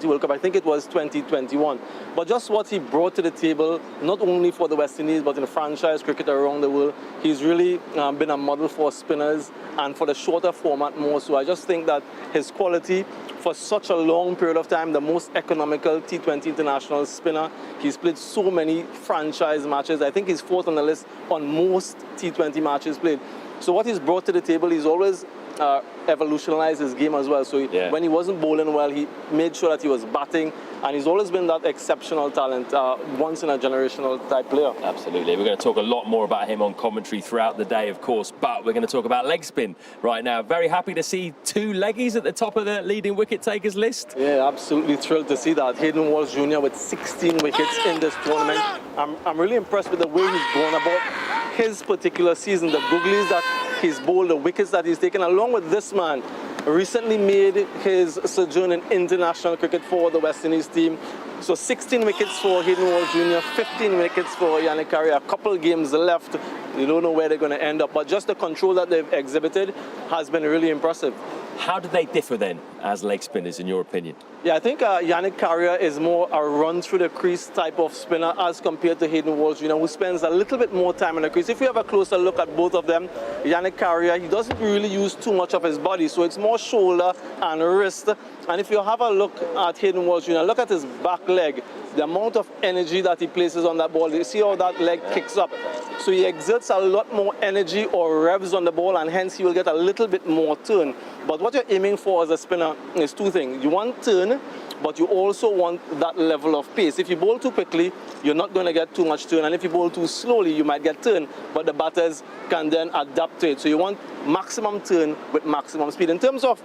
T20 World Cup. I think it was 2021. But just what he brought to the table, not only for the West Indies, but in franchise cricket around the world, he's really been a model for spinners and for the shorter format more. So I just think that his quality for such a long period of time, the most economical T20 international spinner. He's played so many franchise matches. I think he's fourth on the list on most T20 matches played. So what he's brought to the table, he's always evolutionized his game as well. So when he wasn't bowling well, he made sure that he was batting, and he's always been that exceptional talent, once in a generational type player. Absolutely. We're going to talk a lot more about him on commentary throughout the day, of course, but we're going to talk about leg spin right now. Very happy to see two leggies at the top of the leading wicket takers list. Yeah, absolutely thrilled to see that. Hayden Walsh Jr. with 16 wickets in this tournament. I'm really impressed with the way he's gone about his particular season, the googlies that he's bowled, the wickets that he's taken, along with this man. Recently made his sojourn in international cricket for the West Indies team. So 16 wickets for Hayden Walsh Jr., 15 wickets for Yannick Carrier. A couple games left. You don't know where they're going to end up, but just the control that they've exhibited has been really impressive. How do they differ then as leg spinners, in your opinion? Yeah, I think Yannick Carrier is more a run through the crease type of spinner as compared to Hayden Walsh Jr., who spends a little bit more time in the crease. If you have a closer look at both of them, Yannick Carrier, he doesn't really use too much of his body, so it's more shoulder and wrist. And if you have a look at Hayden Walsh Jr., look at his back leg, the amount of energy that he places on that ball. You see how that leg kicks up. So he exerts a lot more energy or revs on the ball, and hence he will get a little bit more turn. But what you're aiming for as a spinner is two things. You want turn, but you also want that level of pace. If you bowl too quickly, you're not going to get too much turn, and if you bowl too slowly, you might get turn, but the batters can then adapt to it. So you want maximum turn with maximum speed. In terms of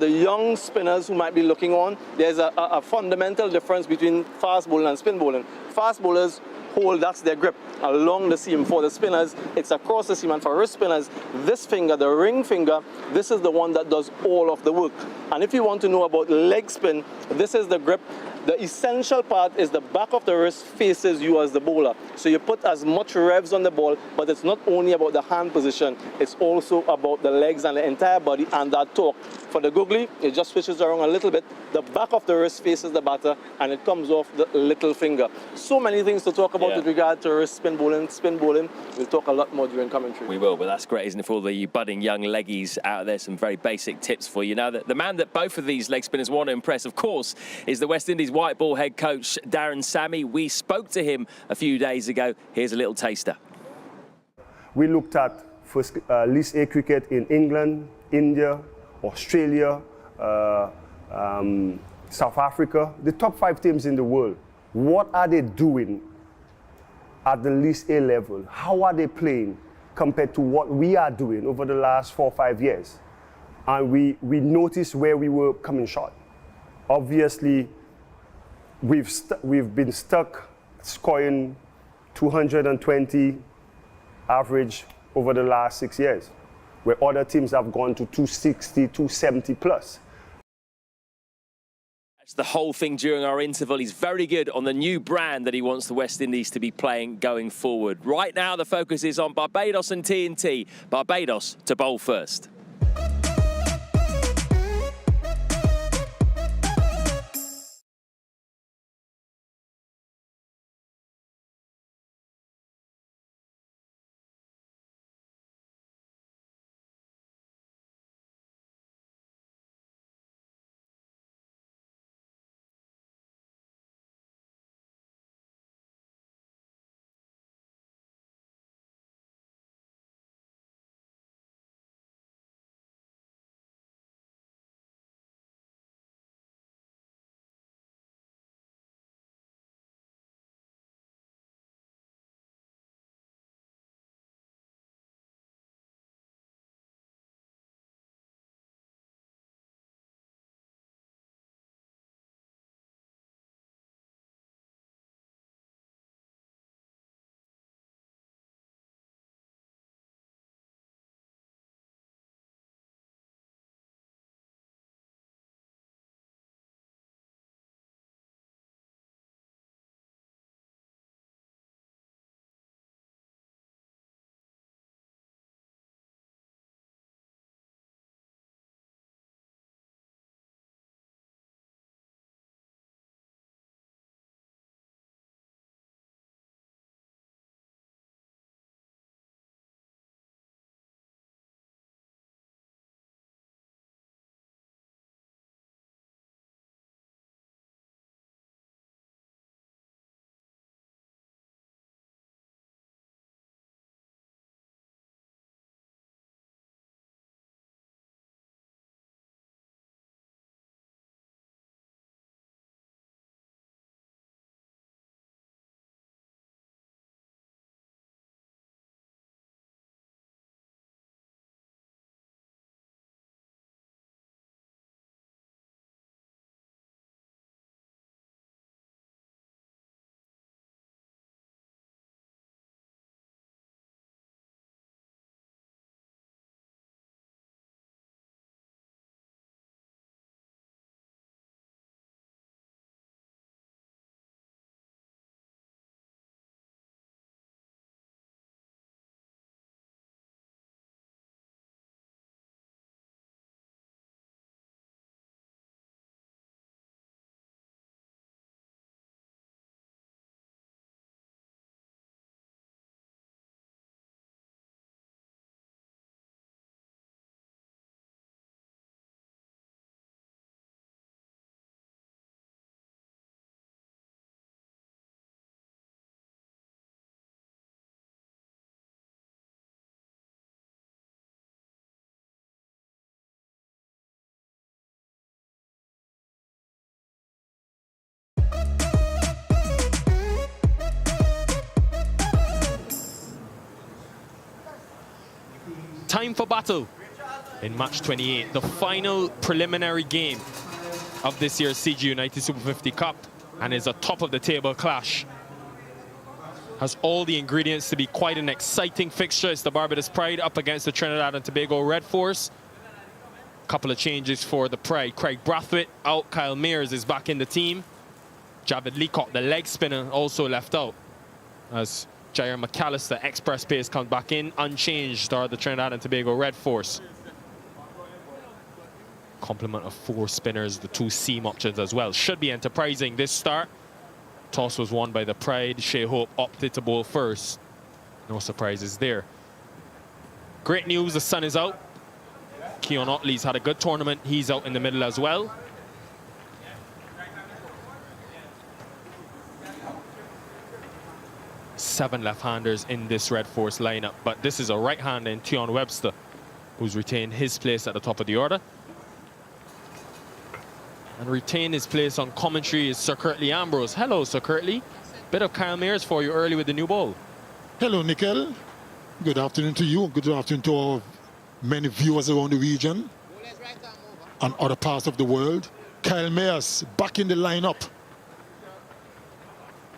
the young spinners who might be looking on, there's a fundamental difference between fast bowling and spin bowling. Fast bowlers hold, that's their grip, along the seam. For the spinners, it's across the seam, and for wrist spinners, this finger, the ring finger, this is the one that does all of the work. And if you want to know about leg spin, this is the grip. The essential part is the back of the wrist faces you as the bowler. So you put as much revs on the ball, but it's not only about the hand position, it's also about the legs and the entire body and that torque. For the googly, it just switches around a little bit. The back of the wrist faces the batter, and it comes off the little finger. So many things to talk about with regard to wrist spin bowling. Spin bowling, we'll talk a lot more during commentary. We will, but that's great, isn't it, for all the budding young leggies out there? Some very basic tips for you. Now, the man that both of these leg spinners want to impress, of course, is the West Indies white ball head coach, Darren Sammy. We spoke to him a few days ago. Here's a little taster. We looked at first List A cricket in England, India, Australia, South Africa, the top 5 teams in the world. What are they doing at the List A level? How are they playing compared to what we are doing over the last 4 or 5 years? And we noticed where we were coming short. Obviously, we've been stuck scoring 220 average over the last 6 years, where other teams have gone to 260, 270 plus. That's the whole thing during our interval. He's very good on the new brand that he wants the West Indies to be playing going forward. Right now, the focus is on Barbados and TNT. Barbados to bowl first. time for battle in match 28, the final preliminary game of this year's CG United Super 50 Cup, and is a top of the table clash. Has all the ingredients to be quite an exciting fixture. It's the Barbados Pride up against the Trinidad and Tobago Red Force. Couple of changes for the Pride. Craig Brathwaite out, Kyle Mears is back in the team. Javid Leacock, the leg spinner, also left out, as Jair McAllister, express pace, comes back in. Unchanged are the Trinidad and Tobago Red Force. Complement of 4 spinners, the 2 seam options as well. Should be enterprising this start. Toss was won by the Pride. Shea Hope opted to bowl first. No surprises there. Great news, the sun is out. Keon Otley's had a good tournament. He's out in the middle as well. Seven left-handers in this Red Force lineup, but this is a right-hander in Tion Webster, who's retained his place at the top of the order. And retain his place on commentary is Sir Curtly Ambrose. Hello, Sir Curtly. Bit of Kyle Mears for you early with the new ball. Hello, Nickel. Good afternoon to you. Good afternoon to our many viewers around the region and other parts of the world. Kyle Mears back in the lineup.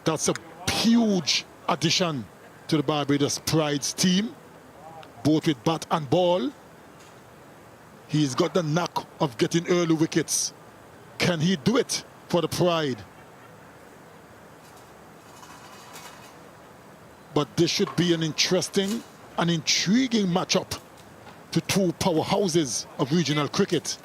That's a huge addition to the Barbados Pride's team, both with bat and ball. He's got the knack of getting early wickets. Can he do it for the Pride? But this should be an interesting and intriguing matchup to 2 powerhouses of regional cricket.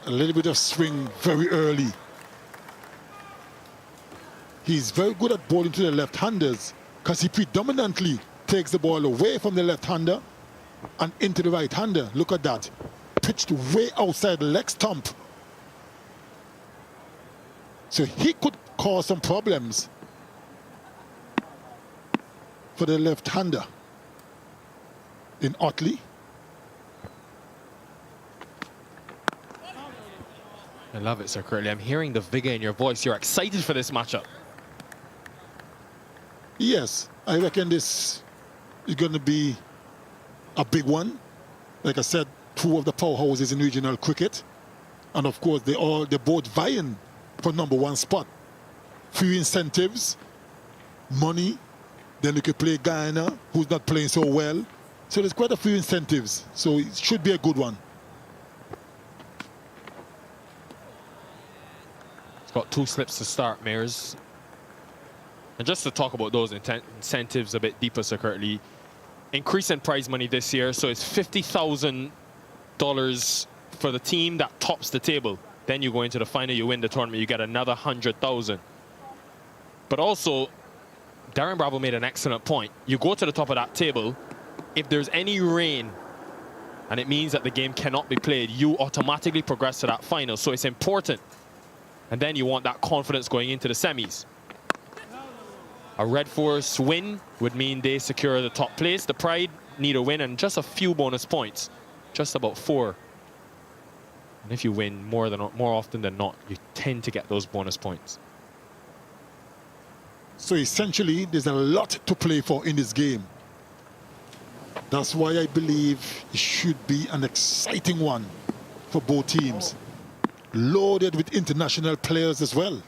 A little bit of swing very early. He's very good at bowling to the left-handers because he predominantly takes the ball away from the left-hander and into the right-hander. Look at that. Pitched way outside the leg stump. So he could cause some problems for the left-hander in Otley. I love it, Sir Curtly. I'm hearing the vigor in your voice. You're excited for this matchup. Yes, I reckon this is going to be a big one. Like I said, 2 of the powerhouses in regional cricket. And of course, they're both vying for #1 spot. Few incentives, money. Then you could play Guyana, who's not playing so well. So there's quite a few incentives. So it should be a good one. It's got 2 slips to start, Mears. And just to talk about those incentives a bit deeper, Sir Curtly, increase in prize money this year, so it's $50,000 for the team that tops the table. Then you go into the final, you win the tournament, you get another $100,000. But also, Darren Bravo made an excellent point. You go to the top of that table, if there's any rain, and it means that the game cannot be played, you automatically progress to that final, so it's important. And then you want that confidence going into the semis. A Red Force win would mean they secure the top place. The Pride need a win and just a few bonus points, just about 4. And if you win more often than not, you tend to get those bonus points. So essentially, there's a lot to play for in this game. That's why I believe it should be an exciting one for both teams. Loaded with international players as well.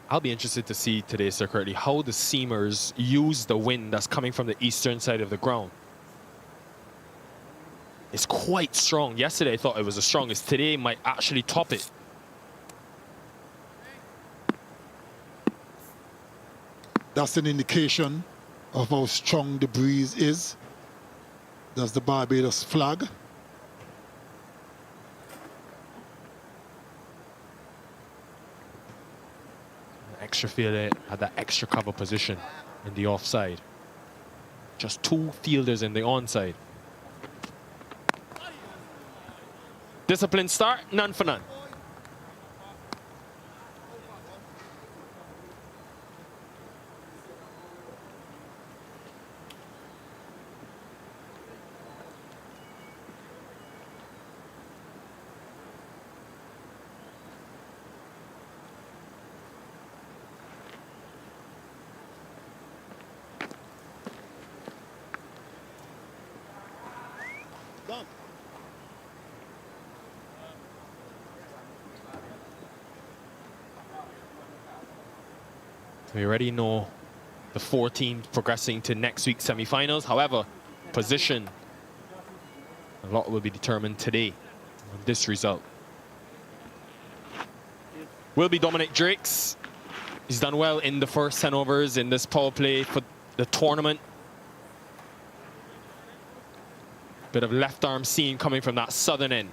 I'll be interested to see today, Sir Curtly, how the seamers use the wind that's coming from the eastern side of the ground. It's quite strong. Yesterday I thought it was the strongest. Today might actually top it. That's an indication of how strong the breeze is. That's the Barbados flag. Extra fielder at that extra cover position in the offside. Just 2 fielders in the onside. Disciplined start, none for none. We already know the 4 teams progressing to next week's semi-finals. However, position, a lot will be determined today on this result. Will be Dominic Drakes. He's done well in the first 10 overs in this power play for the tournament. Bit of left arm seam coming from that southern end.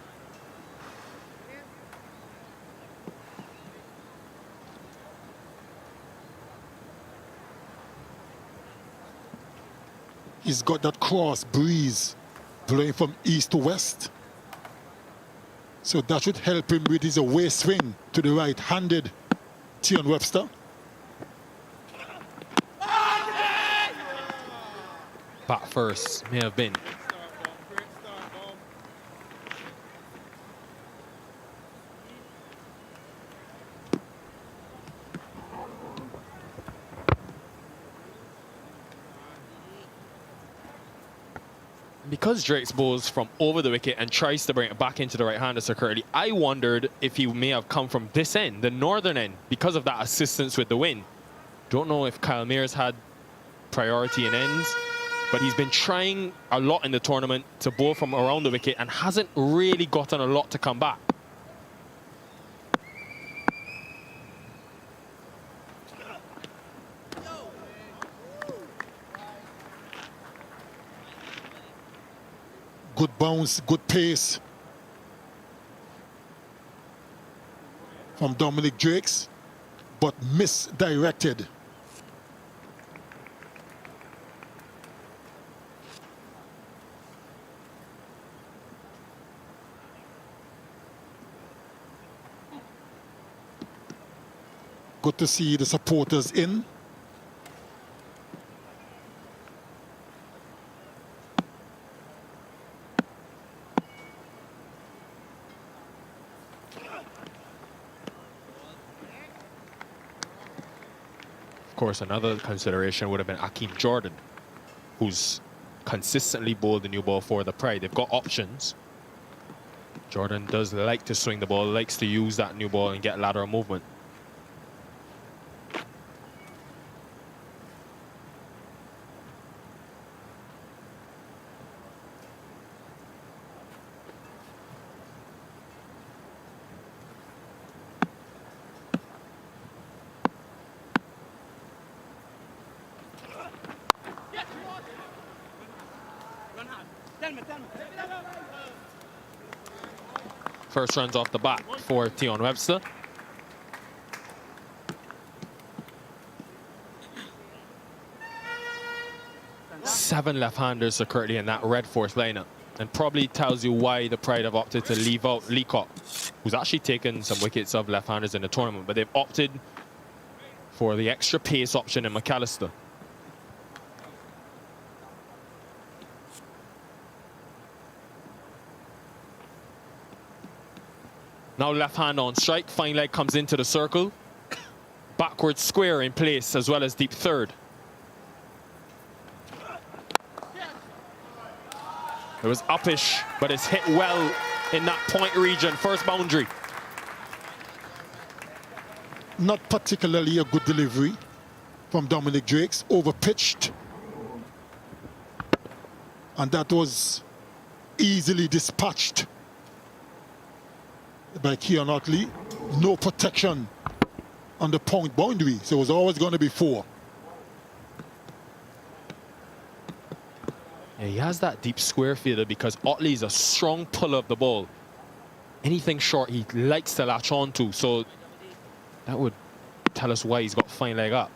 He's got that cross breeze blowing from east to west. So that should help him with his away swing to the right-handed Tion Webster. Bat first, may have been. Because Drake's bowls from over the wicket and tries to bring it back into the right-hander so currently, I wondered if he may have come from this end, the northern end, because of that assistance with the wind. Don't know if Kyle Mears had priority in ends, but he's been trying a lot in the tournament to bowl from around the wicket and hasn't really gotten a lot to come back. Good bounce, good pace from Dominic Drakes, but misdirected. Good to see the supporters in. Of course, another consideration would have been Akeem Jordan, who's consistently bowled the new ball for the Pride. They've got options. Jordan does like to swing the ball, likes to use that new ball and get lateral movement. First runs off the bat for Tion Webster. Seven left-handers are currently in that red force lineup, and probably tells you why the Pride have opted to leave out Leacock, who's actually taken some wickets of left-handers in the tournament, but they've opted for the extra pace option in McAllister. Now left hand on strike, fine leg comes into the circle. Backward square in place as well as deep third. It was uppish, but it's hit well in that point region. First boundary. Not particularly a good delivery from Dominic Drakes, overpitched. And that was easily dispatched by Keon Otley. No protection on the point boundary, so it was always going to be 4. Yeah, he has that deep square fielder because Otley is a strong puller of the ball. Anything short he likes to latch on to, so that would tell us why he's got fine leg up.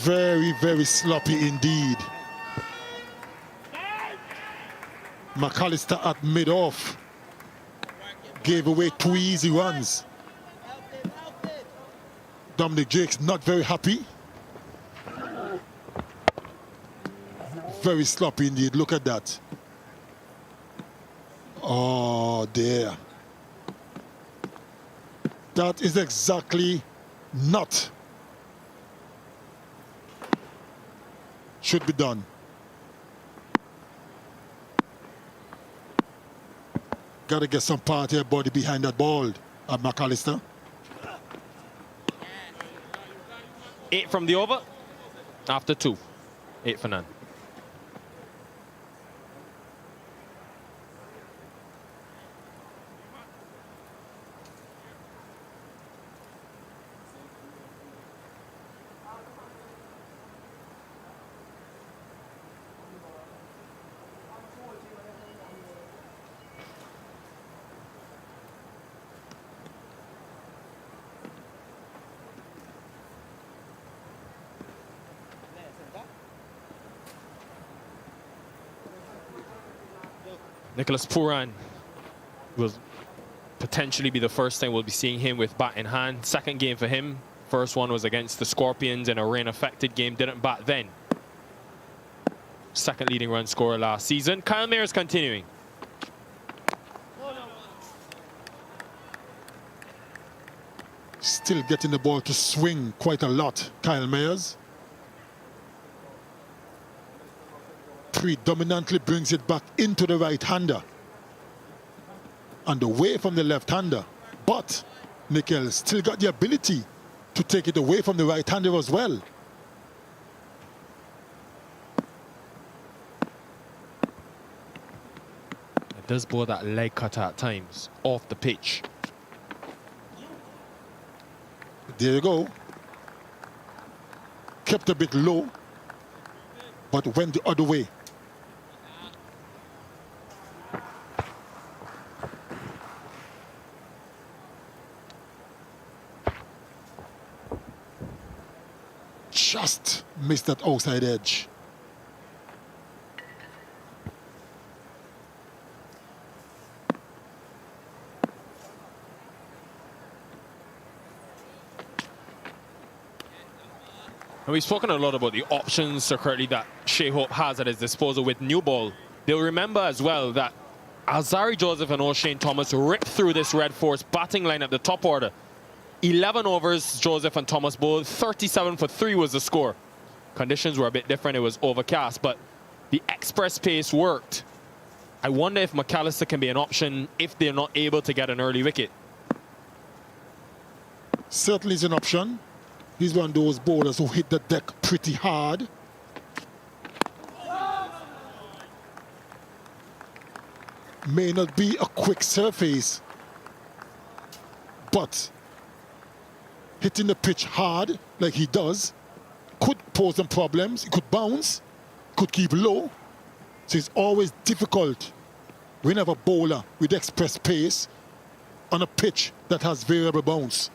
Very, very sloppy indeed. McAllister at mid-off gave away 2 easy runs. Dominic Drakes not very happy. Very sloppy indeed. Look at that. Oh, dear. That is exactly not should be done. Got to get some part of your body behind that ball, McAllister. 8 from the over. After 2. 8 for none. Nicholas Pooran will potentially be the first time we'll be seeing him with bat in hand. Second game for him. First one was against the Scorpions in a rain-affected game. Didn't bat then. Second leading run scorer last season. Kyle Mayers continuing. Still getting the ball to swing quite a lot, Kyle Mayers. Predominantly brings it back into the right-hander and away from the left-hander. But Nickel still got the ability to take it away from the right-hander as well. It does bore that leg cutter at times off the pitch. There you go. Kept a bit low, but went the other way. Just missed that outside edge. And we've spoken a lot about the options currently that Shea Hope has at his disposal with new ball. They'll remember as well that Alzari Joseph and O'Shane Thomas ripped through this Red Force batting line at the top order. 11 overs, Joseph and Thomas bowled. 37 for 3 was the score. Conditions were a bit different. It was overcast, but the express pace worked. I wonder if McAllister can be an option if they're not able to get an early wicket. Certainly is an option. He's one of those bowlers who hit the deck pretty hard. May not be a quick surface, but hitting the pitch hard like he does could pose some problems. It could bounce, could keep low. So it's always difficult when you have a bowler with express pace on a pitch that has variable bounce.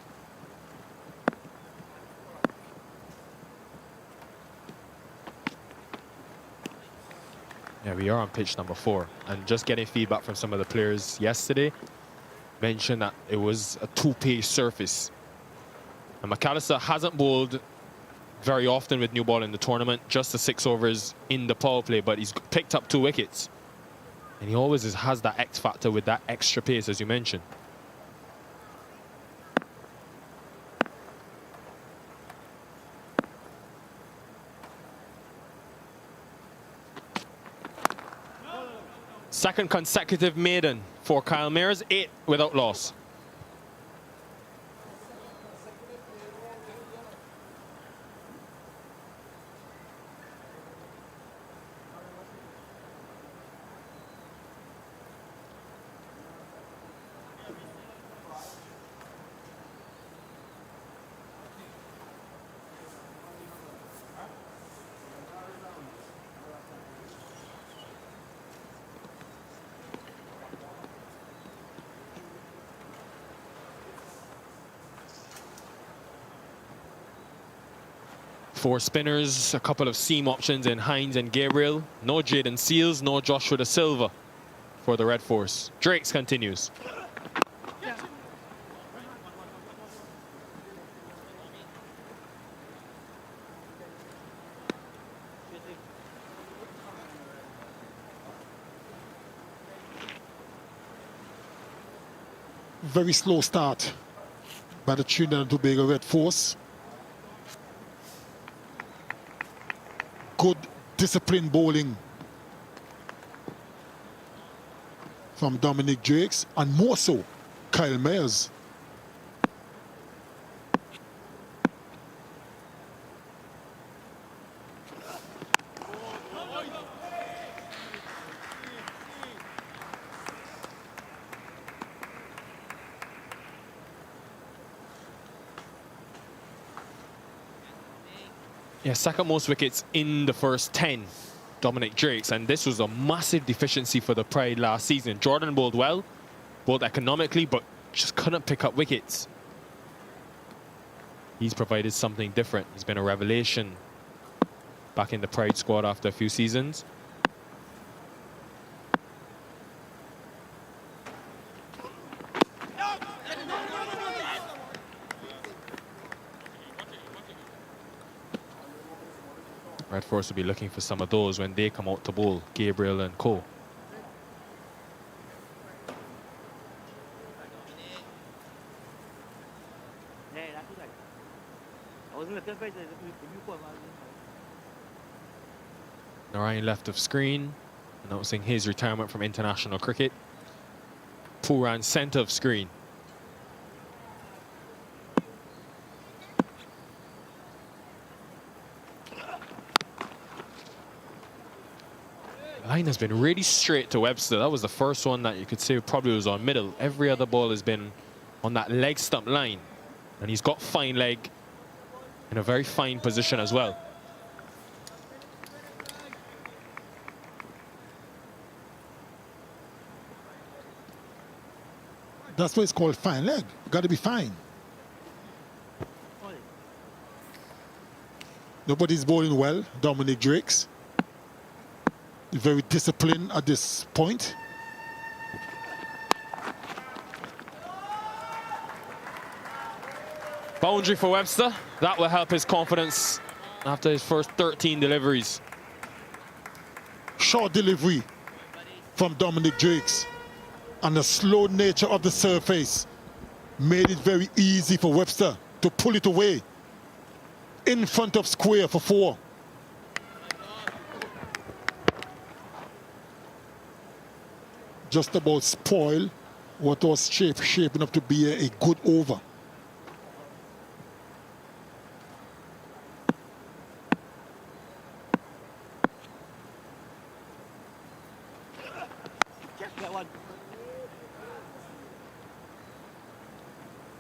Yeah, we are on pitch number 4, and just getting feedback from some of the players yesterday mentioned that it was a 2-pace surface. And McAllister hasn't bowled very often with new ball in the tournament, just the 6 overs in the power play, but he's picked up 2 wickets. And he always has that X factor with that extra pace, as you mentioned. Second consecutive maiden for Kyle Mayers, 8 without loss. Four spinners, a couple of seam options in Hines and Gabriel. No Jaden Seals, no Joshua Da Silva for the Red Force. Drakes continues. Very slow start by the Trinidad and Tobago Red Force. Good disciplined bowling from Dominic Drakes, and more so, Kyle Mayers. Yeah, second most wickets in the first 10, Dominic Drakes, and this was a massive deficiency for the Pride last season. Jordan bowled well, bowled economically, but just couldn't pick up wickets. He's provided something different. He's been a revelation back in the Pride squad after a few seasons. Red Force will be looking for some of those when they come out to bowl, Gabriel and co. Narayan left of screen, announcing his retirement from international cricket. Pooran centre of screen. The line has been really straight to Webster. That was the first one that you could say probably was on middle. Every other ball has been on that leg stump line. And he's got fine leg in a very fine position as well. That's why it's called fine leg. Got to be fine. Nobody's bowling well. Dominic Drakes. Very disciplined at this point. Boundary for Webster. That will help his confidence after his first 13 deliveries. Short delivery from Dominic Drakes. And the slow nature of the surface made it very easy for Webster to pull it away in front of square for 4. Just about spoil what was shaping up to be a good over.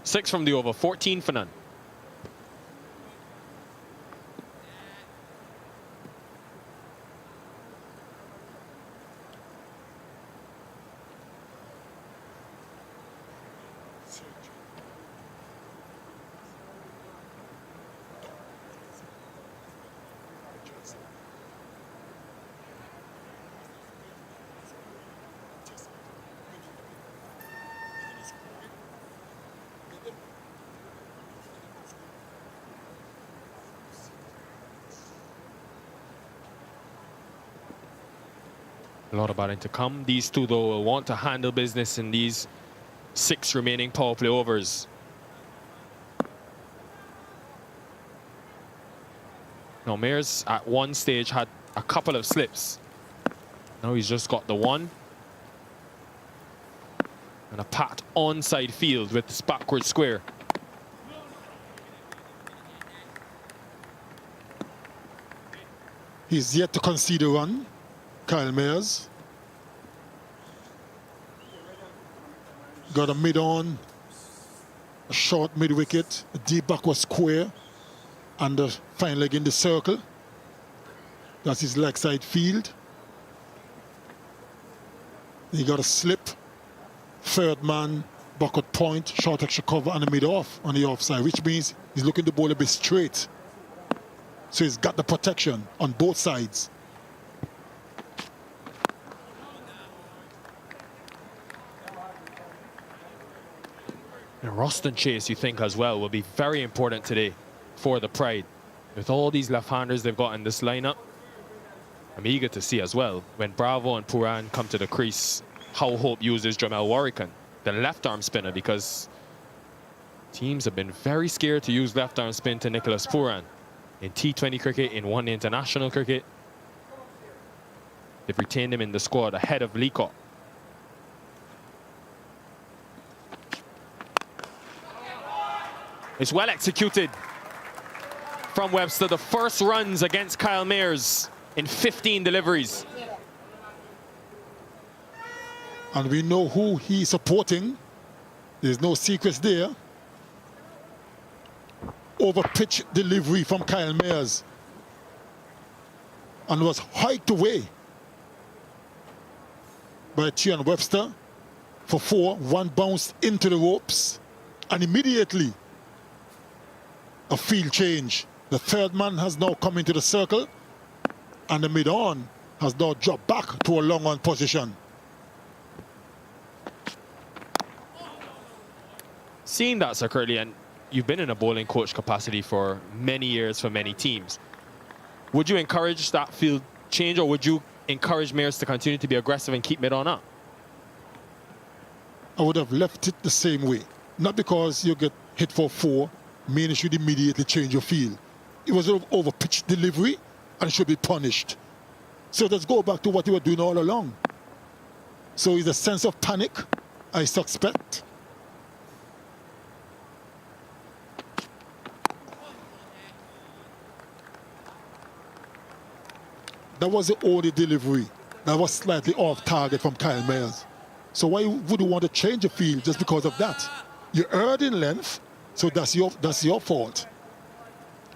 Six from the over, 14 for none. A lot of batting to come. These two, though, will want to handle business in these 6 remaining power play overs. Now, Mayers at one stage had a couple of slips. Now he's just got the one. And a pat onside field with this backward square. He's yet to concede a run. Kyle Mayers. Got a mid-on, a short mid-wicket, a deep backward square, and a fine leg in the circle. That's his leg side field. He got a slip, third man, backward point, short extra cover, and a mid-off on the offside, which means he's looking to bowl a bit straight. So he's got the protection on both sides. And Roston Chase, you think, as well, will be very important today for the Pride. With all these left-handers they've got in this lineup, I'm eager to see as well, when Bravo and Pooran come to the crease, how Hope uses Jamel Warrican, the left-arm spinner, because teams have been very scared to use left-arm spin to Nicholas Pooran. In T20 cricket, in one international cricket, they've retained him in the squad ahead of Leacock. It's well executed from Webster. The first runs against Kyle Mayers in 15 deliveries. And we know who he's supporting. There's no secrets there. Over pitch delivery from Kyle Mayers. And was hiked away by Tian Webster for 4. One bounced into the ropes. And immediately, a field change. The third man has now come into the circle. And the mid-on has now dropped back to a long-on position. Seeing that, Sir Curly, and you've been in a bowling coach capacity for many years for many teams. Would you encourage that field change, or would you encourage Mayers to continue to be aggressive and keep mid-on up? I would have left it the same way. Not because you get hit for 4, meaning you should immediately change your field. It was an over-pitch delivery and should be punished. So let's go back to what you were doing all along. So it's a sense of panic, I suspect. That was the only delivery that was slightly off target from Kyle Mayers. So why would you want to change the field just because of that? You erred in length, so that's your fault.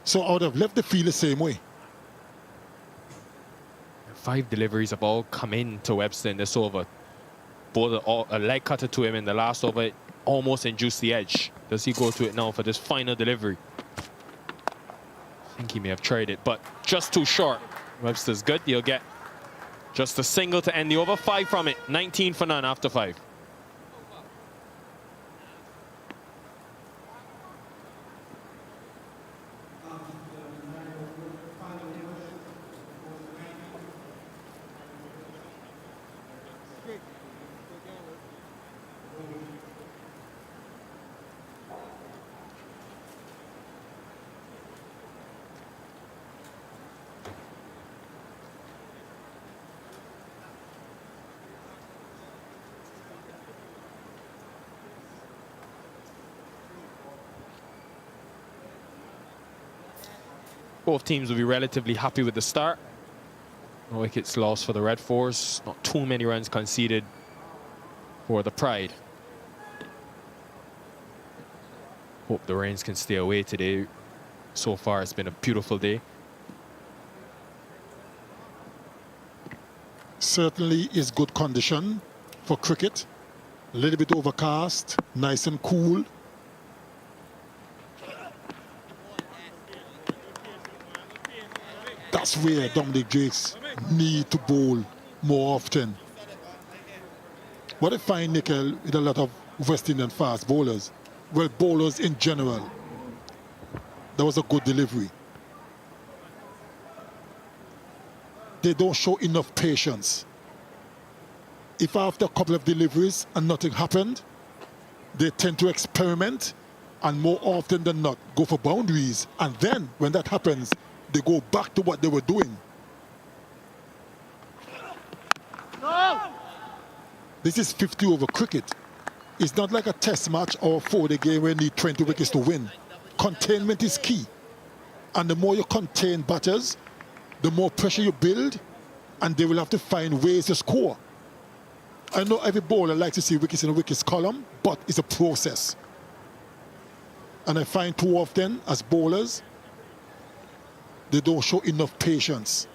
So I would have left the field the same way. 5 deliveries have all come in to Webster in this over. Both a leg cutter to him in the last over, almost induced the edge. Does he go to it now for this final delivery? I think he may have tried it, but just too short. Webster's good. He'll get just a single to end the over. 5 from it. 19 for none after 5. Both teams will be relatively happy with the start. No wickets lost for the Red Force. Not too many runs conceded for the Pride. Hope the rains can stay away today. So far, it's been a beautiful day. Certainly is good condition for cricket. A little bit overcast, nice and cool. That's where Dominic Jakes need to bowl more often. What I find, Nickel, with a lot of West Indian fast bowlers, well, bowlers in general, that was a good delivery. They don't show enough patience. If after a couple of deliveries and nothing happened, they tend to experiment and more often than not go for boundaries. And then when that happens, they go back to what they were doing. No! This is 50 over cricket. It's not like a test match or a 4-day game where you need 20 wickets to win. Containment is key. And the more you contain batters, the more pressure you build, and they will have to find ways to score. I know every bowler likes to see wickets in a wickets column, but it's a process. And I find too often, as bowlers, they don't show enough patience.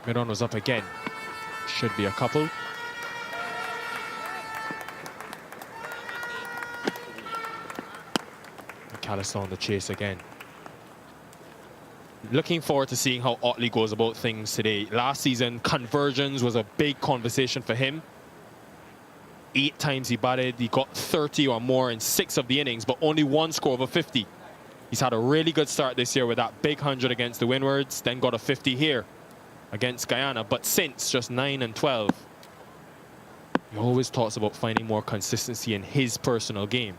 Mid-on was up again. Should be a couple. McAllister on the chase again. Looking forward to seeing how Otley goes about things today. Last season, conversions was a big conversation for him. 8 times he batted, he got 30 or more in 6 of the innings, but only 1 score over 50. He's had a really good start this year with that big 100 against the Windwards, then got a 50 here against Guyana, but since just 9 and 12. He always talks about finding more consistency in his personal game.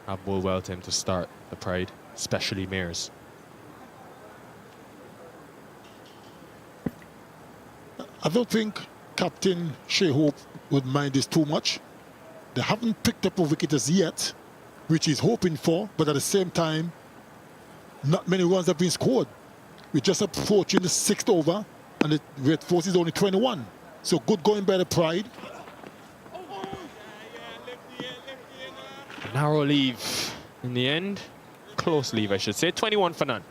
Have bowled well to him to start the Pride, especially Mears. I don't think Captain Shea Hope would mind this too much. They haven't picked up a wicket as yet, which he's hoping for, but at the same time, not many runs have been scored. We're just approaching the 6th over, and the red force is only 21. So good going by the Pride. Narrow leave in the end. Close leave, I should say. 21 for none.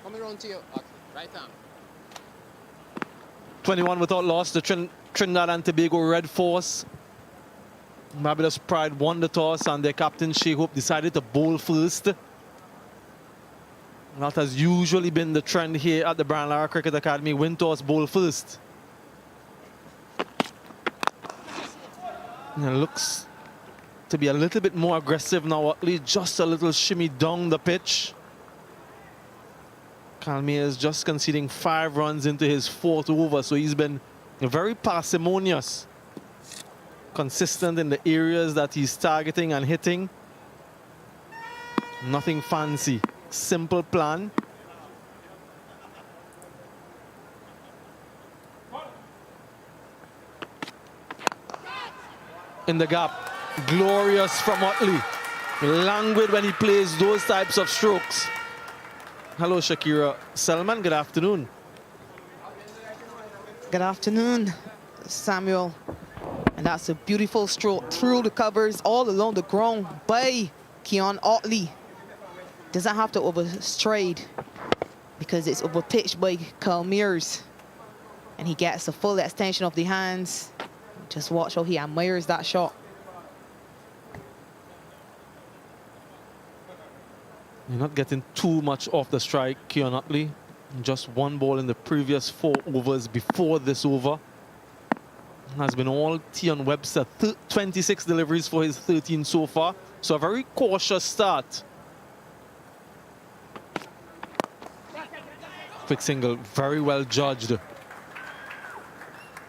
Coming around to you. Okay. Right arm. 21 without loss. The Trinidad and Tobago Red Force. Barbados Pride won the toss and their captain Shea Hope decided to bowl first. That has usually been the trend here at the Brian Lara Cricket Academy. Win toss, bowl first. And it looks to be a little bit more aggressive now. At least just a little shimmy down the pitch. Kalmir is just conceding 5 runs into his 4th over, so he's been very parsimonious, consistent in the areas that he's targeting and hitting. Nothing fancy, simple plan. In the gap, glorious from Otley. Languid when he plays those types of strokes. Hello, Shakira Selman. Good afternoon. Good afternoon, Samuel. And that's a beautiful stroke through the covers, all along the ground by Keon Otley. Doesn't have to overstride because it's overpitched by Kyle Mears. And he gets a full extension of the hands. Just watch how he admires that shot. You're not getting too much off the strike, Keon Otley. Just 1 ball in the previous 4 overs before this over. Has been all Tion Webster, 26 deliveries for his 13 so far. So a very cautious start. Quick single, very well judged.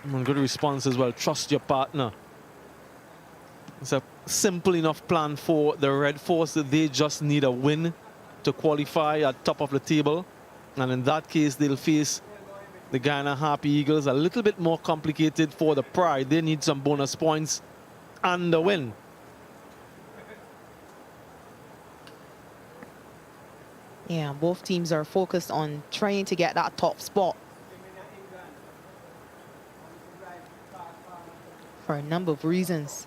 And good response as well. Trust your partner. It's a simple enough plan for the Red Force that they just need a win to qualify at top of the table. And in that case, they'll face the Guyana Harpy Eagles. A little bit more complicated for the Pride. They need some bonus points and the win. Yeah, both teams are focused on trying to get that top spot for a number of reasons.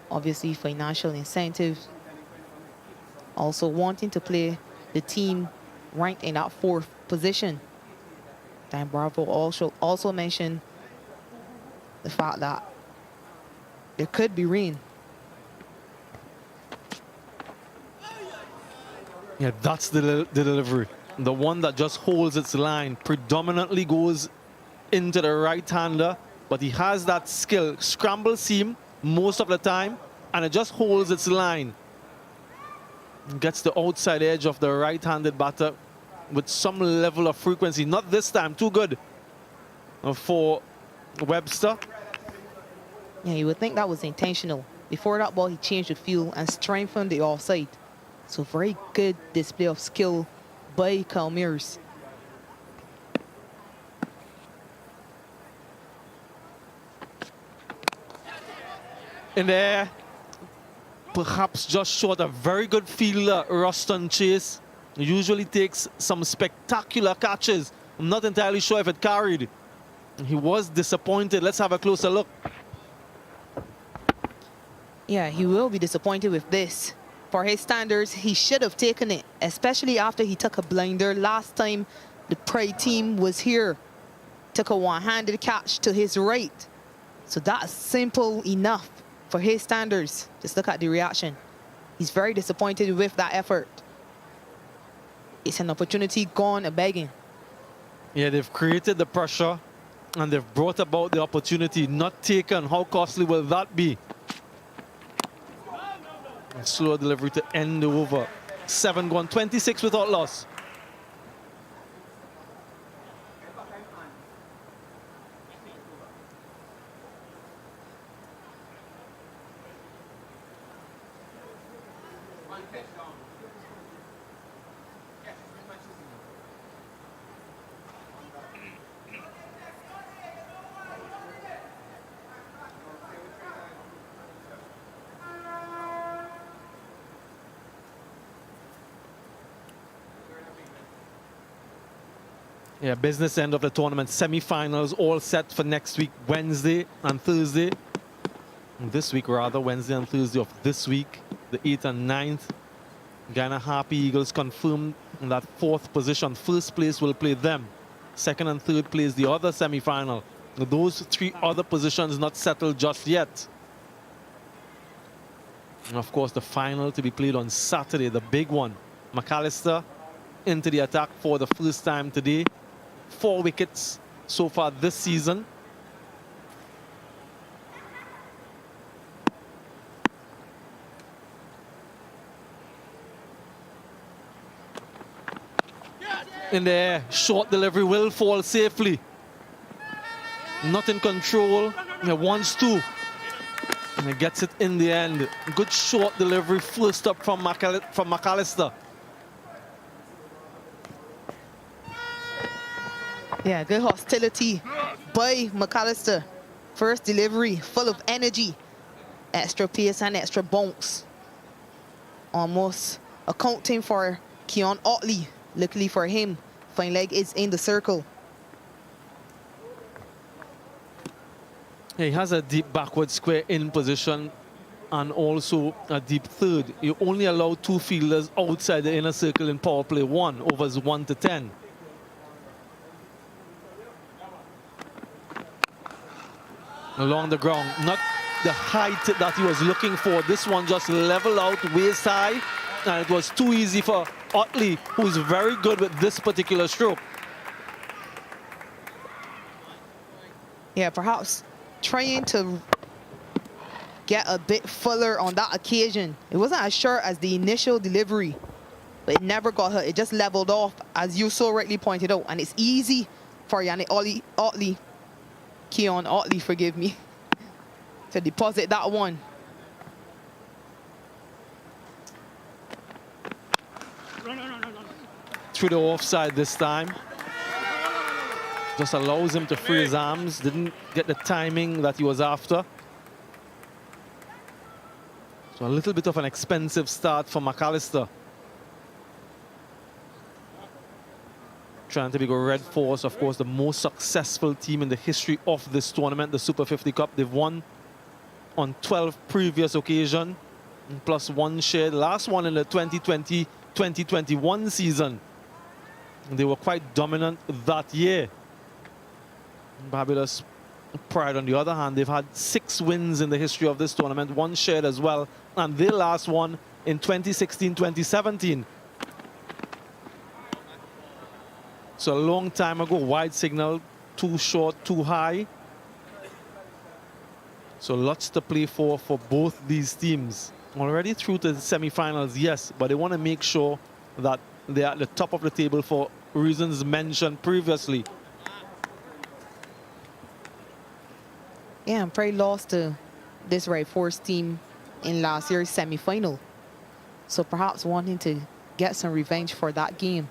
Obviously, financial incentives. Also wanting to play the team ranked in that 4th position. Dan Bravo also mentioned the fact that there could be rain. Yeah, that's the delivery. The one that just holds its line, predominantly goes into the right-hander, but he has that skill, scramble seam most of the time, and it just holds its line. Gets the outside edge of the right-handed batter with some level of frequency. Not this time, too good for Webster. Yeah, you would think that was intentional. Before that ball, he changed the field and strengthened the offside. So very good display of skill by Calmeers. In there, perhaps just short a very good fielder, Ruston Chase. He usually takes some spectacular catches. I'm not entirely sure if it carried. He was disappointed. Let's have a closer look. Yeah, he will be disappointed with this. For his standards, he should have taken it, especially after he took a blinder last time the Pride team was here. Took a one-handed catch to his right. So that's simple enough for his standards. Just look at the reaction. He's very disappointed with that effort. It's an opportunity gone a-begging. Yeah, they've created the pressure and they've brought about the opportunity not taken. How costly will that be? And slow delivery to end the over. 7 gone, 26 without loss. Yeah, business end of the tournament. Semi-finals all set for next week, Wednesday and Thursday. This week, rather, Wednesday and Thursday of this week, the 8th and 9th. Guyana Harpy Eagles confirmed in that 4th position. First place will play them. 2nd and 3rd place, the other semi-final. Those 3 other positions not settled just yet. And of course, the final to be played on Saturday, the big one. McAllister into the attack for the first time today. 4 wickets so far this season. In the air, short delivery will fall safely. Not in control. He wants to. And he gets it in the end. Good short delivery, first up from McAllister. Yeah, good hostility by McAllister. First delivery, full of energy. Extra pace and extra bounce. Almost accounting for Keon Otley. Luckily for him, fine leg is in the circle. He has a deep backward square in position and also a deep third. You only allow 2 fielders outside the inner circle in power play 1, overs 1 to 10. Along the ground, not the height that he was looking for. This one just leveled out waist high, and it was too easy for Otley, who's very good with this particular stroke. Yeah, perhaps trying to get a bit fuller on that occasion. It wasn't as short as the initial delivery, but it never got hurt. It just leveled off, as you so rightly pointed out, and it's easy for Yannick Otley, Keon Otley, forgive me, to deposit that one. Through the offside this time. Just allows him to free his arms. Didn't get the timing that he was after. So a little bit of an expensive start for McAllister. Trying to be a Red Force, of course, the most successful team in the history of this tournament, the Super 50 Cup. They've won on 12 previous occasions, plus 1 shared. Last one in the 2020-2021 season. They were quite dominant that year. Barbados Pride, on the other hand, they've had 6 wins in the history of this tournament, 1 shared as well, and their last one in 2016-2017. So a long time ago, wide signal, too short, too high. So lots to play for both these teams. Already through to the semi-finals, yes, but they want to make sure that they're at the top of the table for reasons mentioned previously. Yeah, I'm pretty lost to this Red Force team. in last year's semi-final. So perhaps wanting to get some revenge for that game.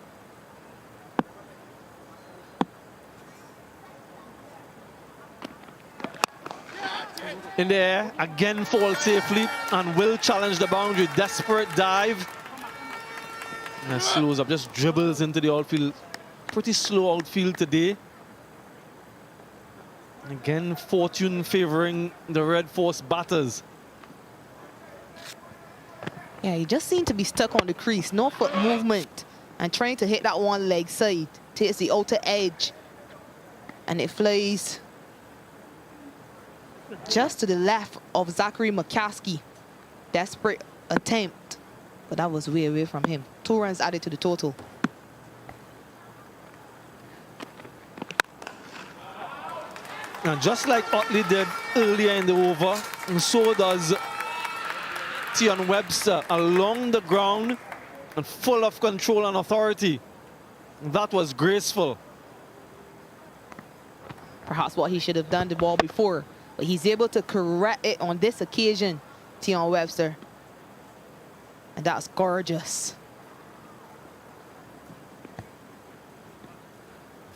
In the air, again falls safely and will challenge the boundary. Desperate dive. And slows up, just dribbles into the outfield. Pretty slow outfield today. Again, fortune favoring the Red Force batters. Yeah, he just seemed to be stuck on the crease. No foot movement. And trying to hit that one leg side. Takes the outer edge. And it flies just to the left of Zachary McCaskey. Desperate attempt. But that was way away from him. 2 runs added to the total. And just like Otley did earlier in the over, so does Tion Webster along the ground and full of control and authority. That was graceful. Perhaps what he should have done the ball before. But he's able to correct it on this occasion, Tion Webster. And that's gorgeous.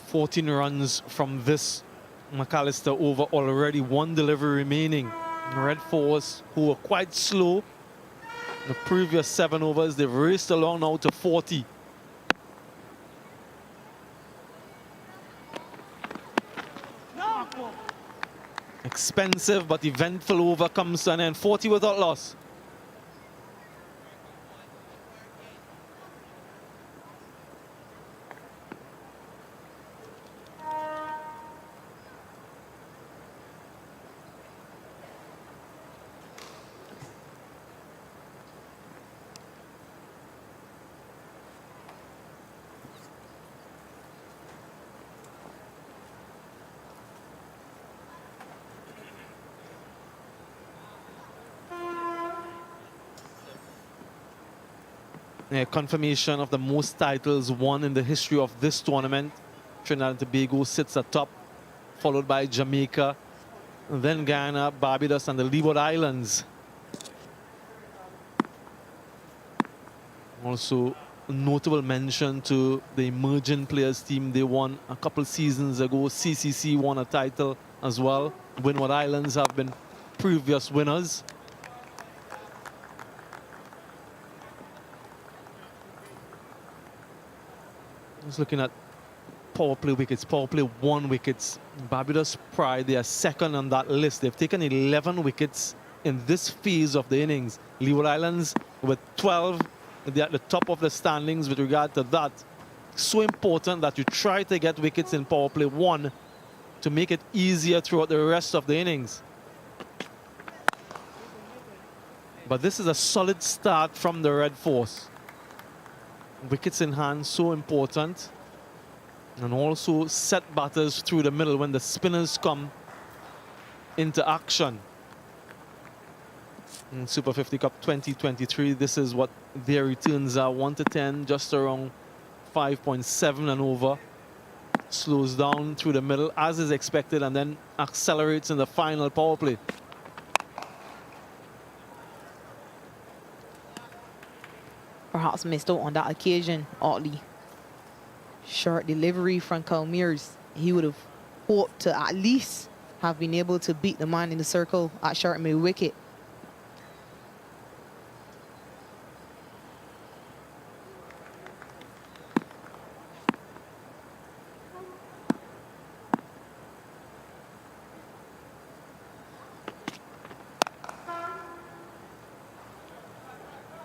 14 runs from this McAllister over already. 1 delivery remaining. Red Force, who were quite slow in the previous 7 overs, they've raced along now to 40. Expensive but eventful over comes to an end. 40 without loss. Yeah, confirmation of the most titles won in the history of this tournament. Trinidad and Tobago sits atop, followed by Jamaica, and then Guyana, Barbados, and the Leeward Islands. Also, a notable mention to the emerging players team. They won a couple seasons ago. CCC won a title as well. Windward Islands have been previous winners. Just looking at power play wickets. Power play 1 wickets. Barbados Pride, they are second on that list. They've taken 11 wickets in this phase of the innings. Leeward Islands with 12. They're at the top of the standings with regard to that. So important that you try to get wickets in power play 1 to make it easier throughout the rest of the innings. But this is a solid start from the Red Force. Wickets in hand, so important. And also set batters through the middle when the spinners come into action. In Super 50 Cup 2023, this is what their returns are. 1 to 10, just around 5.7 and over. Slows down through the middle as is expected and then accelerates in the final power play. Perhaps missed out on that occasion, Otley. Short delivery from Calmeers. He would have hoped to at least have been able to beat the man in the circle at short mid wicket.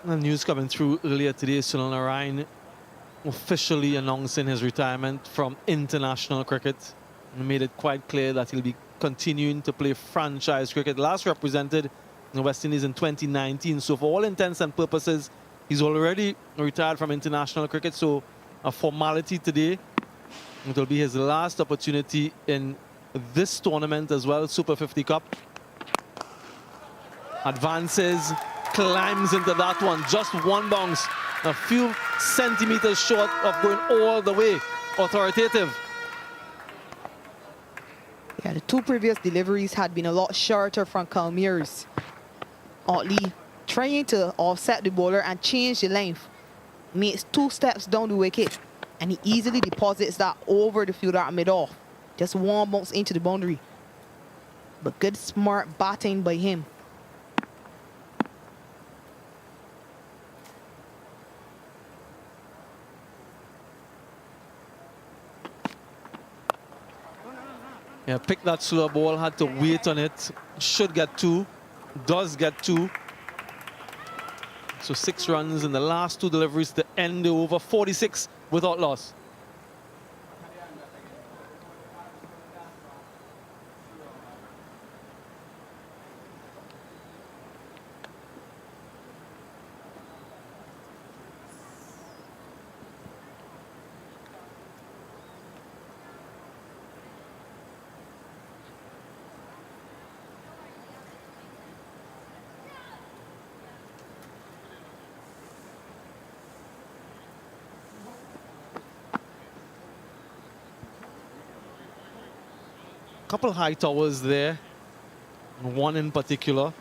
The news coming through earlier today, Sunil Narayan officially announcing his retirement from international cricket. He made it quite clear that he'll be continuing to play franchise cricket. Last represented the West Indies in 2019. So for all intents and purposes, he's already retired from international cricket. So a formality today. It will be his last opportunity in this tournament as well, Super 50 Cup. Advances, climbs into that one, just 1 bounce, a few centimeters short of going all the way. Authoritative. Yeah, the 2 previous deliveries had been a lot shorter from Calmeers. Otley trying to offset the bowler and change the length. Makes 2 steps down the wicket, and he easily deposits that over the fielder at mid-off. Just one bounce into the boundary. But good, smart batting by him. Yeah, picked that slow ball, had to wait on it. Should get 2, does get 2. So 6 runs in the last 2 deliveries to end the over, 46 without loss. Couple high towers there, one in particular,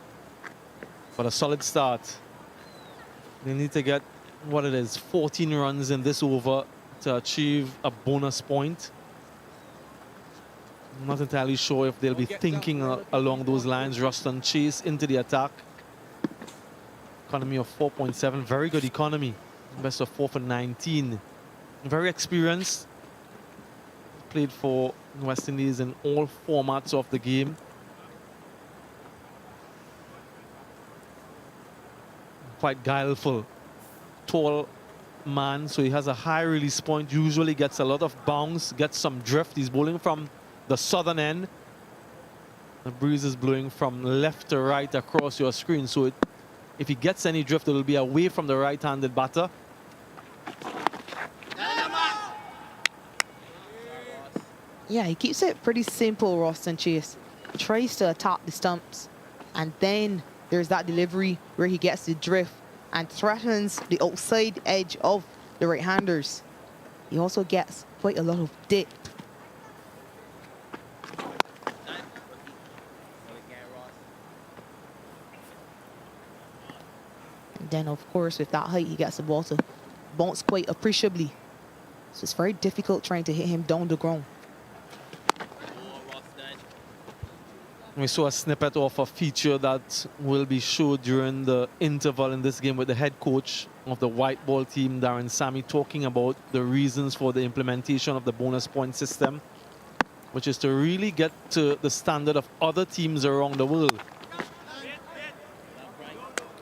but a solid start. They need to get what it is, 14 runs in this over to achieve a bonus point. I'm not entirely sure if they'll be thinking along those lines. Ruston Chase into the attack. Economy of 4.7, very good economy. Best of 4 for 19. Very experienced. Played for West Indies in all formats of the game. Quite guileful. Tall man, so he has a high release point, usually gets a lot of bounce, gets some drift. He's bowling from the southern end. The breeze is blowing from left to right across your screen, so if he gets any drift, it will be away from the right-handed batter. Yeah, he keeps it pretty simple, Ruston Chase. Tries to attack the stumps, and then there's that delivery where he gets the drift and threatens the outside edge of the right-handers. He also gets quite a lot of dip. And then, of course, with that height, he gets the ball to bounce quite appreciably. So it's very difficult trying to hit him down the ground. We saw a snippet of a feature that will be showed during the interval in this game with the head coach of the white ball team, Darren Sammy, talking about the reasons for the implementation of the bonus point system, which is to really get to the standard of other teams around the world.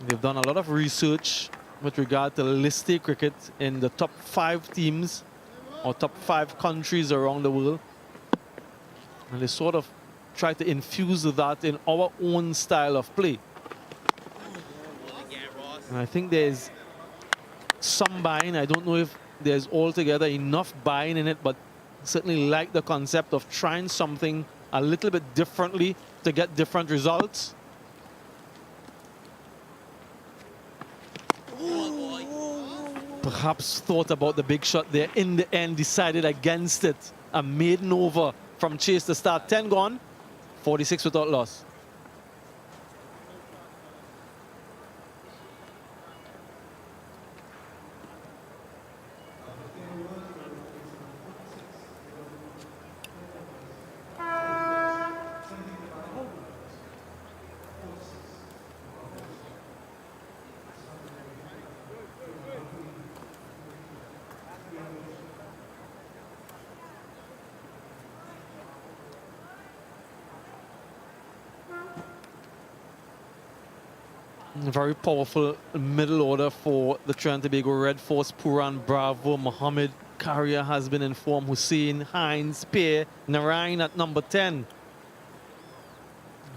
They've done a lot of research with regard to list A cricket in the top 5 teams or top 5 countries around the world. And they sort of try to infuse that in our own style of play. And I think there's some buying. I don't know if there's altogether enough buying in it, but certainly like the concept of trying something a little bit differently to get different results. Perhaps thought about the big shot there. In the end, decided against it. A maiden over from Chase to start. 10 gone. 46 without loss. Very powerful middle order for the Trinidad Tobago Red Force. Puran, Bravo, Mohammed, Carrier has been informed, Hussein, Hines, Pear, Narayan at number 10.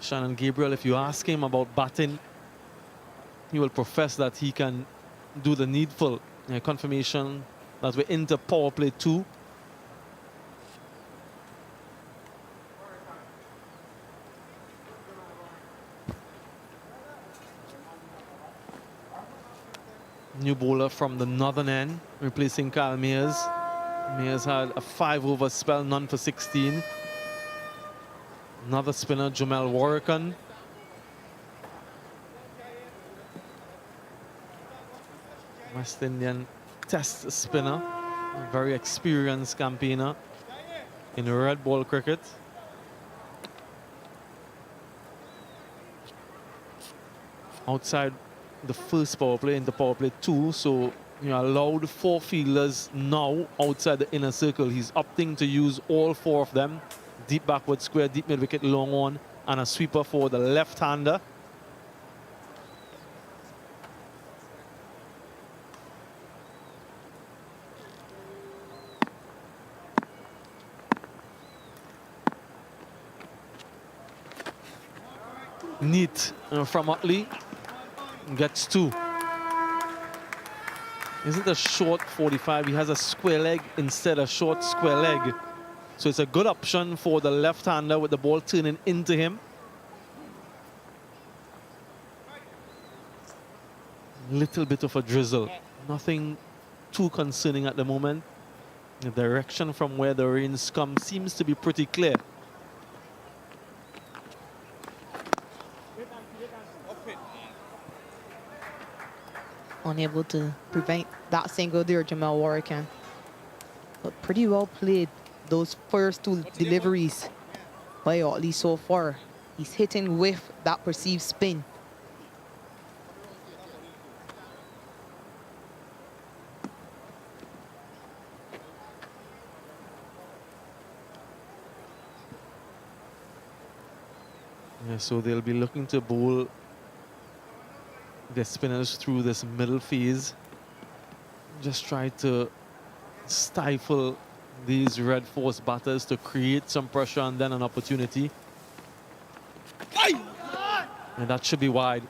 Shannon Gabriel, if you ask him about batting, he will profess that he can do the needful. Confirmation that we're into power play 2. New bowler from the northern end, replacing Kyle Mears. Mears had a 5-over spell, none for 16. Another spinner, Jamel Warrican. West Indian test spinner, a very experienced campaigner in red ball cricket. Outside the first power play, into power play 2, so you allowed 4 fielders now outside the inner circle. He's opting to use all 4 of them. Deep backward square, deep mid wicket, long on, and a sweeper for the left-hander. Neat from Utley. Gets 2. Isn't a short 45? He has a square leg instead of short square leg. So it's a good option for the left-hander with the ball turning into him. Little bit of a drizzle. Nothing too concerning at the moment. The direction from where the rains come seems to be pretty clear. Unable to prevent that single there, Jamal Warrican. But pretty well played those first 2 deliveries by Utley so far. He's hitting with that perceived spin. Yeah, so they'll be looking to bowl their spinners through this middle phase. Just try to stifle these red force batters to create some pressure and then an opportunity. And that should be wide.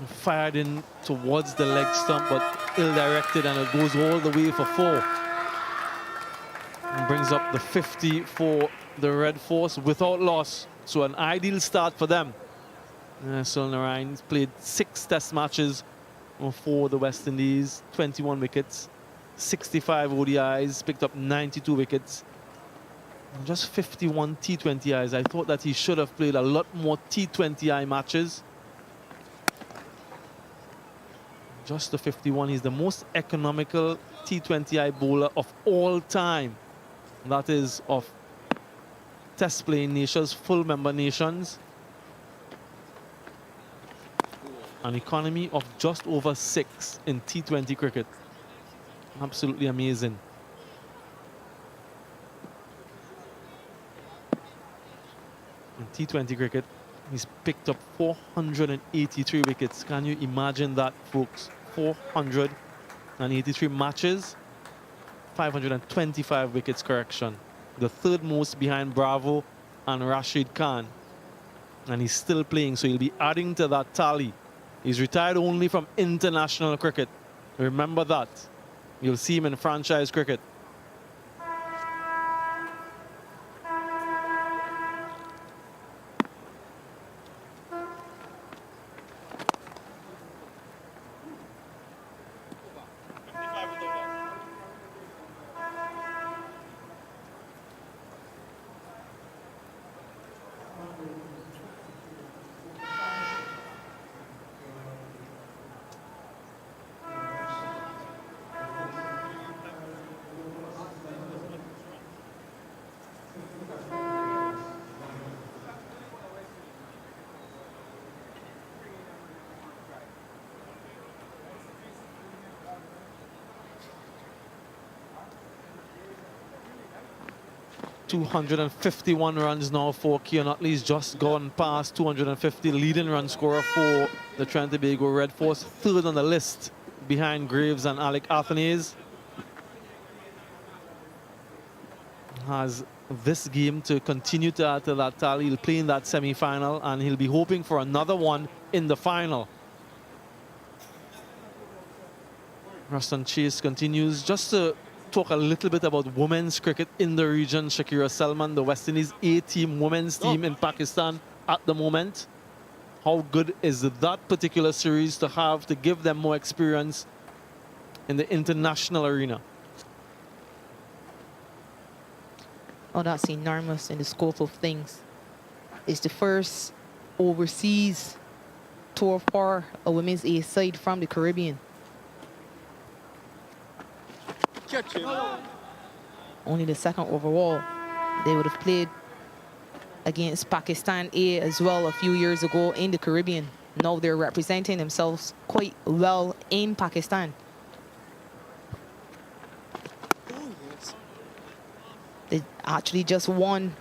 Fired in towards the leg stump, but ill-directed, and it goes all the way for 4. And brings up the 50 for the red force without loss. So an ideal start for them. Sunil Narayan played 6 test matches for the West Indies, 21 wickets, 65 ODIs, picked up 92 wickets, and just 51 T20Is. I thought that he should have played a lot more T20I matches. Just the 51. He's the most economical T20I bowler of all time. That is of test playing nations, full member nations. An economy of just over 6 in T20 cricket. Absolutely amazing. In T20 cricket, he's picked up 483 wickets. Can you imagine that, folks? 483 matches, 525 wickets, correction. The 3rd most behind Bravo and Rashid Khan. And he's still playing, so he'll be adding to that tally. He's retired only from international cricket. Remember that. You'll see him in franchise cricket. .251 runs now for Keon Utley's just gone past 250, leading run scorer for the Trinidad Tobago Red Force, 3rd on the list behind Graves and Alec Athanaze. Has this game to continue to add to that tally. He'll play in that semi-final and he'll be hoping for another one in the final. Ruston Chase continues. Just to talk a little bit about women's cricket in the region. Shakira Salman, the West Indies A-team women's team in Pakistan at the moment. How good is that particular series to have to give them more experience in the international arena? Oh, that's enormous in the scope of things. It's the first overseas tour for a women's A side from the Caribbean. Only the second overall. They would have played against Pakistan A as well a few years ago in the Caribbean. Now they're representing themselves quite well in Pakistan. They actually just won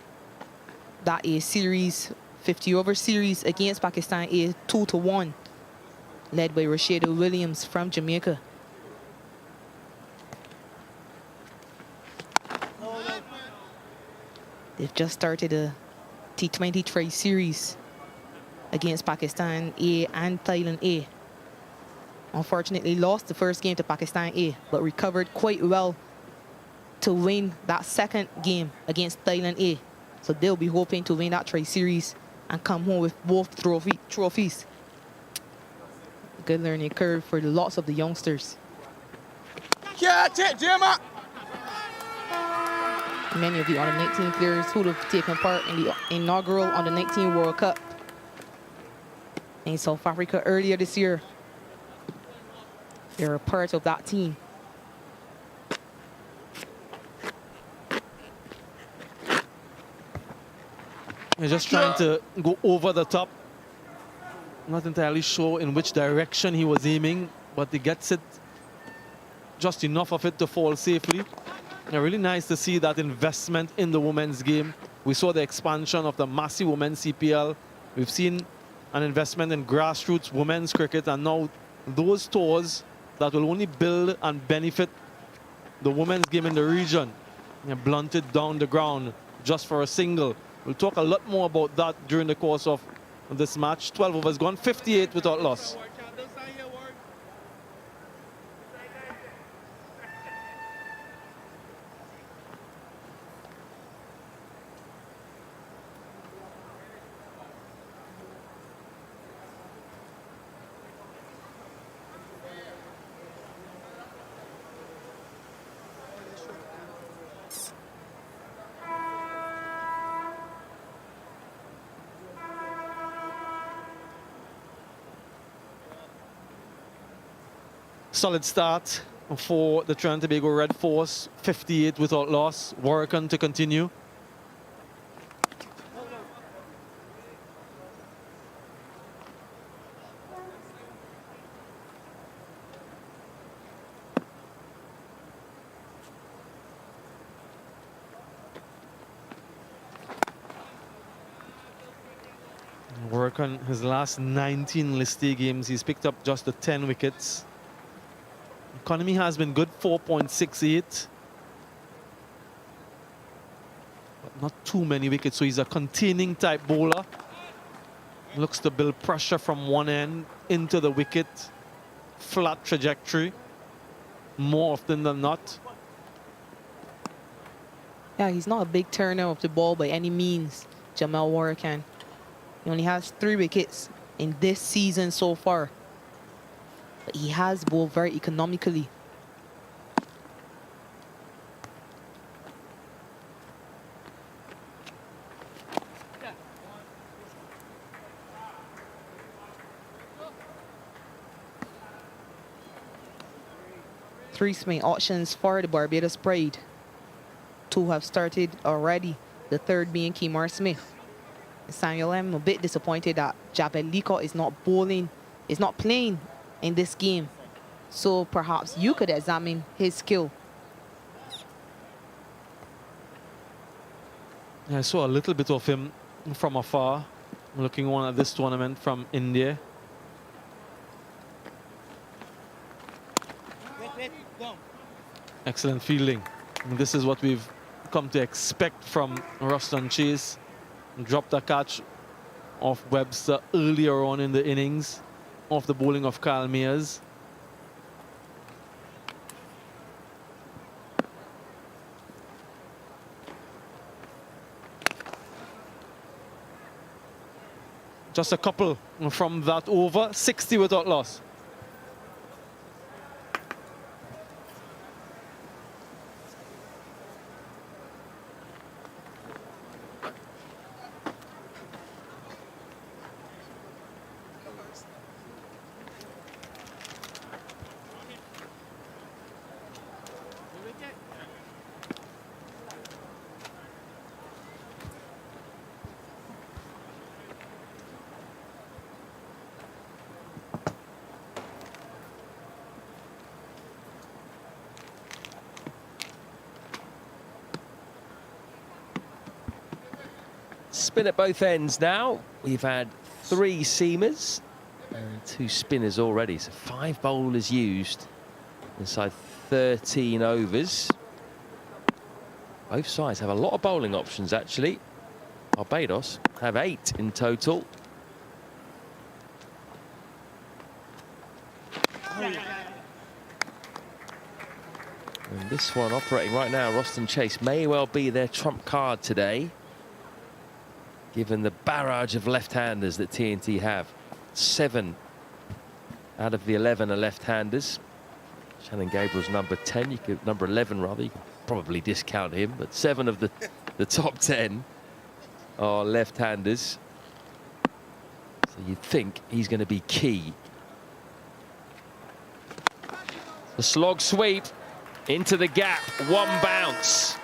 that A series, 50-over series against Pakistan A 2-1, led by Rashida Williams from Jamaica. They've just started a T20 try series against Pakistan A and Thailand A. Unfortunately lost the first game to Pakistan A, but recovered quite well to win that second game against Thailand A. So they'll be hoping to win that try series and come home with both trophies. Good learning curve for lots of the youngsters. Many of the under-19 players who have taken part in the inaugural under-19 World Cup in South Africa earlier this year. They're a part of that team. They're just trying to go over the top. Not entirely sure in which direction he was aiming, but he gets it, just enough of it to fall safely. And really nice to see that investment in the women's game. We saw the expansion of the massive women's CPL. We've seen an investment in grassroots women's cricket, and now those tours that will only build and benefit the women's game in the region, blunted down the ground just for a single. We'll talk a lot more about that during the course of this match. 12 overs gone, 58 without loss. Solid start for the Trinidad Tobago Red Force, 58 without loss. Work on to continue. Work on his last 19 List A games. He's picked up just the 10 wickets. Economy has been good, 4.68. But not too many wickets, so he's a containing type bowler. Looks to build pressure from one end into the wicket. Flat trajectory, more often than not. Yeah, he's not a big turner of the ball by any means, Jamal Warrican. He only has 3 wickets in this season so far. But he has bowled very economically. Three swing options for the Barbados Pride. 2 have started already, the third being Kemar Smith. Samuel, I'm a bit disappointed that Jabel Leacock is not playing in this game. So perhaps you could examine his skill. I saw a little bit of him from afar, looking on at this tournament from India. Excellent fielding. And this is what we've come to expect from Ruston Chase. Dropped a catch off Webster earlier on in the innings, off the bowling of Kyle Mears. Just a couple from that over, 60 without loss. spin at both ends now. We've had 3 seamers and 2 spinners already, so 5 bowlers used inside 13 overs. Both sides have a lot of bowling options, actually. Barbados have 8 in total. And this one operating right now, Roston Chase, may well be their trump card today, given the barrage of left-handers that TNT have. 7 out of the 11 are left-handers. Shannon Gabriel's number 10, number 11 rather, you can probably discount him, but 7 of the top 10 are left-handers. So you'd think he's going to be key. The slog sweep into the gap, 1 bounce.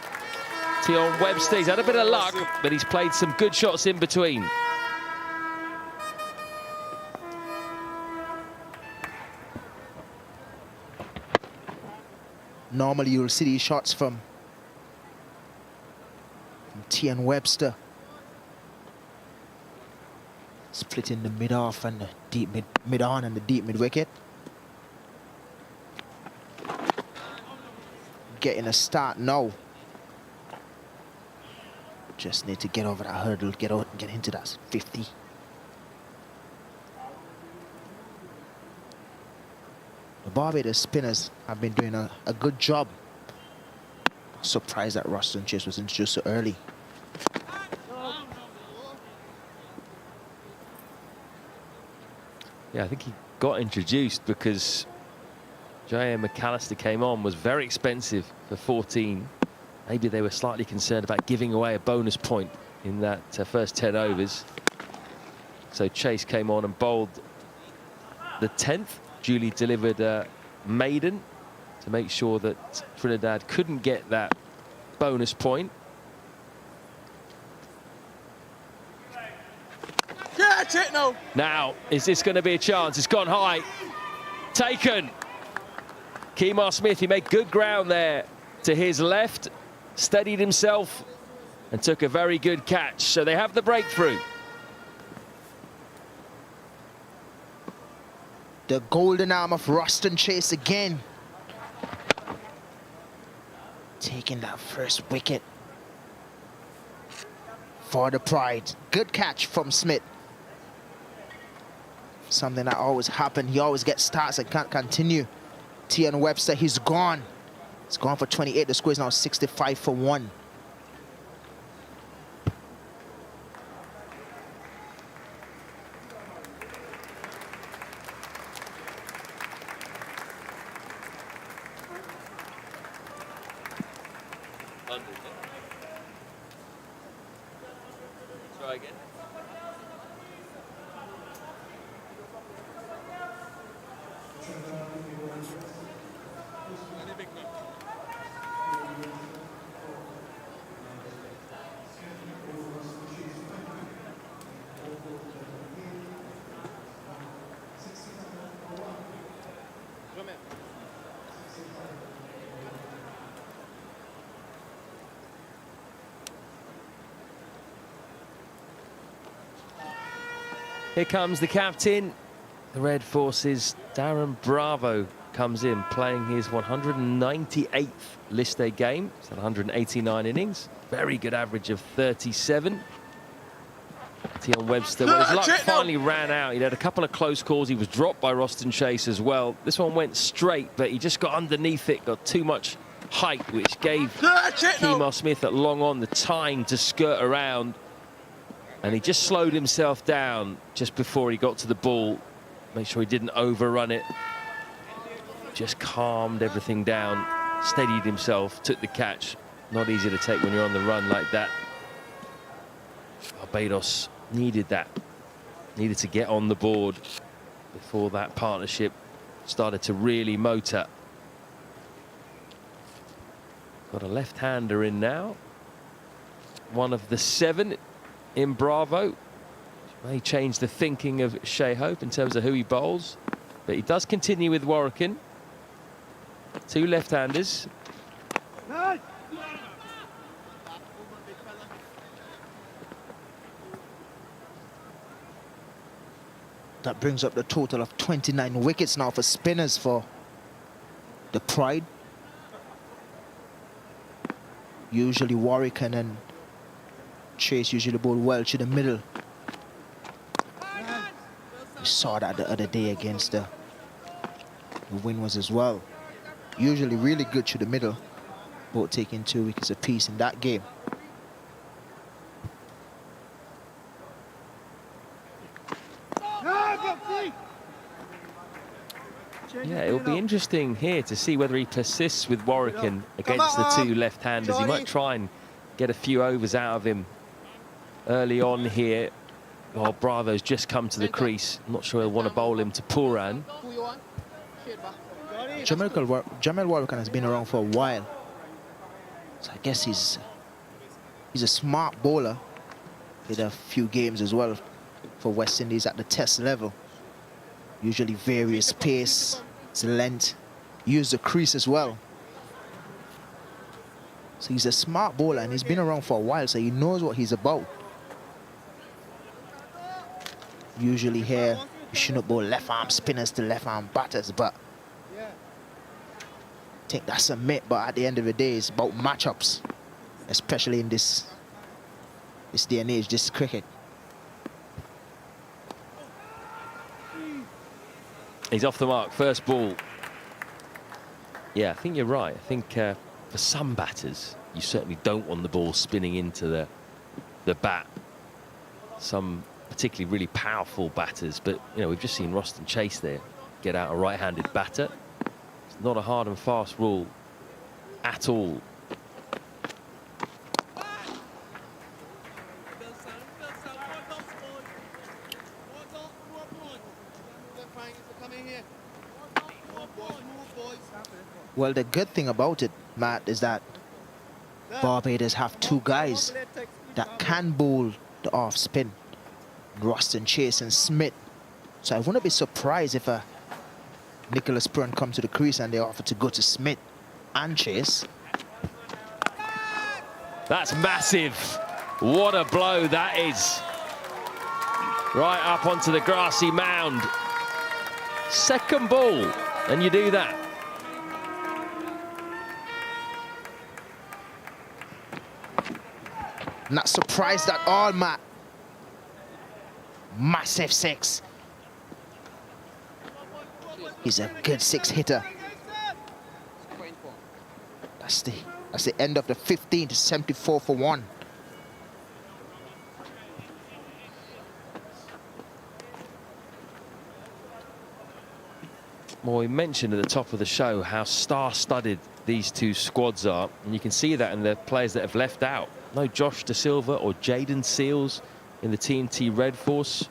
Tion Webster, he's had a bit of luck, but he's played some good shots in between. Normally you'll see these shots from Tion Webster. Splitting the mid-off and the deep mid-on and the deep mid-wicket. Getting a start now. Just need to get over that hurdle, get out and get into that 50. The Barbados spinners have been doing a good job. Surprised that Roston Chase was introduced so early. Yeah, I think he got introduced because J.M. McAllister came on, was very expensive for 14. Maybe they were slightly concerned about giving away a bonus point in that first 10 overs. So Chase came on and bowled the 10th. Julie delivered a maiden to make sure that Trinidad couldn't get that bonus point. Catch it now. Now, is this going to be a chance? It's gone high. Taken. Kemar Smith, he made good ground there to his left, steadied himself and took a very good catch. So they have the breakthrough. The golden arm of Roston Chase again. Taking that first wicket for the Pride. Good catch from Smith. Something that always happens. He always gets starts and can't continue. Tion Webster, he's gone. He's gone for 28. The score is now 65 for 1. Try again. Here comes the captain. The Red Forces, Darren Bravo, comes in playing his 198th list day game. It's 189 innings. Very good average of 37. Tion Webster, when his luck finally ran out, he had a couple of close calls. He was dropped by Roston Chase as well. This one went straight, but he just got underneath it, got too much height, which gave Kemar Smith at long on the time to skirt around. And he just slowed himself down just before he got to the ball. Make sure he didn't overrun it. Just calmed everything down, steadied himself, took the catch. Not easy to take when you're on the run like that. Barbados needed that. Needed to get on the board before that partnership started to really motor. Got a left-hander in now. One of the 7 in Bravo. May change the thinking of Shea Hope in terms of who he bowls, but he does continue with Warrican. 2 left-handers. That brings up the total of 29 wickets now for spinners for the Pride. Usually Warwick and Chase usually bowl well to the middle. We saw that the other day against the Windies as well. Usually really good to the middle, both taking 2 wickets apiece in that game. Yeah, it'll be interesting here to see whether he persists with Warwick against the 2 left-handers. He might try and get a few overs out of him early on here. While Bravo's just come to the crease. I'm not sure he'll want to bowl him to Puran. Jamel Warwick has been around for a while, so I guess he's a smart bowler. Played a few games as well for West Indies at the test level. Usually varies pace, his length, use the crease as well. So he's a smart bowler and he's been around for a while, so he knows what he's about. Usually here, you shouldn't bowl left arm spinners to left arm batters, but I think that's a myth. But at the end of the day, it's about matchups, especially in this day and age, this cricket. He's off the mark, first ball. Yeah, I think you're right. I think for some batters, you certainly don't want the ball spinning into the bat. Some particularly really powerful batters, but you know, we've just seen Roston Chase there get out a right-handed batter. It's not a hard and fast rule at all. Well, the good thing about it, Matt, is that Barbados have 2 guys that can bowl the off spin, Roston Chase and Smith. So I wouldn't be surprised if Nicholas Puran comes to the crease and they offer to go to Smith and Chase. That's massive. What a blow that is. Right up onto the grassy mound. Second ball, and you do that. Not surprised at all, Matt. Massive 6. He's a good 6 hitter. That's the end of the 15 to 74 for 1. Well, we mentioned at the top of the show how star-studded these 2 squads are, and you can see that in the players that have left out. No Josh De Silva or Jaden Seals in the TNT Red Force.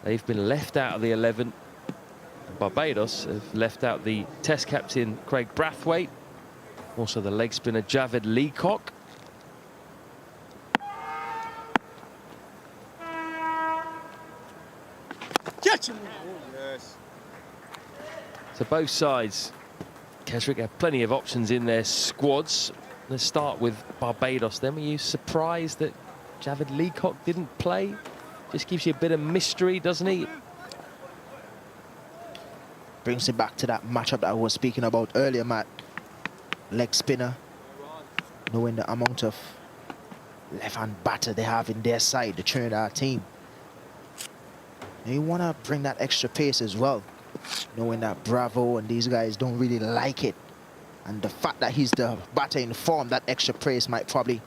They've been left out of the 11. Barbados have left out the Test captain Craig Brathwaite, also the leg spinner Javed Leacock. Catch him! Oh, yes. So both sides, Keswick, have plenty of options in their squads. Let's start with Barbados then. Were you surprised that Javed Leacock didn't play? Just gives you a bit of mystery, doesn't he? Brings it back to that matchup that I was speaking about earlier, Matt. Leg spinner, knowing the amount of left-hand batter they have in their side, the Trinidad team. And you want to bring that extra pace as well, knowing that Bravo and these guys don't really like it. And the fact that he's the batter in form, that extra pace might probably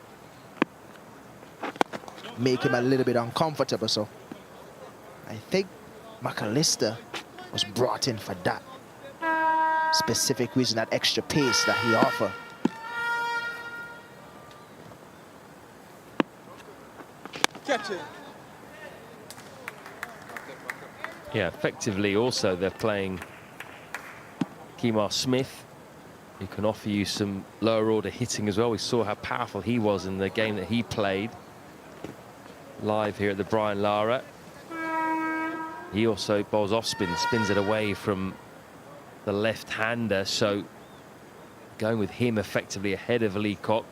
make him a little bit uncomfortable. So I think McAllister was brought in for that specific reason, that extra pace that he offered. Catch it. Yeah, effectively also they're playing Kemar Smith, who can offer you some lower order hitting as well. We saw how powerful he was in the game that he played live here at the Brian Lara. He also bowls off spin, spins it away from the left-hander, so going with him effectively ahead of Leacock.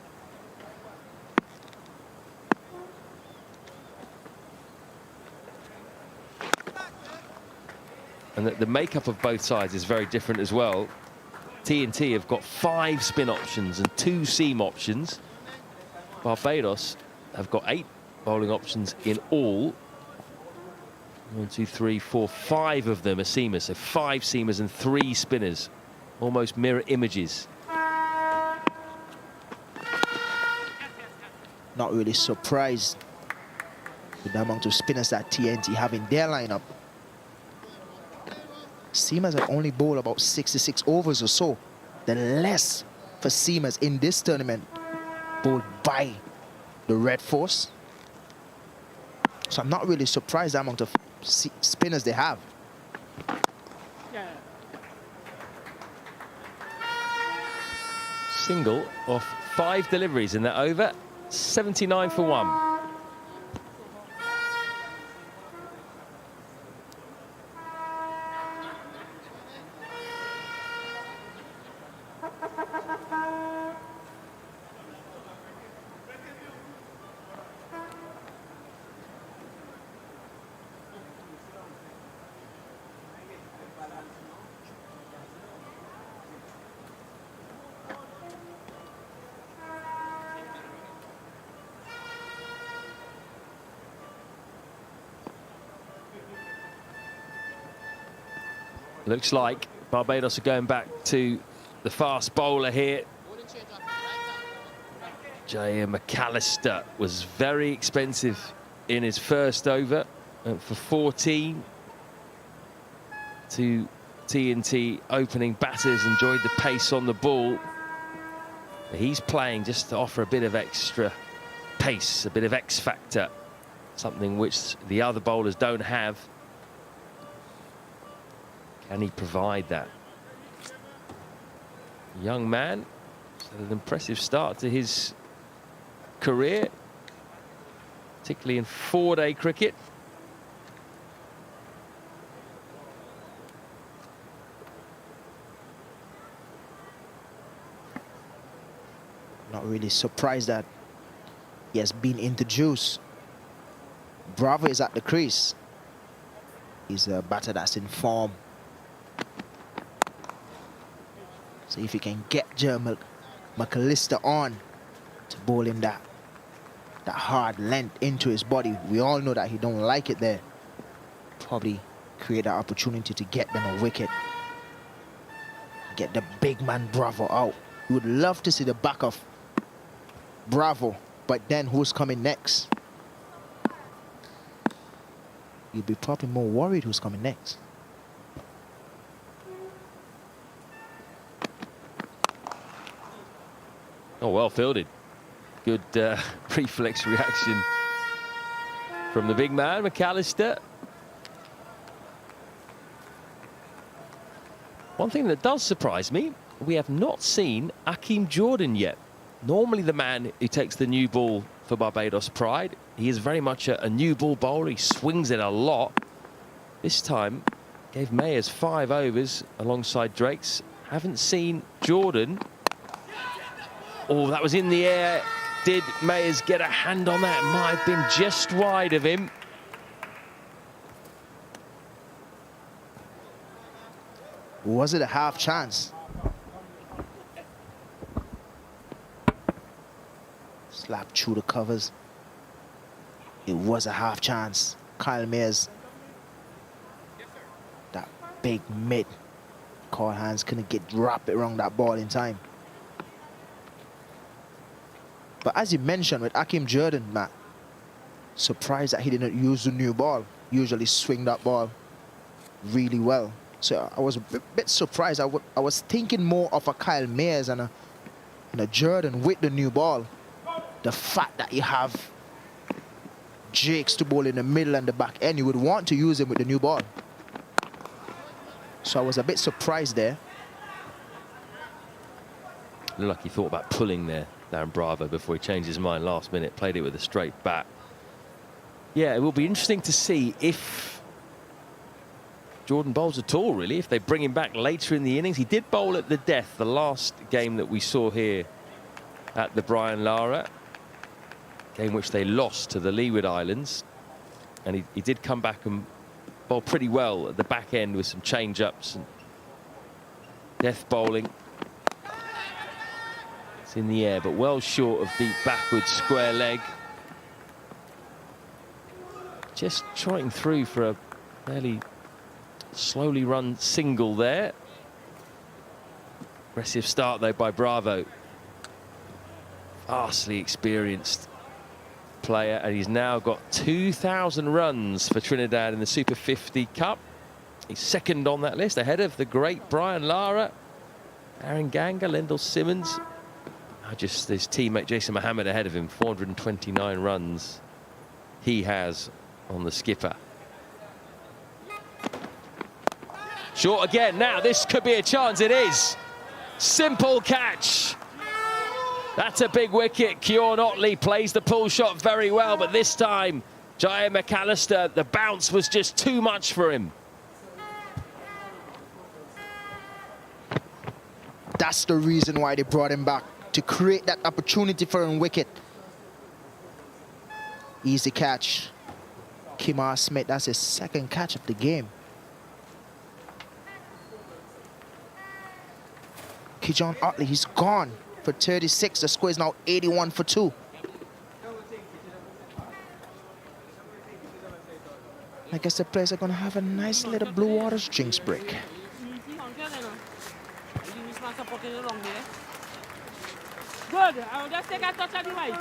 And the makeup of both sides is very different as well. T&T have got 5 spin options and 2 seam options. Barbados have got 8 bowling options in all. 1, 2, 3, 4, 5 of them are seamers. So 5 seamers and 3 spinners. Almost mirror images. Not really surprised with the amount of spinners that TNT have in their lineup. Seamers have only bowled about 66 overs or so. The less for seamers in this tournament bowled by the Red Force. So I'm not really surprised the amount of spinners they have. Single off 5 deliveries in that over. 79 for 1. Looks like Barbados are going back to the fast bowler here. J.M. McAllister was very expensive in his first over for 14. 2 T&T opening batters enjoyed the pace on the ball. He's playing just to offer a bit of extra pace, a bit of X factor, something which the other bowlers don't have. Can he provide that? Young man, had an impressive start to his career, particularly in 4-day cricket. Not really surprised that he has been introduced. Bravo is at the crease. He's a batter that's in form. So if you can get J.M. McAllister on to bowl him that hard length into his body, we all know that he don't like it there. Probably create an opportunity to get them a wicket. Get the big man Bravo out. We would love to see the back of Bravo, but then who's coming next? You'd be probably more worried who's coming next. Oh, well fielded. Good reflex reaction from the big man, McAllister. One thing that does surprise me, we have not seen Akeem Jordan yet. Normally the man who takes the new ball for Barbados Pride. He is very much a new ball bowler. He swings it a lot. This time gave Mayers 5 overs alongside Drake's. Haven't seen Jordan. Oh, that was in the air. Did Mayers get a hand on that? Might have been just wide of him. Was it a half chance? Slapped through the covers. It was a half chance. Kyle Mayers, that big mid. Call hands couldn't wrap it around that ball in time. But as you mentioned with Akeem Jordan, Matt, surprised that he didn't use the new ball. Usually swing that ball really well. So I was a bit surprised. I was thinking more of a Kyle Mayers and a Jordan with the new ball. The fact that you have Jakes to bowl in the middle and the back end, you would want to use him with the new ball. So I was a bit surprised there. Looked like he thought about pulling there, Darren Bravo, before he changed his mind last minute. Played it with a straight bat. Yeah, it will be interesting to see if Jordan bowls at all, really, if they bring him back later in the innings. He did bowl at the death the last game that we saw here at the Brian Lara, game which they lost to the Leeward Islands. And he did come back and bowled pretty well at the back end with some change-ups and death bowling. It's in the air, but well short of deep backwards square leg. Just trotting through for a fairly slowly run single there. Aggressive start though by Bravo. Vastly experienced player, and he's now got 2,000 runs for Trinidad in the Super 50 Cup. He's second on that list, ahead of the great Brian Lara, Aaron Ganga, Lendl Simmons. Just his teammate Jason Mohammed ahead of him. 429 runs he has on the skipper. Short again. Now this could be a chance. It is. Simple catch. That's a big wicket. Keon Otley plays the pull shot very well, but this time Jaya McAllister, the bounce was just too much for him. That's the reason why they brought him back, to create that opportunity for a wicket. Easy catch. Kimar Smith, that's his second catch of the game. Keon Otley, he's gone for 36. The score is now 81 for 2. I guess the players are going to have a nice little Blue Waters drinks break. Good. I'll just take a touch of the white.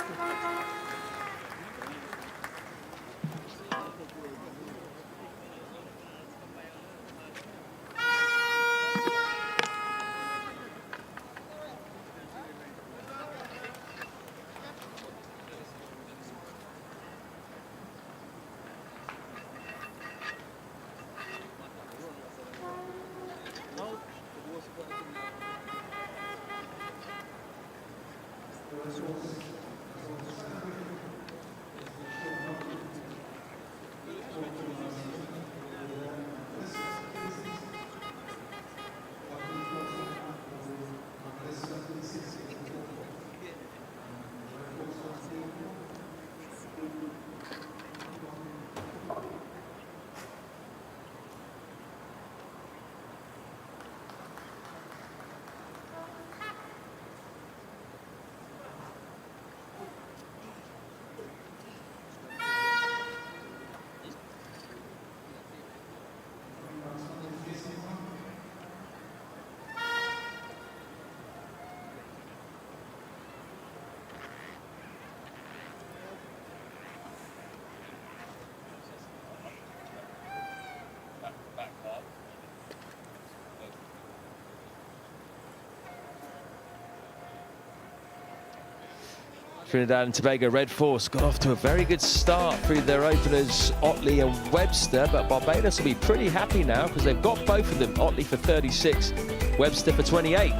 Trinidad and Tobago Red Force got off to a very good start through their openers, Otley and Webster, but Barbados will be pretty happy now because they've got both of them. Otley for 36, Webster for 28.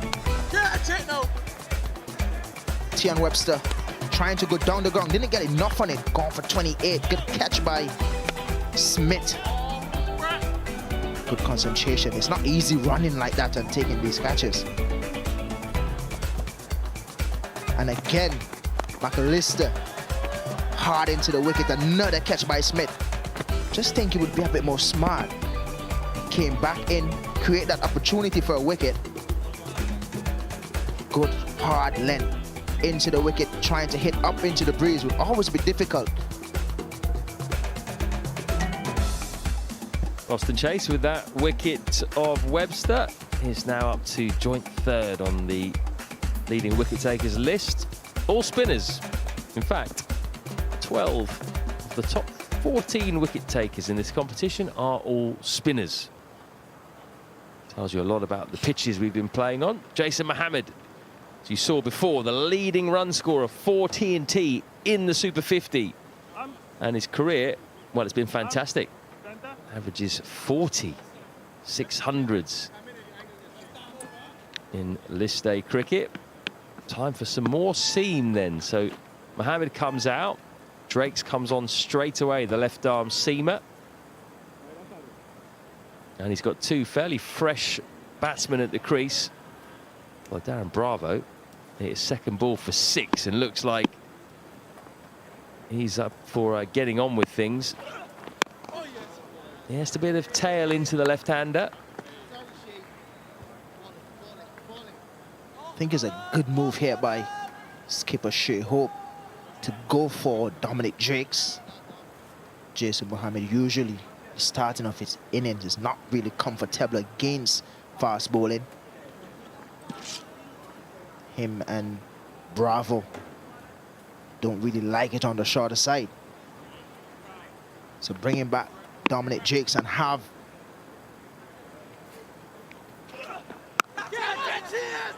Tian Webster trying to go down the ground, didn't get enough on it, gone for 28. Good catch by Smith. Good concentration. It's not easy running like that and taking these catches. And again, McAllister hard into the wicket. Another catch by Smith. Just think he would be a bit more smart. Came back in, create that opportunity for a wicket. Good hard length into the wicket, trying to hit up into the breeze would always be difficult. Boston Chase with that wicket of Webster is now up to joint third on the leading wicket takers list. All spinners. In fact, 12 of the top 14 wicket takers in this competition are all spinners. Tells you a lot about the pitches we've been playing on. Jason Mohammed, as you saw before, the leading run scorer for TNT in the Super 50. And his career, well, it's been fantastic. Averages 40 600s in list day cricket. Time for some more seam then. So Mohammed comes out. Drakes comes on straight away, the left arm seamer. And he's got two fairly fresh batsmen at the crease. Well, Darren Bravo hit his second ball for 6 and looks like he's up for getting on with things. Yes, a bit of tail into the left-hander. I think it's a good move here by skipper Shea Hope to go for Dominic Jakes. Jason Mohammed usually starting off his innings is not really comfortable against fast bowling. Him and Bravo don't really like it on the shorter side. So bringing back Dominic Jakes and have...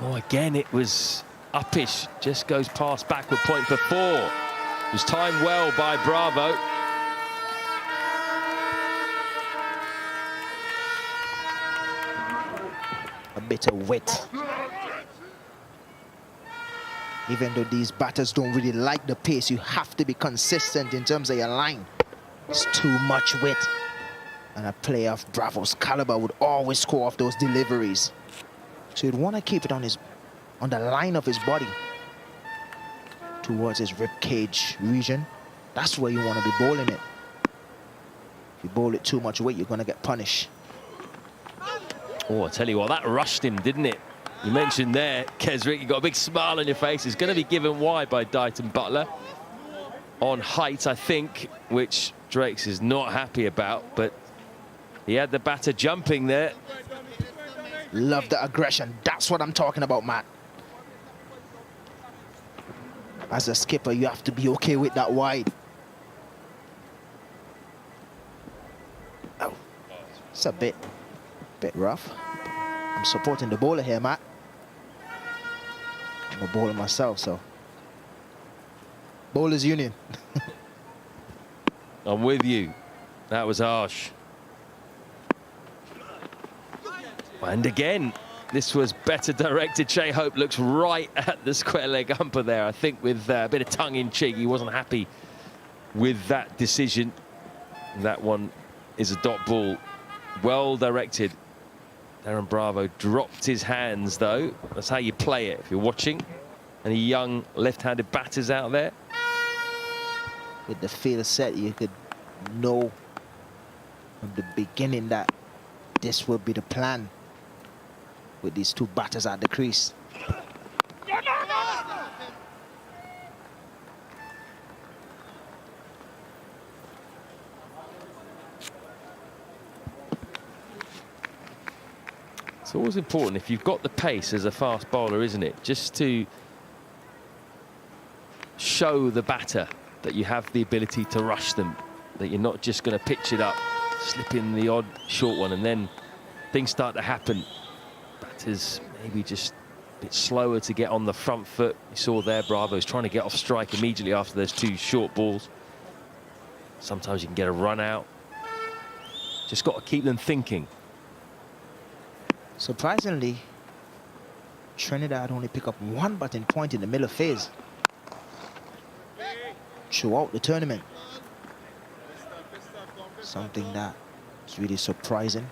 Oh, again, it was uppish. Just goes past backward point for 4. It was timed well by Bravo. A bit of wit. Even though these batters don't really like the pace, you have to be consistent in terms of your line. It's too much wit. And a player of Bravo's caliber would always score off those deliveries. So you'd want to keep it on the line of his body towards his rib cage region. That's where you want to be bowling it. If you bowl it too much weight, you're going to get punished. Oh, I tell you what, that rushed him, didn't it? You mentioned there, Keswick, you got a big smile on your face. It's going to be given wide by Dighton Butler. On height, I think, which Drakes is not happy about, but he had the batter jumping there. Love the aggression. That's what I'm talking about, Matt. As a skipper, you have to be okay with that wide. Oh, it's a bit rough. I'm supporting the bowler here, Matt. I'm a bowler myself, so. Bowlers Union. I'm with you. That was harsh. And again, this was better directed. Shea Hope looks right at the square leg umper there. I think with a bit of tongue in cheek, he wasn't happy with that decision. That one is a dot ball. Well directed. Darren Bravo dropped his hands, though. That's how you play it if you're watching. Any young left-handed batters out there? With the field set, you could know from the beginning that this will be the plan with these two batters at the crease. It's always important if you've got the pace as a fast bowler, isn't it? Just to show the batter that you have the ability to rush them, that you're not just going to pitch it up, slip in the odd short one, and then things start to happen. Batters maybe just a bit slower to get on the front foot. You saw there, Bravo's trying to get off strike immediately after those 2 short balls. Sometimes you can get a run out. Just got to keep them thinking. Surprisingly, Trinidad only pick up 1 batting point in the middle phase throughout the tournament. Something that is really surprising,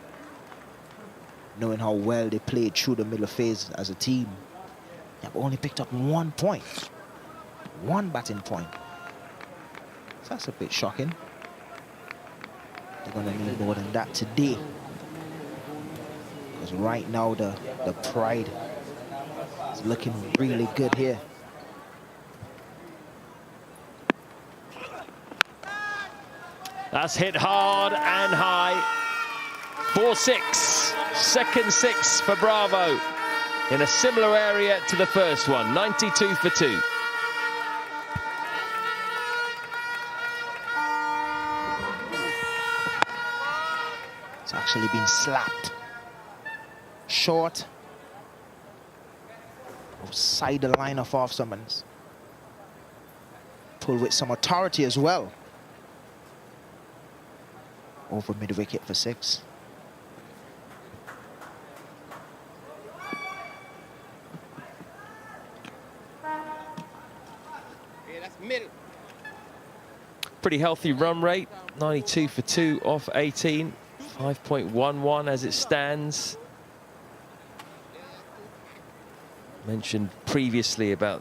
knowing how well they played through the middle phase as a team. They've only picked up 1 point, 1 batting point. So that's a bit shocking. They're going to need more than that today. Because right now the pride is looking really good here. That's hit hard and high. 4-6, second 6 for Bravo in a similar area to the first one, 92 for 2. It's actually been slapped short outside the line of off summons. Pulled with some authority as well. Over mid-wicket for 6. Yeah, that's middle. Pretty healthy run rate, 92 for 2 off 18, 5.11 as it stands. Mentioned previously about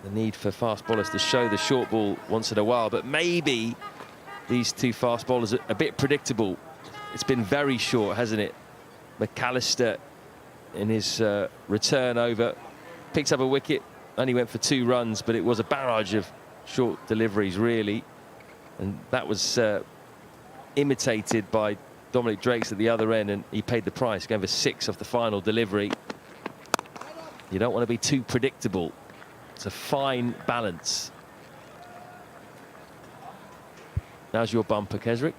the need for fast bowlers to show the short ball once in a while, but maybe these 2 fast bowlers are a bit predictable. it's been very short, hasn't it? McAllister in his return over picks up a wicket, only went for 2 runs, but it was a barrage of short deliveries, really. And that was imitated by Dominic Drakes at the other end, and he paid the price, going for 6 off the final delivery. You don't want to be too predictable. It's a fine balance. Now's your bumper, Kesrick.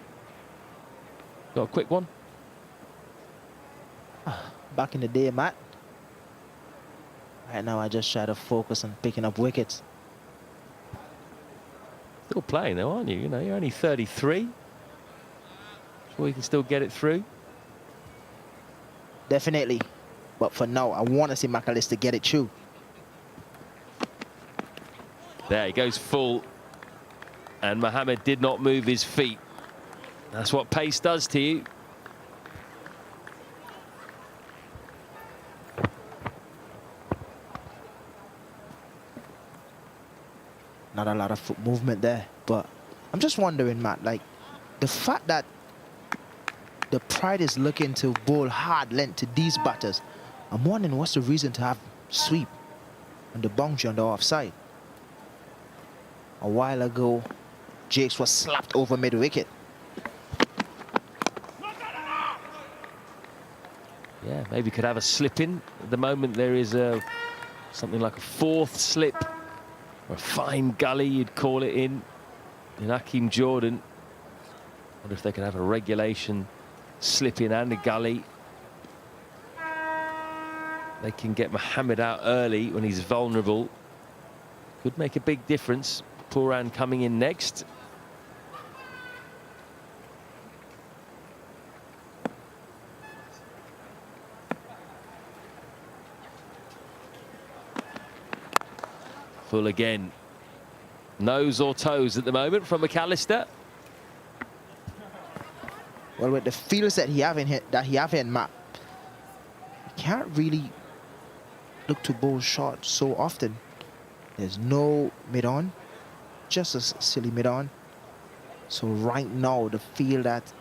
Got a quick one? Back in the day, Matt. Right now, I just try to focus on picking up wickets. Still playing though, aren't you? You know, you're only 33. Sure you can still get it through? Definitely. But for now, I want to see McAllister get it through. There, he goes full. And Mohammed did not move his feet. That's what pace does to you. Not a lot of foot movement there, but I'm just wondering, Matt, like the fact that the Pride is looking to bowl hard length to these batters, I'm wondering what's the reason to have sweep on the boundary on the offside. A while ago, Jakes was slapped over mid-wicket. Yeah, maybe could have a slip in. At the moment, there is something like a 4th slip, or a fine gully, you'd call it, in Hakeem Jordan. Wonder if they could have a regulation slip in and a gully. They can get Mohammed out early when he's vulnerable. Could make a big difference. Pooran coming in next. Full again. Nose or toes at the moment from McAllister. Well, with the fields that he have in Matt, he can't really look to bowl short so often. There's no mid-on, just a silly mid-on. So right now, the field that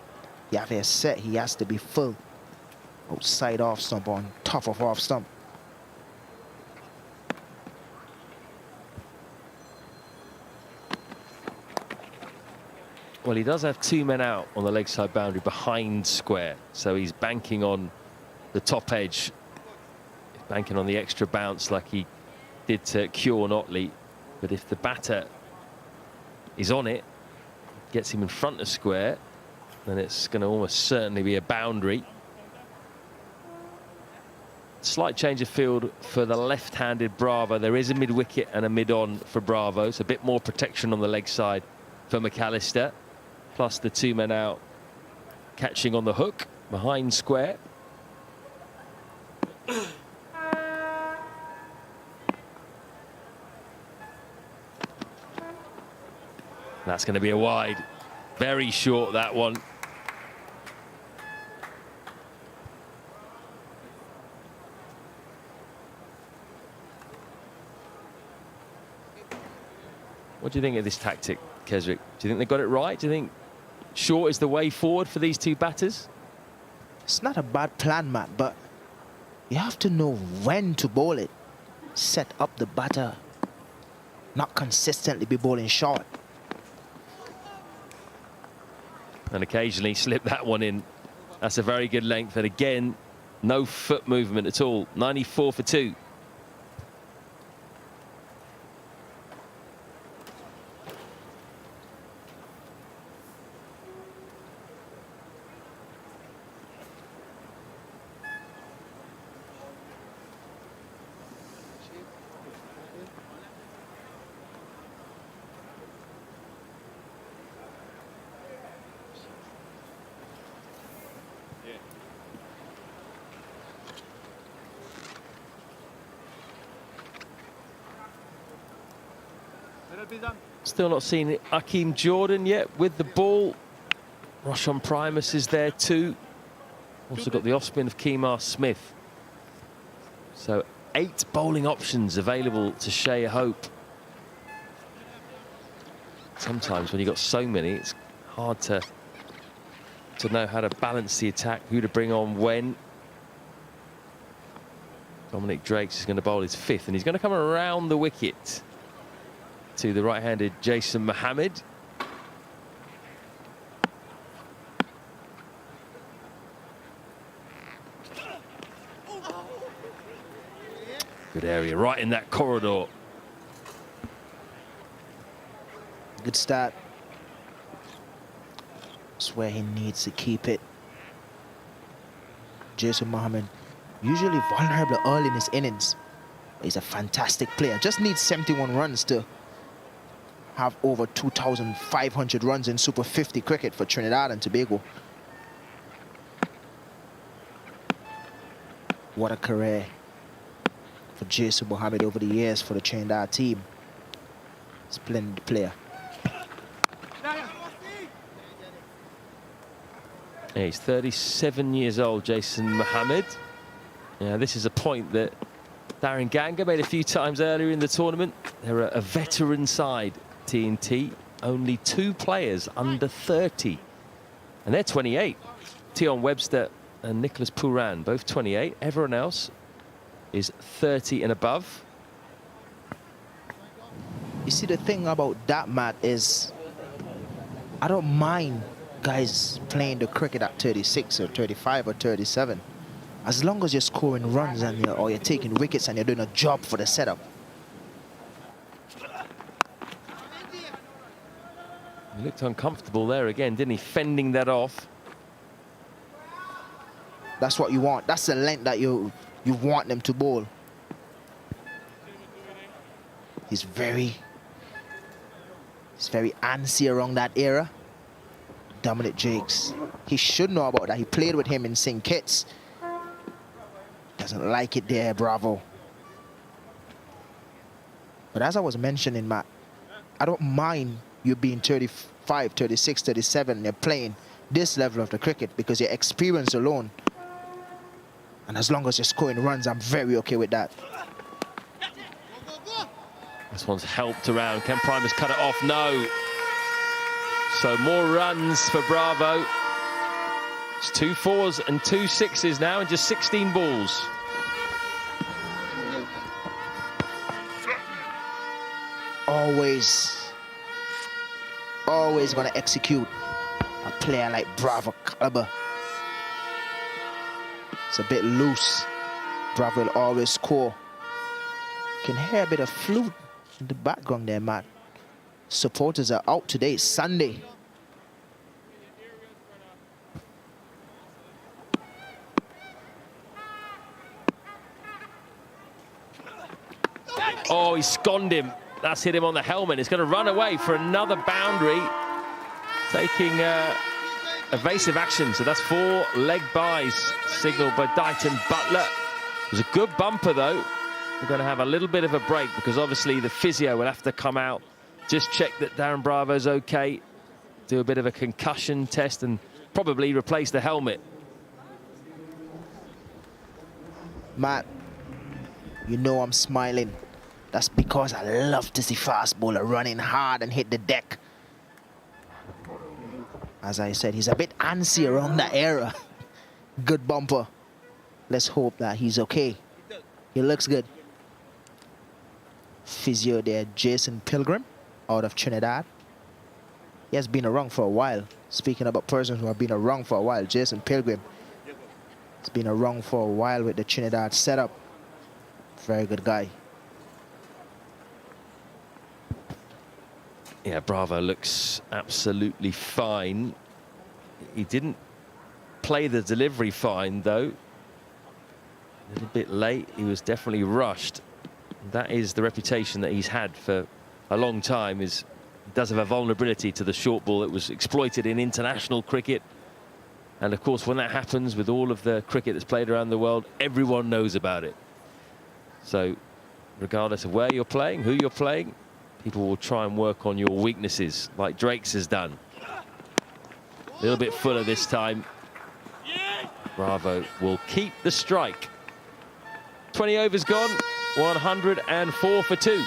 he have here set, he has to be full. Outside off stump, on top of off stump. Well, he does have 2 men out on the leg side boundary behind square, so he's banking on the top edge. He's banking on the extra bounce like he did to Cure Notley. But if the batter is on it, gets him in front of square, then it's going to almost certainly be a boundary. Slight change of field for the left-handed Bravo. There is a mid-wicket and a mid-on for Bravo, so a bit more protection on the leg side for McAllister. Plus the 2 men out catching on the hook behind square. That's going to be a wide. Very short, that one. What do you think of this tactic, Kesrick? Do you think they got it right? Do you think short is the way forward for these 2 batters? It's not a bad plan, Matt, but you have to know when to bowl it. Set up the batter, not consistently be bowling short. And occasionally slip that one in. That's a very good length. And again, no foot movement at all. 94 for 2. Still not seen Hakeem Jordan yet with the ball. Roshan Primus is there too. Also got the off-spin of Kemar Smith. So 8 bowling options available to Shea Hope. Sometimes when you've got so many, it's hard to to know how to balance the attack, who to bring on when. Dominic Drakes is going to bowl his 5th, and he's going to come around the wicket to the right-handed Jason Mohammed. Good area, right in that corridor. Good start. That's where he needs to keep it. Jason Mohammed, usually vulnerable early in his innings. He's a fantastic player. Just needs 71 runs to have over 2,500 runs in Super 50 cricket for Trinidad and Tobago. What a career for Jason Mohammed over the years for the Trinidad team. Splendid player. Yeah, he's 37 years old, Jason Mohammed. Yeah, this is a point that Darren Ganga made a few times earlier in the tournament. They're a veteran side, TNT. Only 2 players under 30. And they're 28. Tion Webster and Nicholas Pooran, both 28. Everyone else is 30 and above. You see, the thing about that, Matt, is I don't mind guys playing the cricket at 36 or 35 or 37. As long as you're scoring runs and you're taking wickets and you're doing a job for the setup. He looked uncomfortable there again, didn't he? Fending that off. That's what you want. That's the length that you want them to bowl. He's very antsy around that era. Dominic Jakes, he should know about that. He played with him in St. Kitts. Doesn't like it there, Bravo. But as I was mentioning, Matt, I don't mind you being 35, 36, 37, and you're playing this level of the cricket because your experience alone. And as long as you're scoring runs, I'm very okay with that. This one's helped around. Can Primus cut it off? No. So more runs for Bravo. It's 2 4s and 2 6s now in just 16 balls. Always going to execute a player like Bravo caliber. It's a bit loose. Bravo will always score. Can hear a bit of flute in the background there, Matt. Supporters are out today. It's Sunday. Oh, he sconed him. That's hit him on the helmet. It's going to run away for another boundary. Taking evasive action. So that's 4 leg byes signaled by Dighton Butler. It was a good bumper, though. We're going to have a little bit of a break because obviously the physio will have to come out, just check that Darren Bravo's okay, do a bit of a concussion test and probably replace the helmet. Matt, you know I'm smiling. That's because I love to see fast bowler running hard and hit the deck. As I said, he's a bit antsy around that era. Good bumper. Let's hope that he's okay. He looks good. Physio there, Jason Pilgrim, out of Trinidad. He has been around for a while. Speaking about persons who have been around for a while, Jason Pilgrim has been around for a while with the Trinidad setup. Very good guy. Yeah, Bravo looks absolutely fine. He didn't play the delivery fine, though. A little bit late. He was definitely rushed. That is the reputation that he's had for a long time. He does have a vulnerability to the short ball that was exploited in international cricket. And, of course, when that happens with all of the cricket that's played around the world, everyone knows about it. So, regardless of where you're playing, who you're playing, people will try and work on your weaknesses, like Drakes has done. A little bit fuller this time. Bravo will keep the strike. 20 overs gone, 104 for 2.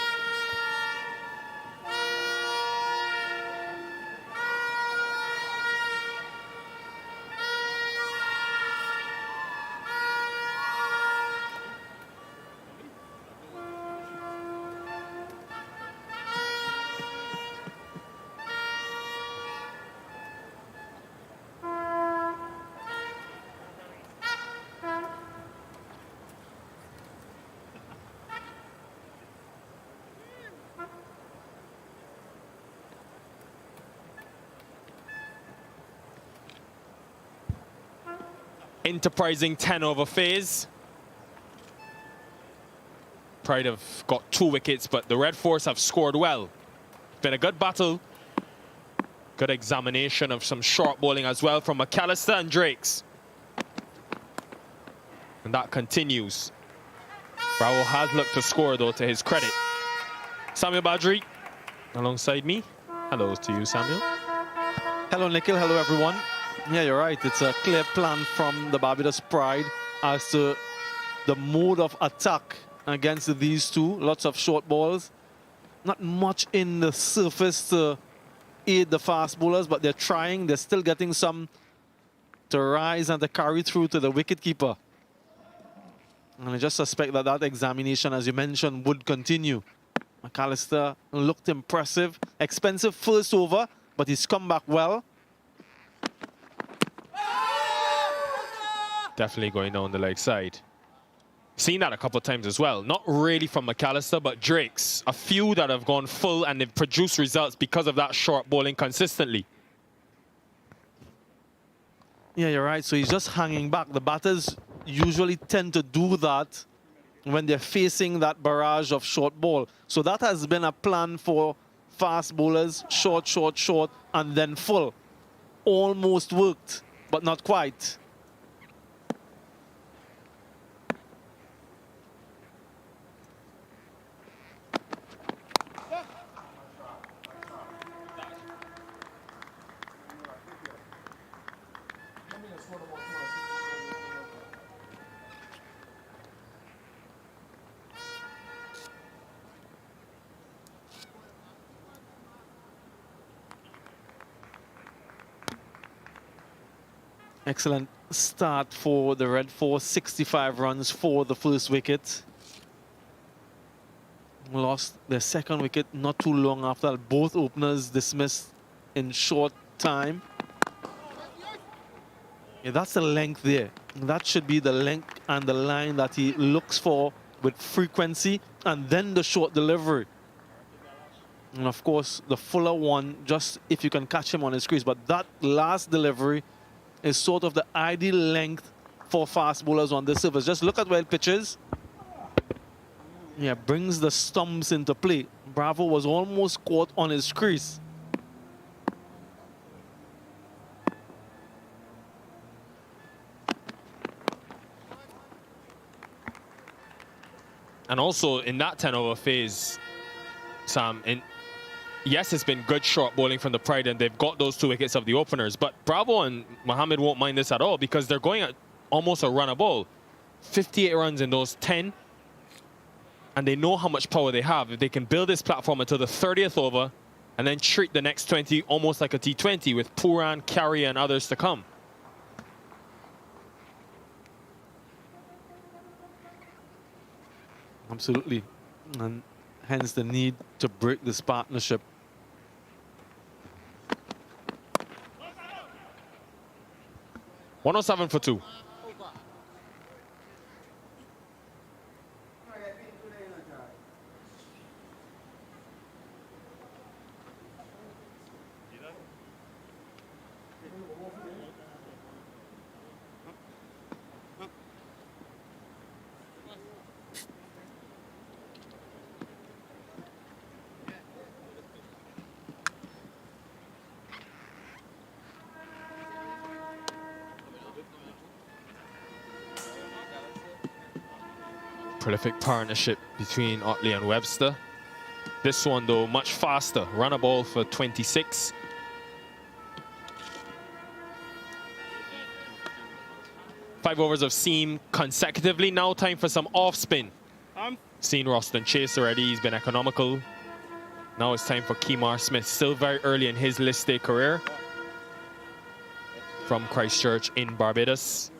enterprising 10-over phase. Pride have got 2 wickets, but the Red Force have scored well. Been a good battle. Good examination of some short bowling as well from McAllister and Drakes. And that continues. Bravo has looked to score, though, to his credit. Samuel Badri alongside me. Hello to you, Samuel. Hello, Nikhil. Hello, everyone. Yeah, you're right. It's a clear plan from the Barbados Pride as to the mode of attack against these two. Lots of short balls. Not much in the surface to aid the fast bowlers, but they're trying. They're still getting some to rise and to carry through to the wicketkeeper. And I just suspect that that examination, as you mentioned, would continue. McAllister looked impressive. Expensive first over, but he's come back well. Definitely going down the leg side. Seen that a couple of times as well. Not really from McAllister, but Drakes. A few that have gone full and they've produced results because of that short bowling consistently. Yeah, you're right. So he's just hanging back. The batters usually tend to do that when they're facing that barrage of short ball. So that has been a plan for fast bowlers. Short, short, short, and then full. Almost worked, but not quite. Excellent start for the Red Force. 65 runs for the first wicket. Lost their second wicket not too long after. Both openers dismissed in short time. Yeah, that's the length there. That should be the length and the line that he looks for with frequency, and then the short delivery. And of course, the fuller one, just if you can catch him on his crease. But that last delivery is sort of the ideal length for fast bowlers on this surface. Just look at where it pitches. Yeah, brings the stumps into play. Bravo was almost caught on his crease. And also in that 10-over phase, Sam, yes, it's been good short bowling from the Pride, and they've got those 2 wickets of the openers. But Bravo and Mohammed won't mind this at all because they're going at almost a run a ball. 58 runs in those 10. And they know how much power they have. If they can build this platform until the 30th over and then treat the next 20 almost like a T20 with Puran, Carrier, and others to come. Absolutely. And hence the need to break this partnership. $107 for 2. Prolific partnership between Otley and Webster. This one, though, much faster. Run a ball for 26. Five overs of seam consecutively. Now time for some off spin. Seen Roston Chase already. He's been economical. Now it's time for Kemar Smith. Still very early in his list day career. From Christchurch in Barbados.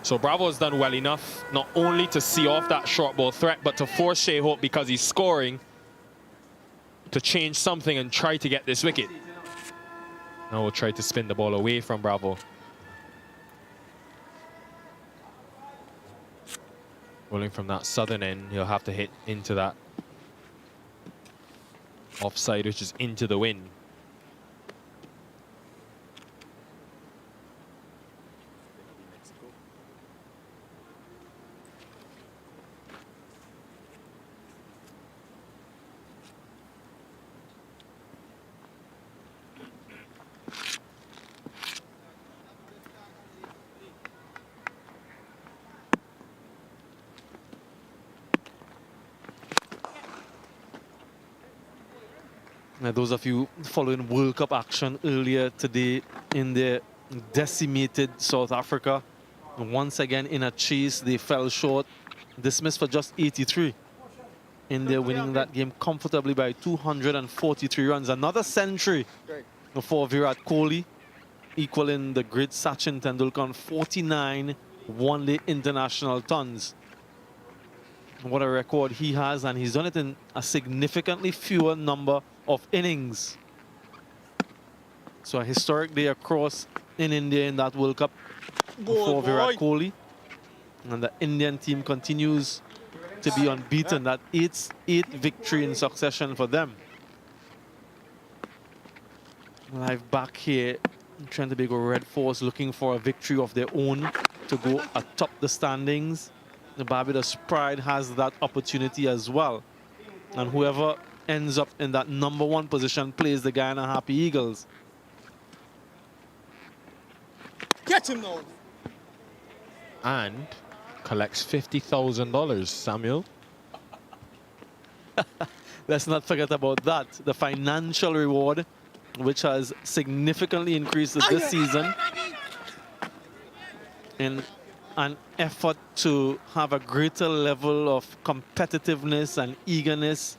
So Bravo has done well enough, not only to see off that short ball threat, but to force Shea Hope, because he's scoring, to change something and try to get this wicket. Now we'll try to spin the ball away from Bravo. Rolling from that southern end, he'll have to hit into that offside, which is into the wind. Now, those of you following World Cup action earlier today in the decimated South Africa, once again in a chase, they fell short, dismissed for just 83. India winning that game comfortably by 243 runs. Another century for Virat Kohli, equaling the great Sachin Tendulkar on 49 one-day international tons. What a record he has, and he's done it in a significantly fewer number of innings. So a historic day across in India in that World Cup for Virat Kohli. And the Indian team continues to be unbeaten. That eighth victory in succession for them. Live back here, Trinidad Tobago Red Force looking for a victory of their own to go atop the standings. The Barbados Pride has that opportunity as well. And whoever ends up in that #1 position plays the Guyana Happy Eagles. Catch him now. And collects $50,000, Samuel. Let's not forget about that. The financial reward, which has significantly increased this season in an effort to have a greater level of competitiveness and eagerness,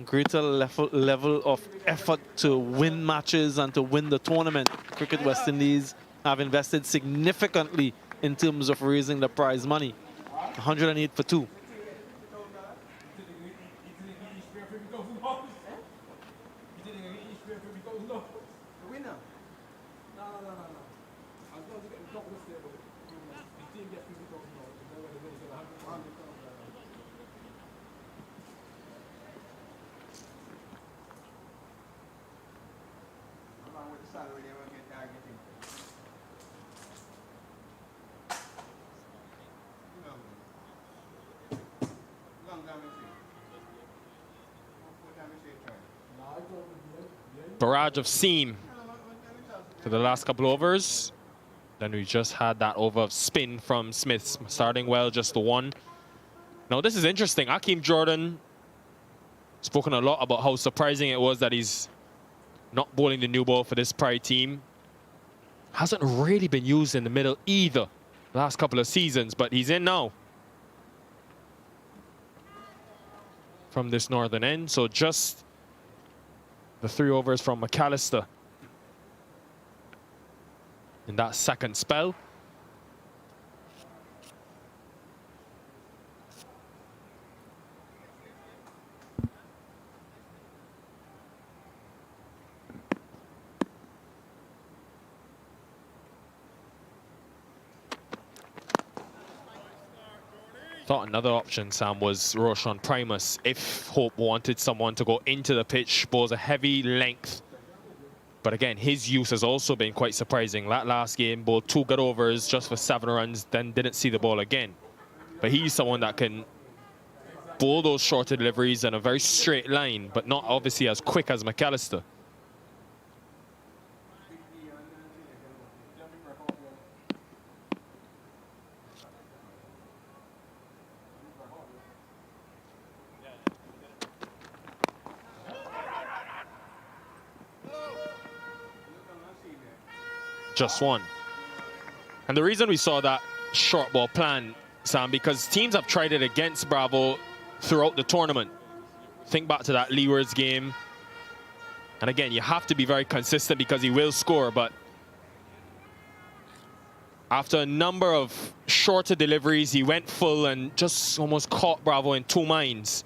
greater level of effort to win matches and to win the tournament. Cricket West Indies have invested significantly in terms of raising the prize money. 108 for 2. Barrage of seam for the last couple overs. Then we just had that over of spin from Smith, starting well, just the one. Now this is interesting. Akeem Jordan spoken a lot about how surprising it was that he's not bowling the new ball for this Pride team. Hasn't really been used in the middle either last couple of seasons, but he's in now from this northern end. So just the 3 overs from McAllister in that second spell. Thought another option, Sam, was Roshan Primus. If Hope wanted someone to go into the pitch, bowls a heavy length. But again, his use has also been quite surprising. That last game, bowled 2 good overs just for 7 runs, then didn't see the ball again. But he's someone that can bowl those shorter deliveries in a very straight line, but not obviously as quick as McAllister. Just one. And the reason we saw that short ball plan, Sam, because teams have tried it against Bravo throughout the tournament. Think back to that Leewards game. And again, you have to be very consistent because he will score, but after a number of shorter deliveries, he went full and just almost caught Bravo in 2 minds.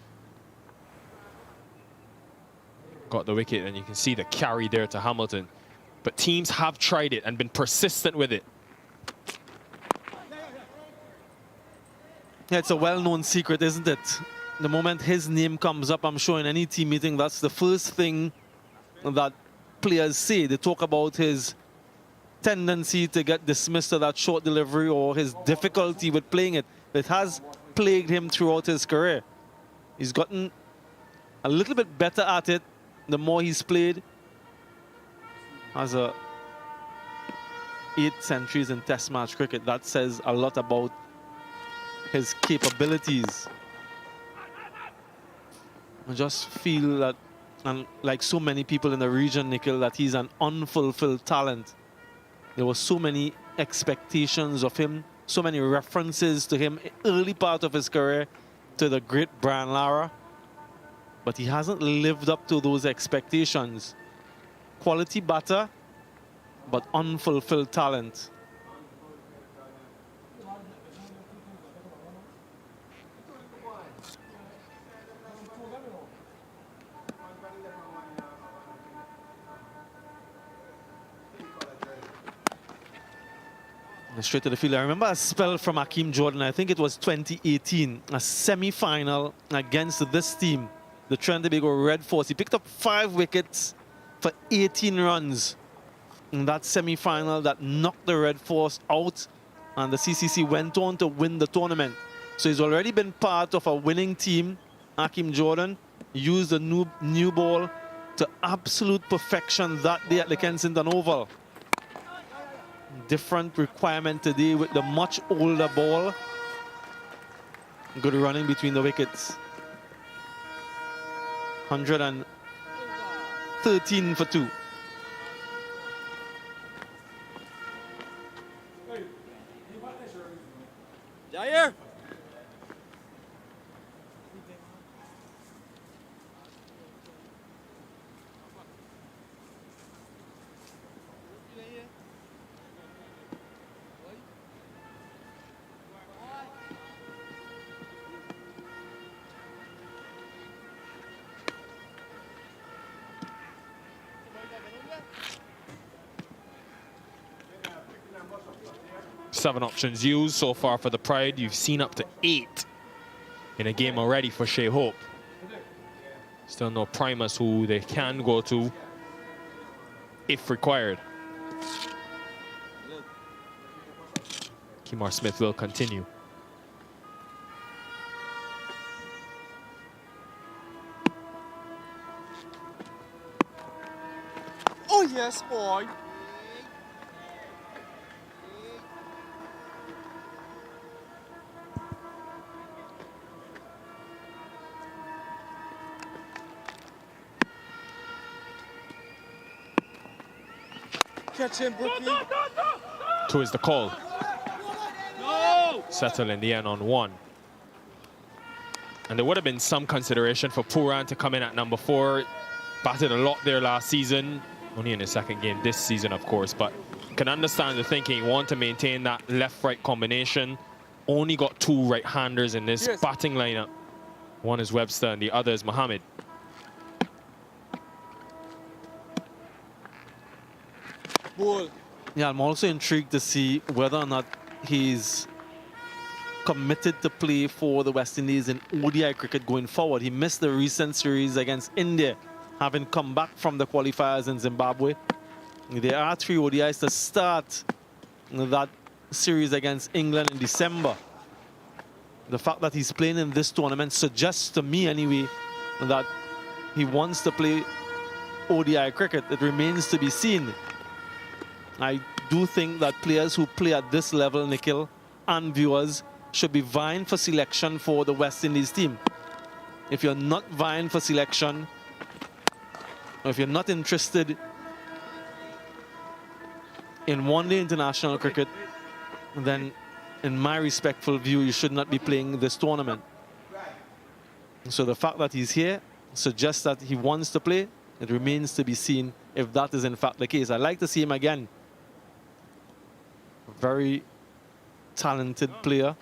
Got the wicket, and you can see the carry there to Hamilton. But teams have tried it and been persistent with it. Yeah, it's a well-known secret, isn't it? The moment his name comes up, I'm sure in any team meeting, that's the first thing that players say. They talk about his tendency to get dismissed to that short delivery or his difficulty with playing it. It has plagued him throughout his career. He's gotten a little bit better at it the more he's played. Has 8 centuries in Test match cricket. That says a lot about his capabilities. I just feel that And like so many people in the region, Nikhil, that he's an unfulfilled talent. There were so many expectations of him, so many references to him early part of his career to the great Brian Lara. But he hasn't lived up to those expectations. Quality batter, but unfulfilled talent. Straight to the field. I remember a spell from Hakeem Jordan, I think it was 2018, a semi-final against this team, the Trinidad Tobago Red Force. He picked up 5 wickets for 18 runs in that semi-final that knocked the Red Force out, and the CCC went on to win the tournament. So he's already been part of a winning team. Hakeem Jordan used the new ball to absolute perfection that day at the Kensington Oval. Different requirement today with the much older ball. Good running between the wickets. 113 for 2. Jair! Seven options used so far for the Pride. You've seen up to 8 in a game already for Shea Hope. Still no Primus who they can go to if required. Kemar Smith will continue. Oh, yes, boy. Catch him, Brookie. Two is the call. No! Settle in the end on 1. And there would have been some consideration for Puran to come in at number 4. Batted a lot there last season. Only in his second game this season, of course. But can understand the thinking. Want to maintain that left-right combination. Only got 2 right-handers in this batting lineup. One is Webster and the other is Mohammed. Bull. Yeah, I'm also intrigued to see whether or not he's committed to play for the West Indies in ODI cricket going forward. He missed the recent series against India, having come back from the qualifiers in Zimbabwe. There are 3 ODIs to start that series against England in December. The fact that he's playing in this tournament suggests to me anyway that he wants to play ODI cricket. It remains to be seen. I do think that players who play at this level, Nikhil, and viewers, should be vying for selection for the West Indies team. If you're not vying for selection, or if you're not interested in one-day international cricket, then in my respectful view, you should not be playing this tournament. So the fact that he's here suggests that he wants to play. It remains to be seen if that is in fact the case. I'd like to see him again. Very talented player.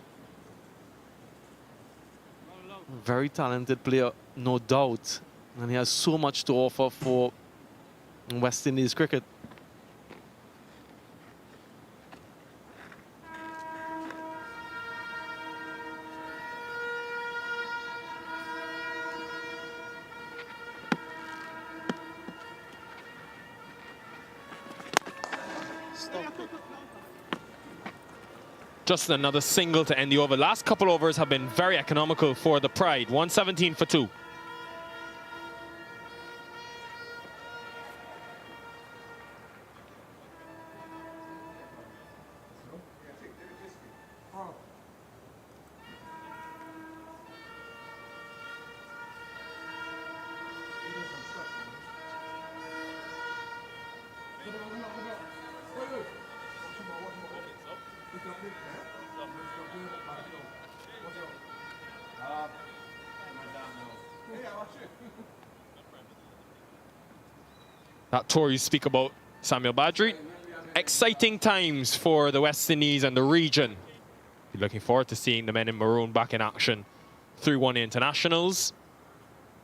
Very talented player, no doubt. And he has so much to offer for West Indies cricket. Just another single to end the over. Last couple overs have been very economical for the Pride. 117 for 2. That tour you speak about, Samuel Badri. Exciting times for the West Indies and the region. You're looking forward to seeing the men in maroon back in action through 1 internationals,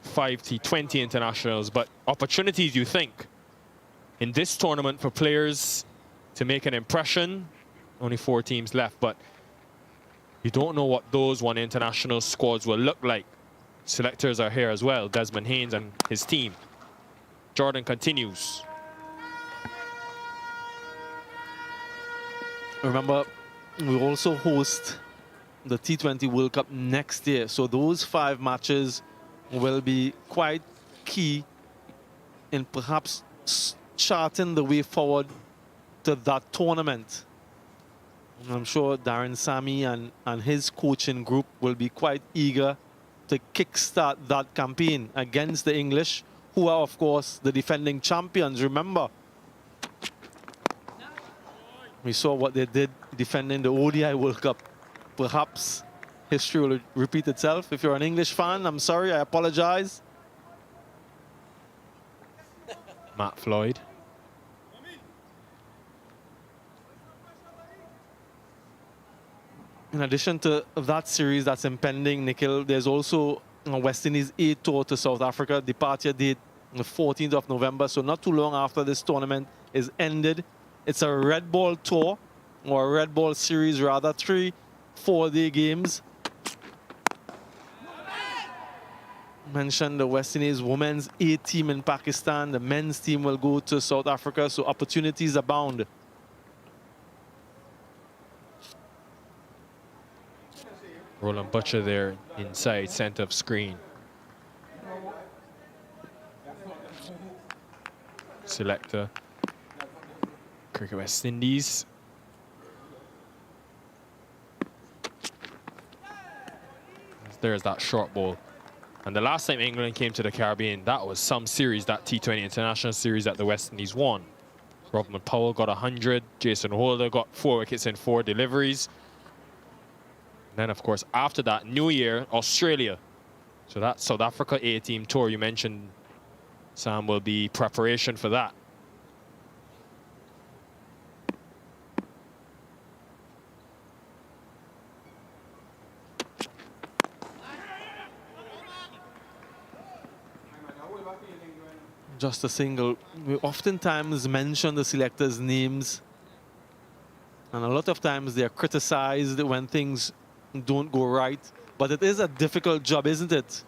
5 T20 internationals, but opportunities, you think, in this tournament for players to make an impression. Only 4 teams left, but you don't know what those 1 international squads will look like. Selectors are here as well, Desmond Haynes and his team. Jordan continues. Remember, we also host the T20 World Cup next year. So those 5 matches will be quite key in perhaps charting the way forward to that tournament. And I'm sure Darren Sammy and his coaching group will be quite eager to kickstart that campaign against the English, who are, of course, the defending champions. Remember, we saw what they did defending the ODI World Cup. Perhaps history will repeat itself. If you're an English fan, I'm sorry, I apologize. Matt Floyd. In addition to that series that's impending, Nikhil, there's also a West Indies A tour to South Africa. Departure date the 14th of November, so not too long after this tournament is ended. It's a red ball tour, or a red ball series rather, 3 4-day games. Mentioned the West Indies women's A team in Pakistan. The men's team will go to South Africa, so opportunities abound. Roland Butcher there inside, center of screen. Selector. Cricket West Indies. There's that short ball. And the last time England came to the Caribbean, that was some series, that T20 International series that the West Indies won. Robin Powell got 100. Jason Holder got 4 wickets in 4 deliveries. And then, of course, after that, New Year, Australia. So that South Africa A-team tour you mentioned, Sam, will be preparation for that. Just a single. We oftentimes mention the selectors' names, and a lot of times they are criticized when things don't go right. But it is a difficult job, isn't it?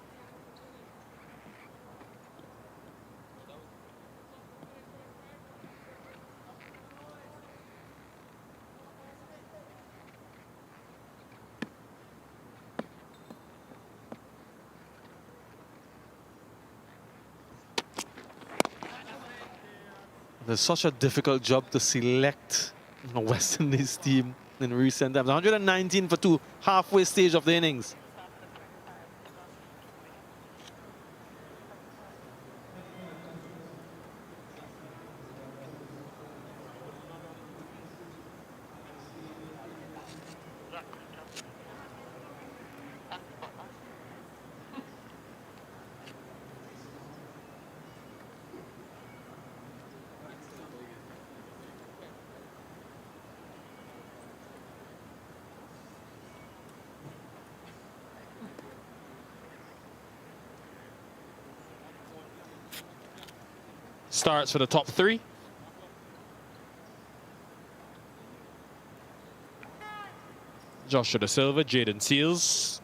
It's such a difficult job to select a West Indies team in recent times. 119 for 2, halfway stage of the innings. Starts for the top 3. Joshua Da Silva, Jaden Seals.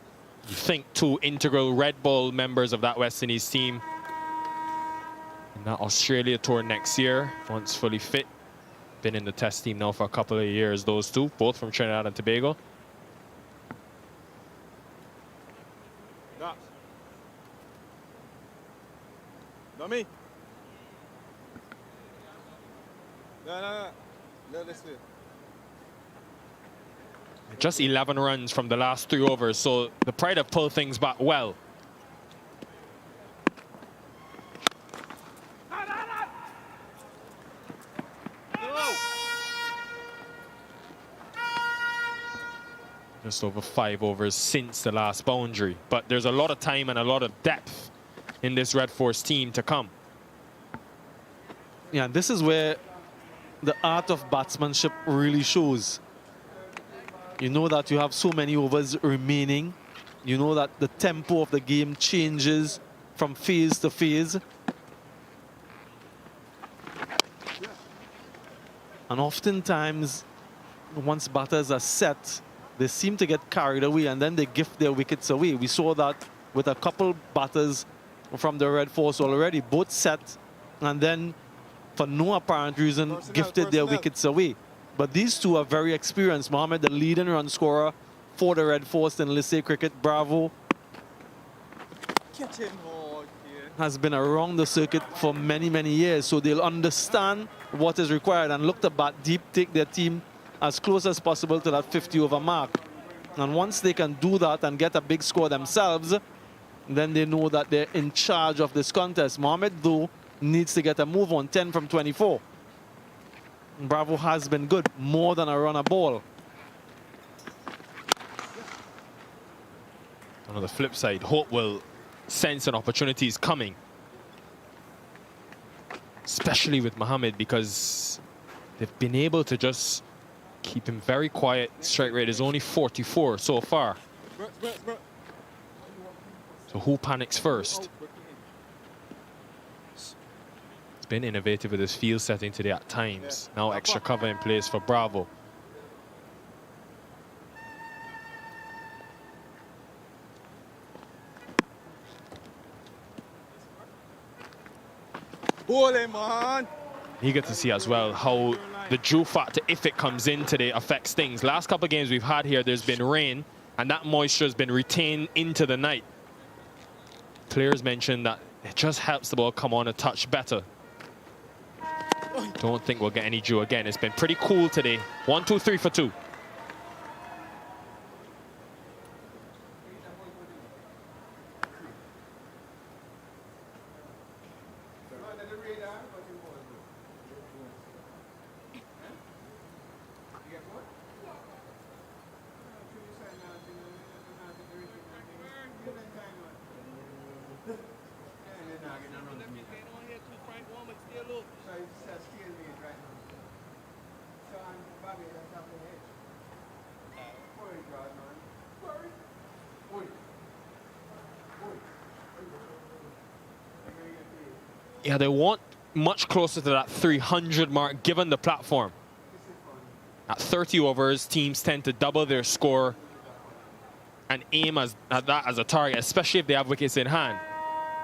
You think 2 integral red ball members of that West Indies team in that Australia tour next year, once fully fit. Been in the test team now for a couple of years, those 2, both from Trinidad and Tobago. Dummy. No, this way. Just 11 runs from the last 3 overs, so the Pride have pulled things back well. Just over 5 overs since the last boundary. But there's a lot of time and a lot of depth in this Red Force team to come. Yeah, this is where the art of batsmanship really shows. You know that you have so many overs remaining. You know that the tempo of the game changes from phase to phase. And oftentimes, once batters are set, they seem to get carried away and then they gift their wickets away. We saw that with a couple batters from the Red Force already, both set and then for no apparent reason gifted their wickets away. But these two are very experienced. Mohammed, the leading run scorer for the Red Force in Lissay cricket, Bravo, has been around the circuit for many, many years, so they'll understand what is required and look to bat deep, take their team as close as possible to that 50 over mark. And once they can do that and get a big score themselves, then they know that they're in charge of this contest. Mohammed, though, needs to get a move on 10 from 24. Bravo has been good, more than a run a ball. On the flip side, Hope will sense an opportunity is coming. Especially with Mohammed, because they've been able to just keep him very quiet. Strike rate is only 44 so far. So who panics first? It's been innovative with his field setting today at times. Now extra cover in place for Bravo. Bowling, man. Eager to see as well how the dew factor, if it comes in today, affects things. Last couple of games we've had here, there's been rain, and that moisture has been retained into the night. Players mentioned that it just helps the ball come on a touch better. Don't think we'll get any dew again. It's been pretty cool today. 1, 2, 3 for 2. Yeah, they want much closer to that 300 mark given the platform. At 30 overs, teams tend to double their score and aim at that as a target, especially if they have wickets in hand.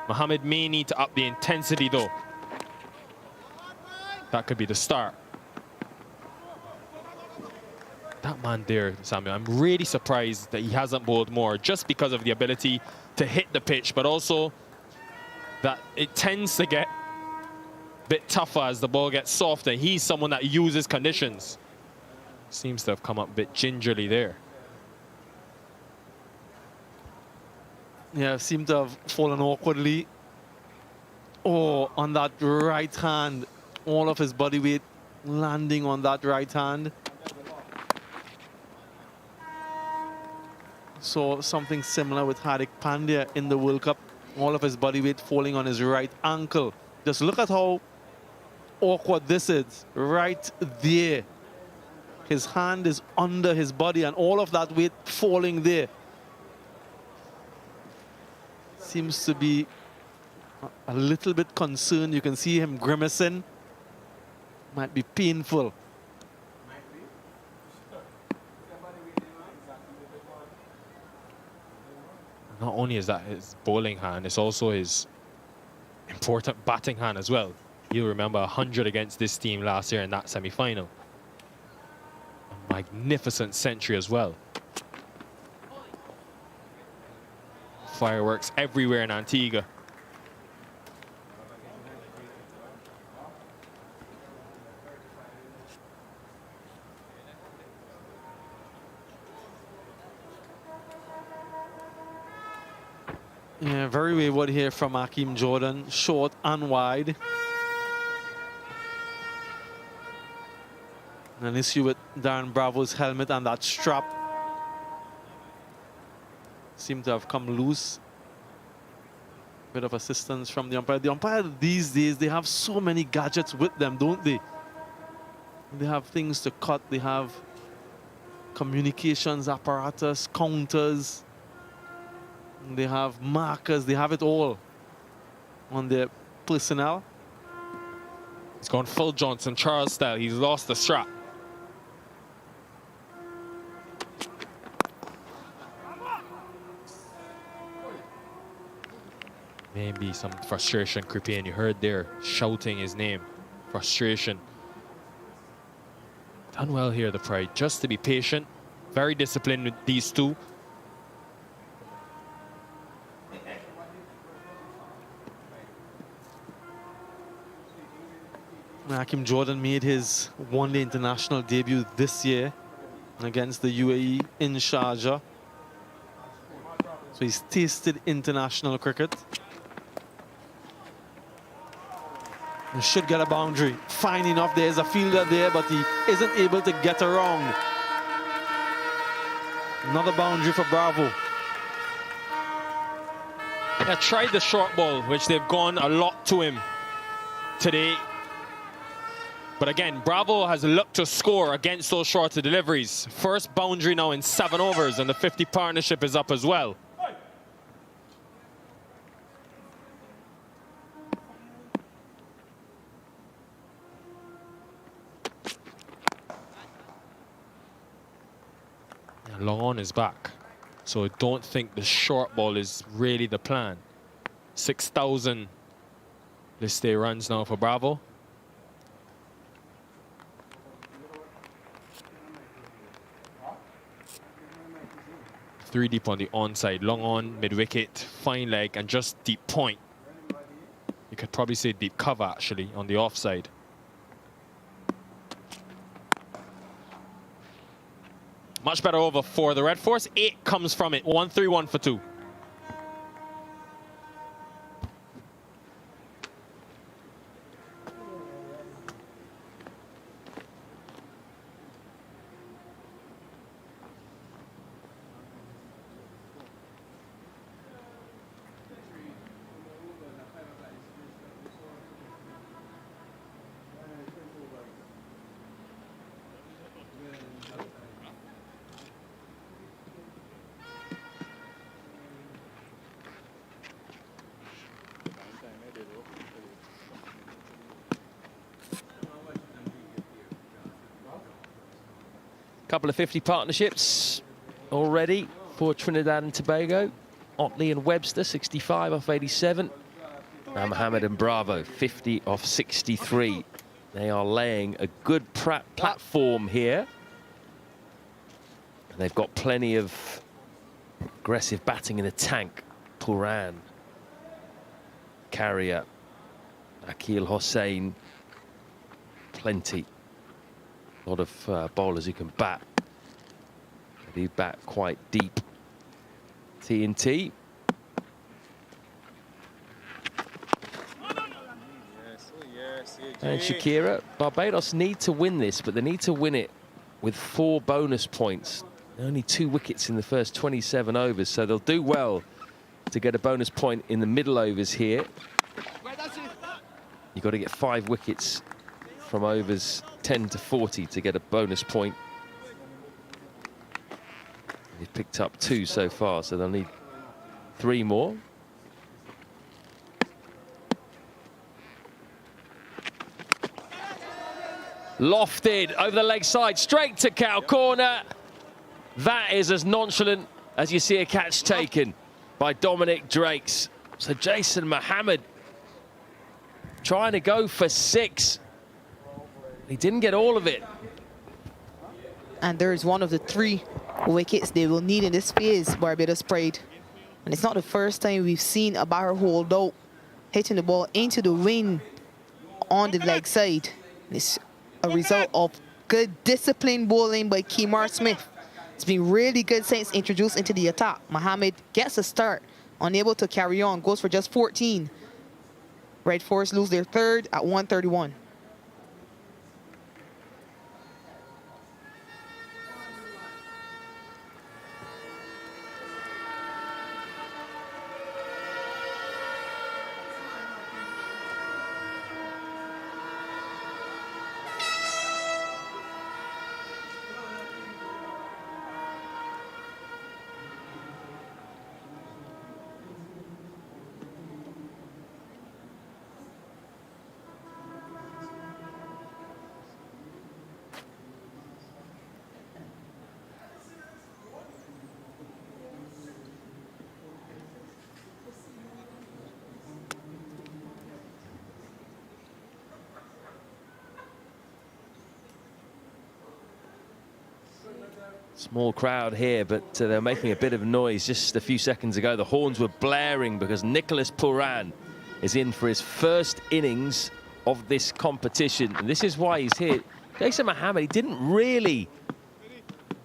Mohammed may need to up the intensity though. That could be the start. That man there, Samuel, I'm really surprised that he hasn't bowled more, just because of the ability to hit the pitch, but also that it tends to get a bit tougher as the ball gets softer. He's someone that uses conditions. Seems to have come up a bit gingerly there. Yeah, seemed to have fallen awkwardly. Oh, on that right hand, all of his body weight landing on that right hand. Saw something similar with Hardik Pandya in the World Cup. All of his body weight falling on his right ankle. Just look at how awkward this is. Right there. His hand is under his body and all of that weight falling there. Seems to be a little bit concerned. You can see him grimacing. Might be painful. Not only is that his bowling hand, it's also his important batting hand as well. You'll remember 100 against this team last year in that semi-final. A magnificent century as well. Fireworks everywhere in Antigua. Yeah, very wayward here from Hakeem Jordan, short and wide. An issue with Darren Bravo's helmet and that strap. seem to have come loose. Bit of assistance from the umpire. The umpire these days, they have so many gadgets with them, don't they? They have things to cut. They have communications apparatus, counters. They have markers. They have it all on their personnel. He's gone full Johnson Charles style. He's lost the strap. Maybe some frustration creep in. You heard there shouting his name. Frustration. Done well here, the Pride. Just to be patient. Very disciplined with these two. Hakim Jordan made his one-day international debut this year against the UAE in Sharjah. So he's tasted international cricket. He should get a boundary. Fine enough, there's a fielder there, but he isn't able to get around. Another boundary for Bravo. They tried the short ball, which they've gone a lot to him today. But again, Bravo has looked to score against those shorter deliveries. First boundary now in 7 overs, and the 50 partnership is up as well. And long on is back. So I don't think the short ball is really the plan. 6,000 list day runs now for Bravo. Three deep on the onside, long on, mid-wicket, fine leg, and just deep point. You could probably say deep cover, actually, on the offside. Much better over for the Red Force. 8 comes from it. 1-3-1 for 2. Couple of 50 partnerships already for Trinidad and Tobago. Otley and Webster, 65 off 87. Now Mohammed and Bravo, 50 off 63. They are laying a good platform here. And they've got plenty of aggressive batting in the tank. Puran, Carrier, Akil Hossain, plenty. A lot of bowlers who can bat. They do bat quite deep. TNT. And Shakira. Barbados need to win this, but they need to win it with 4 bonus points. Only 2 wickets in the first 27 overs, so they'll do well to get a bonus point in the middle overs here. You've got to get 5 wickets from overs 10 to 40 to get a bonus point. They've picked up 2 so far, so they'll need 3 more. Lofted over the leg side, straight to cow corner. That is as nonchalant as you see a catch taken by Dominic Drakes. So Jason Mohammed trying to go for 6. He didn't get all of it. And there is one of the 3 wickets they will need in this phase, Barbados Pride. And it's not the first time we've seen a batter hold out, hitting the ball into the wind on the leg side. It's a result of good disciplined bowling by Kemar Smith. It's been really good since introduced into the attack. Mohammed gets a start, unable to carry on, goes for just 14. Red Force lose their 3rd at 131. Small crowd here, but they're making a bit of noise. Just a few seconds ago, the horns were blaring because Nicholas Pooran is in for his first innings of this competition. And this is why he's here. Jason Mohammed, he didn't really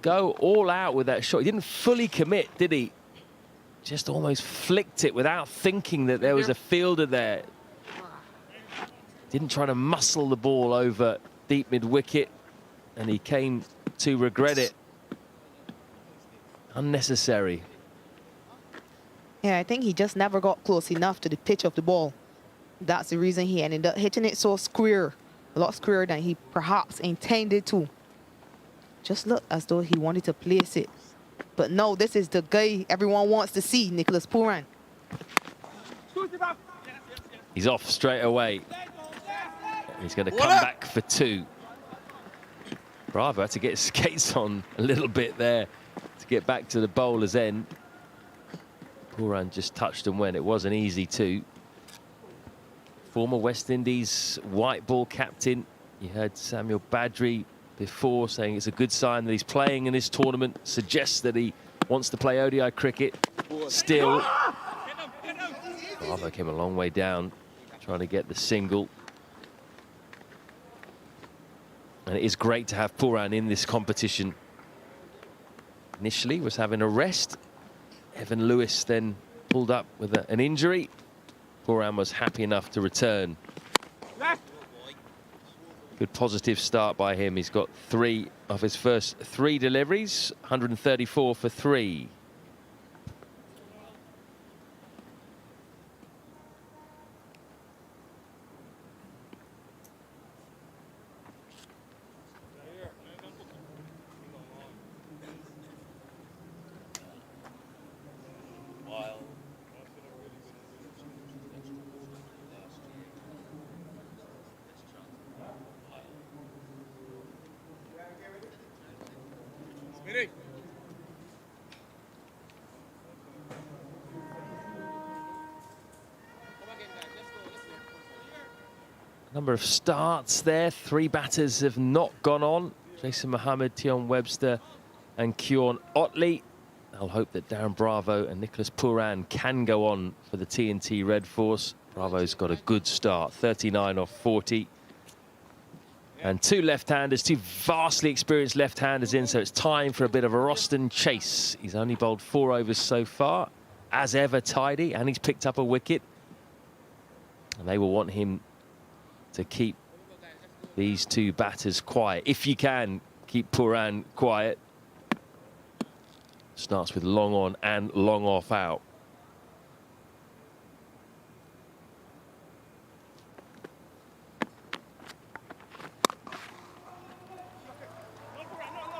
go all out with that shot. He didn't fully commit, did he? Just almost flicked it without thinking that there was a fielder there. Didn't try to muscle the ball over deep mid-wicket, and he came to regret it. Unnecessary. Yeah, I think he just never got close enough to the pitch of the ball. That's the reason he ended up hitting it so square, a lot squarer than he perhaps intended to. Just looked as though he wanted to place it. But no, this is the guy everyone wants to see, Nicholas Pooran. He's off straight away. He's going to come back for 2. Bravo had to get his skates on a little bit there to get back to the bowler's end. Pooran just touched and went. It wasn't easy too. Former West Indies white ball captain. You heard Samuel Badri before saying it's a good sign that he's playing in this tournament. Suggests that he wants to play ODI cricket still. Bravo came a long way down trying to get the single. And it is great to have Pooran in this competition. Initially was having a rest. Evan Lewis then pulled up with an injury. Pooran was happy enough to return. Good positive start by him. He's got 3 of his first 3 deliveries, 134 for 3. Number of starts there. 3 batters have not gone on. Jason Mohammed, Tion Webster and Keon Otley. I'll hope that Darren Bravo and Nicholas Pooran can go on for the TNT Red Force. Bravo's got a good start, 39 off 40. And 2 left-handers, 2 vastly experienced left-handers in, so it's time for a bit of a Roston chase. He's only bowled 4 overs so far, as ever tidy, and he's picked up a wicket. And they will want him to keep these 2 batters quiet. If you can, keep Pooran quiet. Starts with long on and long off out.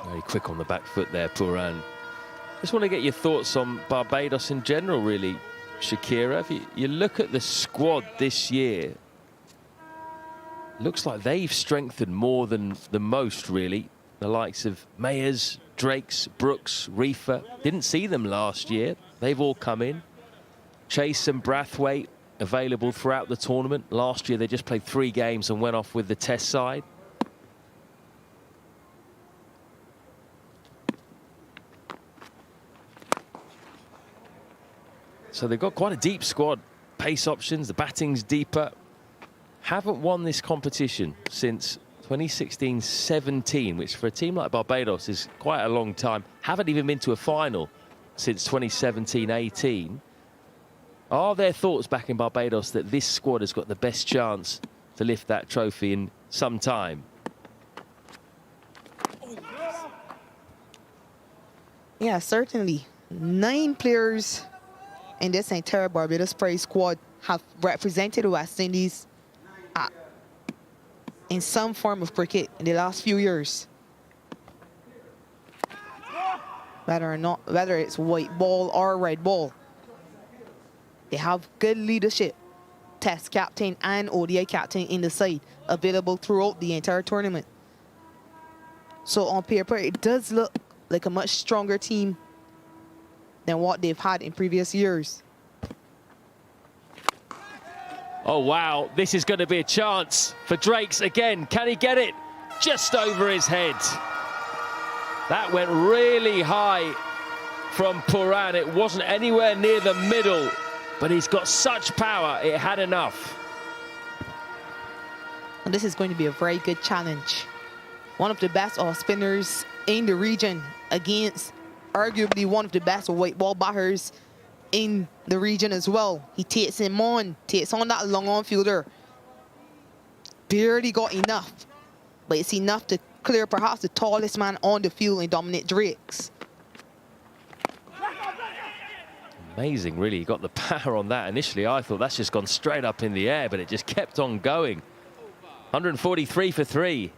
Very quick on the back foot there, Pooran. Just want to get your thoughts on Barbados in general, really, Shakira. If you look at the squad this year, looks like they've strengthened more than the most, really. The likes of Mayers, Drakes, Brooks, Reefer. Didn't see them last year. They've all come in. Chase and Brathwaite available throughout the tournament. Last year they just played 3 games and went off with the test side. So they've got quite a deep squad. Pace options, the batting's deeper. Haven't won this competition since 2016-17, which for a team like Barbados is quite a long time. Haven't even been to a final since 2017-18. Are there thoughts back in Barbados that this squad has got the best chance to lift that trophy in some time? Yeah, certainly. 9 players in this entire Barbados Prize squad have represented the West Indies in some form of cricket in the last few years. Whether it's white ball or red ball. They have good leadership, Test captain and ODI captain in the side, available throughout the entire tournament. So on paper, it does look like a much stronger team than what they've had in previous years. Oh, wow. This is going to be a chance for Drakes again. Can he get it? Just over his head. That went really high from Puran. It wasn't anywhere near the middle, but he's got such power, it had enough. And this is going to be a very good challenge. One of the best off spinners in the region against arguably one of the best white ball batters in the region as well. He takes on that long on fielder. Barely got enough, but it's enough to clear perhaps the tallest man on the field in Dominic Drakes. Amazing, really. He got the power on that. Initially, I thought that's just gone straight up in the air, but it just kept on going. 143 for 3.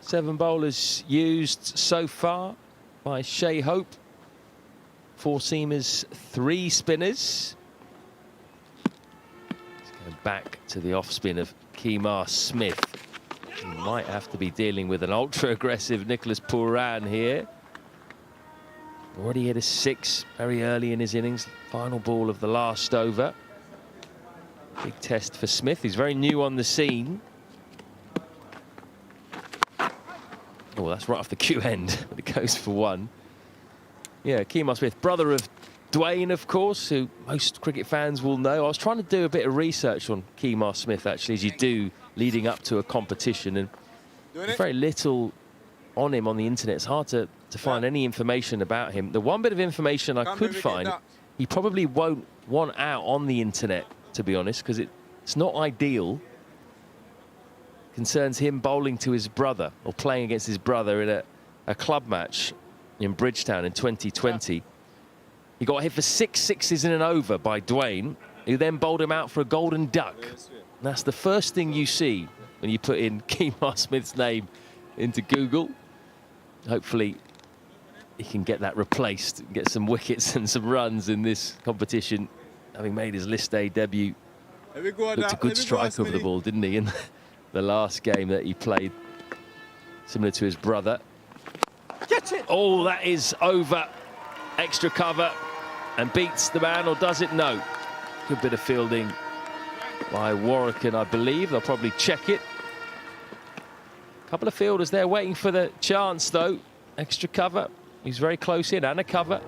Seven bowlers used so far by Shea Hope. 4 seamers, 3 spinners. Let's go back to the off spin of Kemar Smith. He might have to be dealing with an ultra-aggressive Nicholas Puran here. Already hit a 6 very early in his innings. Final ball of the last over. Big test for Smith. He's very new on the scene. Oh, that's right off the cue end, but it goes for 1. Yeah, Kemar Smith, brother of Dwayne, of course, who most cricket fans will know. I was trying to do a bit of research on Kemar Smith, actually, as you do leading up to a competition, and there's very little on him on the internet. It's hard to find any information about him. The one bit of information I could find, he probably won't want out on the internet, to be honest, because it's not ideal. Concerns him bowling to his brother, or playing against his brother in a club match in Bridgetown in 2020. He got hit for 6 sixes in an over by Dwayne, who then bowled him out for a golden duck. And that's the first thing you see when you put in Kemar Smith's name into Google. Hopefully he can get that replaced and get some wickets and some runs in this competition, having made his list A debut. Looked a good strike over the ball, didn't he, in the last game that he played, similar to his brother. Oh, that is over. Extra cover, and beats the man, or does it? No. Good bit of fielding by Warwick, I believe. They'll probably check it. Couple of fielders there waiting for the chance, though. Extra cover. He's very close in, and a cover.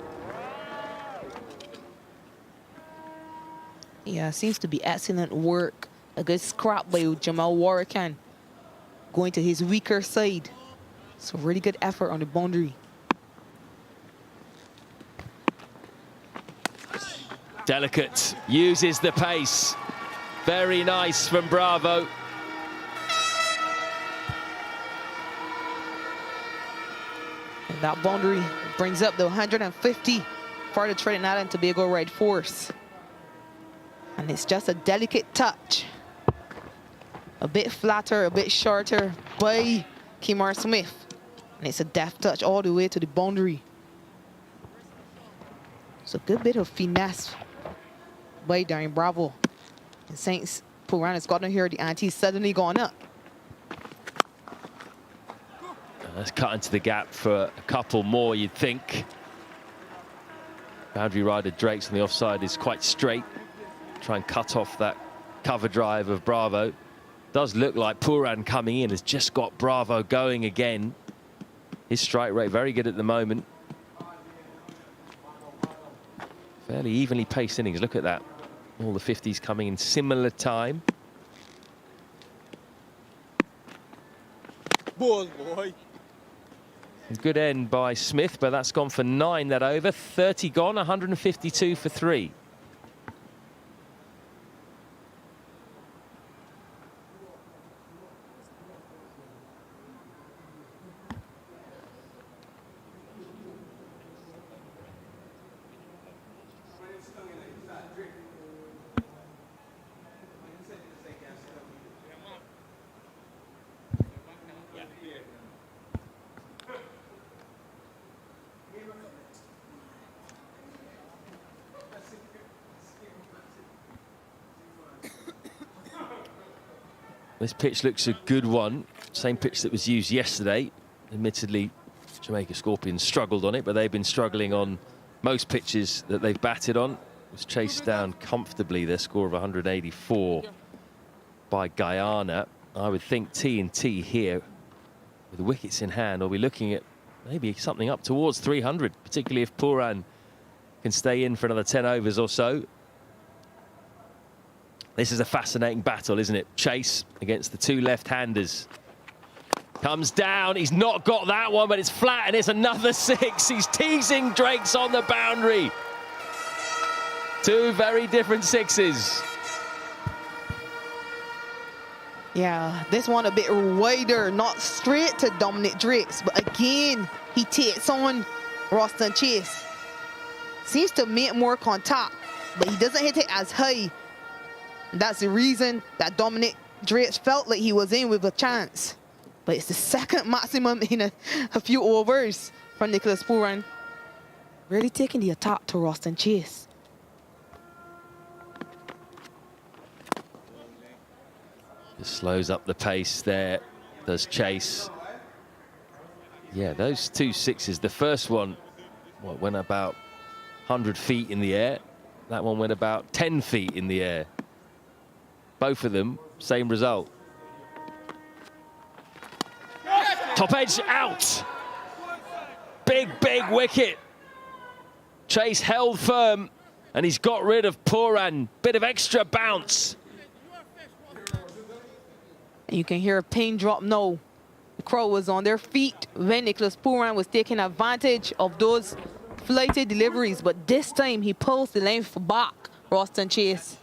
Yeah, seems to be excellent work. A good scrap by Jamal Warwick, going to his weaker side. So really good effort on the boundary. Delicate, uses the pace. Very nice from Bravo. And that boundary brings up the 150 for the Trinidad and Tobago Red Force. And it's just a delicate touch. A bit flatter, a bit shorter by Kemar Smith. And it's a deft touch all the way to the boundary. So a good bit of finesse by Darren Bravo. And since Puran has gotten here, the ante's suddenly gone up. Let's cut into the gap for a couple more, you'd think. Boundary rider Drake's on the offside is quite straight. Try and cut off that cover drive of Bravo. Does look like Puran coming in has just got Bravo going again. His strike rate very good at the moment. Fairly evenly paced innings. Look at that. All the 50s coming in similar time. Ball, boy. Good end by Smith, but that's gone for 9 that over. 30 gone, 152 for 3. This pitch looks a good one. Same pitch that was used yesterday. Admittedly, Jamaica Scorpions struggled on it, but they've been struggling on most pitches that they've batted on. It was chased down comfortably, their score of 184 by Guyana. I would think T&T here, with the wickets in hand, will be looking at maybe something up towards 300, particularly if Pooran can stay in for another 10 overs or so. This is a fascinating battle, isn't it? Chase against the two left-handers. Comes down, he's not got that one, but it's flat, and it's another 6. He's teasing Drakes on the boundary. Two very different 6s. Yeah, this one a bit wider, not straight to Dominic Drakes, but again, he takes on Roston Chase. Seems to make more contact, but he doesn't hit it as high. That's the reason that Dominic Drakes felt like he was in with a chance. But it's the second maximum in a few overs from Nicholas Pooran. Really taking the attack to Roston Chase. Just slows up the pace there, does Chase. Yeah, those two 6s, the first one went about 100 feet in the air. That one went about 10 feet in the air. Both of them, same result. Top edge out. Big, big wicket. Chase held firm, and he's got rid of Pooran. Bit of extra bounce. You can hear a pin drop now. The crowd was on their feet when Nicholas Pooran was taking advantage of those flighted deliveries, but this time he pulls the length back, Roston Chase.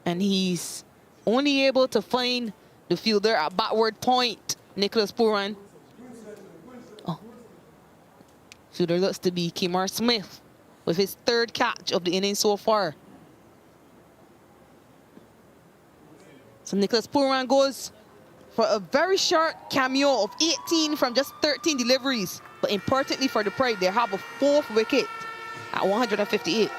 And he's only able to find the fielder at backward point, Nicholas Pooran. Oh. Fielder looks to be Kemar Smith with his 3rd catch of the innings so far. So Nicholas Pooran goes for a very short cameo of 18 from just 13 deliveries. But importantly for the Pride, they have a 4th wicket at 158.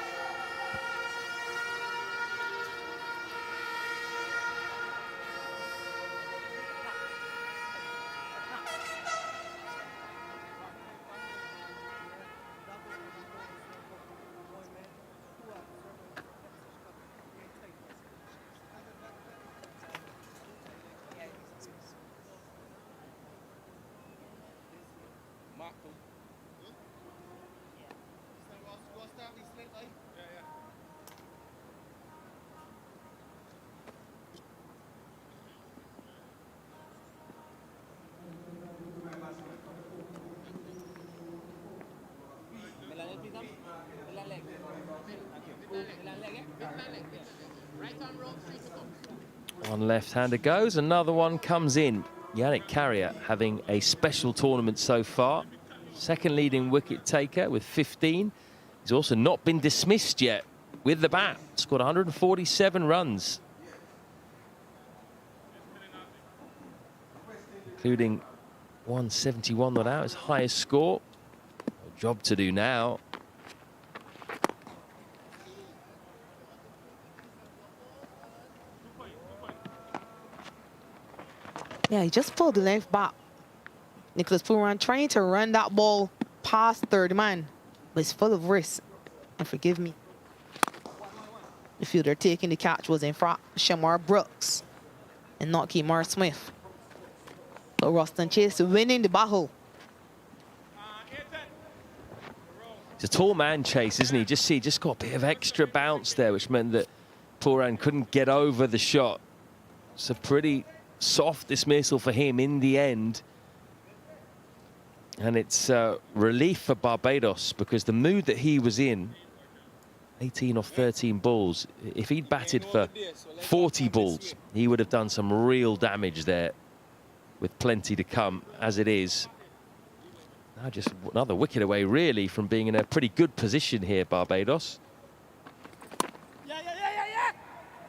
One left-hander goes, another one comes in. Yannick Carrier having a special tournament so far. Second leading wicket taker with 15. He's also not been dismissed yet with the bat. Scored 147 runs, including 171 not out, his highest score. Job to do now. Yeah, he just pulled the length back. Nicholas Pooran trying to run that ball past 3rd man, but it's full of risk. And forgive me. The fielder taking the catch was in front, Shamar Brooks, and not Kemar Smith. But Roston Chase winning the battle. He's a tall man, Chase, isn't he? Just got a bit of extra bounce there, which meant that Pooran couldn't get over the shot. It's a pretty soft dismissal for him in the end. And it's relief for Barbados, because the mood that he was in, 18 off 13 balls, if he'd batted for 40 balls, he would have done some real damage there with plenty to come. As it is, now just another wicket away really from being in a pretty good position here, Barbados.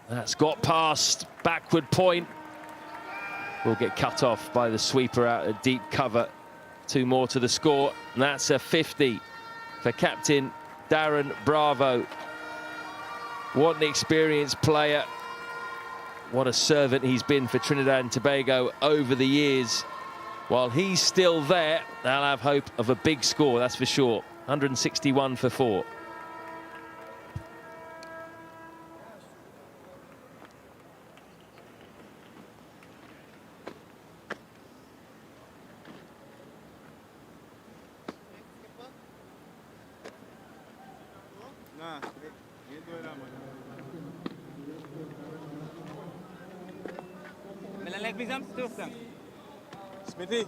That's got past backward point. Will get cut off by the sweeper out at deep cover. 2 more to the score, and that's a 50 for captain Darren Bravo. What an experienced player. what a servant he's been for Trinidad and Tobago over the years. While he's still there, they'll have hope of a big score, that's for sure. 161 for 4. Nah, you ain't doing that much. Smithy,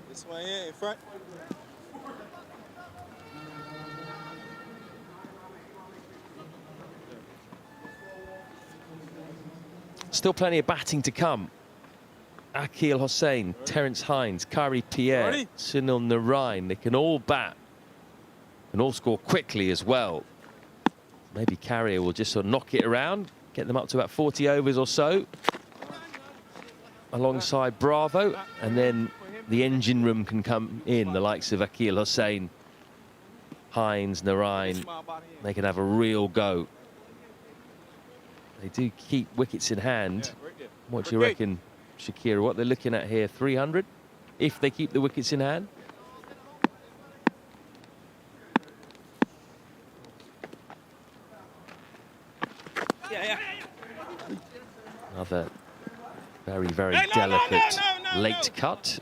this one here in front. Still plenty of batting to come. Akil Hossain, Terence Hines, Kari Pierre, Ready? Sunil Narain, they can all bat and all score quickly as well. Maybe Carrier will just sort of knock it around, get them up to about 40 overs or so alongside Bravo, and then the engine room can come in, the likes of Akil Hossain, Hines, Narain. They can have a real go. They do keep wickets in hand. What do you reckon, Shakira? What they're looking at here, 300, if they keep the wickets in hand? Another very, very delicate late cut.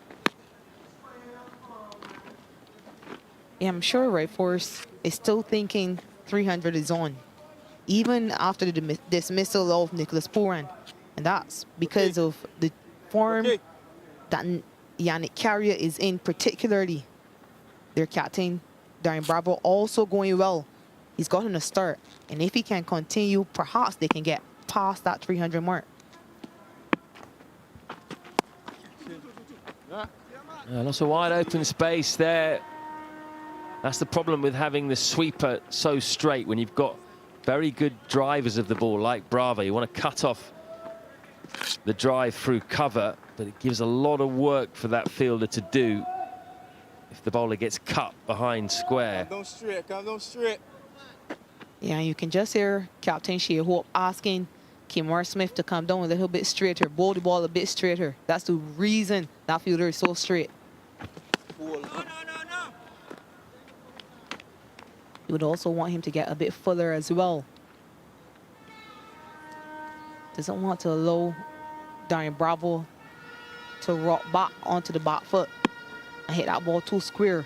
Yeah, I'm sure Red Force is still thinking 300 is on, even after the dismissal of Nicholas Pooran. And that's because of the form that Yannick Carrier is in, particularly their captain, Darren Bravo, also going well. He's gotten a start. And if he can continue, perhaps they can get past that 300 mark. Lots of wide open space there. That's the problem with having the sweeper so straight. When you've got very good drivers of the ball like Bravo, you want to cut off the drive through cover, but it gives a lot of work for that fielder to do if the bowler gets cut behind square. Come down straight. Yeah, you can just hear Captain Shea Hope asking Kimar Smith to come down a little bit straighter, bowl the ball a bit straighter. That's the reason that fielder is so straight. You would also want him to get a bit fuller as well. Doesn't want to allow Darren Bravo to rock back onto the back foot and hit that ball too square.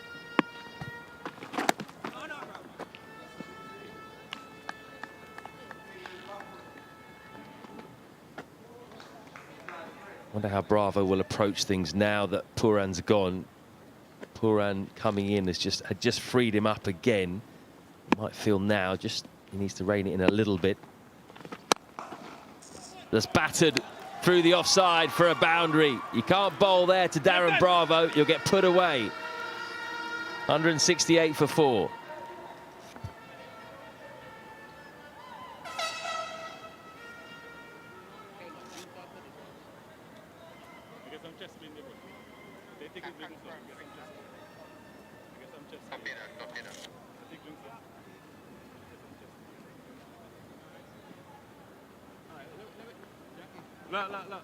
Wonder how Bravo will approach things now that Pooran's gone. Pooran coming in had just freed him up again. You might feel now he needs to rein it in a little bit. That's battered through the offside for a boundary. You can't bowl there to Darren Bravo. You'll get put away. 168 for 4. Look.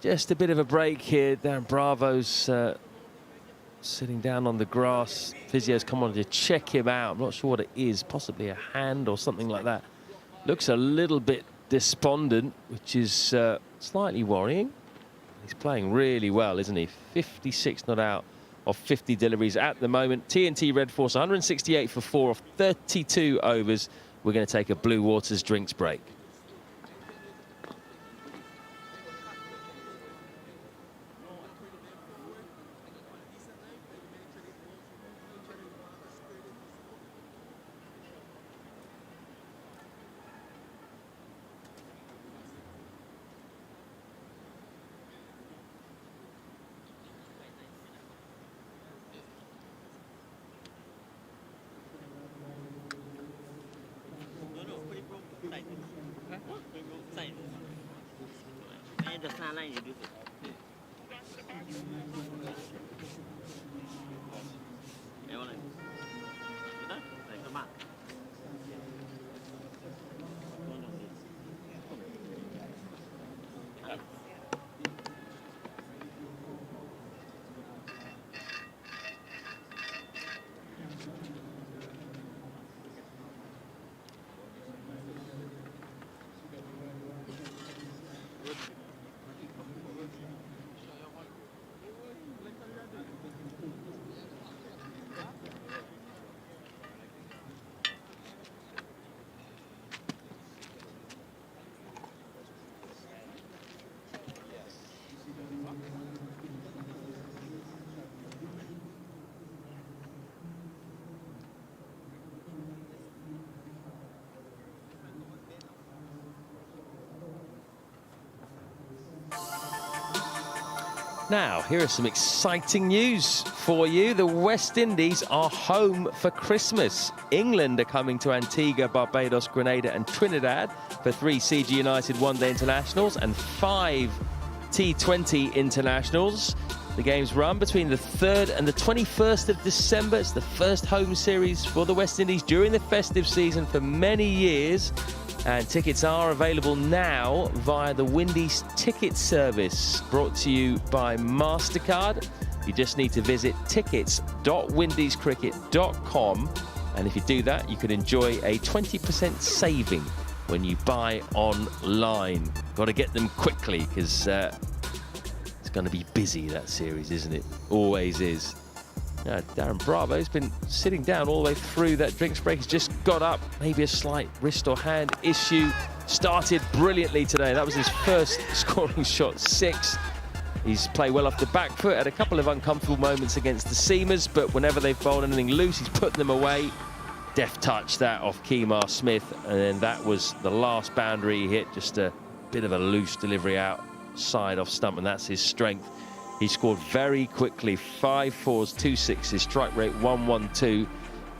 Just a bit of a break here. Darren Bravo's sitting down on the grass. Physio's come on to check him out. I'm not sure what it is, possibly a hand or something like that. Looks a little bit despondent, which is slightly worrying. He's playing really well, isn't he? 56 not out of 50 deliveries at the moment. TNT Red Force 168 for 4 off 32 overs. We're going to take a Blue Waters drinks break. Now, here is some exciting news for you. The West Indies are home for Christmas. England are coming to Antigua, Barbados, Grenada and Trinidad for 3 CG United one-day internationals and 5 T20 internationals. The games run between the 3rd and the 21st of December. It's the first home series for the West Indies during the festive season for many years. And tickets are available now via the Windies ticket service, brought to you by MasterCard. You just need to visit tickets.windiescricket.com. And if you do that, you can enjoy a 20% saving when you buy online. Got to get them quickly because it's going to be busy, that series, isn't it? Always is. Darren Bravo's been sitting down all the way through that drinks break. He's just got up, maybe a slight wrist or hand issue. Started brilliantly today. That was his first scoring shot, 6. He's played well off the back foot, had a couple of uncomfortable moments against the seamers, but whenever they've bowled anything loose, he's putting them away. Deft touch that off Kemar Smith, and then that was the last boundary he hit, just a bit of a loose delivery outside off stump, and that's his strength. He scored very quickly, 5 fours, 2 6s, strike rate 112.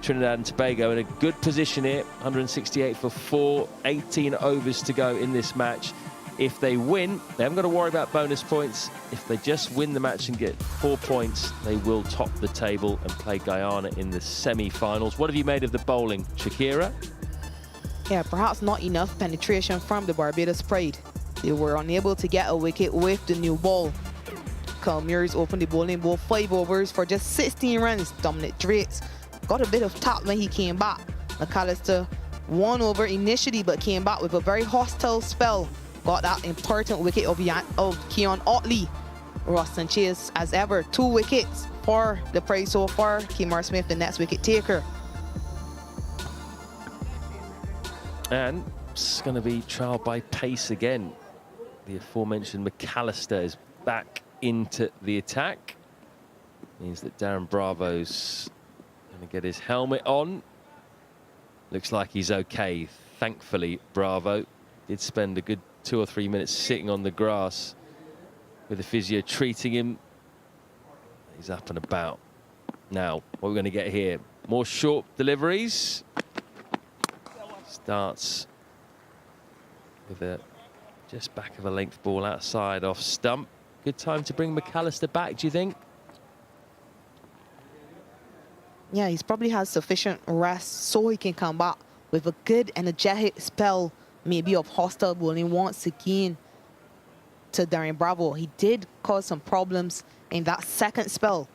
Trinidad and Tobago in a good position here, 168 for 4, 18 overs to go in this match. If they win, they haven't got to worry about bonus points. If they just win the match and get 4 points, they will top the table and play Guyana in the semi-finals. What have you made of the bowling, Shakira? Yeah, perhaps not enough penetration from the Barbados Pride. They were unable to get a wicket with the new ball. Calmeers opened the bowling ball 5 overs for just 16 runs. Dominic Drakes got a bit of tap when he came back. McAllister 1 over initially, but came back with a very hostile spell. Got that important wicket of Keon Otley. Roston Chase, as ever, 2 wickets for the Pride so far. Kemar Smith, the next wicket taker. And it's going to be trialled by pace again. The aforementioned McAllister is back into the attack. Means that Darren Bravo's going to get his helmet on. Looks like he's okay. Thankfully, Bravo did spend a good 2 or 3 minutes sitting on the grass with the physio treating him. He's up and about. Now, what we're going to get here, more short deliveries. Starts with a just back of a length ball outside off stump. Good time to bring McAllister back, do you think? Yeah, he's probably had sufficient rest so he can come back with a good energetic spell, maybe of hostile bowling once again to Darren Bravo. He did cause some problems in that second spell.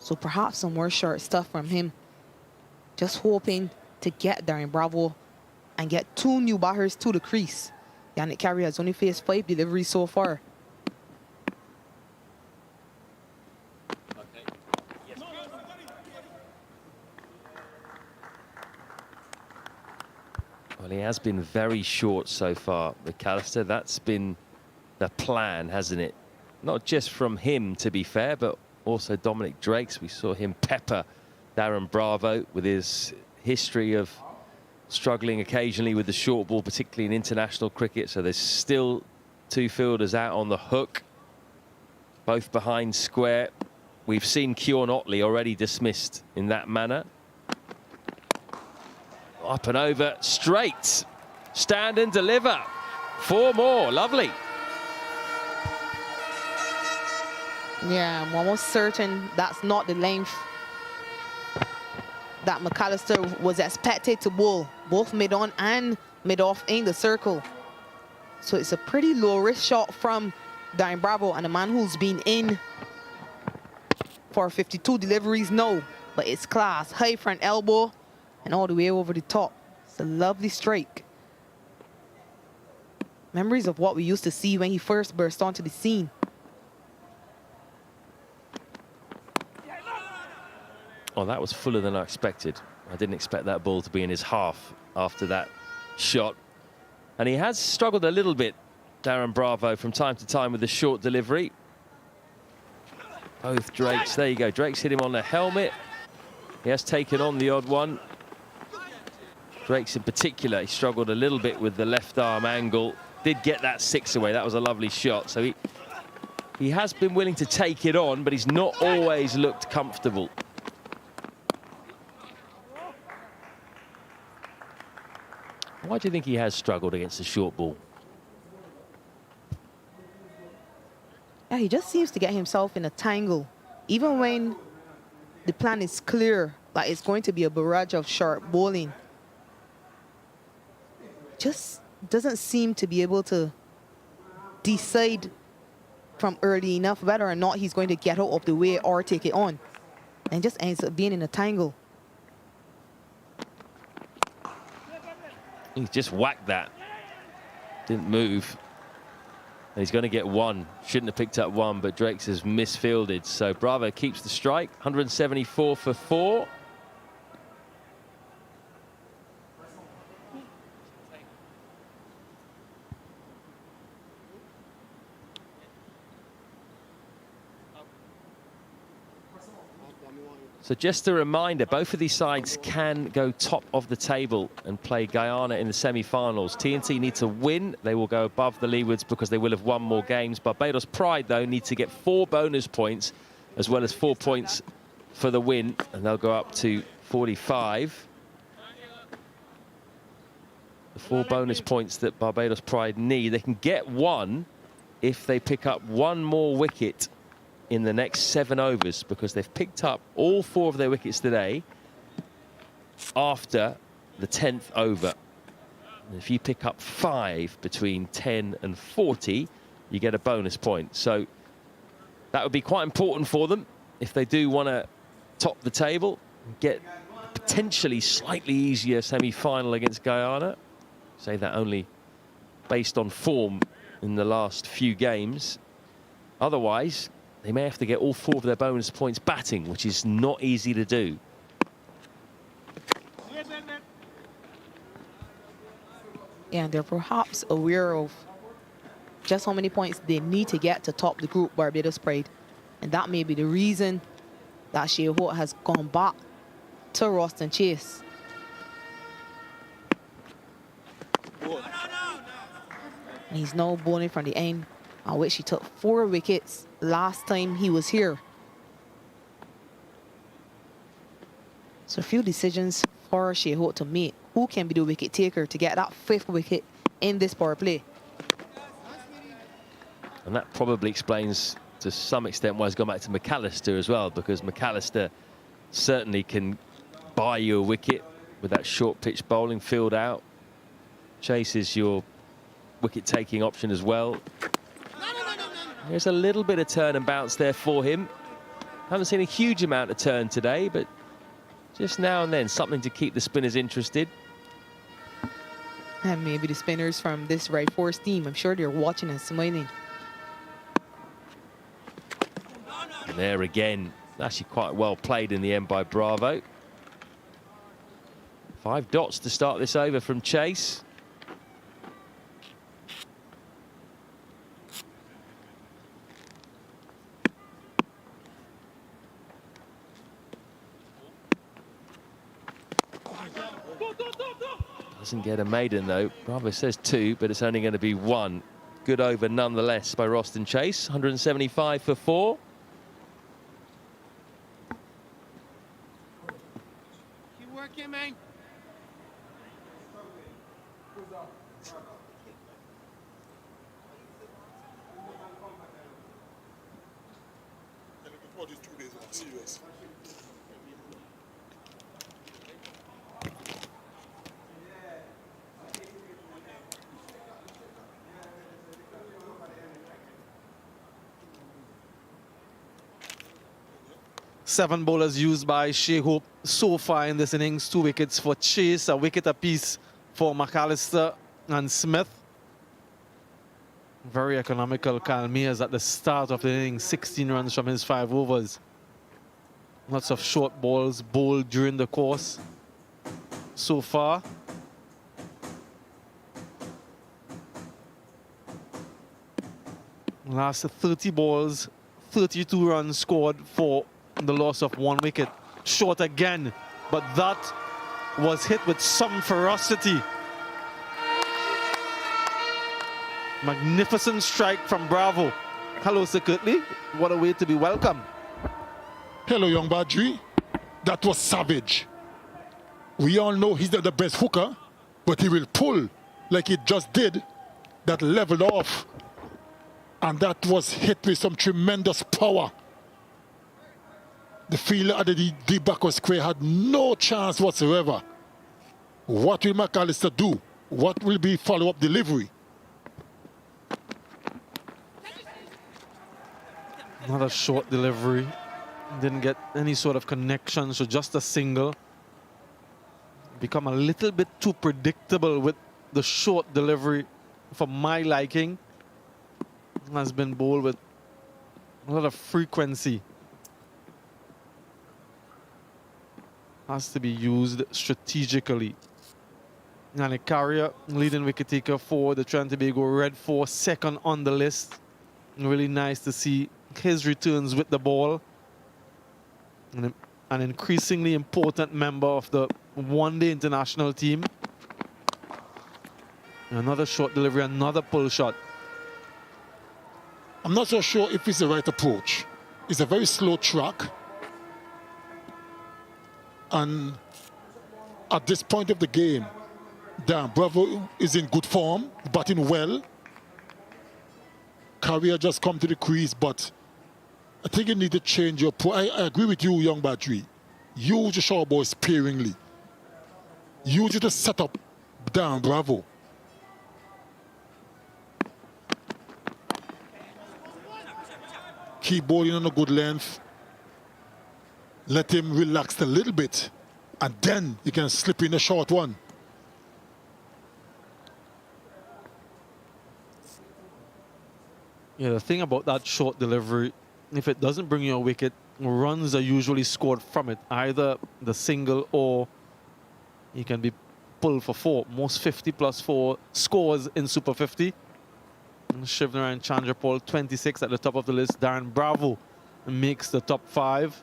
So perhaps some more short stuff from him. Just hoping to get Darren Bravo and get 2 new batters to the crease. Yannick Carey has only faced 5 deliveries so far. Well, he has been very short so far, McAllister. That's been the plan, hasn't it? Not just from him, to be fair, but also Dominic Drakes. We saw him pepper Darren Bravo with his history of struggling occasionally with the short ball, particularly in international cricket. So there's still 2 fielders out on the hook, both behind square. We've seen Keon Otley already dismissed in that manner. Up and over, straight. Stand and deliver 4 more, lovely. Yeah, I'm almost certain that's not the length that McAllister was expected to bowl, both mid-on and mid-off in the circle. So it's a pretty low-risk shot from Darren Bravo, and a man who's been in for 52 deliveries now, but it's class. High front elbow and all the way over the top. It's a lovely strike. Memories of what we used to see when he first burst onto the scene. Oh, that was fuller than I expected. I didn't expect that ball to be in his half after that shot. And he has struggled a little bit, Darren Bravo, from time to time with the short delivery. Both Drakes, there you go. Drake's hit him on the helmet. He has taken on the odd one. Drake's in particular, he struggled a little bit with the left arm angle. Did get that 6 away, that was a lovely shot. So he has been willing to take it on, but he's not always looked comfortable. Why do you think he has struggled against the short ball? Yeah, he just seems to get himself in a tangle. Even when the plan is clear, like it's going to be a barrage of sharp bowling, just doesn't seem to be able to decide from early enough whether or not he's going to get out of the way or take it on. And just ends up being in a tangle. He's just whacked that. Didn't move. And he's going to get 1. Shouldn't have picked up 1, but Drakes has misfielded. So Bravo keeps the strike. 174 for 4. So just a reminder, both of these sides can go top of the table and play Guyana in the semi-finals. TNT need to win. They will go above the leewards because they will have won more games. Barbados Pride, though, need to get 4 bonus points as well as 4 points for the win, and they'll go up to 45. The 4 bonus points that Barbados Pride need. They can get 1 if they pick up 1 more wicket in the next 7 overs, because they've picked up all 4 of their wickets today after the 10th over. And if you pick up 5 between 10 and 40, you get a bonus point. So that would be quite important for them if they do want to top the table, get a potentially slightly easier semi-final against Guyana. Say that only based on form in the last few games. Otherwise, they may have to get all 4 of their bonus points batting, which is not easy to do. Yeah, and they're perhaps aware of just how many points they need to get to top the group, Barbados Pride. And that may be the reason that Shea Holt has gone back to Roston Chase. And he's now bowling from the end, on which he took 4 wickets last time he was here. So a few decisions for Shea Holt to make. Who can be the wicket taker to get that 5th wicket in this power play? And that probably explains to some extent why he's gone back to McAllister as well, because McAllister certainly can buy you a wicket with that short pitch bowling, field out. Chase is your wicket taking option as well. There's a little bit of turn and bounce there for him. Haven't seen a huge amount of turn today, but just now and then something to keep the spinners interested. And maybe the spinners from this right force team, I'm sure they're watching and smiling. And there again, actually quite well played in the end by Bravo. 5 dots to start this over from Chase. Doesn't get a maiden though. Bravo says 2, but it's only going to be 1. Good over nonetheless by Roston Chase. 175 for 4. Keep working, man. Serious. Seven bowlers used by Shea Hope so far in this innings. 2 wickets for Chase, a wicket apiece for McAllister and Smith. Very economical Kalmias at the start of the innings. 16 runs from his 5 overs. Lots of short balls bowled during the course so far. Last 30 balls, 32 runs scored for the loss of 1 wicket. Short again, but that was hit with some ferocity. Magnificent strike from Bravo. Hello, Sir Kirtley. What a way to be welcome. Hello, young Badri. That was savage. We all know he's not the best hooker, but he will pull like he just did. That leveled off. And that was hit with some tremendous power. The fielder at the backward square had no chance whatsoever. What will McAllister do? What will be follow-up delivery? Not a short delivery. Didn't get any sort of connection, so just a single. Become a little bit too predictable with the short delivery for my liking. Has been bowled with a lot of frequency. Has to be used strategically. Yannick Carrier, leading wicket taker for the Trinidad Tobago Red Force, second on the list. Really nice to see his returns with the ball. And an increasingly important member of the one-day international team. Another short delivery, another pull shot. I'm not so sure if it's the right approach. It's a very slow track. And at this point of the game, Bravo is in good form, batting well. Carrier just come to the crease, but I think you need to change your approach. I agree with you, young Badri. Use your short ball sparingly. Use it to set up Bravo. Keep bowling on a good length. Let him relax a little bit, and then you can slip in a short one. Yeah, the thing about that short delivery, if it doesn't bring you a wicket, runs are usually scored from it. Either the single or you can be pulled for 4. Most 50+4 scores in Super 50. And Shivnarine Chandrapal, 26 at the top of the list. Darren Bravo makes the top 5.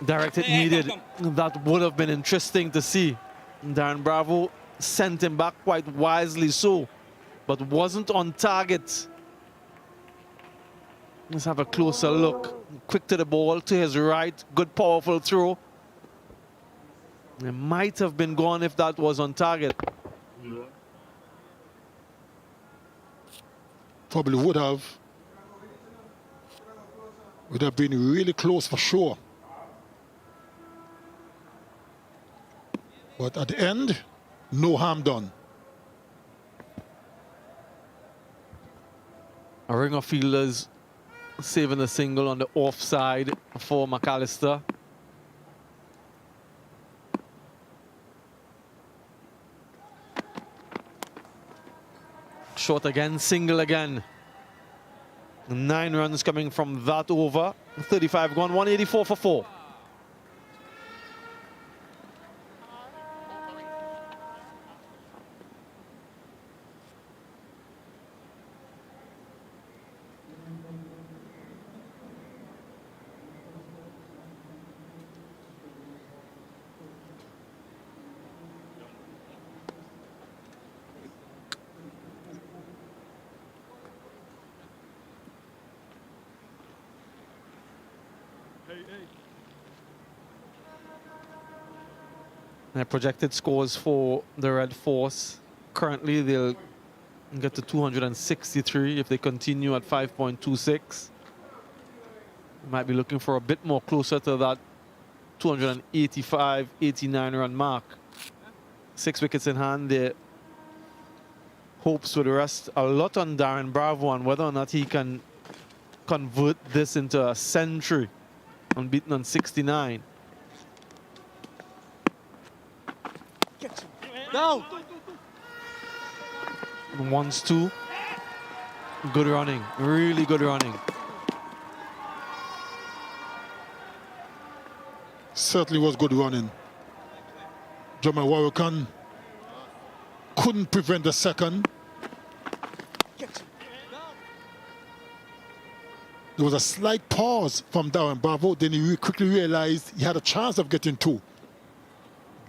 Directed needed. That would have been interesting to see. Darren Bravo sent him back quite wisely so, but wasn't on target. Let's have a closer look. Quick to the ball, to his right. Good, powerful throw. It might have been gone if that was on target. Probably would have. Would have been really close for sure. But at the end, no harm done. A ring of fielders saving a single on the offside for McAllister. Short again, single again. 9 runs coming from that over. 35 gone, 184 for 4. Their projected scores for the Red Force. Currently, they'll and get to 263 if they continue at 5.26. Might be looking for a bit more closer to that 285, 89 run mark. 6 wickets in hand. Their hopes would rest a lot on Darren Bravo and whether or not he can convert this into a century, unbeaten on 69. Down. Wants to. Good running, really good running. Certainly was good running. Jamal Warrican couldn't prevent the second. There was a slight pause from Darren Bravo, then he quickly realized he had a chance of getting 2.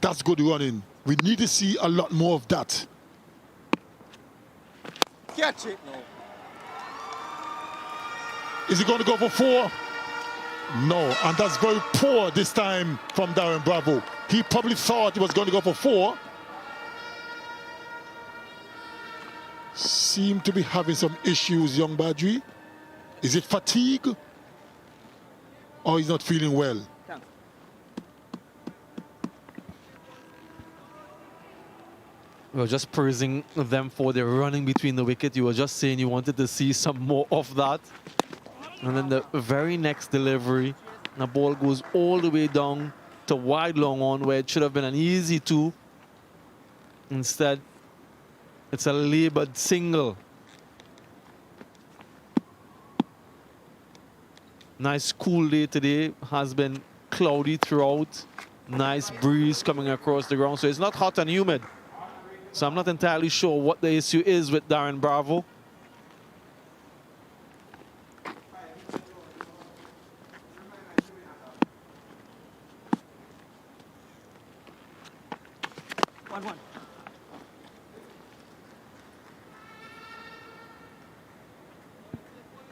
That's good running. We need to see a lot more of that. Catch it. Is he going to go for 4? No, and that's very poor this time from Darren Bravo. He probably thought he was going to go for 4. Seem to be having some issues, young Badri. Is it fatigue? Or he's not feeling well? We were just praising them for their running between the wicket. You were just saying you wanted to see some more of that. And then the very next delivery, the ball goes all the way down to wide long on where it should have been an easy 2. Instead, it's a labored single. Nice cool day today. Has been cloudy throughout. Nice breeze coming across the ground. So it's not hot and humid. So I'm not entirely sure what the issue is with Darren Bravo.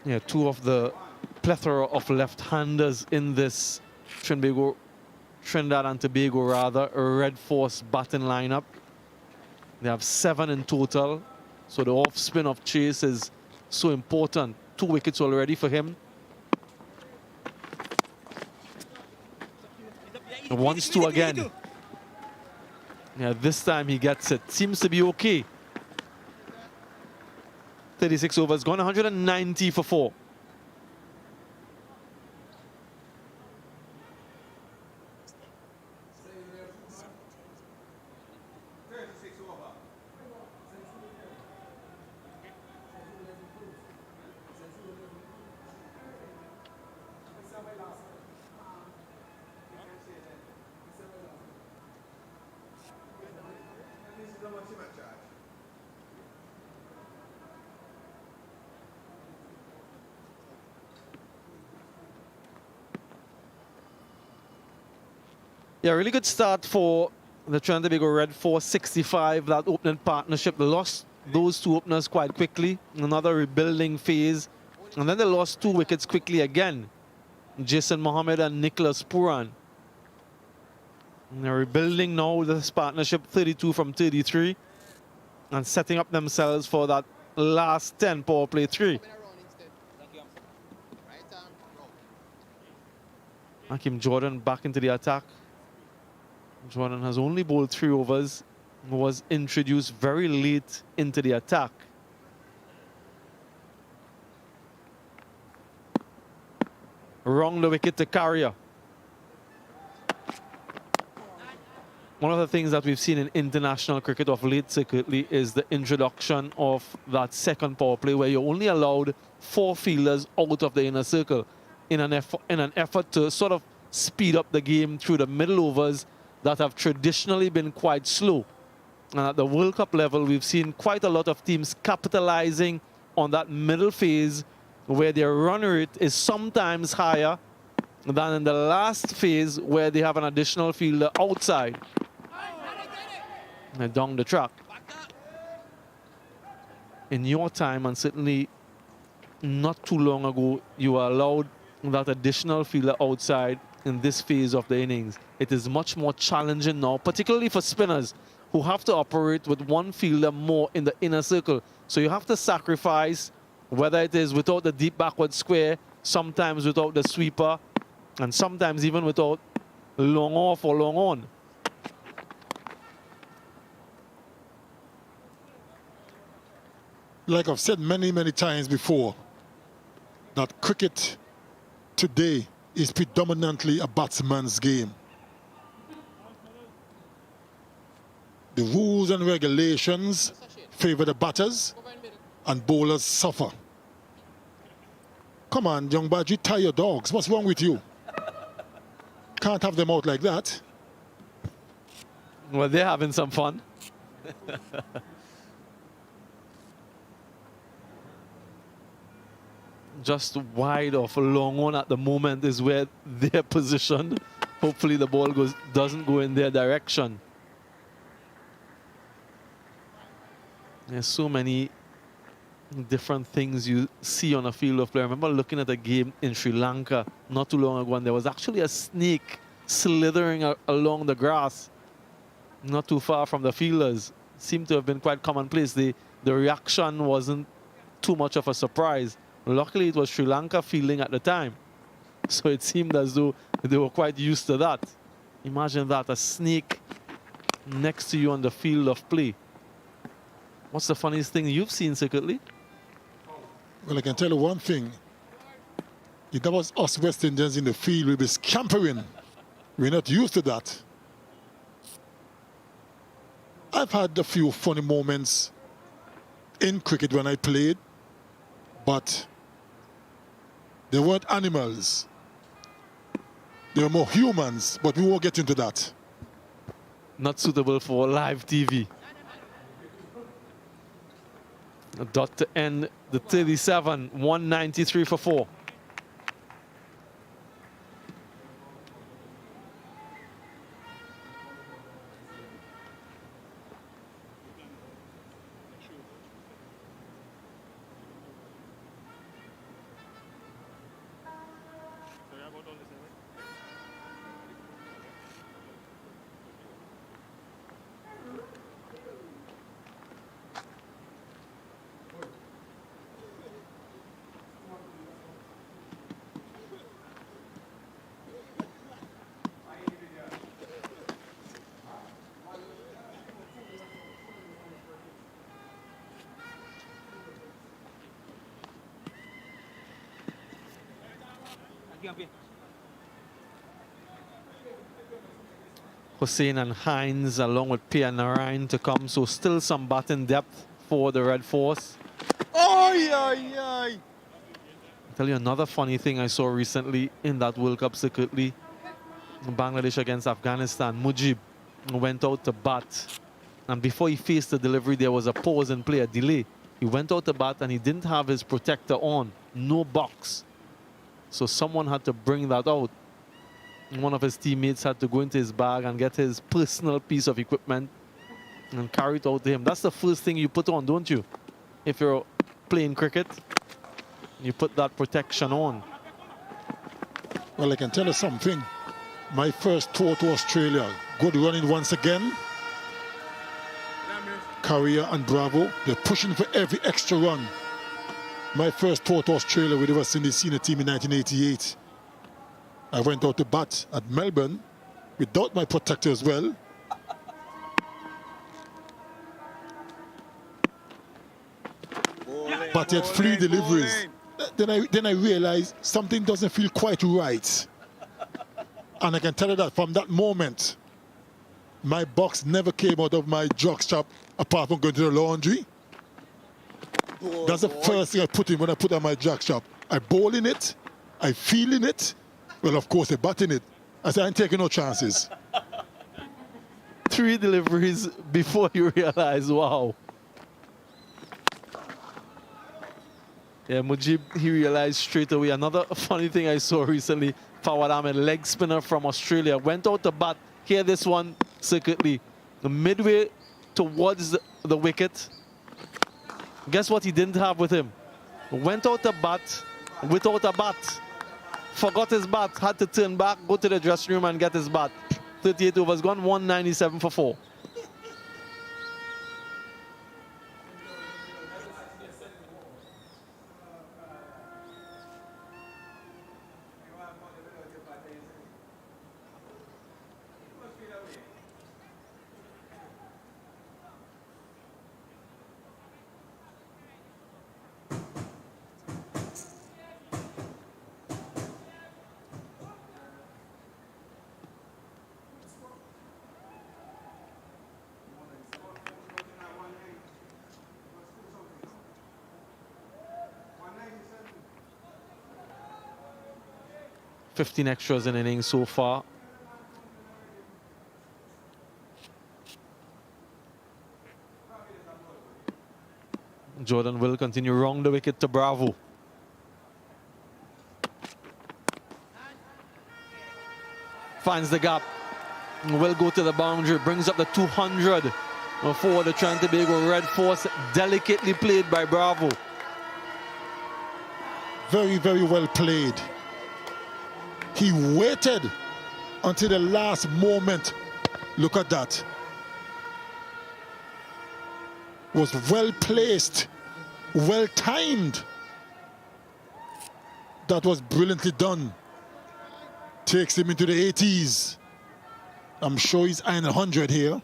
Yeah, 2 of the plethora of left-handers in this Trinidad and Tobago rather, a Red Force batting lineup. They have 7 in total, so the off-spin of Chase is so important. 2 wickets already for him. And wants to again. Yeah, this time he gets it. Seems to be okay. 36 overs gone, 190 for 4. Yeah, really good start for the Trinidad Tobago Red Force, 65, that opening partnership. They lost those 2 openers quite quickly, another rebuilding phase. And then they lost 2 wickets quickly again, Jason Mohammed and Nicholas Puran. And they're rebuilding now this partnership, 32 from 33, and setting up themselves for that last 10 power play 3. Hakeem Jordan back into the attack. Jordan has only bowled 3 overs, was introduced very late into the attack. Wrong the wicket to Carrier. One of the things that we've seen in international cricket of late, secretly, is the introduction of that second power play where you're only allowed 4 fielders out of the inner circle in an effort to sort of speed up the game through the middle overs that have traditionally been quite slow. And at the World Cup level, we've seen quite a lot of teams capitalizing on that middle phase where their run rate is sometimes higher than in the last phase where they have an additional fielder outside. And down the track. In your time, and certainly not too long ago, you were allowed that additional fielder outside in this phase of the innings. It is much more challenging now, particularly for spinners who have to operate with one fielder more in the inner circle. So you have to sacrifice, whether it is without the deep backward square, sometimes without the sweeper, and sometimes even without long off or long on. Like I've said many, many times before, that cricket today is predominantly a batsman's game. The rules and regulations favor the batters and bowlers suffer. Come on, young Badji, tie your dogs. What's wrong with you? Can't have them out like that. Well, they're having some fun. Just wide of long on at the moment is where they're positioned. Hopefully the ball doesn't go in their direction. There's so many different things you see on a field of play. I remember looking at a game in Sri Lanka not too long ago, and there was actually a snake slithering along the grass not too far from the fielders. Seemed to have been quite commonplace. The reaction wasn't too much of a surprise. Luckily, it was Sri Lanka fielding at the time, so it seemed as though they were quite used to that. Imagine that, a snake next to you on the field of play. What's the funniest thing you've seen secretly? Well, I can tell you one thing. If that was us West Indians in the field, we'd be scampering. We're not used to that. I've had a few funny moments in cricket when I played, but they weren't animals. They were more humans, but we won't get into that. Not suitable for live TV. A dot to end the 37, 193 for 4. Hussain and Hines along with Pia Narayan to come, so still some batting depth for the Red Force. Oi, oi, oi. I'll tell you another funny thing I saw recently in that World Cup secretly. Bangladesh against Afghanistan. Mujib went out to bat, and before he faced the delivery there was a pause in play, a delay. He went out to bat and he didn't have his protector on, no box. So someone had to bring that out. One of his teammates had to go into his bag and get his personal piece of equipment and carry it out to him. That's the first thing you put on, don't you? If you're playing cricket, you put that protection on. Well, I can tell you something. My first tour to Australia, good running once again. Carrier and Bravo, they're pushing for every extra run. My first tour to Australia with the West Indies senior team in 1988. I went out to bat at Melbourne without my protector as well. But he had 3 deliveries. Then I realized something doesn't feel quite right. And I can tell you that from that moment, my box never came out of my jock strap apart from going to the laundry. That's the first thing I put in when I put on my jock strap. I bowl in it, I feel in it. Well, of course, I bat in it. I said, I ain't taking no chances. 3 deliveries before you realize, wow. Yeah, Mujib, he realized straight away. Another funny thing I saw recently, Fawad Ahmed, leg spinner from Australia, went out to bat. Hear this one secretly. Midway towards the wicket. Guess what he didn't have with him? Went out to bat without a bat. Forgot his bat, had to turn back, go to the dressing room and get his bat. 38 overs gone, 197 for 4. 15 extras in innings so far. Jordan will continue round the wicket to Bravo. Finds the gap. Will go to the boundary. Brings up the 200 for the Trinidad Tobago Red Force. Delicately played by Bravo. Very, very well played. He waited until the last moment. Look at that. Was well placed, well timed. That was brilliantly done. Takes him into the 80s. I'm sure he's eyeing 100 here.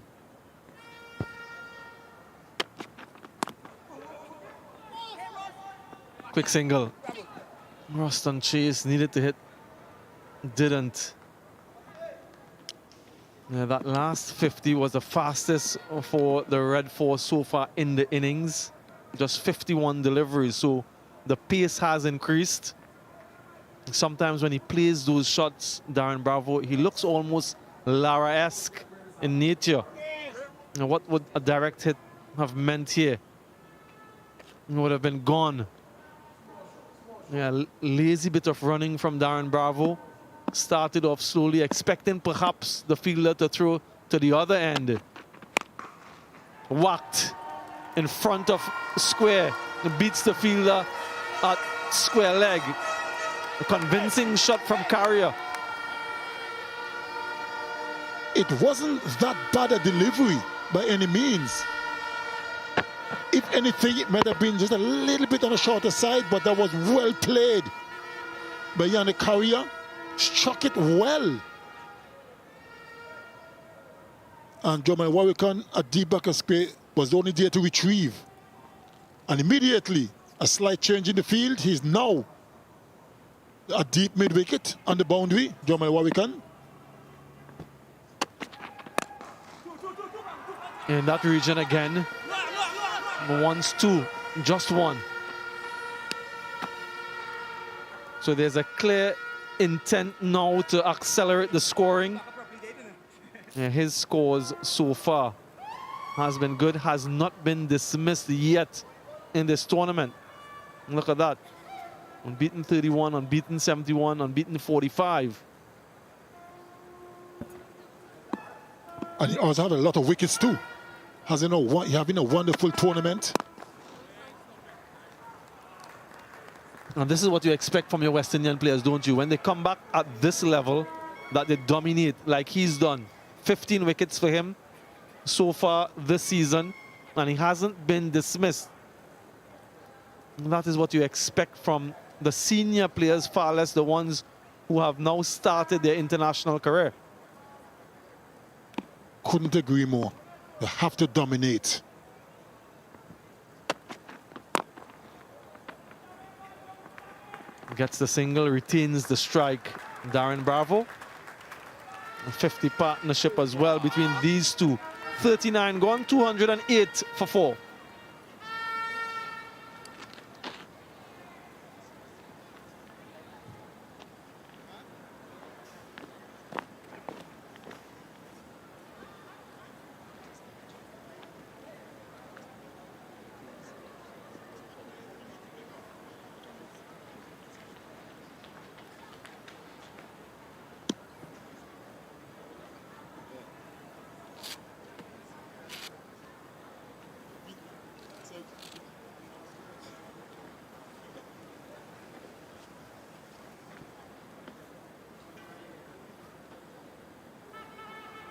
Quick single. Ruston Chase needed to hit. Didn't. Yeah, that last 50 was the fastest for the Red Force so far in the innings. Just 51 deliveries, so the pace has increased. Sometimes when he plays those shots, Darren Bravo, he looks almost Lara-esque in nature. Now, what would a direct hit have meant here? It would have been gone. Yeah, lazy bit of running from Darren Bravo. Started off slowly, expecting perhaps the fielder to throw to the other end. Whacked in front of square. Beats the fielder at square leg. A convincing shot from Carrier. It wasn't that bad a delivery by any means. If anything, it might have been just a little bit on the shorter side, but that was well played by Yannick Carrier. Struck it well. And Jamal Warwick at deep back of square was only there to retrieve. And immediately, a slight change in the field. He's now a deep mid-wicket on the boundary, Jamal Warwick. In that region again. Once two, just one. So there's a clear intent now to accelerate the scoring. And his scores so far has been good, has not been dismissed yet in this tournament. Look at that. Unbeaten 31, unbeaten 71, unbeaten 45. And he also had a lot of wickets too. Having a wonderful tournament. And this is what you expect from your West Indian players, don't you? When they come back at this level, that they dominate like he's done. 15 wickets for him so far this season, and he hasn't been dismissed. And that is what you expect from the senior players, far less the ones who have now started their international career. Couldn't agree more. They have to dominate. Gets the single, retains the strike. Darren Bravo. A 50 partnership as well between these two. 39 gone, 208 for 4.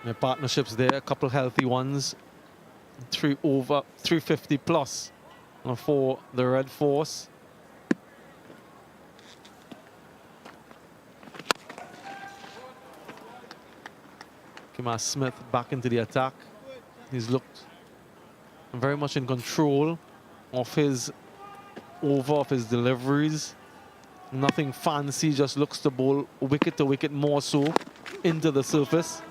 Their partnerships there, a couple healthy ones. 3 over 350 plus for the Red Force. Kimar Smith back into the attack. He's looked very much in control of his of his deliveries. Nothing fancy, just looks to bowl wicket to wicket more so into the surface.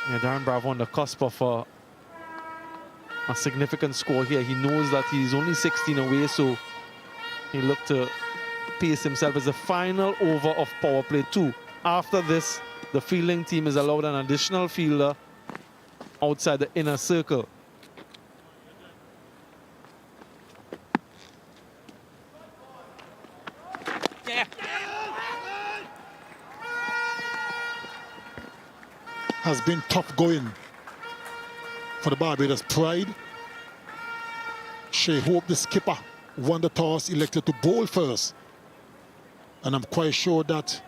Yeah, Darren Bravo on the cusp of a significant score here. He knows that he's only 16 away, so he looked to pace himself. It's the final over of power play 2. After this, the fielding team is allowed an additional fielder outside the inner circle. Has been tough going for the Barbados Pride. Shea Hope, the skipper, won the toss, elected to bowl first. And I'm quite sure that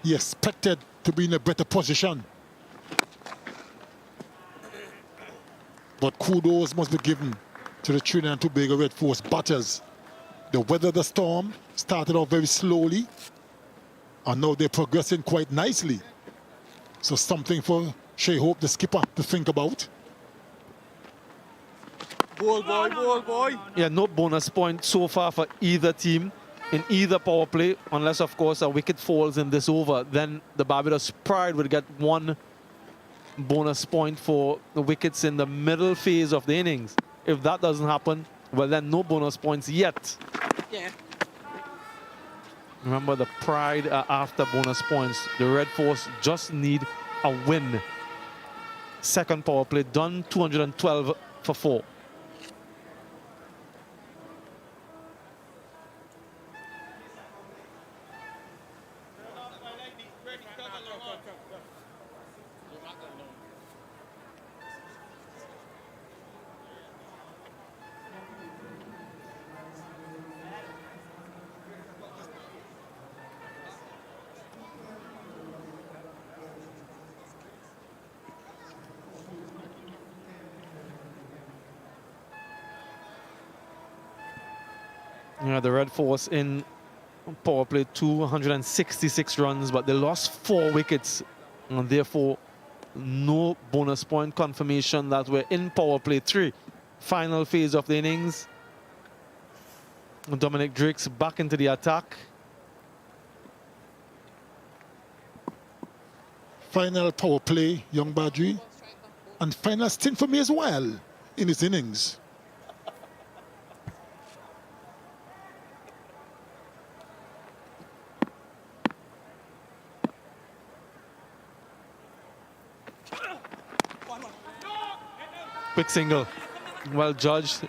he expected to be in a better position. But kudos must be given to the Trinidad Tobago Red Force batters. They weathered the storm, started off very slowly, and now they're progressing quite nicely. So something for Shea Hope, the skipper, to think about. Ball boy, ball boy. Yeah, no bonus point so far for either team in either power play, unless, of course, a wicket falls in this over. Then the Barbados Pride would get 1 bonus point for the wickets in the middle phase of the innings. If that doesn't happen, well, then no bonus points yet. Yeah. Remember, the Pride are after bonus points. The Red Force just need a win. Second power play done, 212 for 4. Yeah, the Red Force in power play 2, 166 runs, but they lost 4 wickets, and therefore no bonus point confirmation that we're in power play 3. Final phase of the innings. Dominic Drakes back into the attack. Final power play, young Badri, and final stint for me as well in his innings. Quick single. Well judged.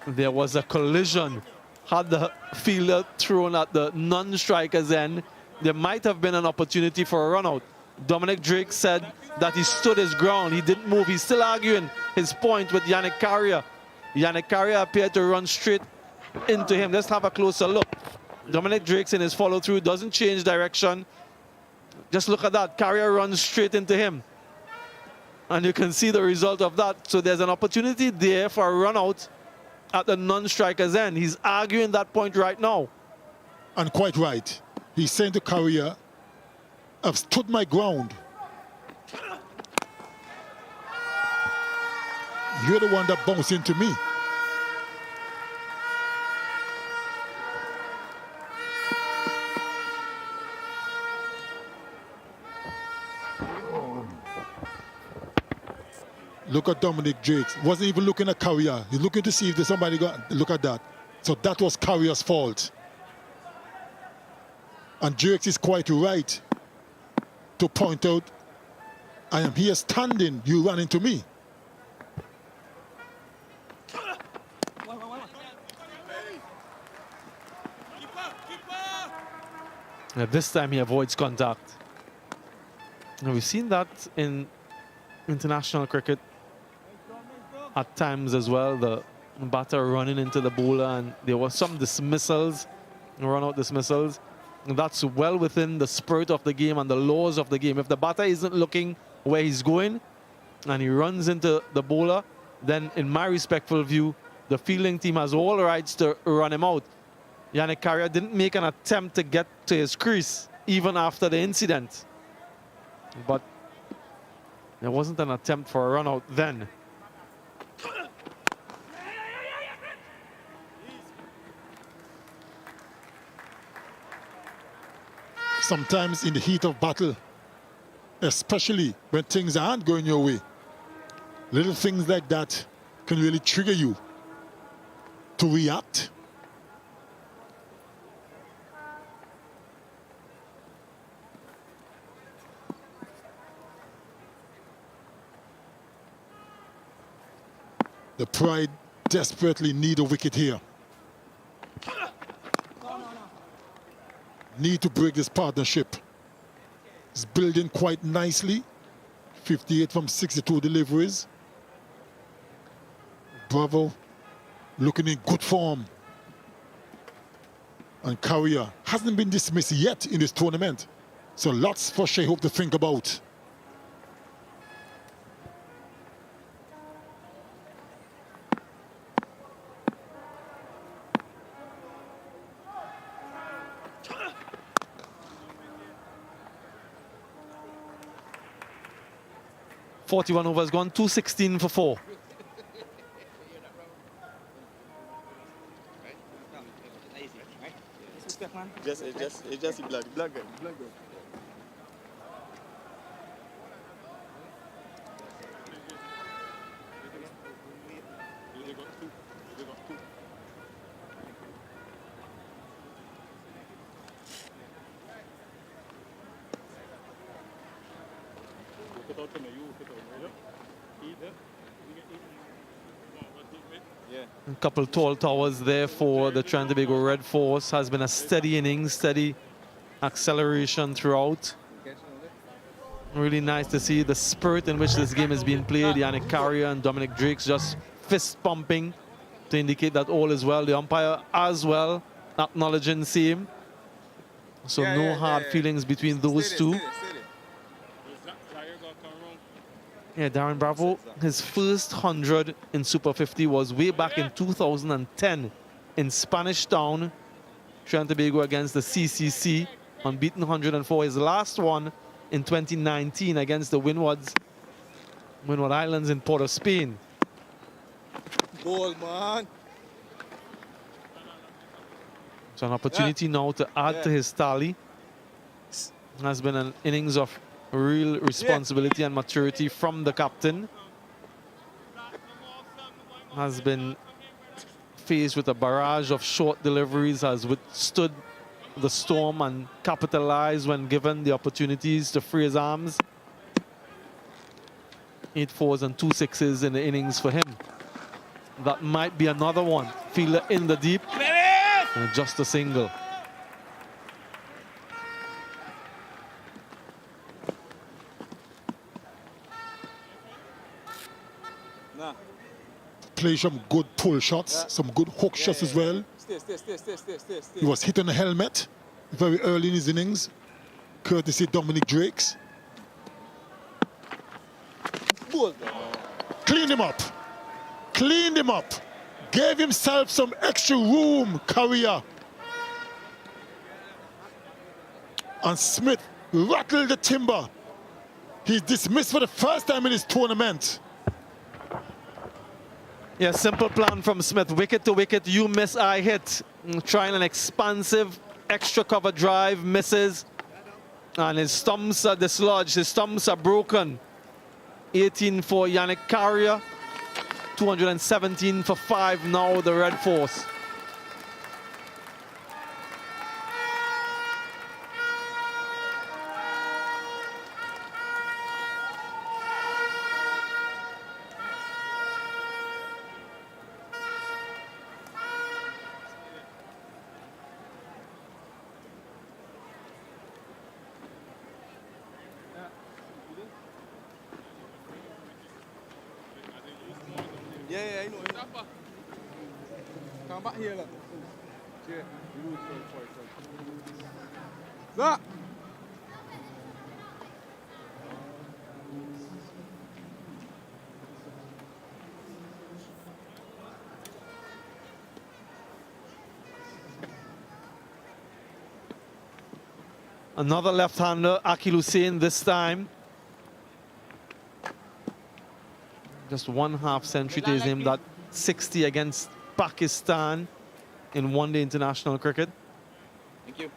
There was a collision. Had the fielder thrown at the non-striker's end, there might have been an opportunity for a run out. Dominic Drake said that he stood his ground. He didn't move. He's still arguing his point with Yannick Carrier. Yannick Carrier appeared to run straight into him. Let's have a closer look. Dominic Drake's in his follow-through, doesn't change direction. Just look at that. Carrier runs straight into him. And you can see the result of that. So there's an opportunity there for a run out at the non-striker's end. He's arguing that point right now. And quite right. He's saying to Carrier, I've stood my ground. You're the one that bounced into me. Look at Dominic Drake. Wasn't even looking at Carrier. He's looking to see if there's somebody got. Look at that. So that was Carrier's fault. And Drake is quite right to point out, I am here standing, you ran into me. Now this time he avoids contact. Now we've seen that in international cricket at times as well. The batter running into the bowler, and there were some dismissals, run-out dismissals. And that's well within the spirit of the game and the laws of the game. If the batter isn't looking where he's going and he runs into the bowler, then in my respectful view, the fielding team has all rights to run him out. Yannick Carrier didn't make an attempt to get to his crease even after the incident. But there wasn't an attempt for a run out then. Sometimes in the heat of battle, especially when things aren't going your way, little things like that can really trigger you to react. The Pride desperately need a wicket here. Need to break this partnership. It's building quite nicely. 58 from 62 deliveries. Bravo looking in good form. And Carrier hasn't been dismissed yet in this tournament. So lots for Shea Hope to think about. .41 overs gone, 216 for 4. It's just black guy. A couple tall towers there for the Trinidad Tobago Red Force. Has been a steady innings, steady acceleration throughout. Really nice to see the spirit in which this game is being played. Yannick Carrier and Dominic Drakes just fist pumping to indicate that all is well. The umpire as well acknowledging same. So no hard feelings between those two. Yeah, Darren Bravo, his first 100 in Super 50 was way back in 2010 in Spanish Town, Trinidad Tobago against the CCC, unbeaten 104. His last one in 2019 against the Windward Islands in Port of Spain. Ball, man. So an opportunity now to add to his tally. Has been an innings of real responsibility and maturity from the captain. Has been faced with a barrage of short deliveries, has withstood the storm and capitalized when given the opportunities to free his arms. 8 fours and 2 sixes in the innings for him. That might be another one. Fielder in the deep. And just a single. Play some good pull shots, some good hook shots as well. Stay. He was hit on the helmet very early in his innings, courtesy Dominic Drakes. Cleaned him up. Cleaned him up. Gave himself some extra room, Carrier. And Smith rattled the timber. He's dismissed for the first time in his tournament. Yeah, simple plan from Smith. Wicket to wicket, you miss, I hit. Trying an expansive extra cover drive, misses. And his stumps are dislodged, his stumps are broken. 18 for Yannick Carrier. 217 for 5 now, the Red Force. Yeah, I know. Come back here, look. Look. Another left-hander, Akil Hussain this time. Just 1 half century to his name, that 60 against Pakistan in one-day international cricket. Thank you.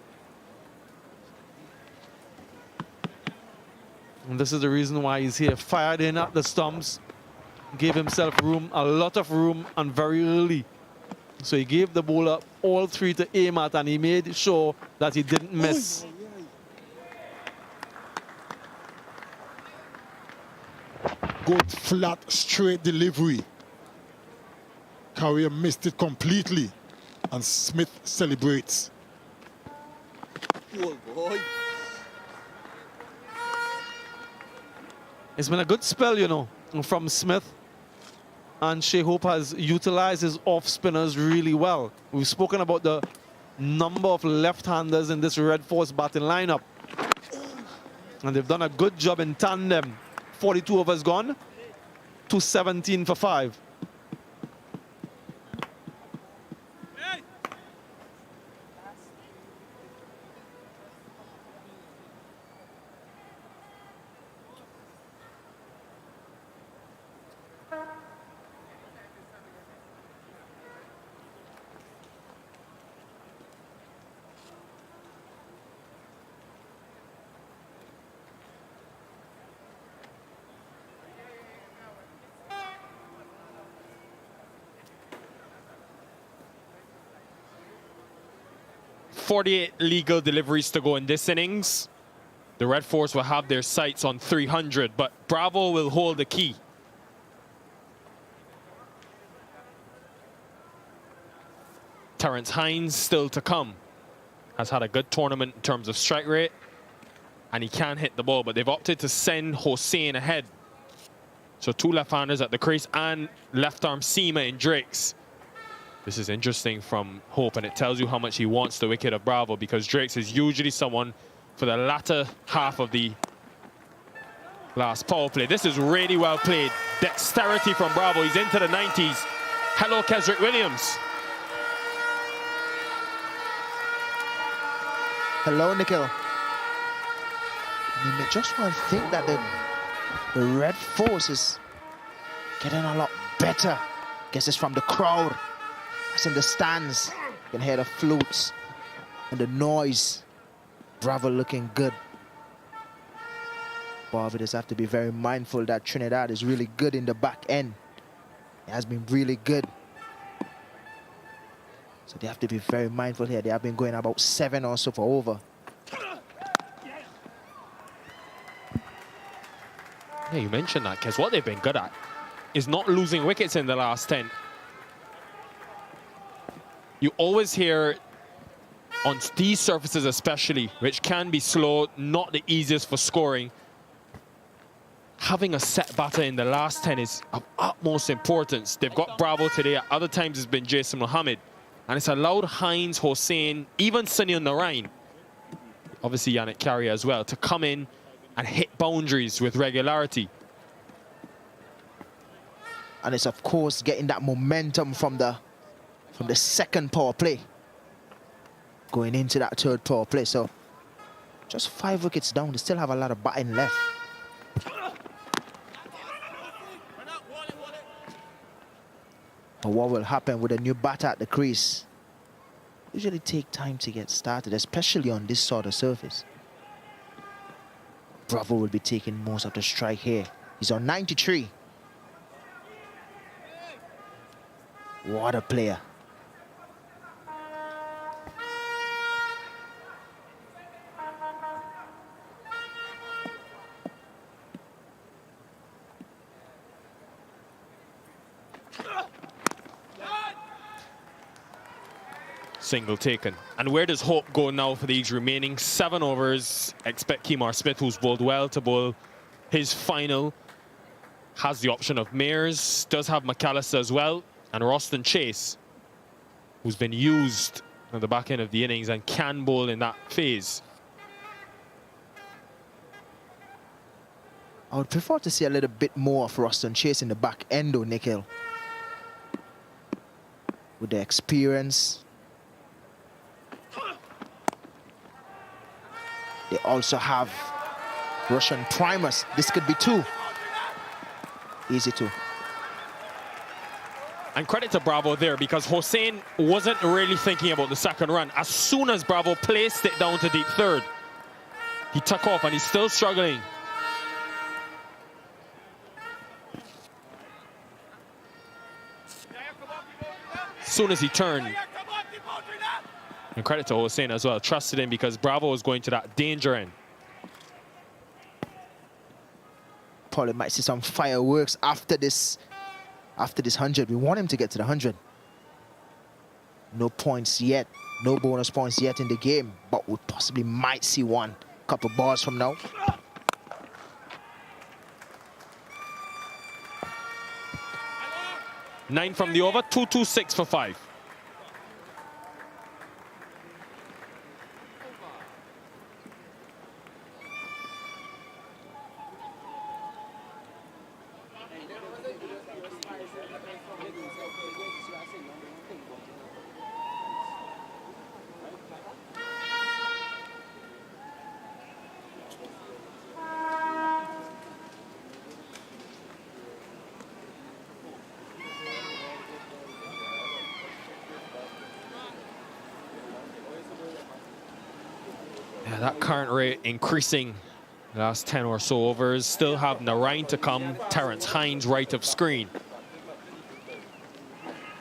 And this is the reason why he's here. Fired in at the stumps, gave himself room, a lot of room, and very early. So he gave the bowler all 3 to aim at, and he made sure that he didn't miss. Good, flat, straight delivery. Carrier missed it completely, and Smith celebrates. Oh boy. It's been a good spell, you know, from Smith. And Shea Hope has utilized his off spinners really well. We've spoken about the number of left-handers in this Red Force batting lineup. And they've done a good job in tandem. 42 overs gone, 217 for 5. .48 legal deliveries to go in this innings. The Red Force will have their sights on 300, but Bravo will hold the key. Terrence Hines still to come. Has had a good tournament in terms of strike rate, and he can hit the ball, but they've opted to send Hossein ahead. So 2 left-handers at the crease and left-arm seamer in Drakes. This is interesting from Hope, and it tells you how much he wants the wicket of Bravo, because Drakes is usually someone for the latter half of the last power play. This is really well played. Dexterity from Bravo. He's into the 90s. Hello, Kesrick Williams. Hello, Nikhil. You may just want to think that the Red Force is getting a lot better. Guess it's from the crowd. It's in the stands. You can hear the flutes and the noise. Bravo looking good. Barbados have to be very mindful that Trinidad is really good in the back end. It has been really good. So they have to be very mindful here. They have been going about 7 or so for over. Yeah, you mentioned that, because what they've been good at is not losing wickets in the last 10. You always hear on these surfaces especially, which can be slow, not the easiest for scoring, having a set batter in the last 10 is of utmost importance. They've got Bravo today. At other times it's been Jason Mohammed. And it's allowed Hines, Hossein, even Sunil Narain, obviously Yannick Carrier as well, to come in and hit boundaries with regularity. And it's, of course, getting that momentum from the second power play, going into that third power play. So just 5 wickets down. They still have a lot of batting left. But what will happen with a new batter at the crease? Usually take time to get started, especially on this sort of surface. Bravo will be taking most of the strike here. He's on 93. What a player. Single taken. And where does Hope go now for these remaining 7 overs? Expect Kemar Smith, who's bowled well, to bowl his final. Has the option of Mears, does have McAllister as well, and Roston Chase, who's been used at the back end of the innings and can bowl in that phase. I would prefer to see a little bit more of Roston Chase in the back end, though, Nikhil. With the experience. They also have Russian primers. This could be 2. Easy 2. And credit to Bravo there, because Hossein wasn't really thinking about the second run. As soon as Bravo placed it down to deep third, he took off, and he's still struggling. As soon as he turned, and credit to Hossein as well, trusted him, because Bravo was going to that danger end. Probably might see some fireworks after this 100. We want him to get to the 100. No points yet, no bonus points yet in the game, but we possibly might see one couple balls from now. Nine from the over, 2-2-6 for 5. Yeah, that current rate increasing the last 10 or so overs. Still have Narain to come. Terrence Hines right of screen.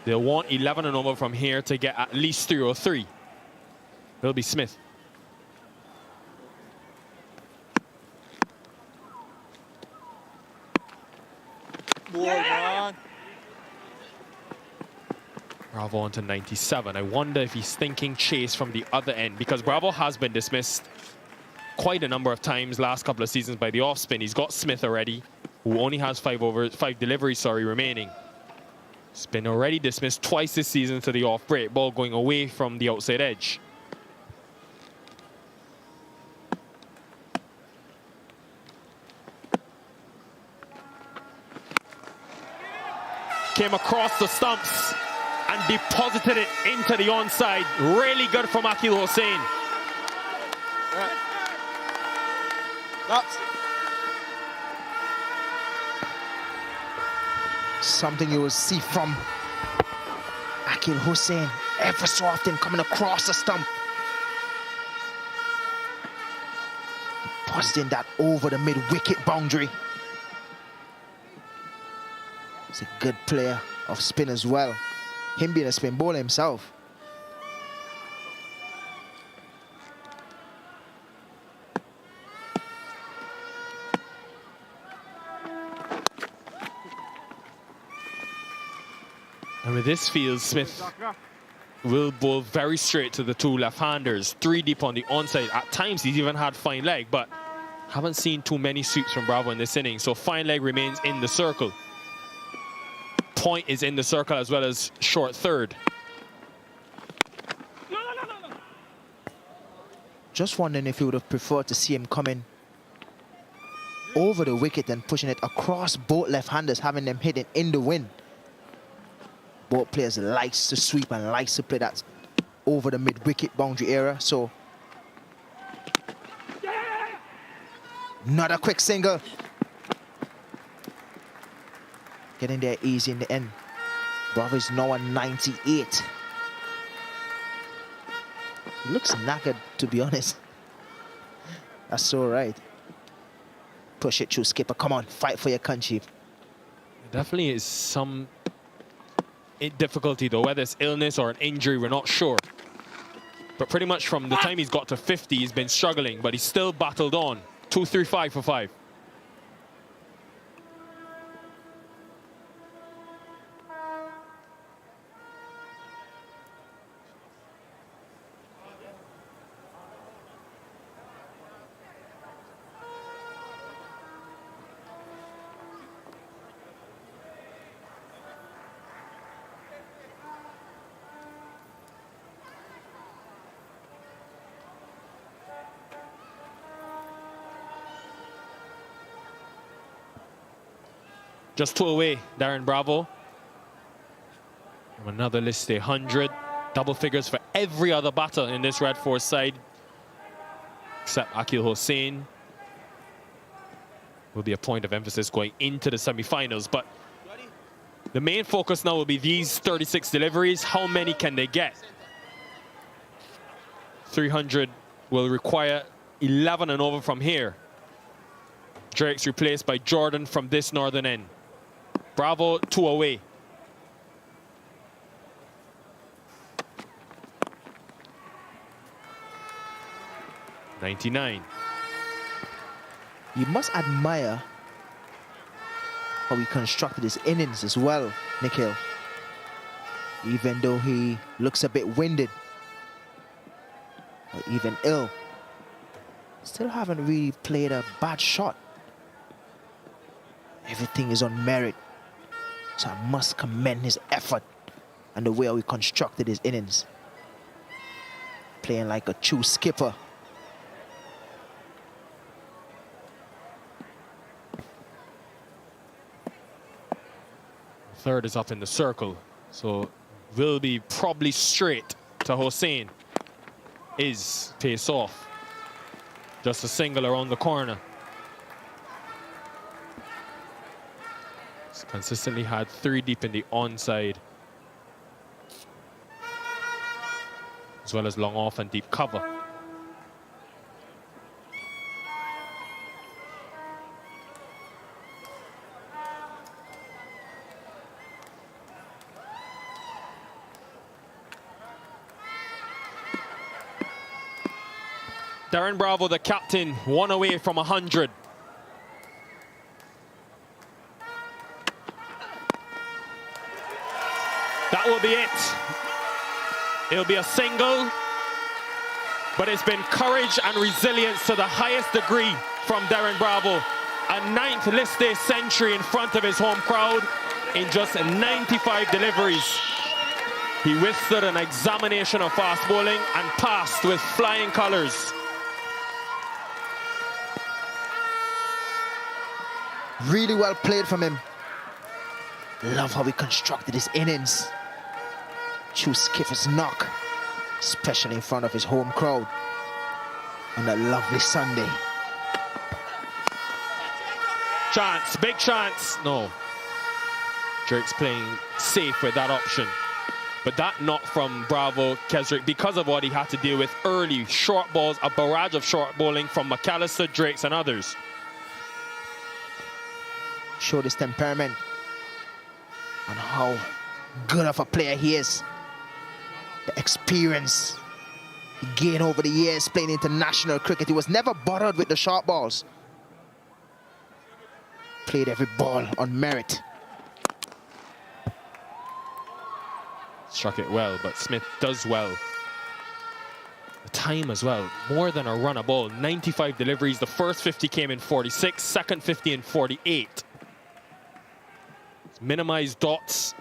They'll want 11 and over from here to get at least 303. It'll be Smith. Boy, man. Bravo on to 97. I wonder if he's thinking chase from the other end, because Bravo has been dismissed quite a number of times last couple of seasons by the off spin. He's got Smith already, who only has 5 deliveries remaining. He's been already dismissed twice this season to the off break, ball going away from the outside edge. Came across the stumps and deposited it into the onside. Really good from Akil Hossain. That's Something you will see from Akil Hossain ever so often, coming across the stump. Depositing that over the mid-wicket boundary. He's a good player of spin as well. Him being a spin bowler himself. And with this field, Smith will bowl very straight to the 2 left-handers. 3 deep on the onside. At times, he's even had fine leg, but haven't seen too many sweeps from Bravo in this inning. So fine leg remains in the circle. Point is in the circle as well as short third. Just wondering if you would have preferred to see him coming over the wicket and pushing it across both left-handers, having them hitting in the wind. Both players likes to sweep and likes to play that over the mid-wicket boundary area. So not a quick single. Getting there easy in the end. Bravo is now on 98. He looks knackered, to be honest. That's all right. Push it through, skipper. Come on, fight for your country. Definitely is some difficulty though, whether it's illness or an injury, we're not sure. But pretty much from the time he's got to 50, he's been struggling, but he's still battled on. 2-3-5 for 5. Just 2 away, Darren Bravo. From another list, 100. Double figures for every other batter in this Red Force side, except Akil Hossain. Will be a point of emphasis going into the semi-finals. But the main focus now will be these 36 deliveries. How many can they get? 300 will require 11 and over from here. Drake's replaced by Jordan from this northern end. Bravo, 2 away. .99. You must admire how he constructed his innings as well, Nikhil. Even though he looks a bit winded or even ill, still haven't really played a bad shot. Everything is on merit. So I must commend his effort and the way he constructed his innings. Playing like a true skipper. Third is up in the circle, so will be probably straight to Hossein. Is pace off. Just a single around the corner. He's consistently had 3 deep in the onside, as well as long off and deep cover. Darren Bravo, the captain, 1 away from 100. That will be it. It'll be a single, but it's been courage and resilience to the highest degree from Darren Bravo. A 9th list day century in front of his home crowd in just 95 deliveries. He withstood an examination of fast bowling and passed with flying colors. Really well played from him. Love how he constructed his innings. True skipper's knock, especially in front of his home crowd on a lovely Sunday. Chance, big chance. No. Drake's playing safe with that option. But that knock from Bravo Kesrick, because of what he had to deal with early, short balls, a barrage of short bowling from McAllister, Drakes and others. Showed his temperament and how good of a player he is. The experience he gained over the years playing international cricket. He was never bothered with the short balls. Played every ball on merit. Struck it well, but Smith does well. The time as well, more than a run a ball. 95 deliveries. The first 50 came in 46, second 50 in 48. Minimized dots,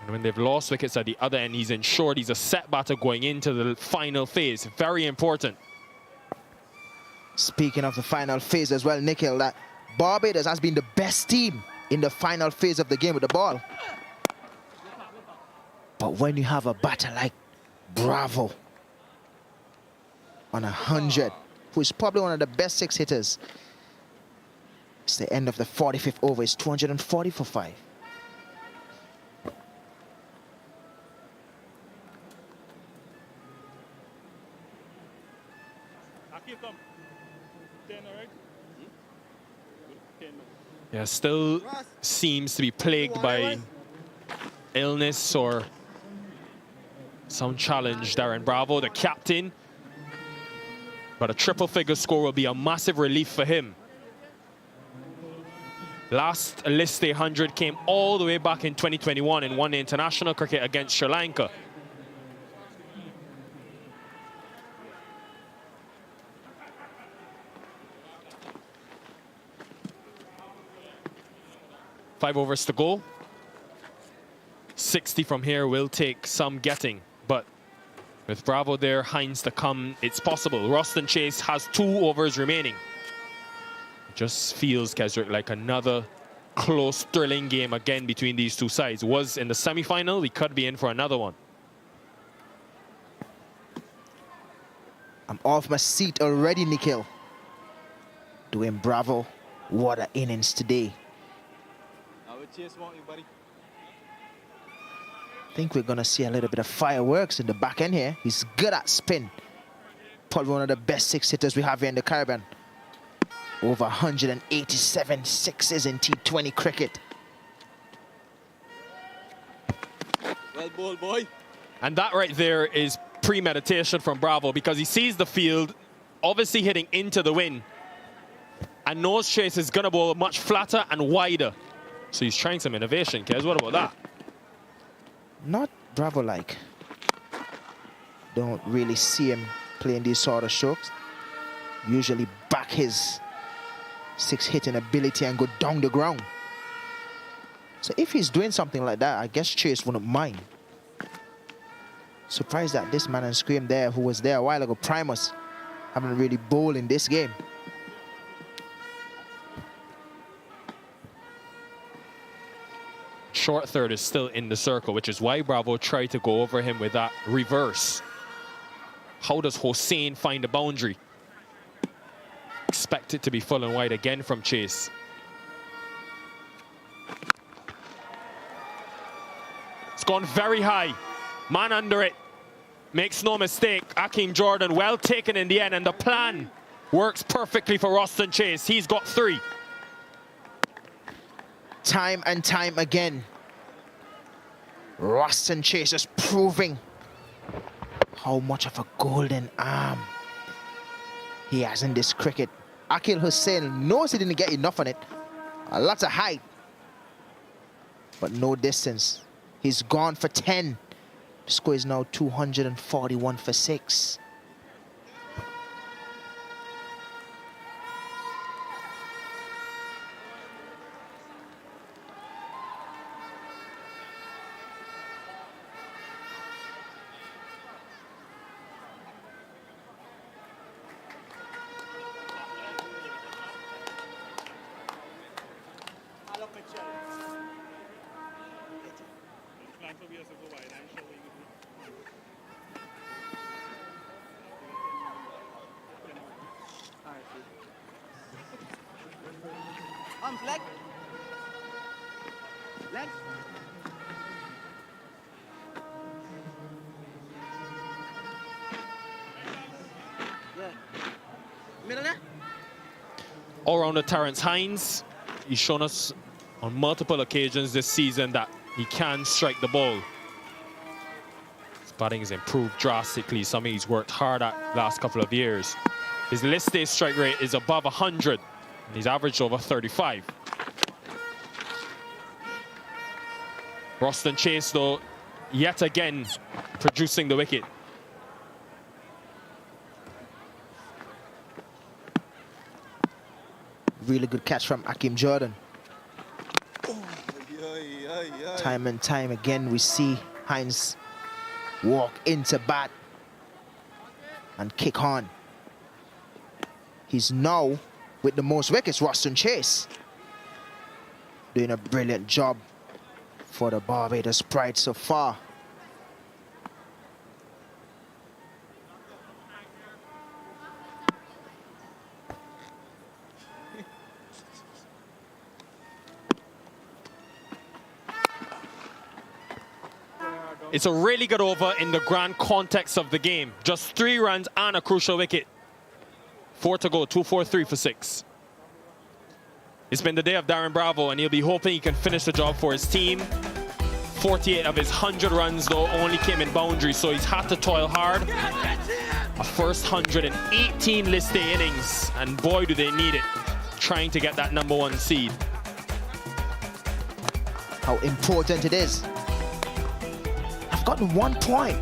and when they've lost wickets at the other end, he's ensured he's a set batter going into the final phase. Very important. Speaking of the final phase as well, Nikhil, that Barbados has been the best team in the final phase of the game with the ball. But when you have a batter like Bravo on 100, who is probably one of the best 6 hitters, it's the end of the 45th over. It's 240 for 5. Yeah, still seems to be plagued by illness or some challenge. Darren Bravo, the captain. But a triple figure score will be a massive relief for him. Last list day 100 came all the way back in 2021 in one-day international cricket against Sri Lanka. Five overs to go. 60 from here will take some getting, but with Bravo there, Hines to come, it's possible. Roston Chase has 2 overs remaining. It just feels, Kesrick, like another close, thrilling game again between these two sides. Was in the semi-final, we could be in for another one. I'm off my seat already, Nikhil. Doing Bravo, what an innings today. I think we're gonna see a little bit of fireworks in the back end here. He's good at spin. Probably one of the best 6 hitters we have here in the Caribbean. Over 187 sixes in T20 cricket. Well bowled, boy. And that right there is premeditation from Bravo, because he sees the field obviously hitting into the wind, and knows Chase is gonna bowl much flatter and wider. So he's trying some innovation, Kez. What about that? Not Bravo like. Don't really see him playing these sort of strokes. Usually back his 6 hitting ability and go down the ground. So if he's doing something like that, I guess Chase wouldn't mind. Surprised that this man and Scream there, who was there a while ago, Primus, haven't really bowled in this game. Short third is still in the circle, which is why Bravo tried to go over him with that reverse. How does Hossein find the boundary? Expect it to be full and wide again from Chase. It's gone very high. Man under it. Makes no mistake. Akeem Jordan well taken in the end, and the plan works perfectly for Roston Chase. He's got 3. Time and time again, Roston Chase is proving how much of a golden arm he has in this cricket. Akil Hussain knows he didn't get enough on it. A lot of height, but no distance. He's gone for 10. The score is now 241 for 6. Leg. Leg. Yeah. Middle there. All-rounder Terrence Hines. He's shown us on multiple occasions this season that he can strike the ball. His batting has improved drastically, something he's worked hard at last couple of years. His list day strike rate is above 100. And he's averaged over 35. Roston Chase, though, yet again producing the wicket. Really good catch from Akeem Jordan. Time and time again, we see Hines walk into bat and kick on. He's now with the most wickets, Roston Chase. Doing a brilliant job for the Barbados Pride so far. It's a really good over in the grand context of the game. Just 3 runs and a crucial wicket. 4 to go, 2-4-3 for 6. It's been the day of Darren Bravo, and he'll be hoping he can finish the job for his team. 48 of his 100 runs, though, only came in boundaries, so he's had to toil hard. A first 118 list day innings, and boy, do they need it, trying to get that #1 seed. How important it is. I've gotten 1 point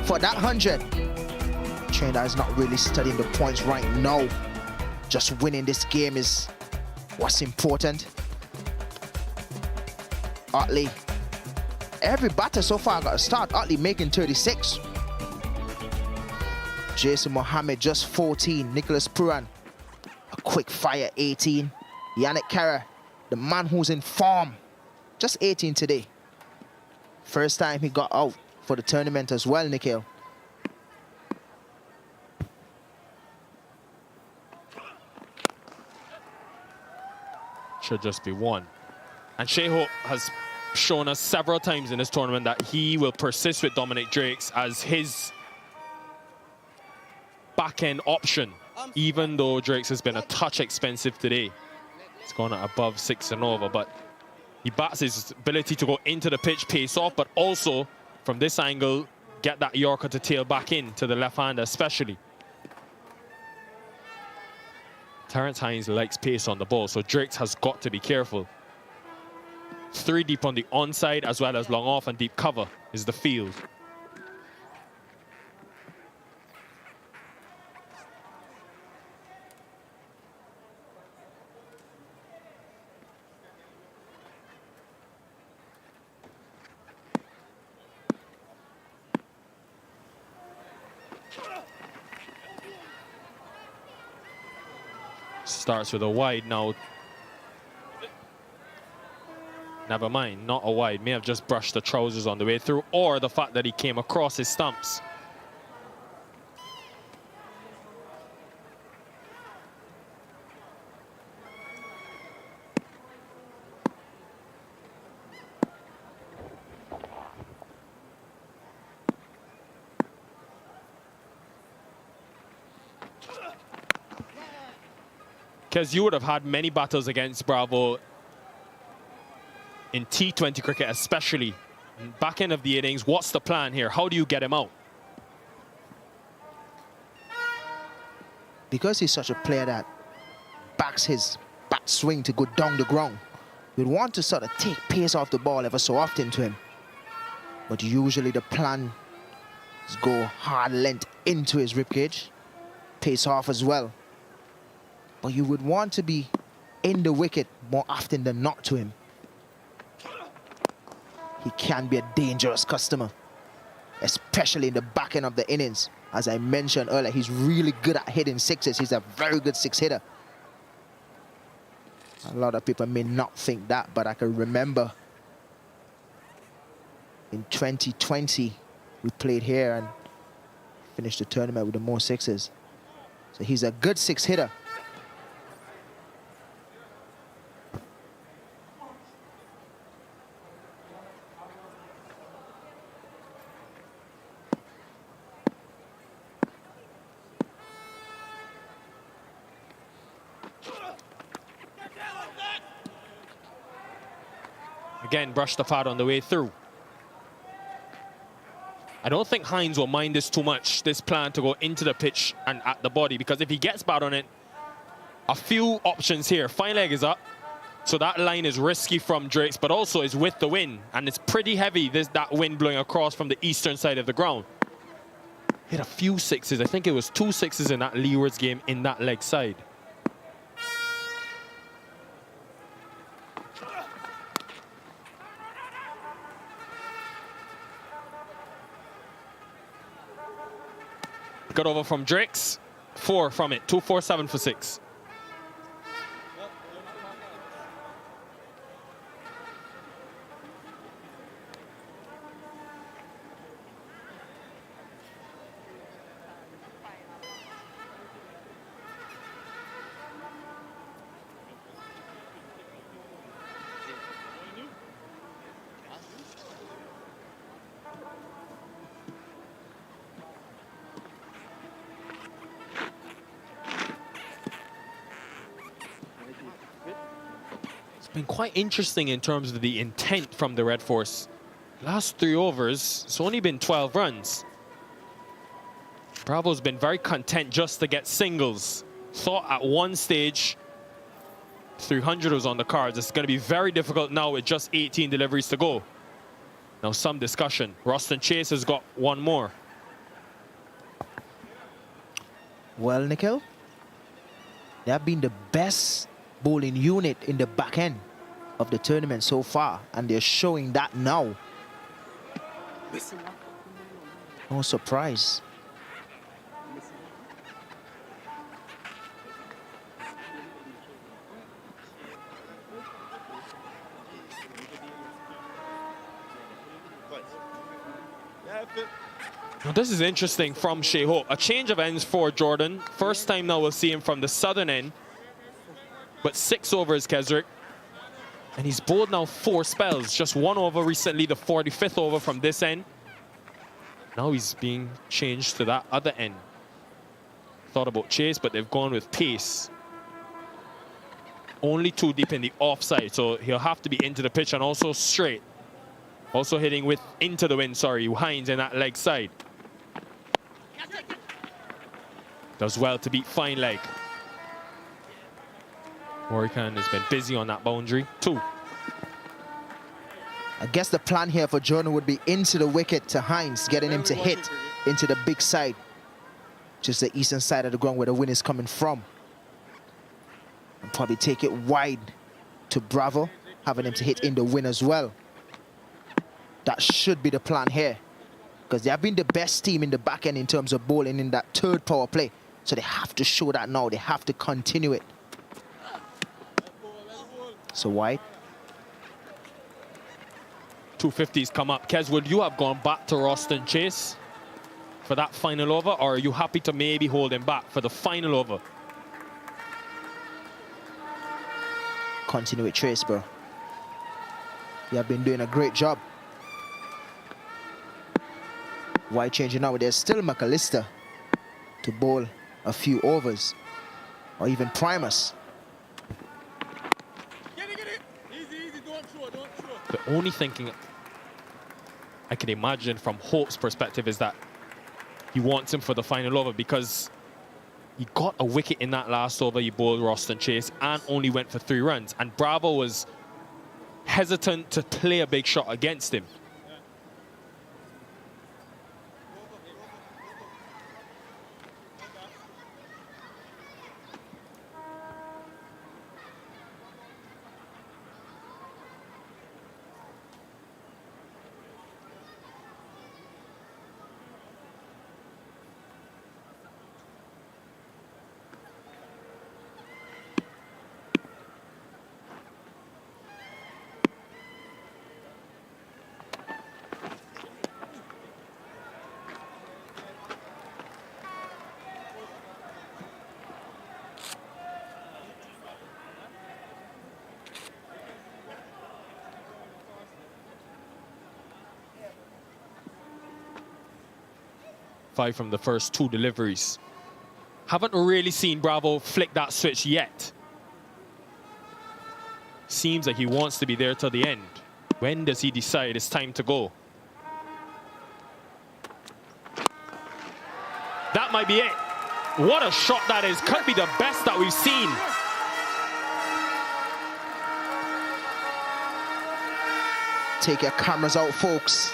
for that 100. Trinidad is not really studying the points right now. Just winning this game is what's important. Utley. Every batter so far got a start. Utley making 36. Jason Mohammed just 14. Nicholas Puran, a quick fire 18. Yannick Kara, the man who's in form, just 18 today. First time he got out for the tournament as well, Nikhil. Should just be 1. And Shea Hope has shown us several times in this tournament that he will persist with Dominic Drakes as his back-end option, even though Drakes has been a touch expensive today. It's gone at above 6 and over, but he bats his ability to go into the pitch, pace off, but also from this angle, get that Yorker to tail back in to the left-hander especially. Terrence Hines likes pace on the ball, so Drakes has got to be careful. 3 deep on the onside as well as long off and deep cover. is the field. Starts with a wide now. Never mind, not a wide. May have just brushed the trousers on the way through, or the fact that he came across his stumps. Because you would have had many battles against Bravo in T20 cricket, especially. Back end of the innings, what's the plan here? How do you get him out? Because he's such a player that backs his bat swing to go down the ground, we'd want to sort of take pace off the ball ever so often to him. But usually the plan is go hard length into his ribcage, pace off as well. But you would want to be in the wicket more often than not to him. He can be a dangerous customer, especially in the back end of the innings. As I mentioned earlier, he's really good at hitting sixes. He's a very good six hitter. A lot of people may not think that, but I can remember in 2020, we played here and finished the tournament with the most sixes. So he's a good six hitter. Again, brush the pad on the way through. I don't think Hines will mind this too much, this plan to go into the pitch and at the body, because if he gets bad on it, a few options here. Fine leg is up, so that line is risky from Drakes, but also is with the wind, and it's pretty heavy, that wind blowing across from the eastern side of the ground. Hit a few sixes. I think it was 2 sixes in that Leeward's game in that leg side. Got over from Drakes, 4 from it, 247 for 6. Been quite interesting in terms of the intent from the Red Force. Last 3 overs, it's only been 12 runs. Bravo's been very content just to get singles. Thought at one stage 300 was on the cards. It's going to be very difficult now with just 18 deliveries to go. Now some discussion. Roston Chase has got one more. Well, Nikhil, they have been the best bowling unit in the back end of the tournament so far, and they're showing that now. No surprise. Now this is interesting from Shea Hope. A change of ends for Jordan. First time now we'll see him from the southern end. But 6 overs, Kesrick. And he's bowled now 4 spells. Just 1 over recently, the 45th over from this end. Now he's being changed to that other end. Thought about Chase, but they've gone with pace. Only 2 deep in the offside, so he'll have to be into the pitch and also straight. Also hitting with into the wind, sorry, Hines in that leg side. Does well to beat fine leg. Warrican has been busy on that boundary. 2. I guess the plan here for Jordan would be into the wicket to Hines, getting him to hit into the big side, just the eastern side of the ground where the wind is coming from. And probably take it wide to Bravo, having him to hit in the wind as well. That should be the plan here, because they have been the best team in the back end in terms of bowling in that third power play. So they have to show that now. They have to continue it. So wide. 250s come up. Kez, would you have gone back to Roston Chase for that final over, or are you happy to maybe hold him back for the final over? Continue with Trace, bro. You have been doing a great job. Why changing now? There's still McAllister to bowl a few overs, or even Primus. Get it. Easy. Don't throw. The only thing I can imagine from Hope's perspective is that he wants him for the final over, because he got a wicket in that last over. He bowled Roston Chase and only went for 3 runs. And Bravo was hesitant to play a big shot against him. From the first 2 deliveries. Haven't really seen Bravo flick that switch yet. Seems like he wants to be there till the end. When does he decide it's time to go? That might be it. What a shot that is. Could be the best that we've seen. Take your cameras out, folks.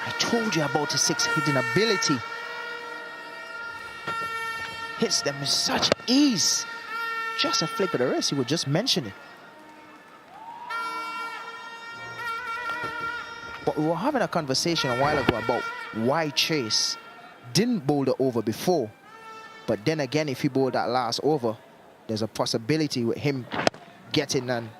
I told you about his 6 hitting ability. Hits them with such ease. Just a flick of the wrist, you would just mention it. But we were having a conversation a while ago about why Chase didn't bowl the over before. But then again, if he bowled that last over, there's a possibility with him getting an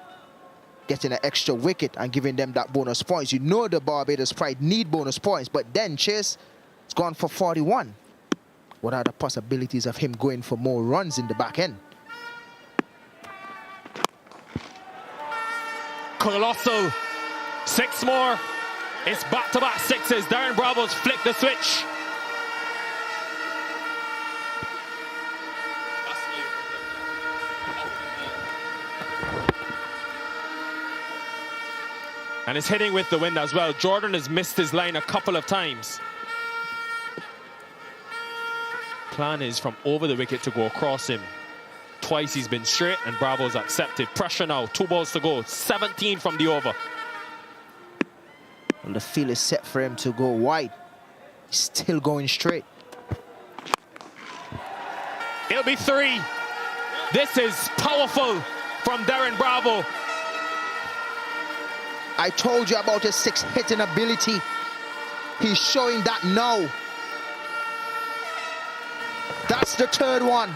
extra wicket and giving them that bonus points. You know the Barbados Pride need bonus points, but then Chase has gone for 41. What are the possibilities of him going for more runs in the back end? Colossal. 6 more. It's back-to-back 6s. Darren Bravo's flicked the switch. And it's hitting with the wind as well. Jordan has missed his line a couple of times. Plan is from over the wicket to go across him. Twice he's been straight and Bravo's accepted. Pressure now, 2 balls to go. 17 from the over. Well, the field is set for him to go wide. He's still going straight. It'll be 3. This is powerful from Darren Bravo. I told you about his 6 hitting ability. He's showing that now. That's the 3rd one.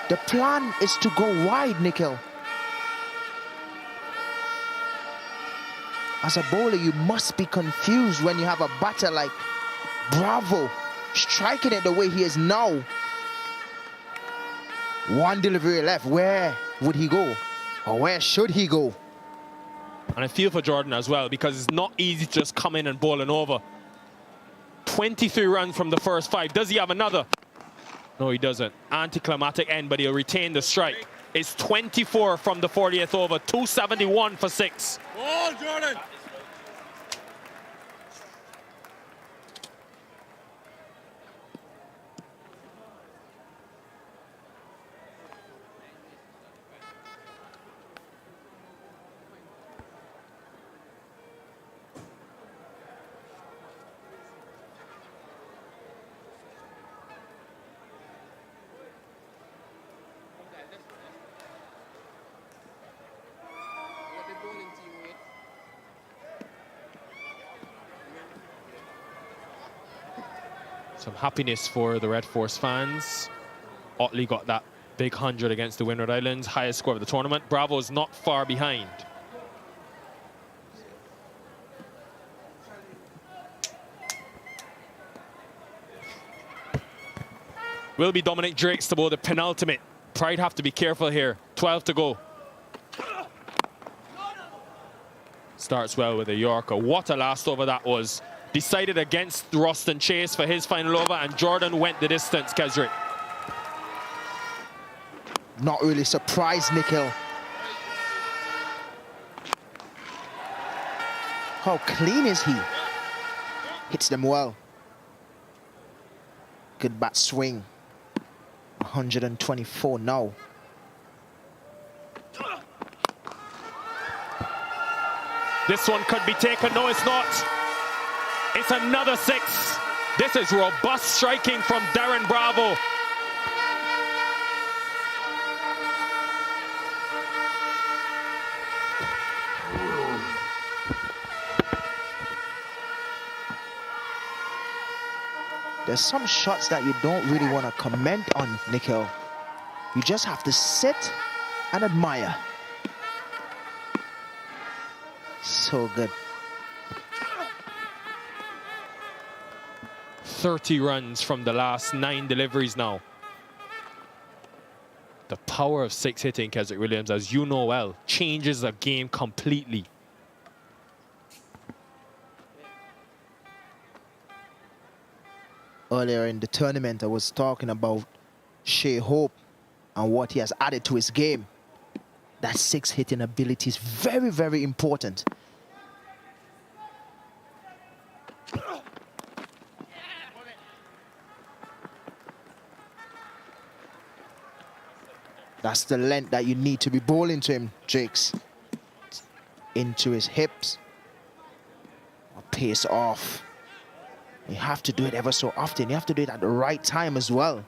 The plan is to go wide, Nikhil. As a bowler, you must be confused when you have a batter like Bravo striking it the way he is now. 1 delivery left. Where would he go? Or where should he go? And I feel for Jordan as well, because it's not easy to just come in and bowl an over. 23 runs from the first 5. Does he have another? No, he doesn't. Anticlimactic end, but he'll retain the strike. It's 24 from the 40th over. 271 for 6. Oh, Jordan. Some happiness for the Red Force fans. Otley got that big 100 against the Windward Islands, highest score of the tournament. Bravo's not far behind. Will be Dominic Drake's to bowl the penultimate. Pride have to be careful here. 12 to go. Starts well with a Yorker. What a last over that was. Decided against Roston Chase for his final over, and Jordan went the distance, Kesrick. Not really surprised, Nikhil. How clean is he? Hits them well. Good bat swing. 124 now. This one could be taken. No, it's not. It's another 6. This is robust striking from Darren Bravo. There's some shots that you don't really want to comment on, Nikhil. You just have to sit and admire. So good. 30 runs from the last 9 deliveries now. The power of 6 hitting, Kesrick Williams, as you know well, changes the game completely. Earlier in the tournament, I was talking about Shea Hope and what he has added to his game. That 6 hitting ability is very, very important. That's the length that you need to be bowling to him, Jakes. Into his hips. Or pace off. You have to do it ever so often. You have to do it at the right time as well.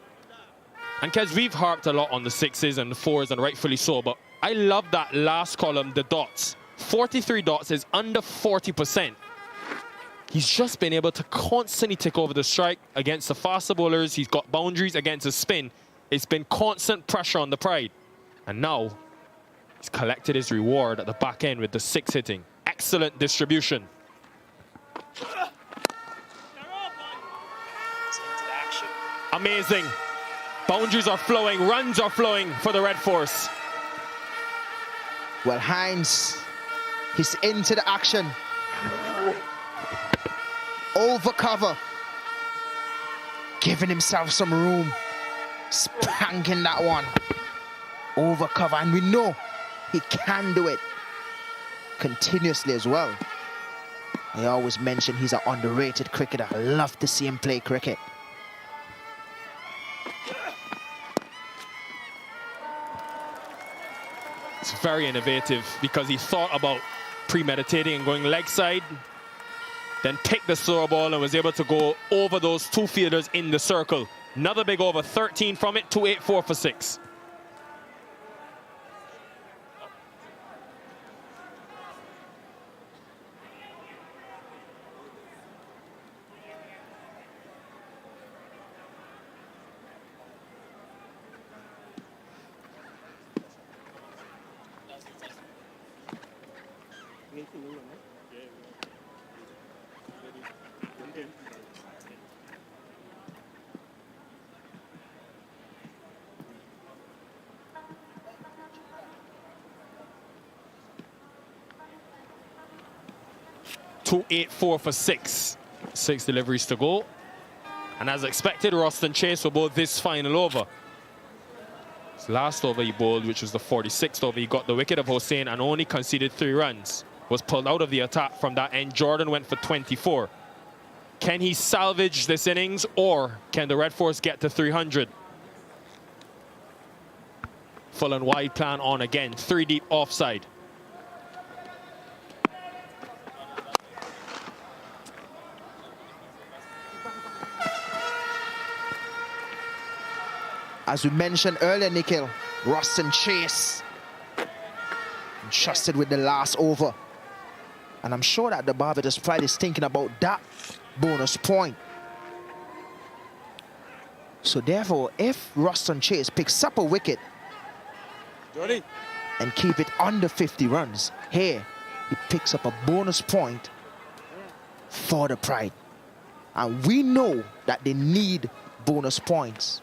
And Kes, we've harped a lot on the 6s and the 4s, and rightfully so, but I love that last column, the dots. 43 dots is under 40%. He's just been able to constantly take over the strike against the faster bowlers. He's got boundaries against his spin. It's been constant pressure on the Pride. And now he's collected his reward at the back end with the 6 hitting. Excellent distribution. Amazing. Boundaries are flowing, runs are flowing for the Red Force. Well, Hines, he's into the action. Over cover. Giving himself some room. Spanking that one. Over cover, and we know he can do it continuously as well. I always mention he's an underrated cricketer. I love to see him play cricket. It's very innovative because he thought about premeditating and going leg side, then picked the slower ball and was able to go over those 2 fielders in the circle. Another big over, 13 from it, 284 for 6. .284 for 6. 6 deliveries to go. And as expected, Roston Chase will bowl this final over. His last over he bowled, which was the 46th over, he got the wicket of Hossain and only conceded 3 runs. Was pulled out of the attack from that end. Jordan went for 24. Can he salvage this innings, or can the Red Force get to 300? Full and wide plan on again. 3 deep offside. As we mentioned earlier, Nikhil, Roston Chase entrusted with the last over. And I'm sure that the Barbados Pride is thinking about that bonus point. So therefore, if Ruston Chase picks up a wicket Jordy. and keep it under 50 runs, here he picks up a bonus point for the Pride. And we know that they need bonus points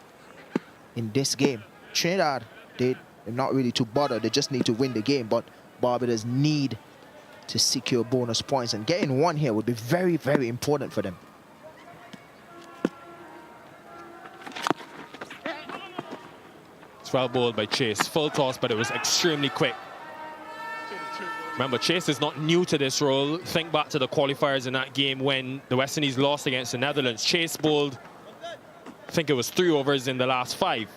in this game. Trinidad, they're not really too bothered. They just need to win the game. But Barbados need to secure bonus points. And getting one here would be very, very important for them. It's well bowled by Chase. Full toss, but it was extremely quick. Remember, Chase is not new to this role. Think back to the qualifiers in that game when the West Indies lost against the Netherlands. Chase bowled, I think it was 3 overs in the last 5.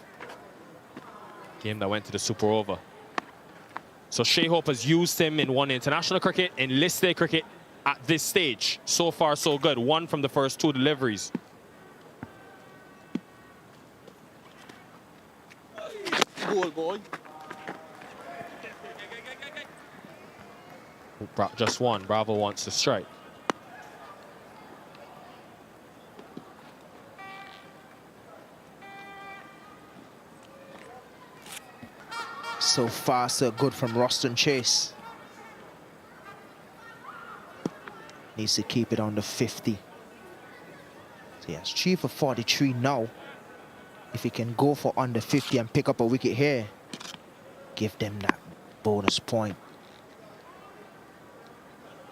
Game that went to the super over. So Shea Hope has used him in one international cricket, in list day cricket at this stage. So far, so good. 1 from the first 2 deliveries. Goal, boy. Just 1. Bravo wants to strike. So far, so good from Ruston Chase. Needs to keep it under 50. So he has 3 for 43 now. If he can go for under 50 and pick up a wicket here, give them that bonus point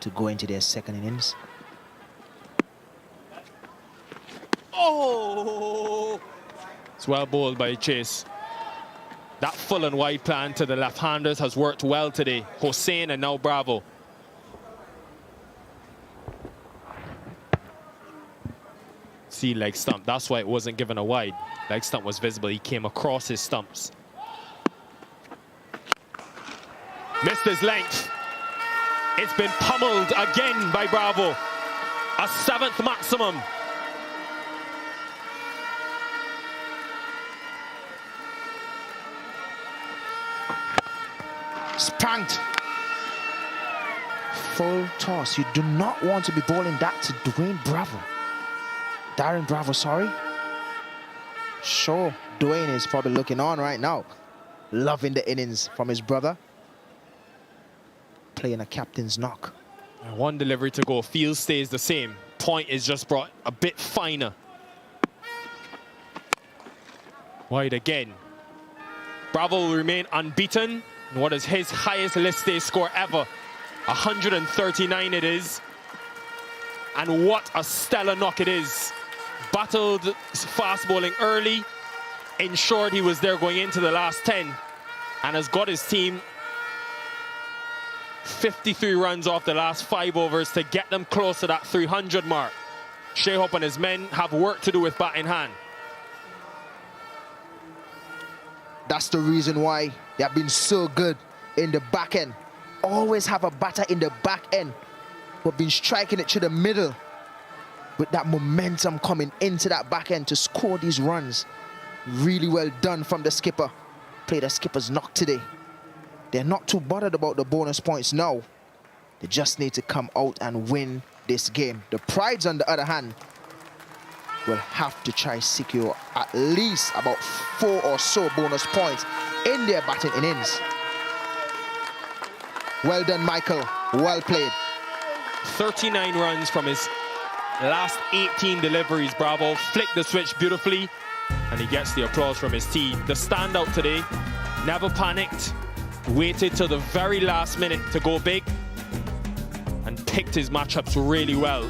to go into their second innings. Oh! It's well bowled by Chase. That full and wide plan to the left-handers has worked well today. Hossein and now Bravo. See leg stump. That's why it wasn't given a wide. Leg stump was visible. He came across his stumps. Missed his length. It's been pummeled again by Bravo. A 7th maximum. Spanked. Full toss. You do not want to be bowling that to Darren Bravo, sorry. Sure, Dwayne is probably looking on right now. Loving the innings from his brother. Playing a captain's knock. 1 delivery to go. Field stays the same. Point is just brought a bit finer. Wide again. Bravo will remain unbeaten. What is his highest list day score ever? 139 it is. And what a stellar knock it is. Battled fast bowling early. Ensured he was there going into the last 10. And has got his team 53 runs off the last 5 overs to get them close to that 300 mark. Shea Hope and his men have work to do with bat in hand. That's the reason why they have been so good in the back end. Always have a batter in the back end, but been striking it to the middle with that momentum coming into that back end to score these runs. Really well done from the skipper. Played a skipper's knock today. They're not too bothered about the bonus points now. They just need to come out and win this game. The Prides, on the other hand, will have to try secure at least about 4 or so bonus points in their batting innings. Well done, Michael. Well played. 39 runs from his last 18 deliveries. Bravo flicked the switch beautifully, and he gets the applause from his team. The standout today, never panicked, waited till the very last minute to go big, and picked his matchups really well.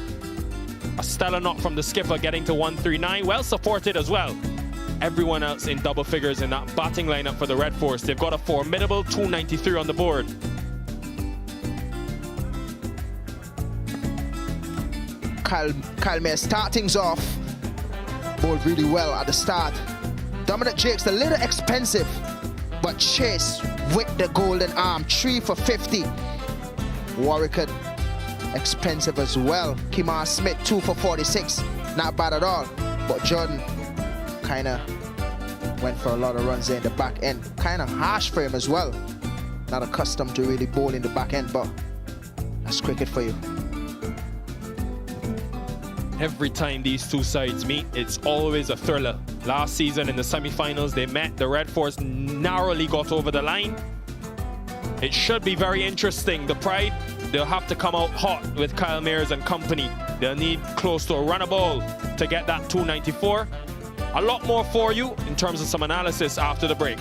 A stellar knock from the skipper, getting to 139, well supported as well. Everyone else in double figures in that batting lineup for the Red Force. They've got a formidable 293 on the board. Kyle Mayer start things off. Bowled really well at the start. Dominic Jakes a little expensive, but Chase with the golden arm. 3 for 50. Warwick expensive as well. Kimar Smith 2 for 46. Not bad at all. But Jordan kind of went for a lot of runs there in the back end. Kind of harsh for him as well. Not accustomed to really bowl in the back end, but that's cricket for you. Every time these two sides meet, it's always a thriller. Last season in the semi-finals, they met. The Red Force narrowly got over the line. It should be very interesting. The Pride, they'll have to come out hot with Kyle Mears and company. They'll need close to a runner ball to get that 294. A lot more for you in terms of some analysis after the break.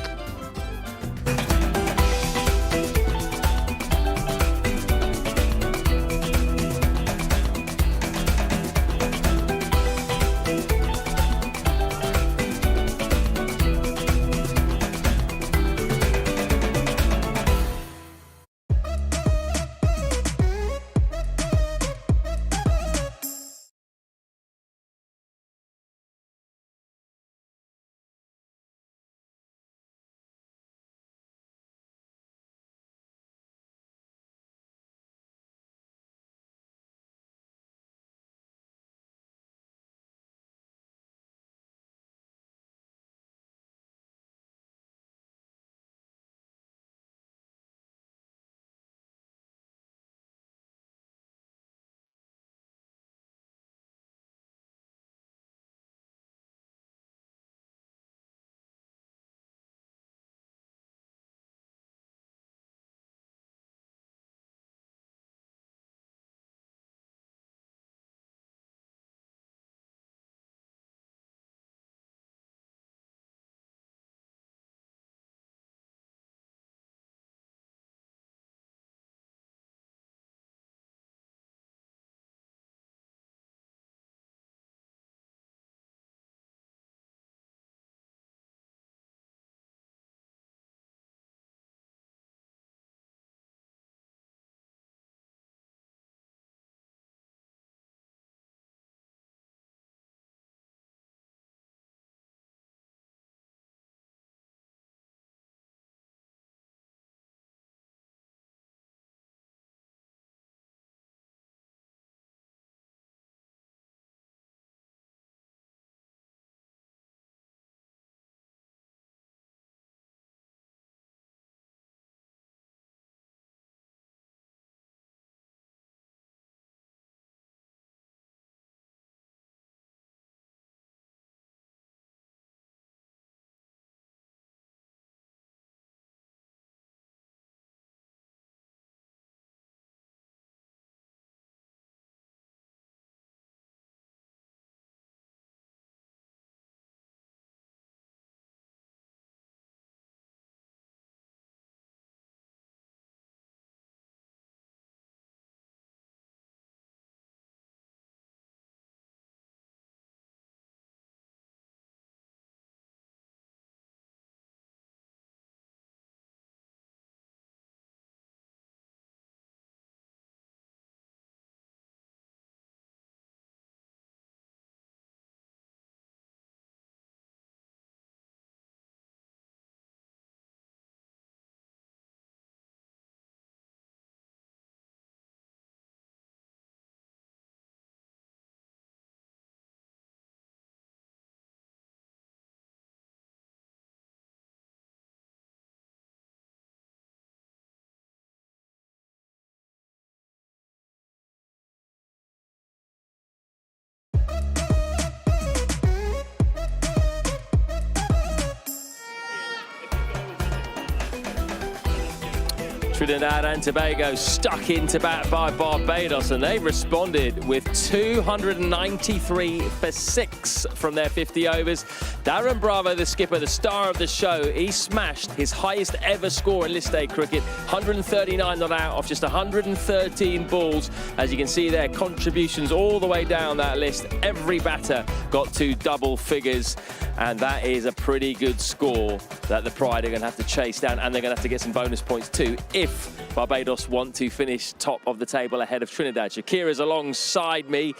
Trinidad and Tobago stuck into bat by Barbados, and they responded with 293 for 6 from their 50 overs. Darren Bravo, the skipper, the star of the show, he smashed his highest ever score in list A cricket, 139 not out off just 113 balls. As you can see there, contributions all the way down that list. Every batter got to double figures, and that is a pretty good score that the Pride are going to have to chase down, and they're going to have to get some bonus points too if Barbados want to finish top of the table ahead of Trinidad. Shakira's alongside me.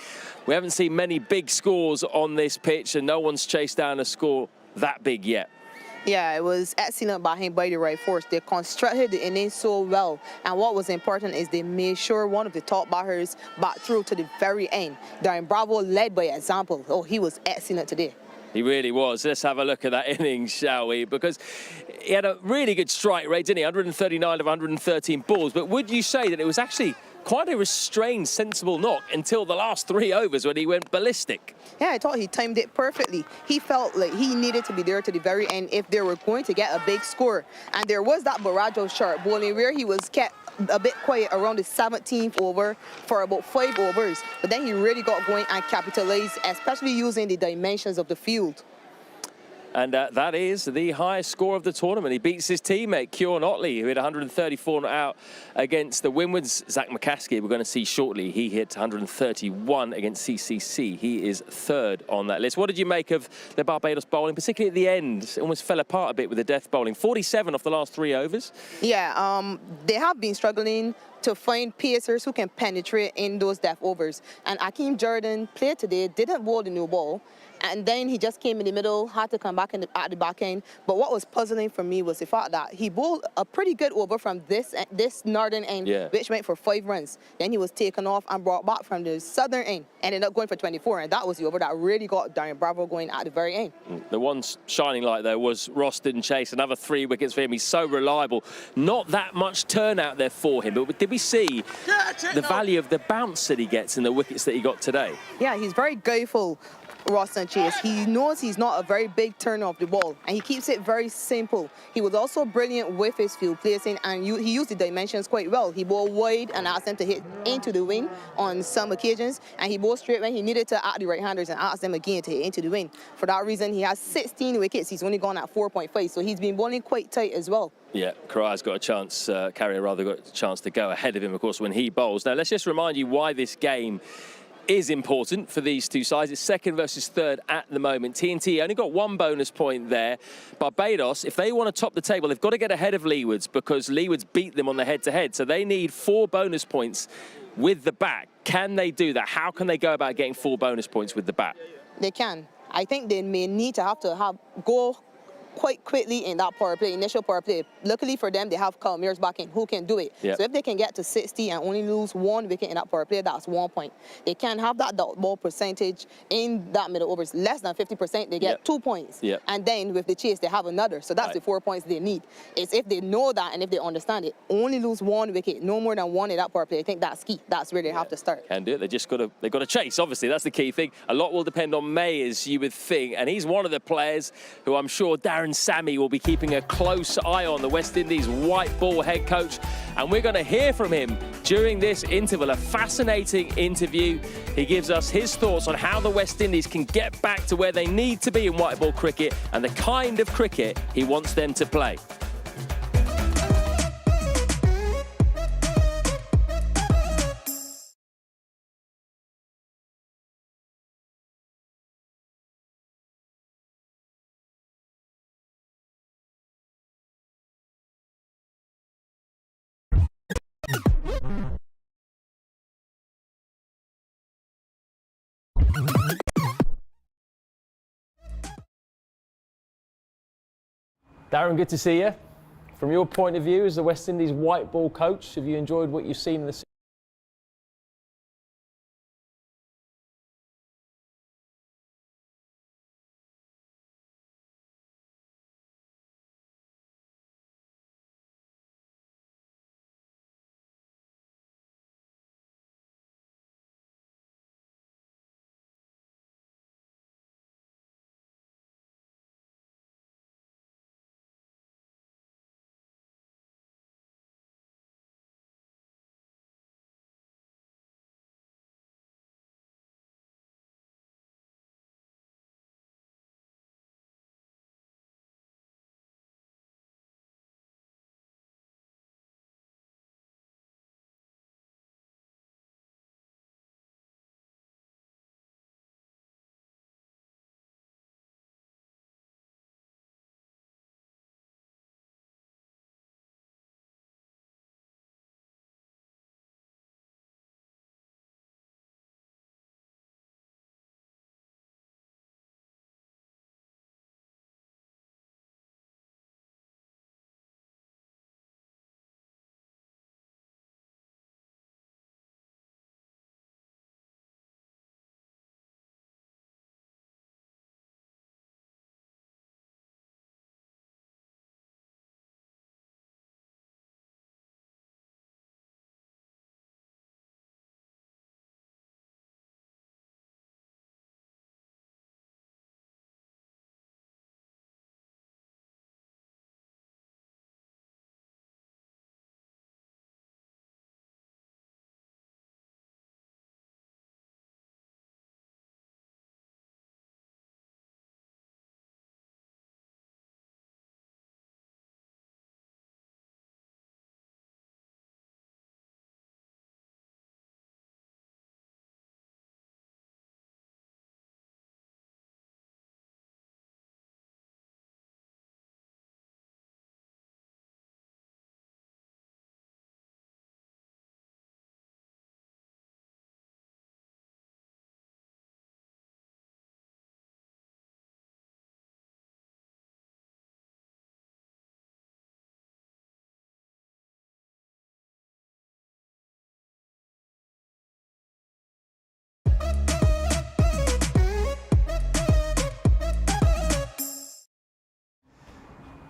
We haven't seen many big scores on this pitch, and no one's chased down a score that big yet. Yeah, it was excellent by him by the Red Force. They constructed the innings so well, and what was important is they made sure one of the top batters backed through to the very end. Darren Bravo led by example. Oh, he was excellent today. He really was. Let's have a look at that innings, shall we? Because he had a really good strike rate, didn't he? 139 of 113 balls. But would you say that it was actually quite a restrained, sensible knock until the last 3 overs when he went ballistic. Yeah, I thought he timed it perfectly. He felt like he needed to be there to the very end if they were going to get a big score. And there was that barrage of sharp bowling where he was kept a bit quiet around the 17th over for about 5 overs. But then he really got going and capitalized, especially using the dimensions of the field. And that is the highest score of the tournament. He beats his teammate, Kieran Otley, who hit 134 out against the Winwoods. Zach McCaskey, we're going to see shortly. He hit 131 against CCC. He is 3rd on that list. What did you make of the Barbados bowling, particularly at the end? It almost fell apart a bit with the death bowling. 47 off the last 3 overs. Yeah, they have been struggling to find pacers who can penetrate in those death overs. And Akeem Jordan played today, didn't bowl the new ball. And then he just came in the middle, had to come back at the back end. But what was puzzling for me was the fact that he bowled a pretty good over from this northern end, which went for 5 runs. Then he was taken off and brought back from the southern end, ended up going for 24. And that was the over that really got Darren Bravo going at the very end. The one shining light, though, was Roston Chase. Another 3 wickets for him. He's so reliable. Not that much turnout there for him. But did we see the value of the bounce that he gets and the wickets that he got today? Yeah, he's very guileful. Roston Chase. He knows he's not a very big turner of the ball, and he keeps it very simple. He was also brilliant with his field placing, and he used the dimensions quite well. He bowled wide and asked them to hit into the wind on some occasions, and he bowled straight when he needed to at the right-handers and asked them again to hit into the wind. For that reason, he has 16 wickets. He's only gone at 4.5, so he's been bowling quite tight as well. Yeah, Karaya's got a chance, Carrier rather got a chance to go ahead of him, of course, when he bowls. Now, let's just remind you why this game is important for these two sides. It's 2nd versus 3rd at the moment. TNT only got 1 bonus point there. Barbados, if they want to top the table, they've got to get ahead of Leewards because Leewards beat them on the head-to-head. So they need 4 bonus points with the bat. Can they do that? How can they go about getting 4 bonus points with the bat? They can. I think they may need to go quite quickly in that power play, initial power play. Luckily for them, they have Kyle Mears back in who can do it. Yep. So if they can get to 60 and only lose 1 wicket in that power play, that's 1 point. They can have that dot ball percentage in that middle overs less than 50%, they get 2 points. Yep. And then with the chase, they have another. So that's the 4 points they need. It's if they know that and if they understand it, only lose 1 wicket, no more than 1 in that power play. I think that's key. That's where they have to start. Can do it. They've got to chase, obviously. That's the key thing. A lot will depend on May, as you would think. And he's one of the players who I'm sure Darren Sammy will be keeping a close eye on, the West Indies white ball head coach. And we're going to hear from him during this interval, a fascinating interview. He gives us his thoughts on how the West Indies can get back to where they need to be in white ball cricket and the kind of cricket he wants them to play. Darren, good to see you. From your point of view as the West Indies white ball coach, have you enjoyed what you've seen in the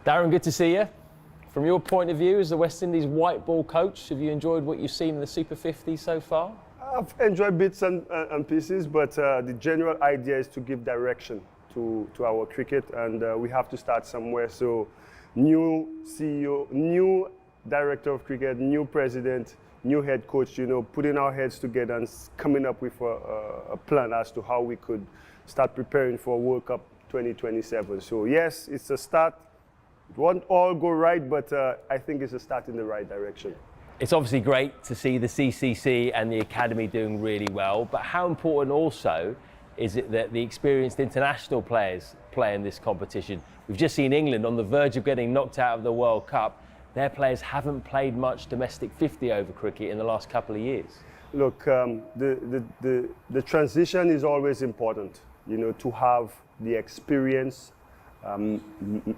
Darren, good to see you. From your point of view as the West Indies white ball coach, have you enjoyed what you've seen in the Super 50 so far? I've enjoyed bits and pieces, but the general idea is to give direction to our cricket, and we have to start somewhere. So, new CEO, new director of cricket, new president, new head coach, you know, putting our heads together and coming up with a plan as to how we could start preparing for World Cup 2027. So, yes, it's a start. It won't all go right, but I think it's a start in the right direction. It's obviously great to see the CCC and the Academy doing really well, but how important also is it that the experienced international players play in this competition? We've just seen England on the verge of getting knocked out of the World Cup. Their players haven't played much domestic 50 over cricket in the last couple of years. Look, the transition is always important, you know, to have the experience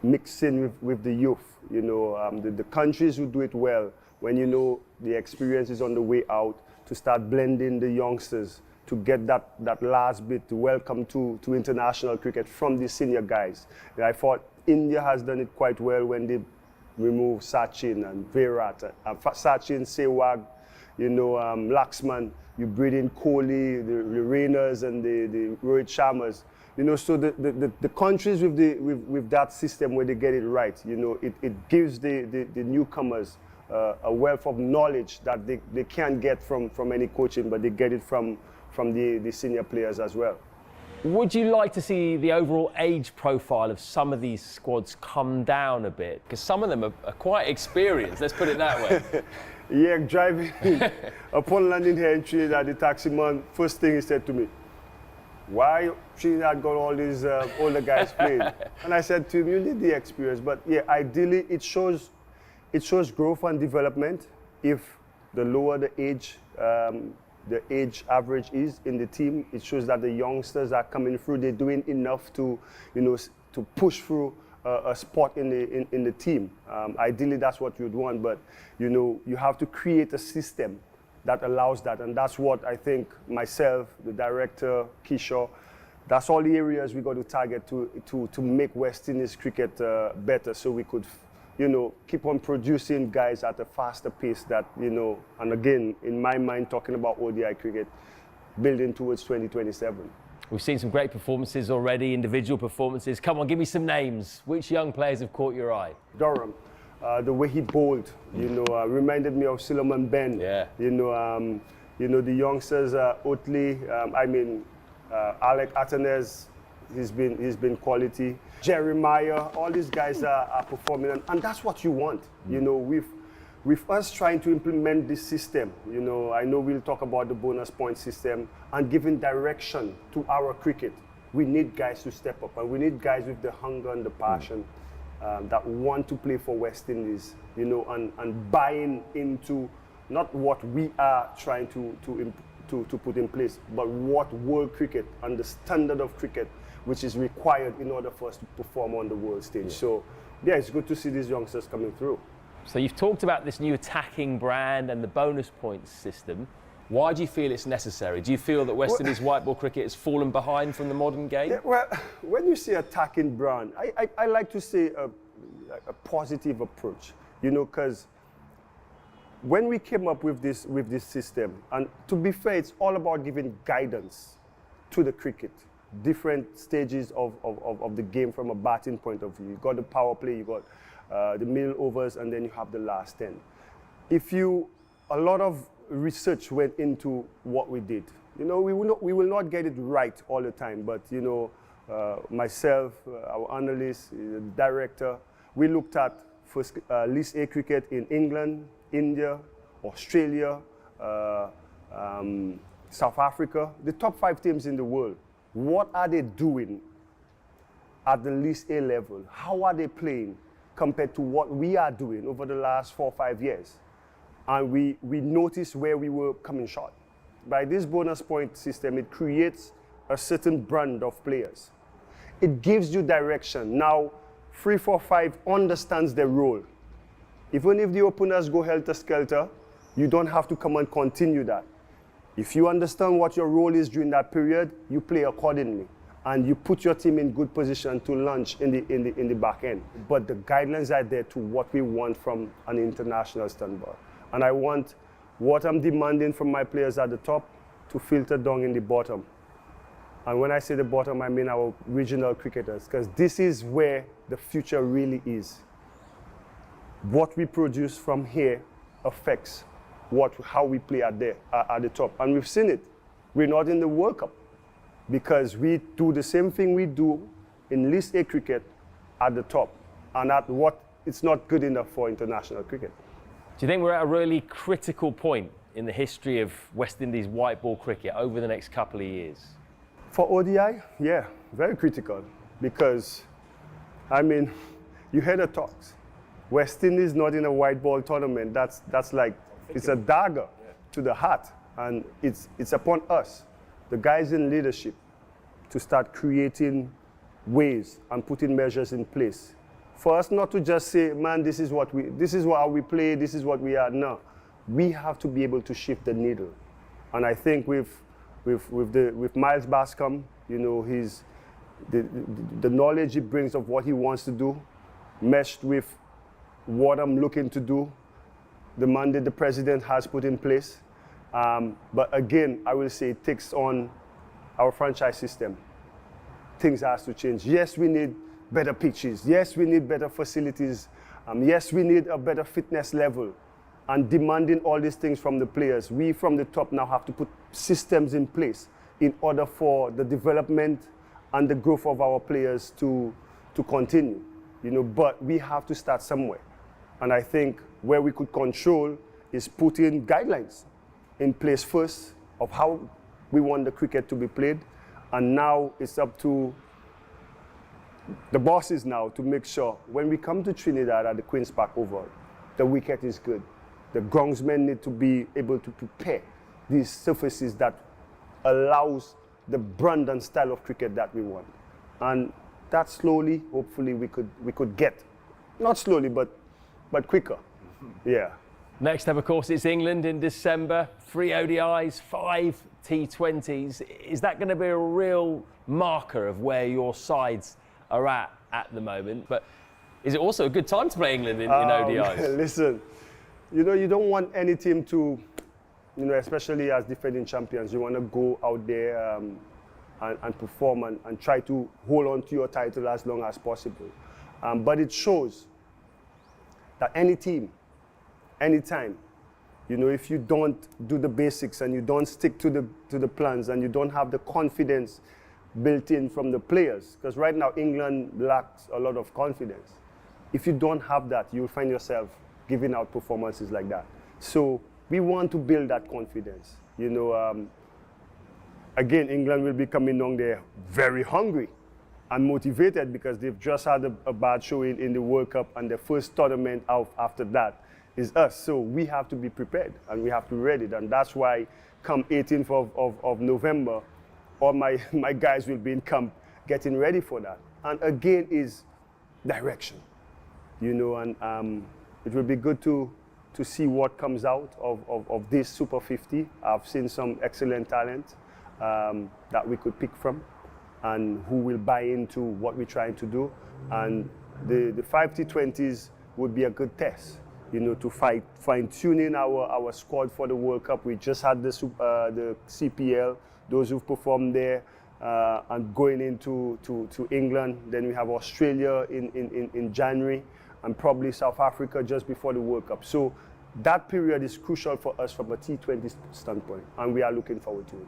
mixing with the youth, you know, the countries who do it well, when you know the experience is on the way out, to start blending the youngsters, to get that last bit, to welcome to international cricket from the senior guys. And I thought India has done it quite well when they removed Sachin and Virat, Sachin, Sehwag, you know, Laxman, you bring in Kohli, the Rainers and the Rohit Sharmas. You know, so the countries with that system where they get it right, you know, it gives the newcomers a wealth of knowledge that they can't get from any coaching, but they get it from the senior players as well. Would you like to see the overall age profile of some of these squads come down a bit? Because some of them are quite experienced, let's put it that way. Yeah, driving upon landing here in Trinidad, the taxi man, first thing he said to me, why Trinidad got all these older guys playing? And I said to him, you need the experience. But yeah, ideally it shows growth and development. If the lower the age average is in the team, it shows that the youngsters are coming through. They're doing enough to, you know, to push through a spot in the team. Ideally, that's what you'd want. But you know, you have to create a system that allows that, and that's what I think myself, the director, Kishore, that's all the areas we got to target to make West Indies cricket better, so we could, you know, keep on producing guys at a faster pace that, you know, and again, in my mind, talking about ODI cricket, building towards 2027. We've seen some great performances already, individual performances. Come on, give me some names. Which young players have caught your eye? Durham. The way he bowled, you know, reminded me of Suleiman Ben. Yeah. You know, the youngsters, Otley, Alec Atanez, he's been quality. Jeremiah, all these guys are performing, and that's what you want. You know, with us trying to implement this system, you know, I know we'll talk about the bonus point system and giving direction to our cricket. We need guys to step up, and we need guys with the hunger and the passion. That want to play for West Indies, you know, and buying into not what we are trying to put in place, but what world cricket and the standard of cricket which is required in order for us to perform on the world stage. Yeah. So, yeah, it's good to see these youngsters coming through. So you've talked about this new attacking brand and the bonus points system. Why do you feel it's necessary? Do you feel that West Indies white ball cricket has fallen behind from the modern game? Yeah, well, when you say attacking brand, I like to say a positive approach, you know, because when we came up with this system, and to be fair, it's all about giving guidance to the cricket, different stages of the game from a batting point of view. You got the power play, you got the middle overs, and then you have the last 10. A lot of research went into what we did. You know, we will not get it right all the time, but you know, myself, our analyst, the director, we looked at first List A cricket in England, India, Australia, South Africa, the top 5 teams in the world. What are they doing at the List A level? How are they playing compared to what we are doing over the last 4 or 5 years? And we noticed where we were coming short. By this bonus point system, it creates a certain brand of players. It gives you direction. Now, 3, 4, 5 understands their role. Even if the openers go helter-skelter, you don't have to come and continue that. If you understand what your role is during that period, you play accordingly. and you put your team in good position to launch in the back end. But the guidelines are there to what we want from an international standpoint. And I want what I'm demanding from my players at the top to filter down in the bottom. And when I say the bottom, I mean our regional cricketers, because this is where the future really is. What we produce from here affects how we play at the top. And we've seen it. We're not in the World Cup because we do the same thing we do in List A cricket at the top. And at what it's not good enough for international cricket. Do you think we're at a really critical point in the history of West Indies white ball cricket over the next couple of years? For ODI, yeah, very critical. Because, I mean, you heard the talks. West Indies not in a white ball tournament, that's like, it's a dagger to the heart. And it's upon us, the guys in leadership, to start creating ways and putting measures in place. For us not to just say, man, this is how we play, this is what we are. No, we have to be able to shift the needle. And I think with Miles Bascom, you know, the knowledge he brings of what he wants to do, meshed with what I'm looking to do, the mandate the president has put in place. But again, I will say it takes on our franchise system. Things has to change. Yes, we need better pitches. Yes, we need better facilities. Yes, we need a better fitness level. And demanding all these things from the players. We from the top now have to put systems in place in order for the development and the growth of our players to continue. You know, but we have to start somewhere. And I think where we could control is putting guidelines in place first of how we want the cricket to be played. And now it's up to the bosses now to make sure when we come to Trinidad at the Queen's Park Oval, the wicket is good. The groundsmen need to be able to prepare these surfaces that allows the brand and style of cricket that we want. And that slowly, hopefully, we could get. Not slowly, but quicker. Yeah. Next up, of course, it's England in December. 3 ODIs, 5 T20s. Is that going to be a real marker of where your sides are at the moment? But is it also a good time to play England in ODIs? Listen, you know, you don't want any team to, you know, especially as defending champions, you want to go out there and perform and try to hold on to your title as long as possible. But it shows that any team, anytime, you know, if you don't do the basics and you don't stick to the plans and you don't have the confidence built in from the players, because right now England lacks a lot of confidence. If you don't have that, you'll find yourself giving out performances like that. So we want to build that confidence. You know, again, England will be coming on there very hungry and motivated because they've just had a bad showing in the World Cup, and the first tournament out after that is us. So we have to be prepared and we have to be ready. And that's why come 18th of November, all my guys will be in camp getting ready for that. And again is direction, you know, and it will be good to see what comes out of this Super 50. I've seen some excellent talent that we could pick from and who will buy into what we're trying to do. And the 5 T20s would be a good test, you know, to fine-tuning our squad for the World Cup. We just had the CPL, those who've performed there, and going into England. Then we have Australia in January, and probably South Africa just before the World Cup. So that period is crucial for us from a T20 standpoint, and we are looking forward to it.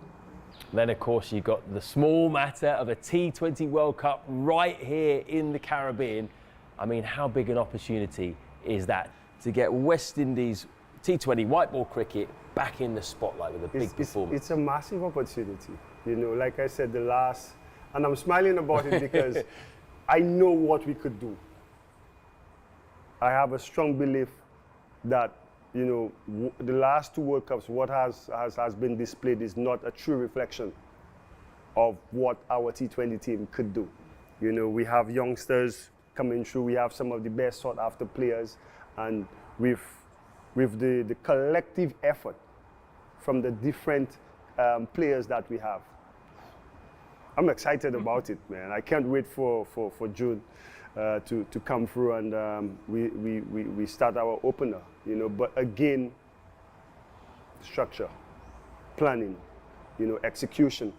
Then, of course, you've got the small matter of a T20 World Cup right here in the Caribbean. I mean, how big an opportunity is that to get West Indies T20 white ball cricket back in the spotlight with a big performance? It's a massive opportunity. You know, like I said, and I'm smiling about it because I know what we could do. I have a strong belief that, you know, the last 2 World Cups, what has been displayed is not a true reflection of what our T20 team could do. You know, we have youngsters coming through, we have some of the best sought after players, and with the collective effort from the different players that we have, I'm excited about it, man. I can't wait for June to come through and we start our opener, you know. But again, structure, planning, you know, execution,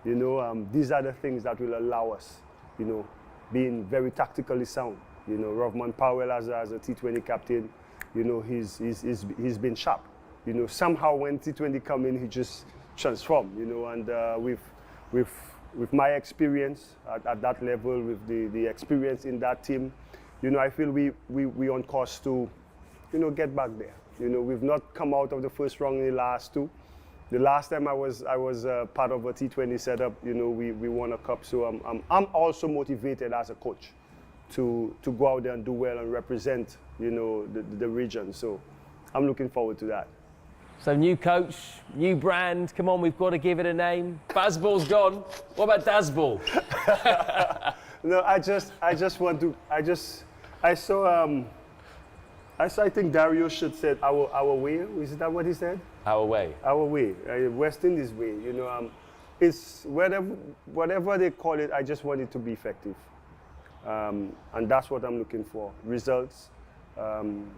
you know, these are the things that will allow us, you know, being very tactically sound. You know, Rovman Powell as a T20 captain, you know, he's been sharp. You know, somehow when T20 come in, he just transformed, you know, and with my experience at that level, with the experience in that team, you know, I feel we on course to, you know, get back there. You know, we've not come out of the first round in the last two. The last time I was part of a T20 setup, you know, we won a cup. So I'm also motivated as a coach to go out there and do well and represent, you know, the region. So I'm looking forward to that. So new coach, new brand. Come on, we've got to give it a name. Bazball's gone. What about Dazball? No, I think Dario should said our way. Is that what he said? Our way. Our way. West Indies way. You know, it's whatever they call it. I just want it to be effective, and that's what I'm looking for. Results.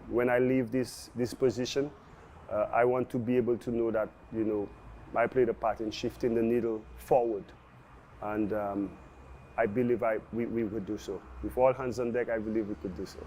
When I leave this position, I want to be able to know that, you know, I played a part in shifting the needle forward, and I believe we would do so. With all hands on deck, I believe we could do so.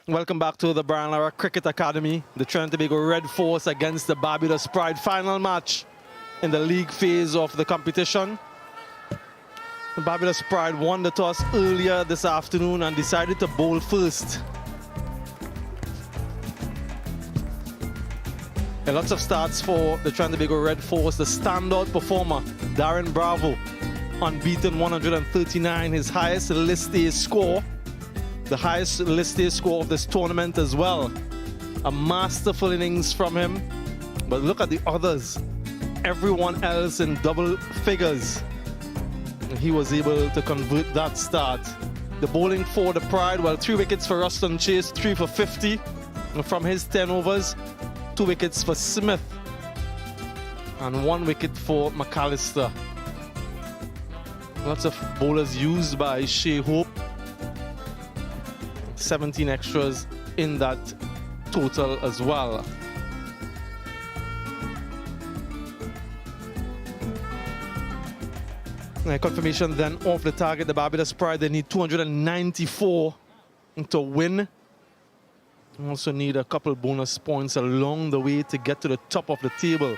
Welcome back to the Brian Lara Cricket Academy. The Trinidad Tobago Red Force against the Barbados Pride, final match in the league phase of the competition. The Barbados Pride won the toss earlier this afternoon and decided to bowl first. Lots of starts for the Trinidad Tobago Red Force. The standout performer, Darren Bravo, unbeaten 139, his highest list A score. The highest list A score of this tournament as well. A masterful innings from him. But look at the others. Everyone else in double figures. And he was able to convert that start. The bowling for the Pride, well, 3 wickets for Ruston Chase, 3 for 50. And from his 10 overs, 2 wickets for Smith and 1 wicket for McAllister. Lots of bowlers used by Shea Hope. 17 extras in that total as well. Confirmation then off the target. The Barbados Pride, they need 294 to win. Also need a couple bonus points along the way to get to the top of the table.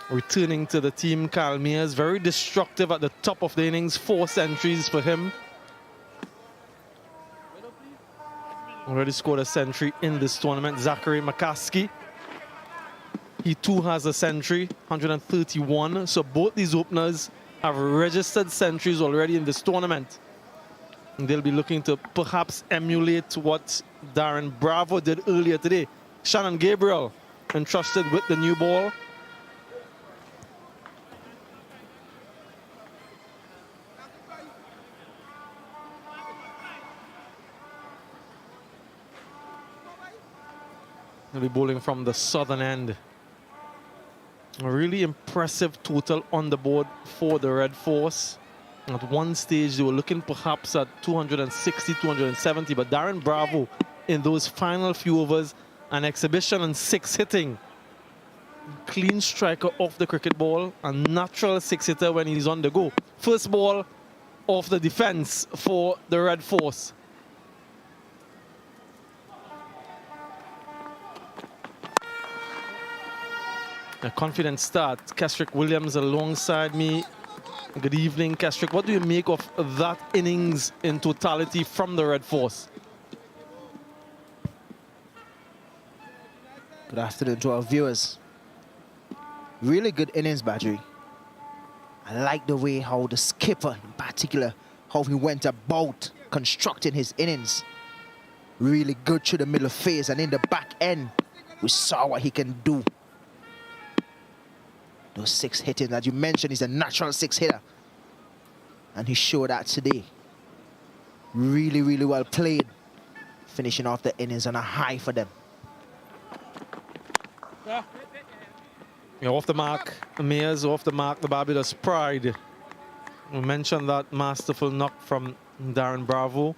Returning to the team, Kyle Mears, very destructive at the top of the innings, 4 centuries for him. Already scored a century in this tournament. Zachary McCaskey, he too has a century, 131. So both these openers have registered centuries already in this tournament. And they'll be looking to perhaps emulate what Darren Bravo did earlier today. Shannon Gabriel entrusted with the new ball. He'll be bowling from the southern end. A really impressive total on the board for the Red Force. At one stage, they were looking perhaps at 260, 270, but Darren Bravo, in those final few overs, an exhibition and 6 hitting. Clean striker off the cricket ball, a natural 6-hitter when he's on the go. First ball off the defense for the Red Force. A confident start. Kesrick Williams alongside me. Good evening, Kesrick. What do you make of that innings in totality from the Red Force? Good afternoon to our viewers. Really good innings, Badri. I like the way how the skipper, in particular, how he went about constructing his innings. Really good through the middle phase, and in the back end, we saw what he can do. Those 6 hitting that you mentioned, he's a natural 6-hitter. And he showed that today. Really, really well played. Finishing off the innings on a high for them. Yeah, off the mark, Mears, off the mark, the Barbados Pride. We mentioned that masterful knock from Darren Bravo.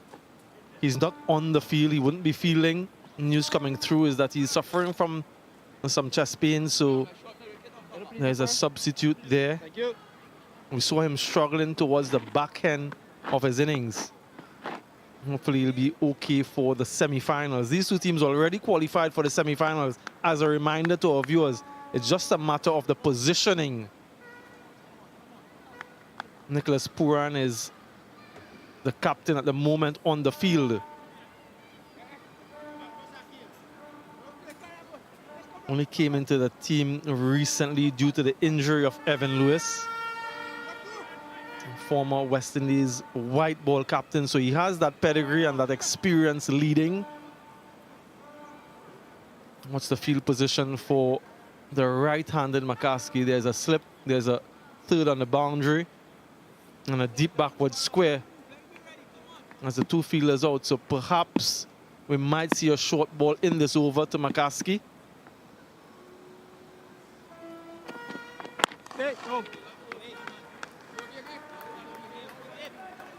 He's not on the field, he wouldn't be feeling. News coming through is that he's suffering from some chest pain, so there's a substitute there. We saw him struggling towards the back end of his innings. Hopefully he'll be okay for the semi-finals. These two teams already qualified for the semi-finals. As a reminder to our viewers, it's just a matter of the positioning. Nicholas Puran is the captain at the moment on the field. Only came into the team recently due to the injury of Evan Lewis, former West Indies white ball captain. So he has that pedigree and that experience leading. What's the field position for the right-handed McCaskey? There's a slip, there's a third on the boundary, and a deep backward square as the 2 fielders out. So perhaps we might see a short ball in this over to McCaskey.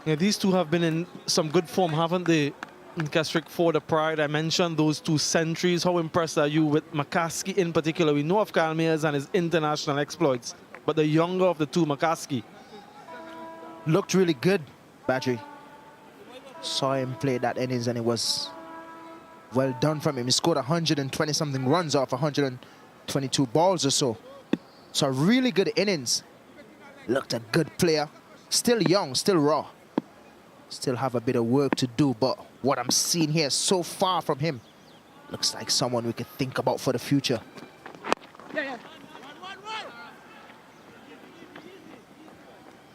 Yeah, these two have been in some good form, haven't they, Kesrick, for the Pride? I mentioned those 2 centuries. How impressed are you with McCaskey in particular? We know of Kyle Mears and his international exploits, but the younger of the 2, McCaskey. Looked really good, Badri. Saw him play that innings and it was well done from him. He scored 120-something runs off 122 balls or so. So a really good innings. Looked a good player. still young, still raw. Still have a bit of work to do, but what I'm seeing here so far from him looks like someone we could think about for the future.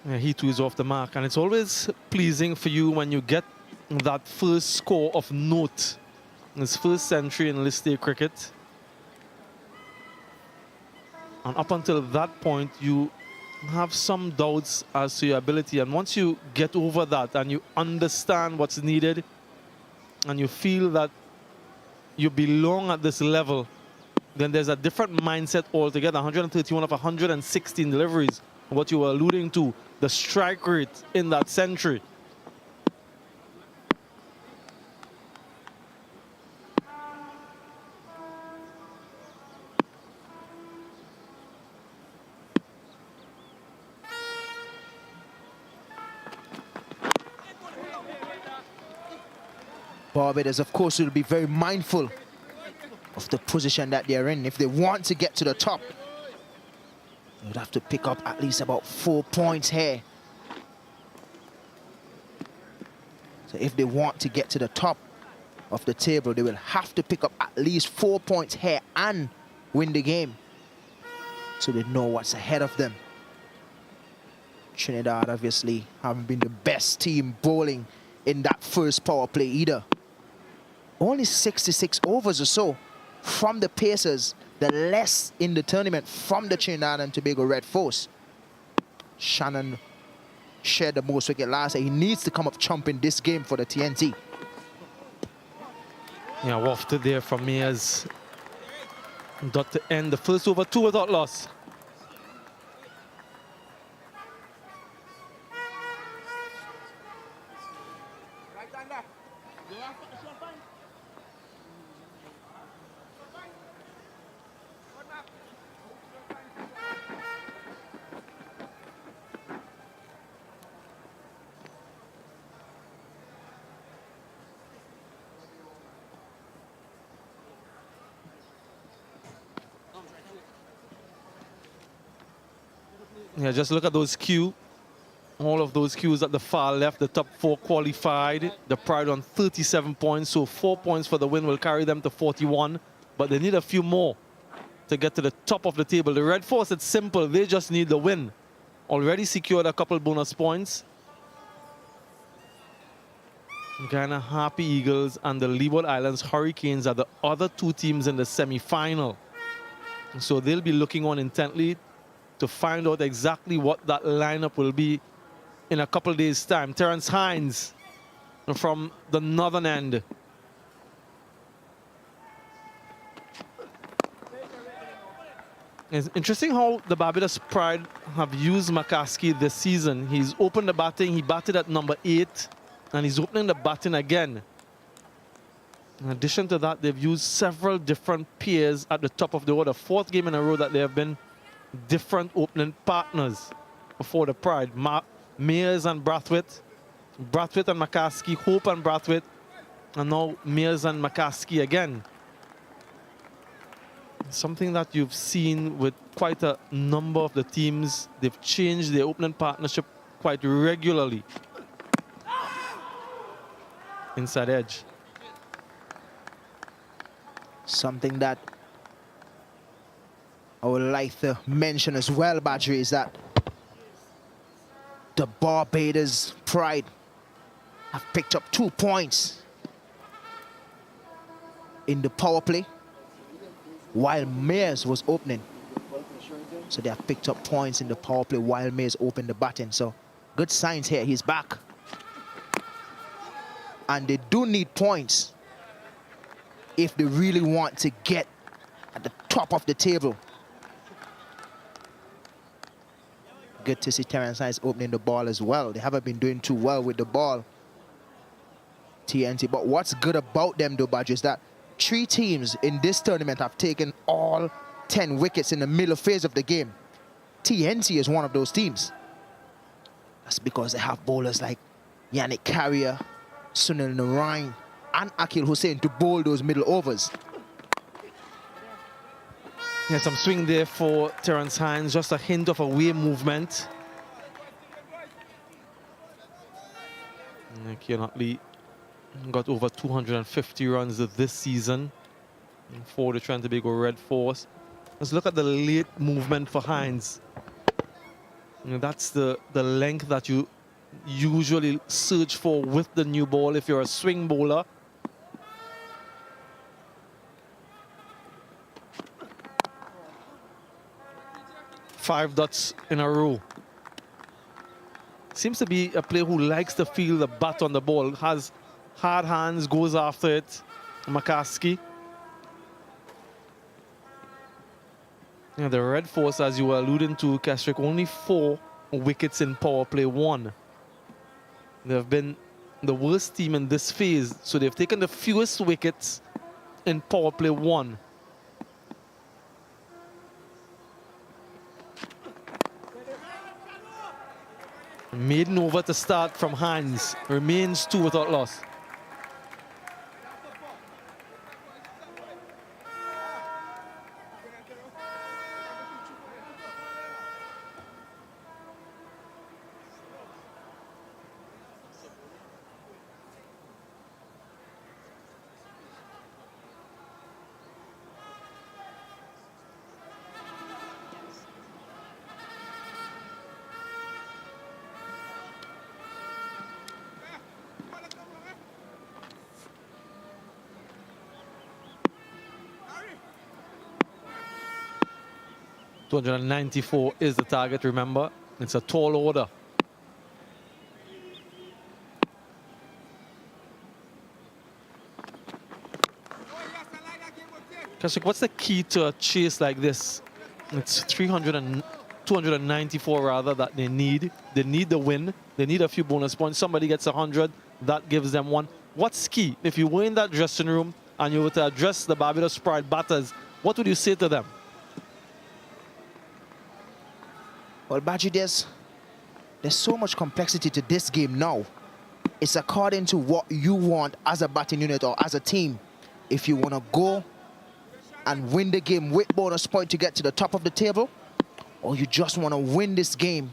Yeah, he too is off the mark, and it's always pleasing for you when you get that first score of note. His first century in List A cricket. And up until that point, you have some doubts as to your ability. And once you get over that and you understand what's needed and you feel that you belong at this level, then there's a different mindset altogether. 131 of 116 deliveries, what you were alluding to, the strike rate in that century. Barbados, of course, will be very mindful of the position that they're in. If they want to get to the top, they would have to pick up at least about 4 points here. So if they want to get to the top of the table, they will have to pick up at least 4 points here and win the game, so they know what's ahead of them. Trinidad obviously haven't been the best team bowling in that first power play either. Only 66 overs or so from the Pacers, the less in the tournament from the Trinidad and Tobago Red Force. Shannon shared the most wicket last year. He needs to come up chumping this game for the TNT. Yeah, wafted there from Mears. Got to end the first over 2 without loss. Yeah, just look at those queues. All of those queues at the far left, the top 4 qualified. The Pride on 37 points, so 4 points for the win will carry them to 41. But they need a few more to get to the top of the table. The Red Force, it's simple. They just need the win. Already secured a couple bonus points. Guyana Happy Eagles and the Leeward Islands Hurricanes are the other 2 teams in the semi-final. So they'll be looking on intently to find out exactly what that lineup will be in a couple days' time. Terrence Hines from the northern end. It's interesting how the Barbados Pride have used McCaskey this season. He's opened the batting, he batted at number 8, and he's opening the batting again. In addition to that, they've used several different pairs at the top of the order. 4th game in a row that they have been different opening partners for the Pride. Mears and Brathwaite, Brathwaite and McCaskey, Hope and Brathwaite, and now Mears and McCaskey again. Something that you've seen with quite a number of the teams. They've changed their opening partnership quite regularly. Inside edge. Something that I would like to mention as well, Badri, is that the Barbados Pride have picked up 2 points in the power play while Mears was opening. So they have picked up points in the power play while Mears opened the batting. So good signs here. He's back. And they do need points if they really want to get at the top of the table. Good to see Terrence Hines opening the ball as well. They haven't been doing too well with the ball, TNT. But what's good about them, though, Badge, is that 3 teams in this tournament have taken all 10 wickets in the middle phase of the game. TNT is one of those teams. That's because they have bowlers like Yannick Carrier, Sunil Narain, and Akil Hussain to bowl those middle overs. Yeah, some swing there for Terrence Hines, just a hint of away movement. Keon Otley got over 250 runs this season for the Trinidad Tobago Red Force. Let's look at the late movement for Hines. That's the length that you usually search for with the new ball if you're a swing bowler. Five dots in a row. Seems to be a player who likes to feel the bat on the ball, has hard hands, goes after it. McCaskey. The Red Force, as you were alluding to, Keswick, only 4 wickets in power play 1. They've been the worst team in this phase, so they've taken the fewest wickets in power play 1. Maiden over to start from Hines. Remains 2 without loss. .294 is the target, remember. It's a tall order. Keswick, what's the key to a chase like this? It's 294 rather that they need. They need the win. They need a few bonus points. Somebody gets 100, that gives them 1. What's key? If you were in that dressing room and you were to address the Barbados Pride batters, what would you say to them? Well, Badgie, there's so much complexity to this game now. It's according to what you want as a batting unit or as a team. If you want to go and win the game with bonus point to get to the top of the table, or you just want to win this game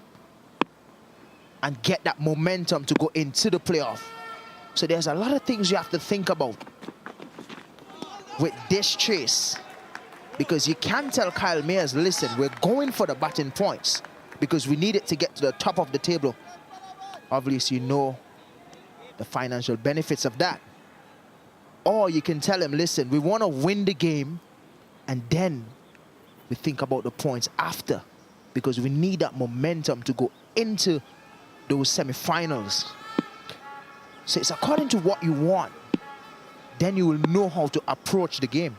and get that momentum to go into the playoff. So there's a lot of things you have to think about with this chase, because you can tell Kyle Mayers, listen, we're going for the batting points because we need it to get to the top of the table. Obviously, you know the financial benefits of that. Or you can tell him, listen, we want to win the game and then we think about the points after, because we need that momentum to go into those semi-finals. So it's according to what you want. Then you will know how to approach the game.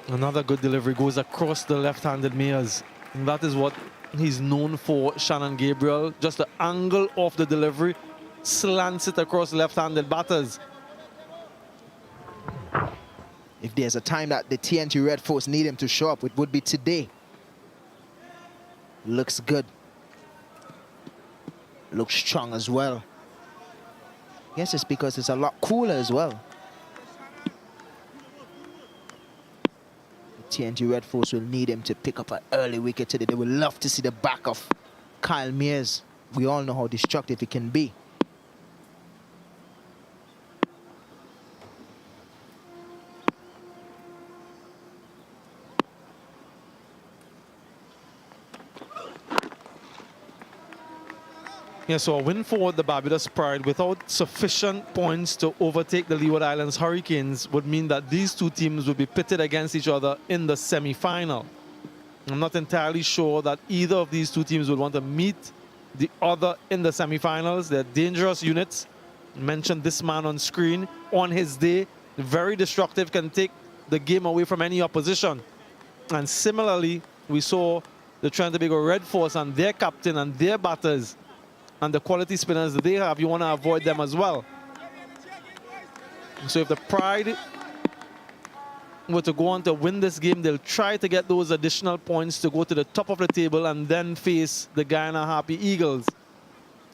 Another good delivery goes across the left-handed Mayers. And that is what he's known for, Shannon Gabriel. Just the angle of the delivery slants it across left-handed batters. If there's a time that the TNT Red Force need him to show up, it would be today. Looks good. Looks strong as well. Yes, it's because it's a lot cooler as well. TNT Red Force will need him to pick up an early wicket today. They would love to see the back of Kyle Mayers. We all know how destructive he can be. Yeah, so a win for the Barbados Pride without sufficient points to overtake the Leeward Islands Hurricanes would mean that these two teams would be pitted against each other in the semi-final. I'm not entirely sure that either of these two teams would want to meet the other in the semi-finals. They're dangerous units. Mentioned this man on screen. On his day, very destructive, can take the game away from any opposition. And similarly, we saw the Trinidad Tobago Red Force and their captain and their batters and the quality spinners that they have, you want to avoid them as well. So if the Pride were to go on to win this game, they'll try to get those additional points to go to the top of the table and then face the Guyana Harpy Eagles.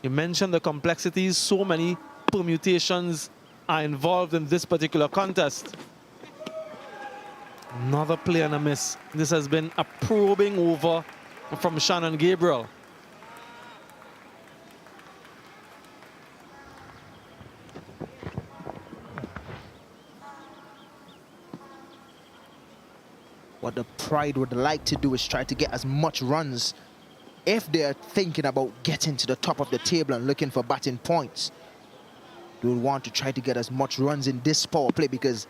You mentioned the complexities, so many permutations are involved in this particular contest. Another play and a miss. This has been a probing over from Shannon Gabriel. What the Pride would like to do is try to get as much runs if they're thinking about getting to the top of the table and looking for batting points. They will want to try to get as much runs in this power play because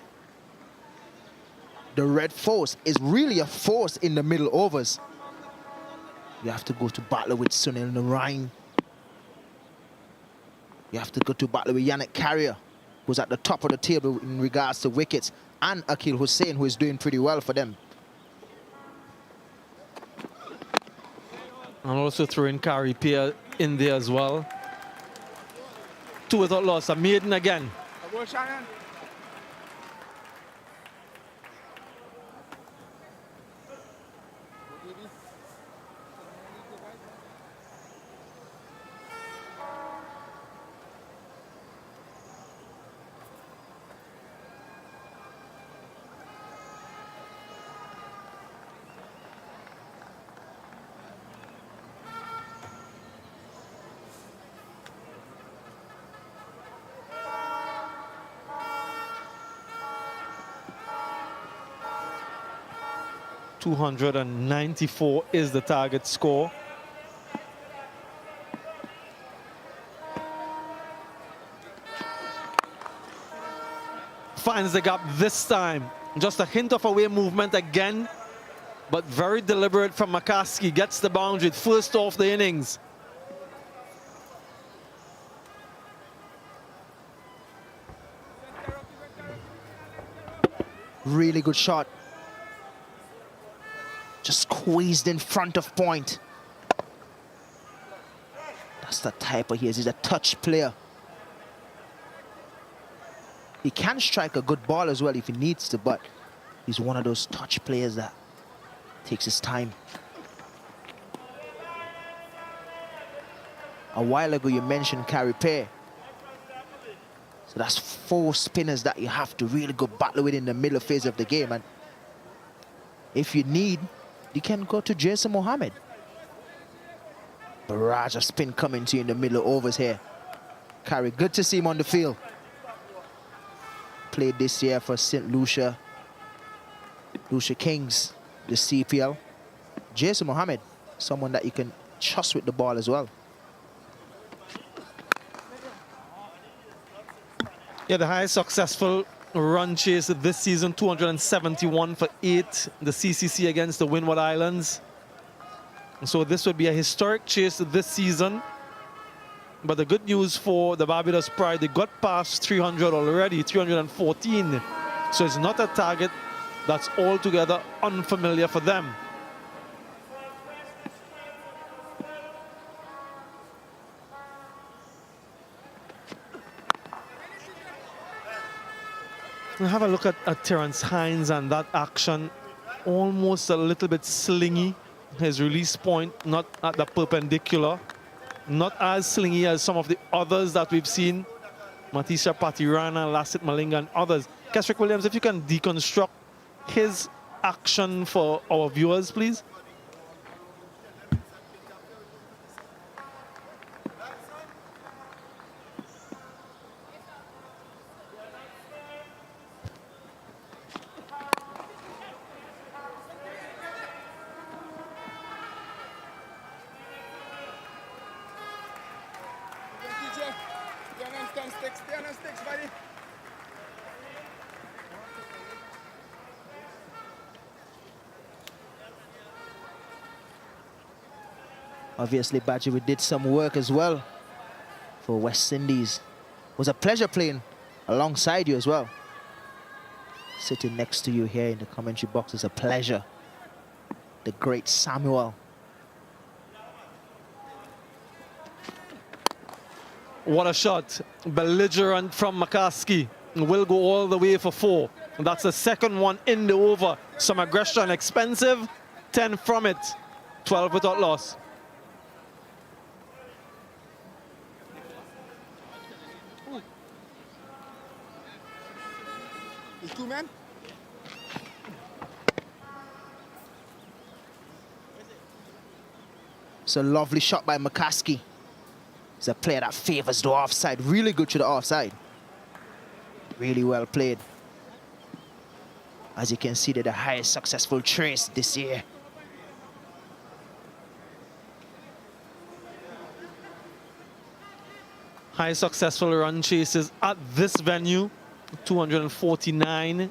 the red force is really a force in the middle overs. You have to go to battle with Sunil Narain. You have to go to battle with Yannick Carrier, who's at the top of the table in regards to wickets, and Akil Hussain, who is doing pretty well for them. And also throwing Kari Pierre in there as well. 2 without loss, a maiden again. Shannon. 294 is the target score. Finds the gap this time. Just a hint of away movement again, but very deliberate from McCaskey. Gets the boundary, first off the innings. Really good shot. Just squeezed in front of point. That's the type of he is. He's a touch player. He can strike a good ball as well if he needs to, but he's one of those touch players that takes his time. A while ago you mentioned Kari Pierre. So that's 4 spinners that you have to really go battle with in the middle phase of the game. And if you need, you can go to Jason Mohammed. Barrage of spin coming to you in the middle of overs here. Kari, good to see him on the field. Played this year for St. Lucia Kings, the CPL. Jason Mohammed, someone that you can trust with the ball as well. Yeah, the highest successful run chase this season, 271 for 8, the CCC against the Windward Islands. So this would be a historic chase this season. But the good news for the Barbados Pride, they got past 300 already, 314. So it's not a target that's altogether unfamiliar for them. Now have a look at Terence Hines and that action. Almost a little bit slingy. His release point not at the perpendicular. Not as slingy as some of the others that we've seen. Matisha Patirana, Lassit Malinga and others. Kesrick Williams, if you can deconstruct his action for our viewers, please. Obviously, Badger, we did some work as well for West Indies. It was a pleasure playing alongside you as well. Sitting next to you here in the commentary box is a pleasure. The great Samuel. What a shot. Belligerent from McCaskey. Will go all the way for 4. And that's the second one in the over. Some aggression, expensive. 10 from it. 12 without loss. It's 2 men. It's a lovely shot by McCaskey. It's a player that favors the offside. Really good to the offside. Really well played. As you can see, they're the highest successful trace this year. High successful run chases at this venue. 249.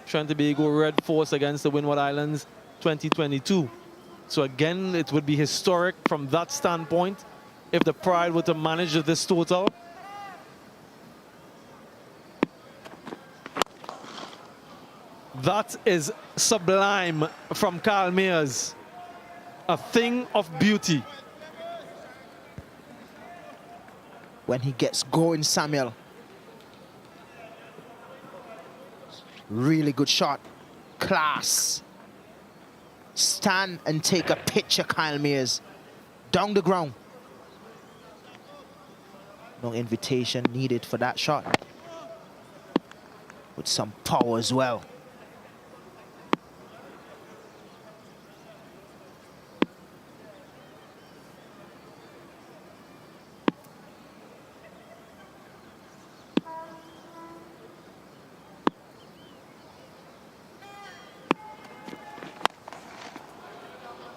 Trying to be go Red Force against the Windward Islands 2022. So again, it would be historic from that standpoint if the Pride were to manage this total. That is sublime from Kyle Mears. A thing of beauty. When he gets going, Samuel. Really good shot. Class. Stand and take a picture, Kyle Mears. Down the ground. No invitation needed for that shot. With some power as well.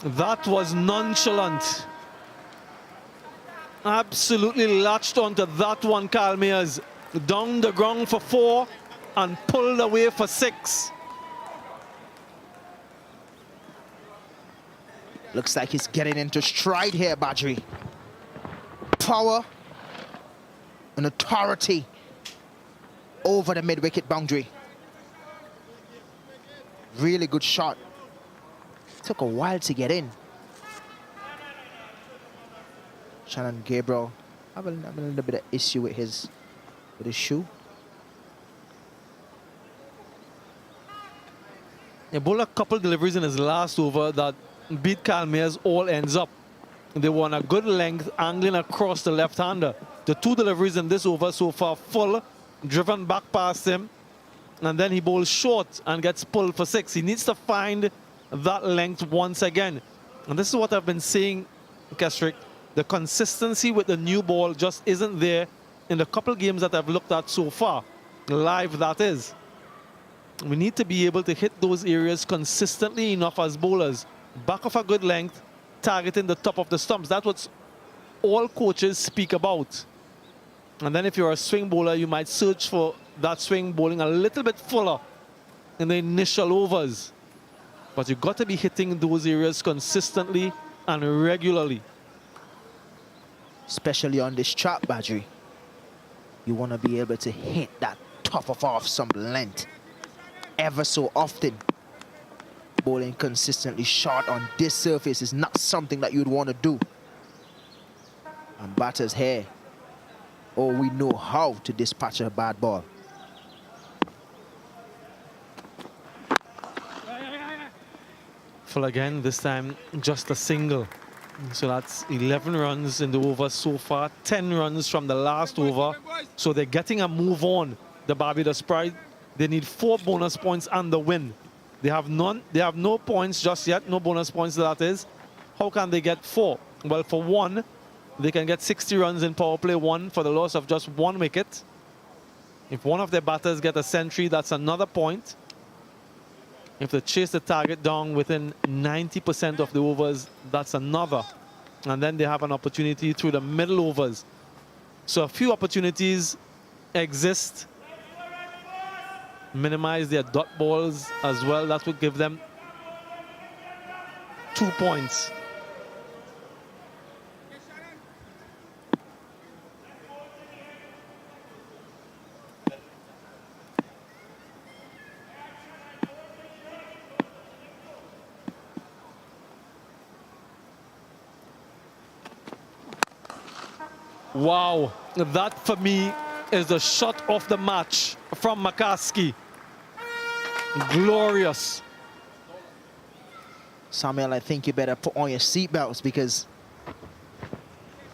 That was nonchalant. Absolutely latched onto that one, Kyle Mears. Down the ground for 4 and pulled away for 6. Looks like he's getting into stride here, Badri. Power and authority over the mid-wicket boundary. Really good shot. Took a while to get in. Shannon Gabriel having a little bit of issue with his shoe. He bowled a couple deliveries in his last over that beat Kyle Mears all ends up. They were on a good length, angling across the left-hander. The 2 deliveries in this over so far full, driven back past him, and then he bowls short and gets pulled for 6. He needs to find that length once again. And this is what I've been saying, Kesrick. The consistency with the new ball just isn't there in the couple games that I've looked at so far. Live, that is. We need to be able to hit those areas consistently enough as bowlers. Back of a good length, targeting the top of the stumps. That's what all coaches speak about. And then if you're a swing bowler, you might search for that swing bowling a little bit fuller in the initial overs. But you've got to be hitting those areas consistently and regularly. Especially on this track, Badri. You want to be able to hit that top of off some length ever so often. Bowling consistently short on this surface is not something that you'd want to do. And batters here, oh, we know how to dispatch a bad ball. Full again, this time just a single. So that's 11 runs in the over so far, 10 runs from the last over. So they're getting a move on, the Barbados Pride. They need 4 bonus points and the win. They have none. They have no points just yet, no bonus points, that is. How can they get 4? Well, for 1, they can get 60 runs in power play 1 for the loss of just 1 wicket. If one of their batters get a century, that's another point. If they chase the target down within 90% of the overs, that's another. And then they have an opportunity through the middle overs. So a few opportunities exist. Minimize their dot balls as well. That would give them 2 points. Wow, that for me is the shot of the match from McCaskey. Glorious. Samuel, I think you better put on your seatbelts, because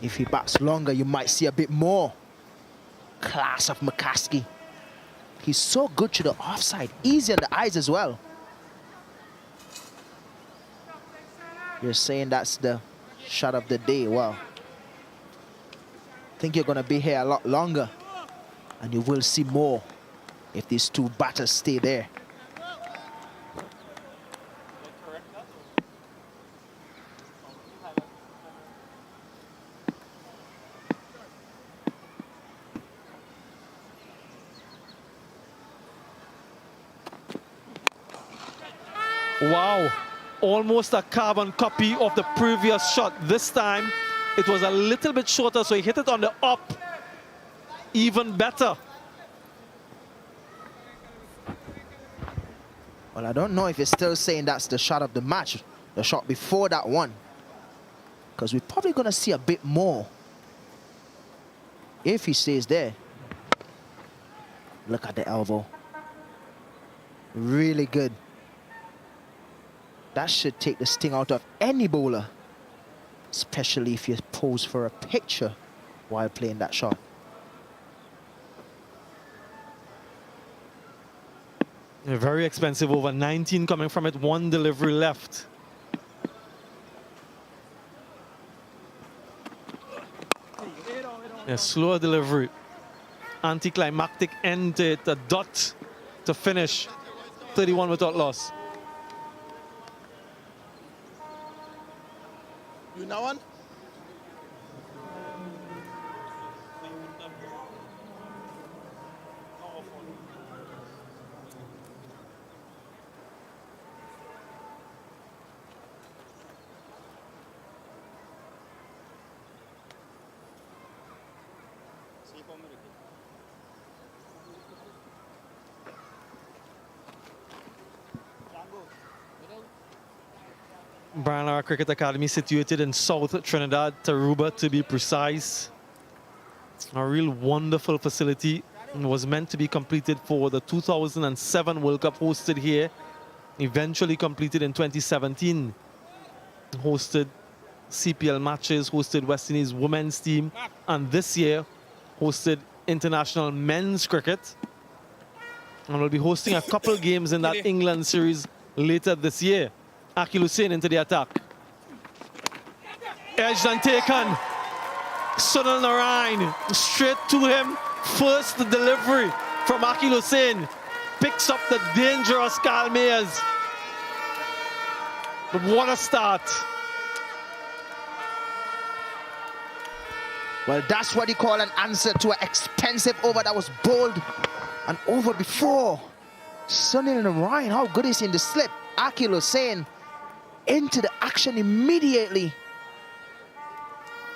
if he bats longer, you might see a bit more class of McCaskey. He's so good to the offside, easy on the eyes as well. You're saying that's the shot of the day. Well, I think you're going to be here a lot longer, and you will see more if these two batters stay there. Wow, almost a carbon copy of the previous shot. This time, it was a little bit shorter, so he hit it on the up. Even better. Well, I don't know if it's still saying that's the shot of the match, the shot before that one. Because we're probably going to see a bit more if he stays there. Look at the elbow. Really good. That should take the sting out of any bowler, especially if you pose for a picture while playing that shot. Yeah, very expensive, over 19 coming from it, one delivery left. Yeah, slower delivery. Anticlimactic end to it, a dot to finish. 31 without loss. You know one? Brian Lara Cricket Academy, situated in South Trinidad, Taruba to be precise. A real wonderful facility. It was meant to be completed for the 2007 World Cup, hosted here. Eventually completed in 2017. Hosted CPL matches, hosted West Indies women's team, and this year hosted international men's cricket. And will be hosting a couple games in that England series later this year. Akil Hussain into the attack. Edged and taken. Sunil Narayan straight to him. First delivery from Akil Hussain. Picks up the dangerous Kyle Mayers. But what a start. Well, that's what you call an answer to an expensive over that was bowled and over before. Sunil Narayan, how good is he in the slip? Akil Hussain into the action immediately.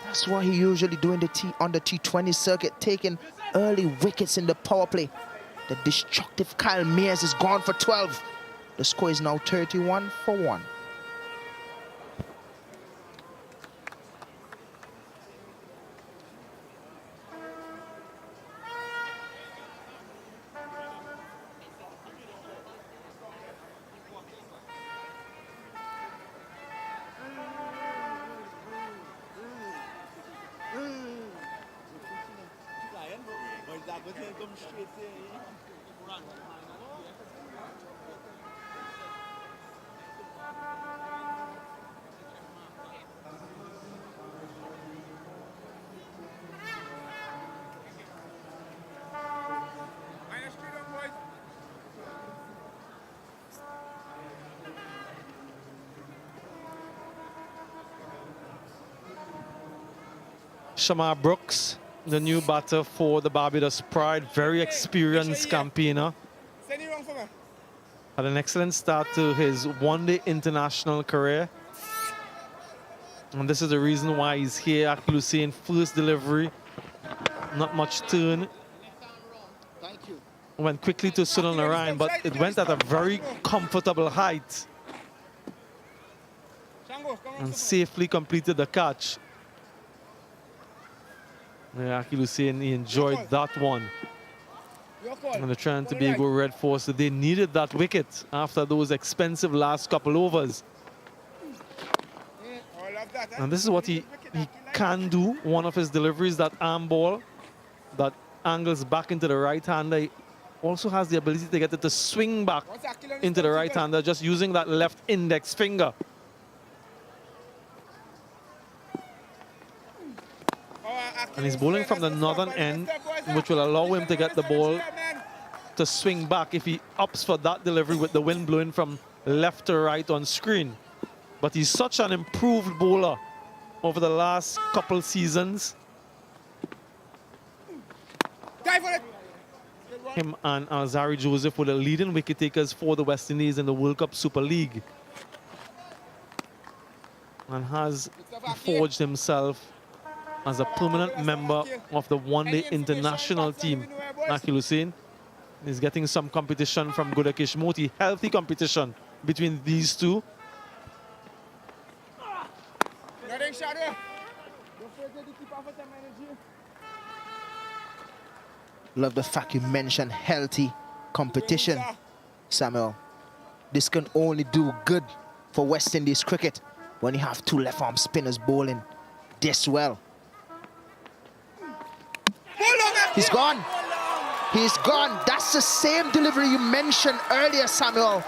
That's what he usually do in on the T20 circuit, taking early wickets in the power play. The destructive Kyle Mayers is gone for 12. The score is now 31 for 1. Shamar Brooks, the new batter for the Barbados Pride, very experienced campaigner. Had an excellent start to his one-day international career. And this is the reason why he's here. Akil Hussain, first delivery, not much turn. Went quickly to Sunil Narayan, but it went at a very comfortable height. And safely completed the catch. Yeah, Akil Hussain, he enjoyed that one. And the Trinidad Tobago Red Force, they needed that wicket after those expensive last couple overs. And this is what he can do. One of his deliveries, that arm ball that angles back into the right-hander. also has the ability to get it to swing back into the right-hander, just using that left index finger. And he's bowling from the northern end, which will allow him to get the ball to swing back if he opts for that delivery with the wind blowing from left to right on screen. But he's such an improved bowler over the last couple seasons. Him and Alzari Joseph were the leading wicket takers for the West Indies in the World Cup Super League, and has forged himself as a permanent member of the one-day international team. Akhil Hussain is getting some competition from Gudakesh Moti, healthy competition between these two. Love the fact you mentioned healthy competition, Samuel. This can only do good for West Indies cricket when you have two left-arm spinners bowling this well. He's gone. He's gone. That's the same delivery you mentioned earlier, Samuel.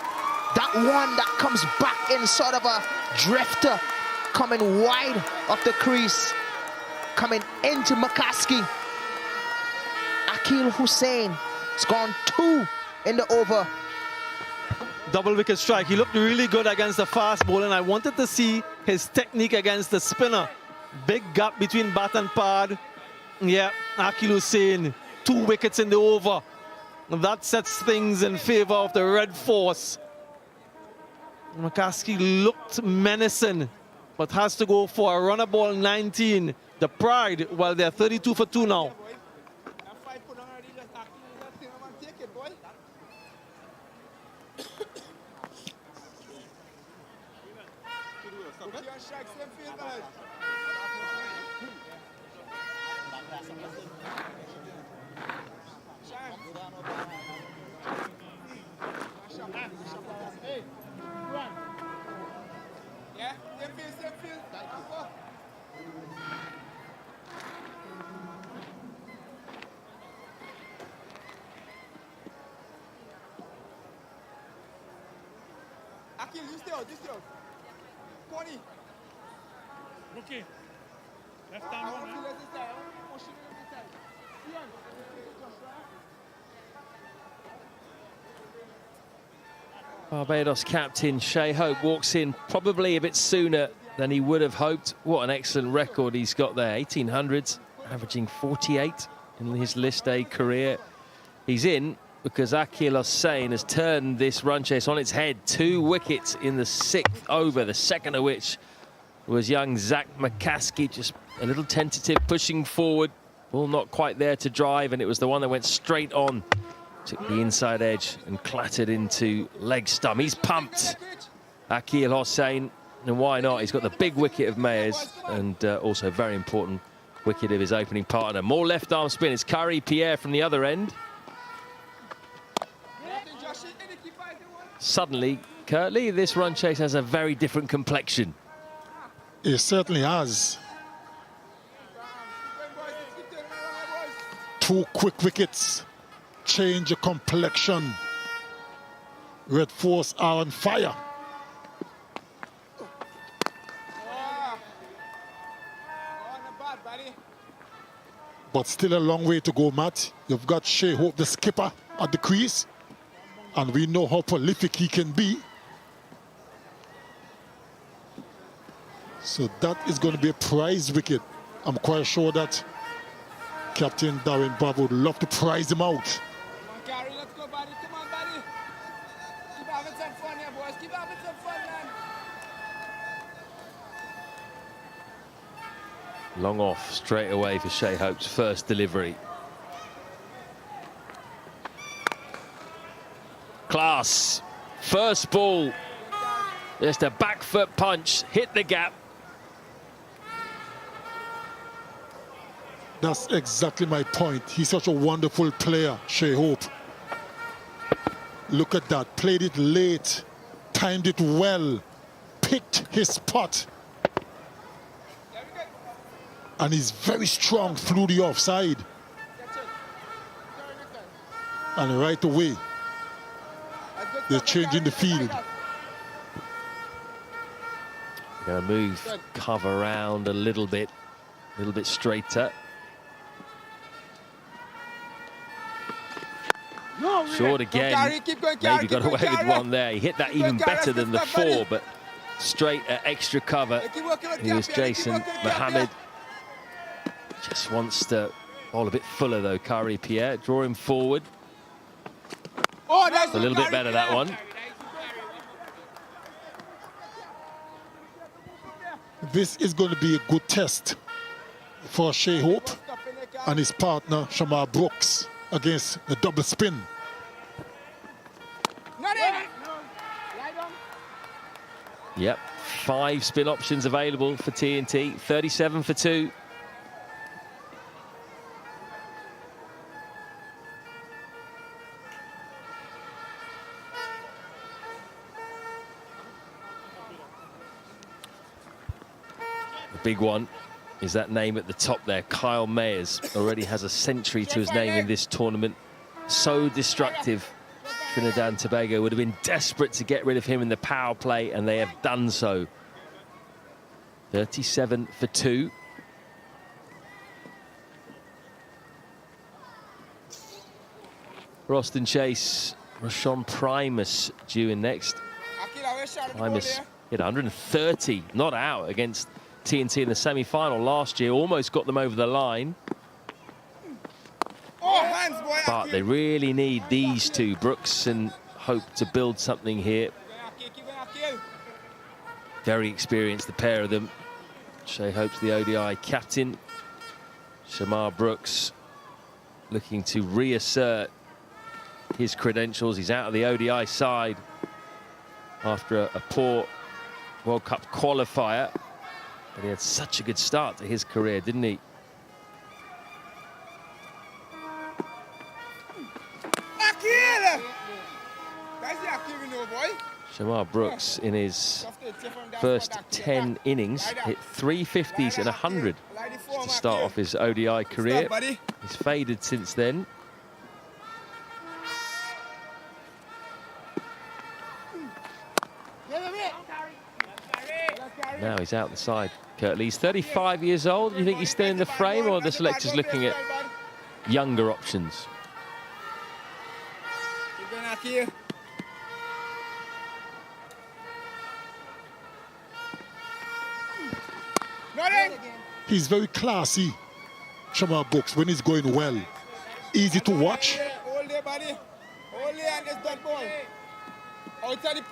That one that comes back in sort of a drifter, coming wide of the crease, coming into McCaskey. Akhil Hussain has gone 2 in the over. Double wicket strike. He looked really good against the fast bowler, and I wanted to see his technique against the spinner. Big gap between bat and pad. Yeah, Akhil Hussain, 2 wickets in the over. That sets things in favor of the Red Force. McCaskey looked menacing, but has to go for a runner ball 19. The Pride, well, they're 32 for 2 now. Akhil, you stay out, Connie. Okay. Left arm one, huh? Barbados captain Shai Hope walks in probably a bit sooner than he would have hoped. What an excellent record he's got there. 1800s, averaging 48 in his List A career. He's in because Akhil Hussain has turned this run chase on its head. 2 wickets in the 6th over, the second of which was young Zach McCaskey, just a little tentative, pushing forward. Ball not quite there to drive, and it was the one that went straight on. Took the inside edge and clattered into leg stump. He's pumped, Akhil Hussain, and why not? He's got the big wicket of Mayers and also a very important wicket of his opening partner. More left-arm spin. It's Curry Pierre from the other end. Suddenly, Curtly, this run chase has a very different complexion. It certainly has. 2 quick wickets change the complexion. Red Force are on fire. But still a long way to go, Matt. You've got Shai Hope, the skipper, at the crease. And we know how prolific he can be. So that is going to be a prize wicket. I'm quite sure that Captain Darren Bravo would love to prize him out. Come on, Gary, let's go, buddy. Come on, buddy. Keep having some fun here, boys. Keep having some fun, man. Long off straight away for Shai Hope's first delivery. Class. First ball. Just a back foot punch. Hit the gap. That's exactly my point. He's such a wonderful player, Shai Hope. Look at that. Played it late. Timed it well. Picked his spot. And he's very strong through the offside. And right away, they're changing the field. Going to move cover around a little bit straighter. Short again. Maybe got away with one there. He hit that even better than the 4, but straight at extra cover. Here's Jason Mohammed. Just wants to bowl a bit fuller though, Kari Pierre. Draw him forward. It's a little bit better, that one. This is going to be a good test for Shea Hope and his partner, Shamar Brooks, against the double spin. Yep, 5 spin options available for TNT, 37 for 2. The big one is that name at the top there. Kyle Mayers already has a century to his name in this tournament. So destructive. Trinidad and Tobago would have been desperate to get rid of him in the power play, and they have done so. 37 for 2. Roston Chase, Rashawn Primus due in next. Primus hit 130, not out, against TNT in the semi-final last year. Almost got them over the line. But they really need these two, Brooks and Hope, to build something here. Very experienced, the pair of them. Shea Hope's the ODI captain. Shamar Brooks looking to reassert his credentials. He's out of the ODI side after a poor World Cup qualifier. But he had such a good start to his career, didn't he? Shamar Brooks, in his first 10 innings, hit 350s and 100 to start off his ODI career. He's faded since then. Now he's out the side. Curtly, he's 35 years old. Do you think he's still in the frame, or the selector's looking at younger options? He's very classy, Shamar Brooks, when he's going well. Easy to watch.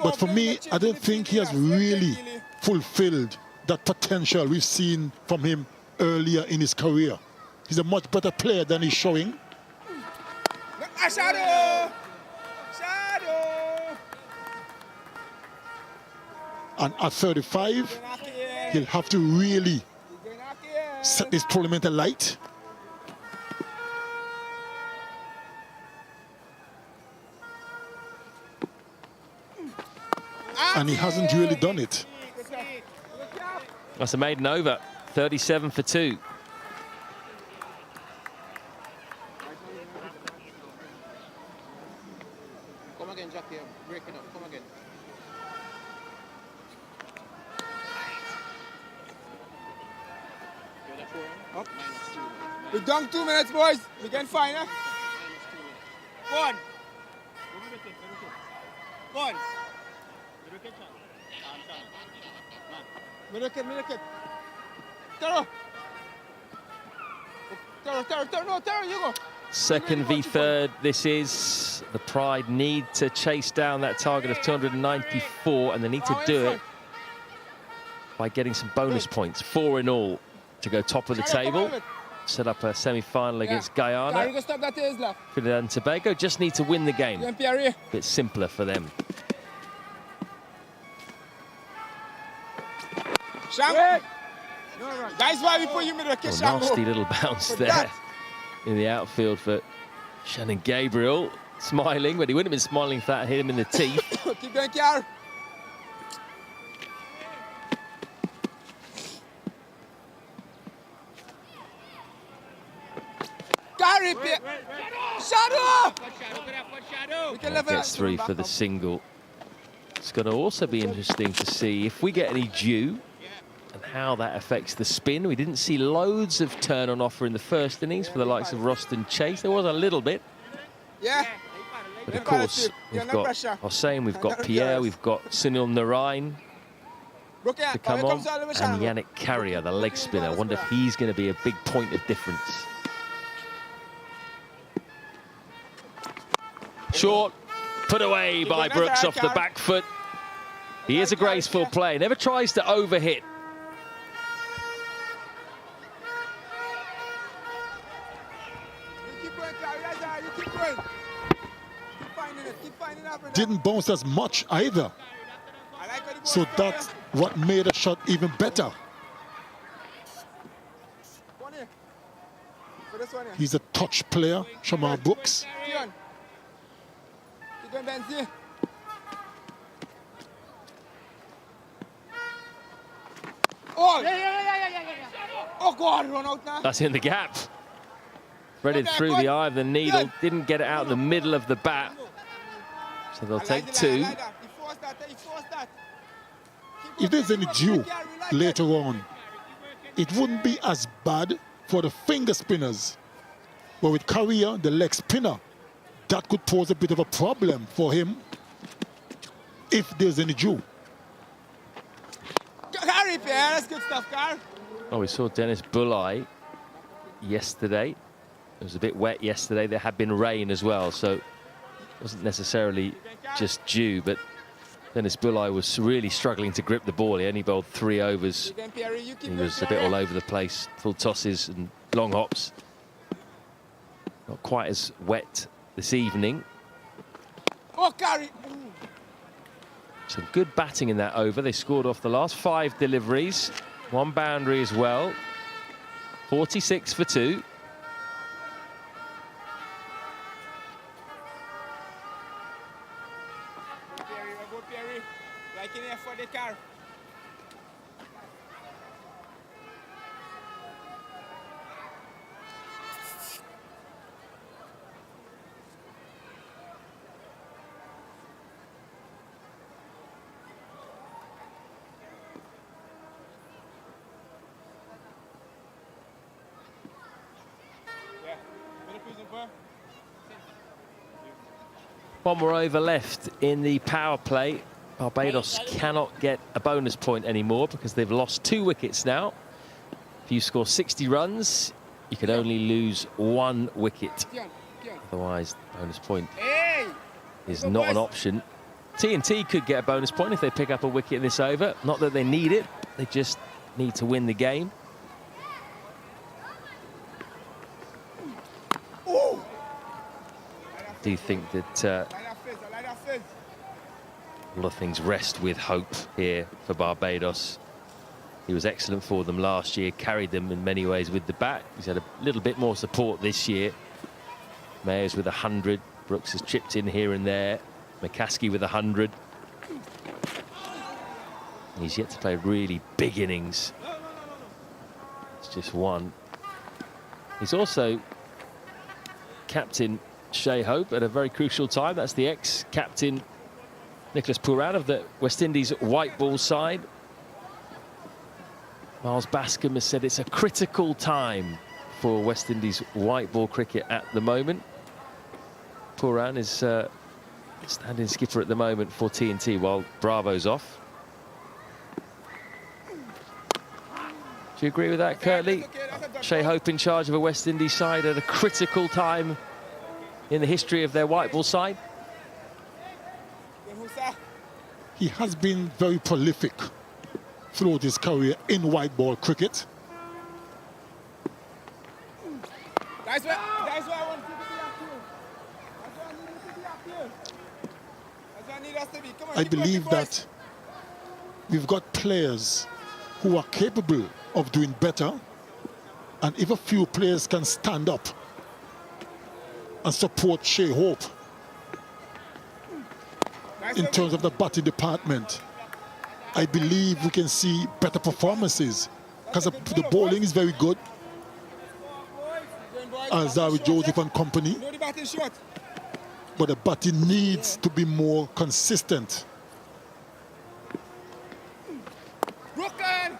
But for me, I don't think he has really fulfilled that potential we've seen from him earlier in his career. He's a much better player than he's showing. And at 35, he'll have to really set this tournament alight. And he hasn't really done it. That's a maiden over, 37 for 2. Come again, Jack, here. Break it up. Come again. Up. We're down 2 minutes, boys. We can find her. Go on. Go on. Middle kid. Taro, you go. Second v third, this is. The Pride need to chase down that target of 294, and they need to do it by getting some bonus points, 4 in all, to go top of the table. Set up a semi-final against Guyana. Trinidad and Tobago just need to win the game. A bit simpler for them. That's why we put you in the kitchen. Nasty little bounce there in the outfield for Shannon Gabriel. Smiling, but he wouldn't have been smiling if that hit him in the teeth. Keep going, Kiara. Gets through for the single. It's going to also be interesting to see if we get any dew and how that affects the spin. We didn't see loads of turn on offer in the first innings for the likes of Roston Chase. There was a little bit. Yeah. But of course, we've got Hossein, we've got Pierre, we've got Sunil Narain to come on, and Yannick Carrier, the leg spinner. I wonder if he's going to be a big point of difference. Short, put away by Brooks off the back foot. He is a graceful play, never tries to overhit. Didn't bounce as much either. So that's what made the shot even better. He's a touch player, Shamar Brooks. Oh God, run out now. That's in the gap. Threaded through the eye of the needle, didn't get it out in the middle of the bat. So they'll take two. If there's any dew later on, it wouldn't be as bad for the finger spinners. But with Carrier, the leg spinner, that could pose a bit of a problem for him if there's any dew. Carry, Pierre, that's good stuff, Carl. Oh, we saw Dennis Bulai yesterday. It was a bit wet yesterday. There had been rain as well, so it wasn't necessarily just dew, but Dennis Bulai was really struggling to grip the ball. He only bowled 3 overs. He was a bit all over the place, full tosses and long hops. Not quite as wet this evening. Oh, carry. Some good batting in that over. They scored off the last 5 deliveries. 1 boundary as well. 46 for 2. One more over left in the power play. Barbados cannot get a bonus point anymore because they've lost 2 wickets now. If you score 60 runs, you can only lose 1 wicket. Otherwise, bonus point is not an option. TNT could get a bonus point if they pick up a wicket in this over. Not that they need it, they just need to win the game. Do you think that a lot of things rest with hope here for Barbados? He was excellent for them last year, carried them in many ways with the bat. He's had a little bit more support this year. Mayers with 100, Brooks has chipped in here and there. McCaskey with 100. He's yet to play really big innings. It's just 1. He's also captain Shea Hope at a very crucial time. That's the ex-captain Nicholas Pooran of the West Indies white ball side. Miles Bascombe has said it's a critical time for West Indies white ball cricket at the moment. Pooran is standing skipper at the moment for TNT while Bravo's off. Do you agree with that, Curtly? Shea Hope in charge of a West Indies side at a critical time in the history of their white ball side? He has been very prolific throughout his career in white ball cricket. That's why I want you to be up here. That's why I need us to be. Come on, I believe that we've got players who are capable of doing better, and if a few players can stand up and support Shea Hope in terms of the batting department, I believe we can see better performances, because the bowling is very good. Alzari Joseph and company, batting short. But the batting needs to be more consistent. Broken.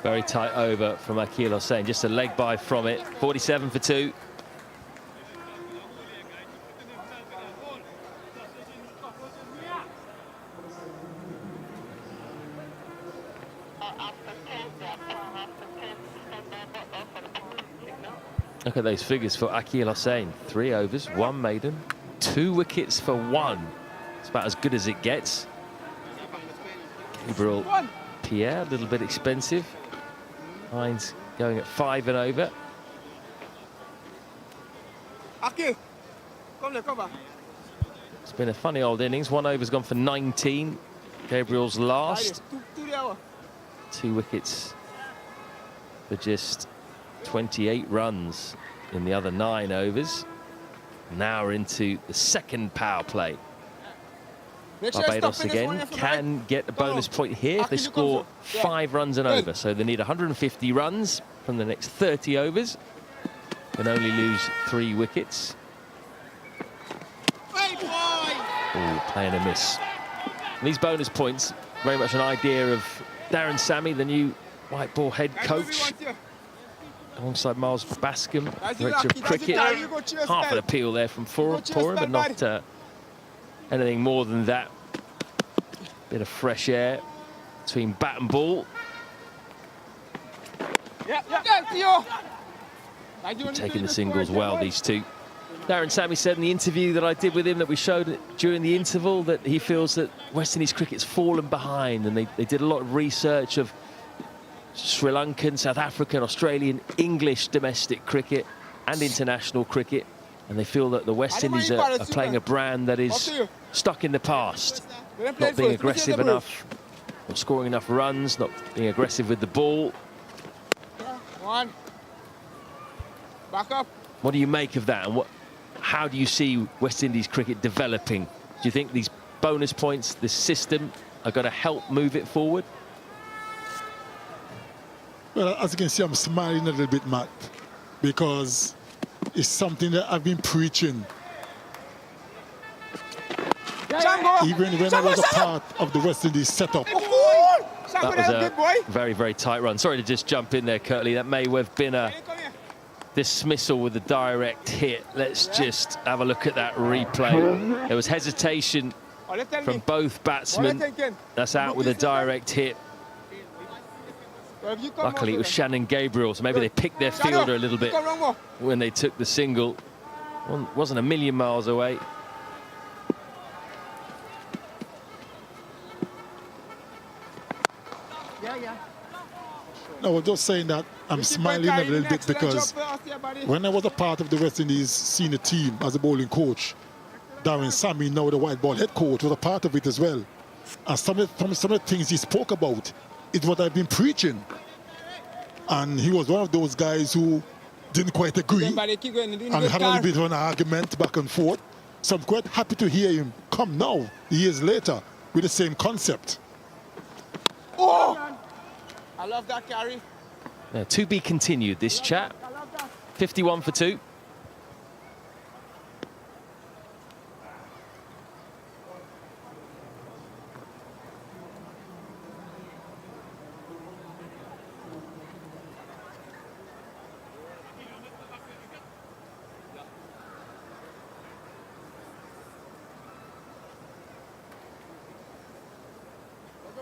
Very tight over from Akil Hossain. Just a leg by from it. 47 for 2. Look at those figures for Akil Hossain. 3 overs, 1 maiden, 2 wickets for 1. It's about as good as it gets. Gabriel Pierre, a little bit expensive. Hines going at 5 and over. Akil, come there, cover. It's been a funny old innings. 1 over's gone for 19. Gabriel's last. 2 wickets for just 28 runs in the other 9 overs. Now we're into the second power play. Barbados again can get a bonus point here if they score 5 runs and over. So they need 150 runs from the next 30 overs. Can only lose 3 wickets. Oh, playing a miss. And these bonus points, very much an idea of Darren Sammy, the new white ball head coach, alongside Miles Bascombe, director of cricket. Half an appeal there from Forum, but not anything more than that. Bit of fresh air between bat and ball. Taking the singles well, these two. Darren Sammy said in the interview that I did with him, that we showed during the interval, that he feels that West Indies cricket's fallen behind, and they did a lot of research of Sri Lankan, South African, Australian, English domestic cricket and international cricket, and they feel that the West Indies are playing a brand that is stuck in the past, not being aggressive enough, not scoring enough runs, not being aggressive with the ball. Back up. What do you make of that, and how do you see West Indies cricket developing? Do you think these bonus points, this system, are going to help move it forward? Well, as you can see, I'm smiling a little bit, Matt, because it's something that I've been preaching. Even when I was a part of the West Indies setup. That was a very, very tight run. Sorry to just jump in there, Curtly. That may have been a dismissal with a direct hit. Let's just have a look at that replay. There was hesitation from both batsmen. That's out with a direct hit. Luckily, it was Shannon Gabriel, so maybe they picked their fielder a little bit when they took the single. Wasn't a million miles away. No, I'm just saying that I'm smiling a little bit because when I was a part of the West Indies senior team as a bowling coach, Darren Sammy, now the white ball head coach, was a part of it as well. And some of the things he spoke about is what I've been preaching. And he was one of those guys who didn't quite agree and had a little bit of an argument back and forth. So I'm quite happy to hear him come now, years later, with the same concept. Oh! I love that carry. Now, to be continued, this chat. 51 for 2.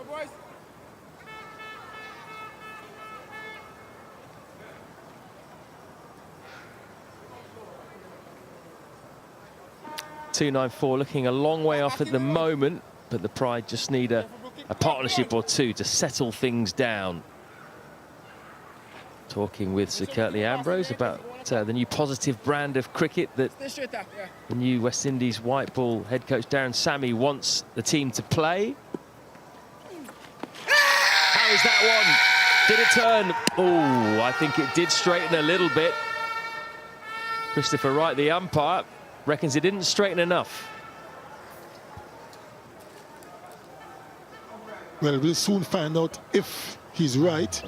Boys. 294, looking a long way off at the moment, but the Pride just need a partnership or two to settle things down. Talking with Sir Curtly Ambrose about the new positive brand of cricket that the new West Indies white ball head coach Darren Sammy wants the team to play. How is that one? Did it turn? Oh, I think it did straighten a little bit. Christopher Wright, the umpire, reckons it didn't straighten enough. Well, we'll soon find out if he's right.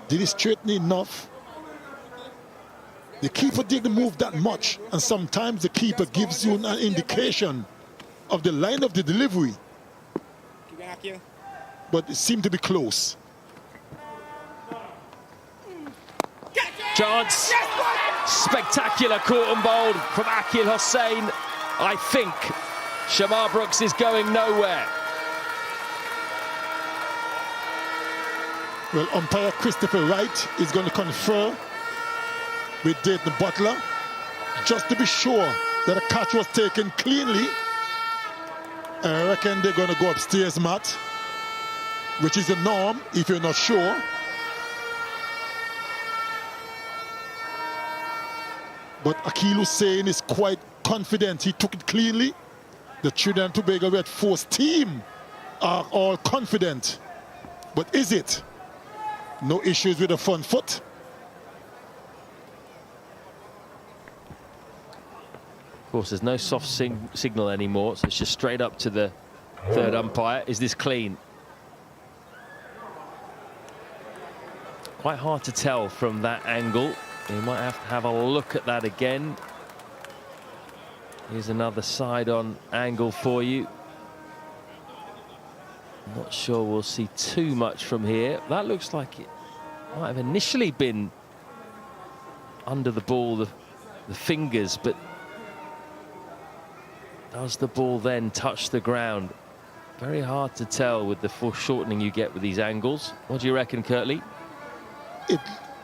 Did he straighten enough? The keeper didn't move that much, and sometimes the keeper gives you an indication of the line of the delivery. But it seemed to be close. Chance. Spectacular caught and bowled from Akil Hussain. I think Shamar Brooks is going nowhere. Well, umpire Christopher Wright is going to confer with Dayton Butler just to be sure that a catch was taken cleanly. I reckon they're going to go upstairs, Matt, which is the norm if you're not sure. But Akil Hussain is quite confident he took it cleanly. The Trinidad and Tobago Red Force team are all confident. But is it? No issues with the front foot. Of course, there's no soft signal anymore, so it's just straight up to the third umpire. Is this clean? Quite hard to tell from that angle. You might have to have a look at that again. Here's another side-on angle for you. Not sure we'll see too much from here. That looks like it might have initially been under the ball, the fingers, but does the ball then touch the ground? Very hard to tell with the foreshortening you get with these angles. What do you reckon, Kirtley?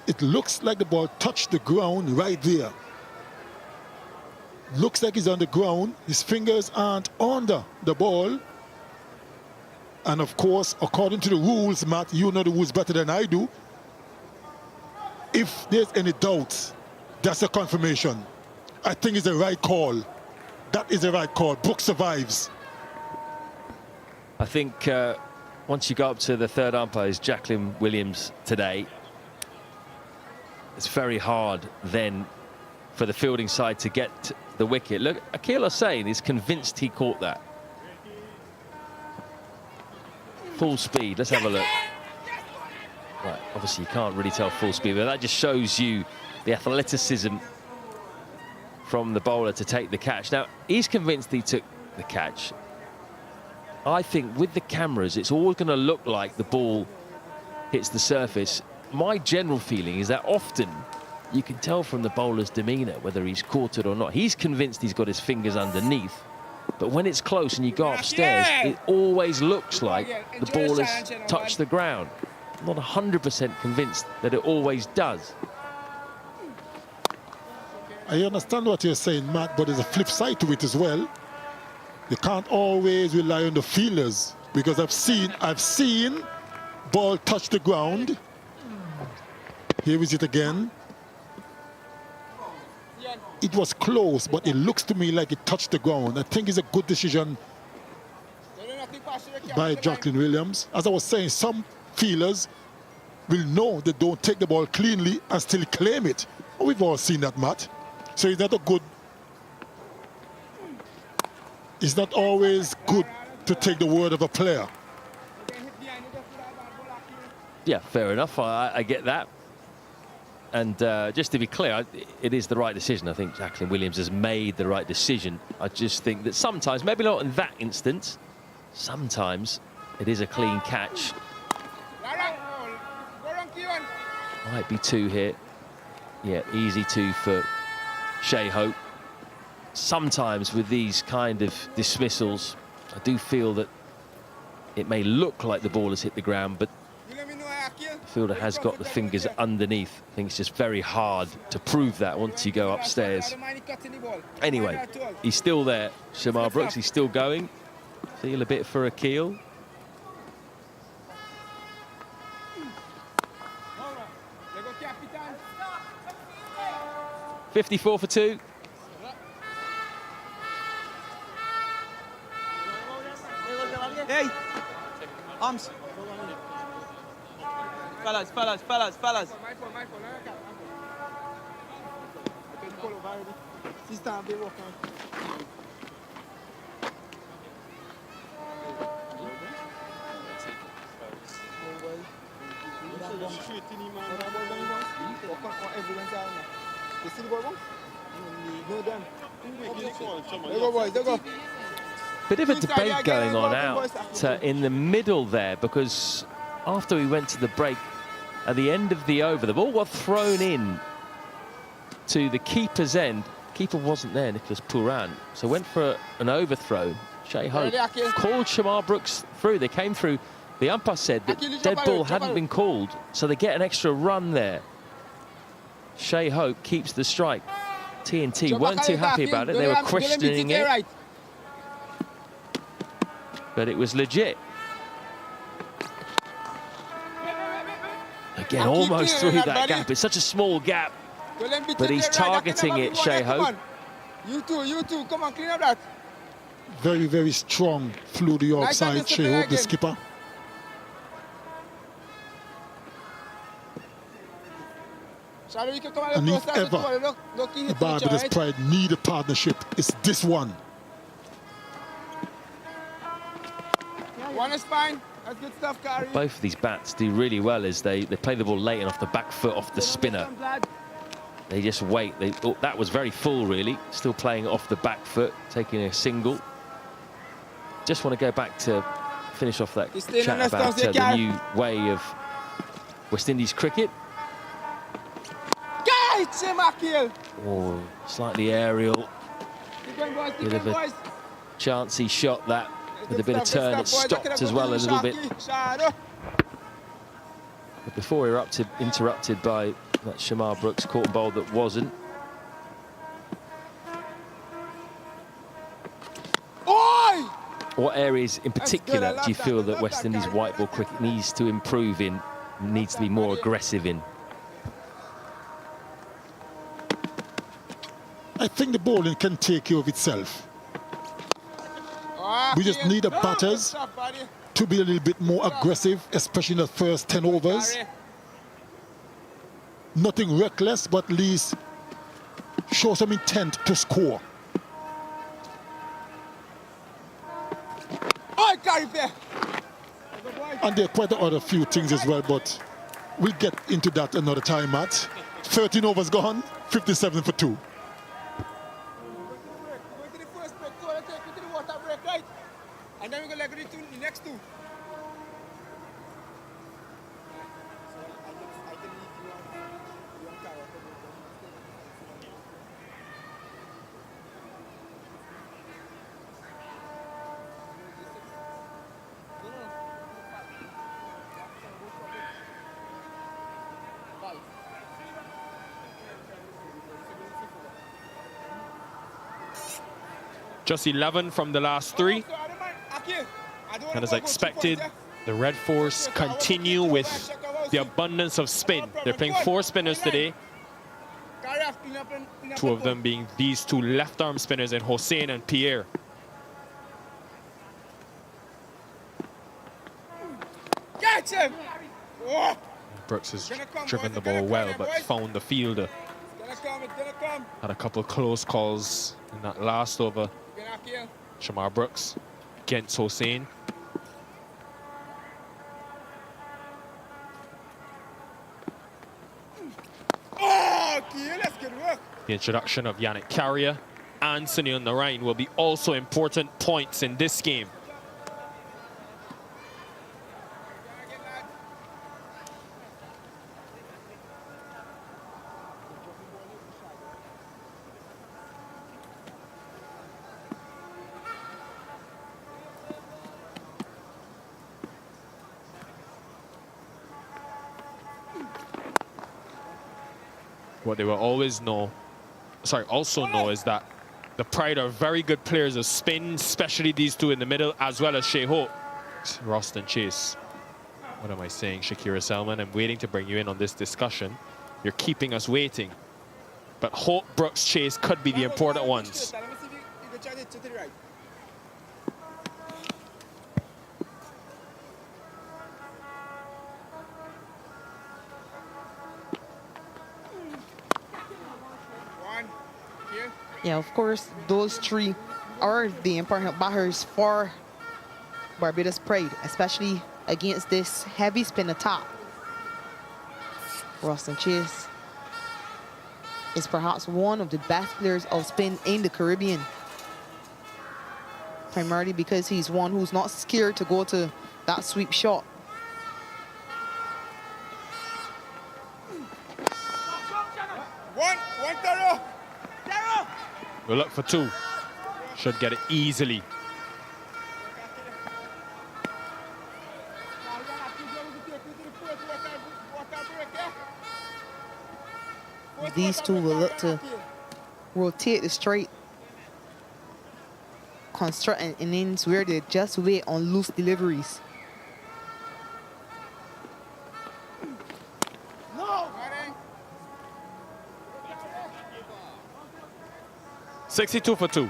It looks like the ball touched the ground right there. Looks like he's on the ground. His fingers aren't under the ball. And of course, according to the rules, Matt, you know the rules better than I do. If there's any doubts, that's a confirmation. I think it's the right call. That is the right call. Brooks survives. I think once you go up to the third umpire, is Jacqueline Williams today. It's very hard then for the fielding side to get the wicket. Look, Akil Hussain is convinced he caught that. Full speed, let's have a look. Right, obviously you can't really tell full speed, but that just shows you the athleticism from the bowler to take the catch. Now, he's convinced he took the catch. I think with the cameras, it's always going to look like the ball hits the surface. My general feeling is that often you can tell from the bowler's demeanour whether he's caught it or not. He's convinced he's got his fingers underneath, but when it's close and you go upstairs, it always looks like the ball has touched the ground. I'm not 100% convinced that it always does. I understand what you're saying, Matt, but there's a flip side to it as well. You can't always rely on the fielders, because I've seen ball touch the ground. Here is it again. It was close, but it looks to me like it touched the ground. I think it's a good decision by Jacqueline Williams. As I was saying, some fielders will know they don't take the ball cleanly and still claim it. We've all seen that, Matt. So it's not a good... It's not always good to take the word of a player. Yeah, fair enough. I get that. And just to be clear, it is the right decision. I think Jacqueline Williams has made the right decision. I just think that sometimes, maybe not in that instance, sometimes it is a clean catch. Might be two here. Yeah, easy two for Shea Hope. Sometimes with these kind of dismissals, I do feel that it may look like the ball has hit the ground, but the fielder has got the fingers underneath. I think it's just very hard to prove that once you go upstairs. Anyway, he's still there, Shamar Brooks. He's still going. Feel a bit for Akil. .54 for 2. Hey, arms. Fellas. You see the ball, no them. There go, boys, there go. Bit of a debate going on out in the middle there, because after we went to the break, at the end of the over, the ball got thrown in to the keeper's end. Keeper wasn't there, Nicholas Pouran, so went for an overthrow. Shea Hope called Shamar Brooks through. They came through. The umpire said that dead ball hadn't been called, so they get an extra run there. Shea Hope keeps the strike. TNT weren't too happy about it. They were questioning it. But it was legit. Again, almost through that gap. It's such a small gap. But he's targeting it, Shea Hope. You two, come on, clean up that. Very, very strong. Flew the offside, Shea Hope, the skipper. And if ever the Barbados Pride need a partnership, it's this one. One is fine. That's good stuff, Kari. Both of these bats do really well as they play the ball late and off the back foot off the spinner. They just wait. That was very full, really. Still playing off the back foot, taking a single. Just want to go back to finish off that chat about the new way of West Indies cricket. Oh, slightly aerial. Bit of a chancy shot that. With a bit of turn, it stopped as well a little bit. But before interrupted by that Shamar Brooks caught and bowled that wasn't. What areas in particular do you feel that West Indies white ball cricket needs to improve in, needs to be more aggressive in? I think the bowling can take care of itself. We just need the batters to be a little bit more aggressive, especially in the first 10 overs. Nothing reckless, but at least show some intent to score. And there are quite a other few things as well, but we'll get into that another time, Matt. 13 overs gone, 57 for 2. And then we're going to do the next two. Just 11 from the last 3. And as expected, the Red Force continue with the abundance of spin. They're playing 4 spinners today. 2 of them being these 2 left-arm spinners in Hossein and Pierre. Catch him! Brooks has driven the ball well, but found the fielder. Had a couple of close calls in that last over. Shamar Brooks against Hossein. The introduction of Yannick Carrier and Sunil Narain will be also important points in this game. What they will always know, also know is that the Pride are very good players of spin, especially these 2 in the middle, as well as Shea Hope. Roston Chase. What am I saying, Shakira Selman? I'm waiting to bring you in on this discussion. You're keeping us waiting. But Hope, Brooks, Chase could be the important ones. Yeah, of course, those 3 are the important batters for Barbados Pride, especially against this heavy spin attack. Roston Chase is perhaps one of the best players of spin in the Caribbean. Primarily because he's one who's not scared to go to that sweep shot. One thorough. We'll look for two. Should get it easily. These two will look to rotate the straight, construct an innings where they just wait on loose deliveries. No. 62 for 2.